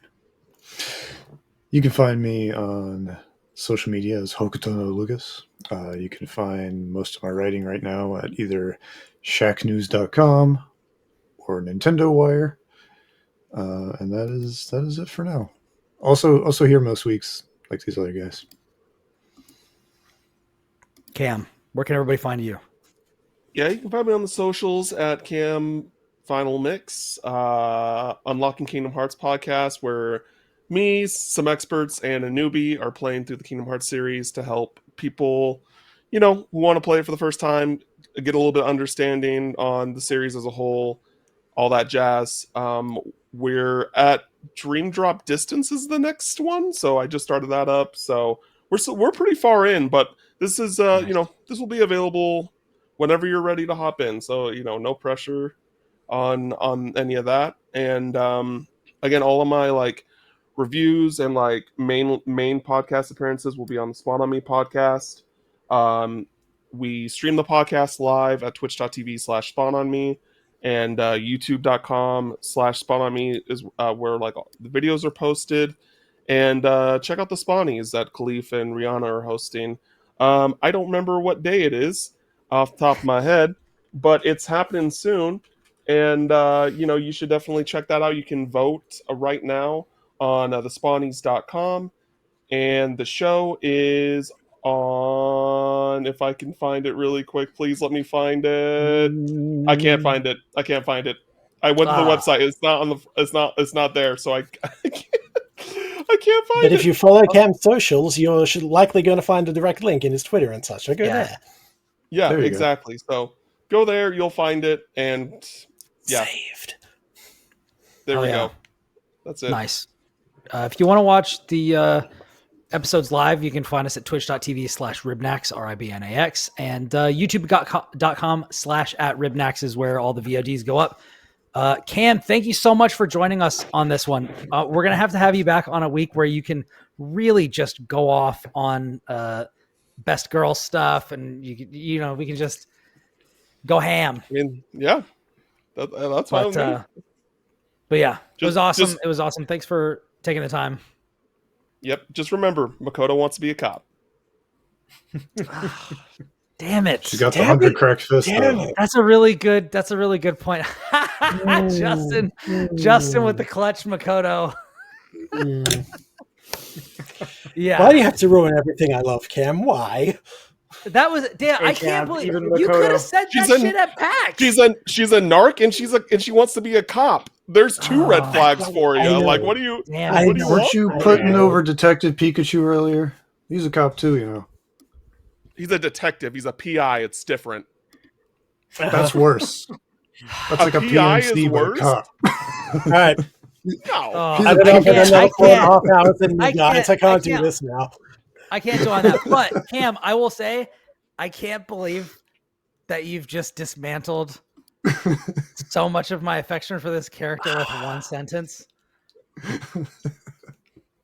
You can find me on social media as Hokuto no Lucas. You can find most of my writing right now at either shacknews.com or Nintendo Wire. And that is it for now. Also here most weeks, like these other guys. Cam, where can everybody find you? Yeah, you can find me on the socials at Cam Final Mix, Unlocking Kingdom Hearts podcast, where me, some experts, and a newbie are playing through the Kingdom Hearts series to help people, who want to play it for the first time, get a little bit of understanding on the series as a whole, all that jazz. We're at Dream Drop Distance is the next one, so I just started that up. So we're pretty far in, but this is this will be available whenever you're ready to hop in. So no pressure on any of that. And again, all of my reviews and main podcast appearances will be on the Spawn on Me podcast. We stream the podcast live at twitch.tv/spawn on me. And youtube.com/spawn on me is where the videos are posted. And check out the Spawnies that Khalif and Rihanna are hosting. I don't remember what day it is off the top of my head, but it's happening soon. And you should definitely check that out. You can vote right now on thespawnies.com. And the show is on, if I can find it really quick, please let me find it. I can't find it. I went to the website. It's not on the. It's not there. So I can't find it. But if you follow Cam's socials, you're likely going to find a direct link in his Twitter and such. So go there. Yeah, there exactly. Go. So go there. You'll find it. And yeah, saved. There we go. That's it. Nice. If you want to watch the episodes live, you can find us at twitch.tv/Ribnax, Ribnax, and youtube.com/@Ribnax is where all the VODs go up. Cam, thank you so much for joining us on this one. We're going to have you back on a week where you can really just go off on best girl stuff, and we can just go ham. I mean, yeah, that's fine with me. But yeah, it was awesome. It was awesome. Thanks for taking the time. Yep. Just remember, Makoto wants to be a cop. Damn it. She got the Damn 100 it. cracked fist. Damn though. it. That's a really good point. Justin with the clutch Makoto. Mm. Yeah. Why do you have to ruin everything I love, Cam? Why? That was damn. Hey, I can't Cam, believe even you Makoto. could have said She's that a- shit at PAX. She's a narc and she wants to be a cop. There's two red Oh, flags for I you. know. Like, what do you? Damn I it. What do you know. want? Weren't you I putting know. over Detective Pikachu earlier? He's a cop too, you know. He's a detective. He's a PI. It's different. That's worse. That's like a PI is PMC, but a worse? cop. All right. No. Oh, He's I've a been up for Pikachu. another I can't. 4.5 hours in I you guys. can't- I can't I do can't. this now. I can't do on that. But Cam, I will say, I can't believe that you've just dismantled so much of my affection for this character with one sentence.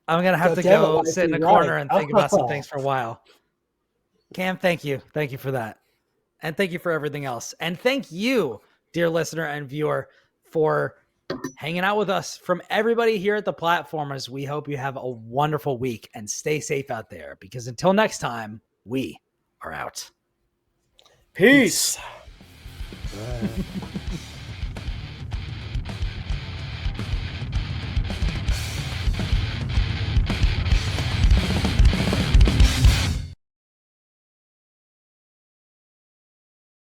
I'm gonna have God to damn it, go why sit in is a he corner right? and think about some things for a while. Cam, thank you for that, and thank you for everything else, and thank you, dear listener and viewer, for hanging out with us. From everybody here at the Platformers, we hope you have a wonderful week and stay safe out there. Because until next time, we are out. Peace. Right.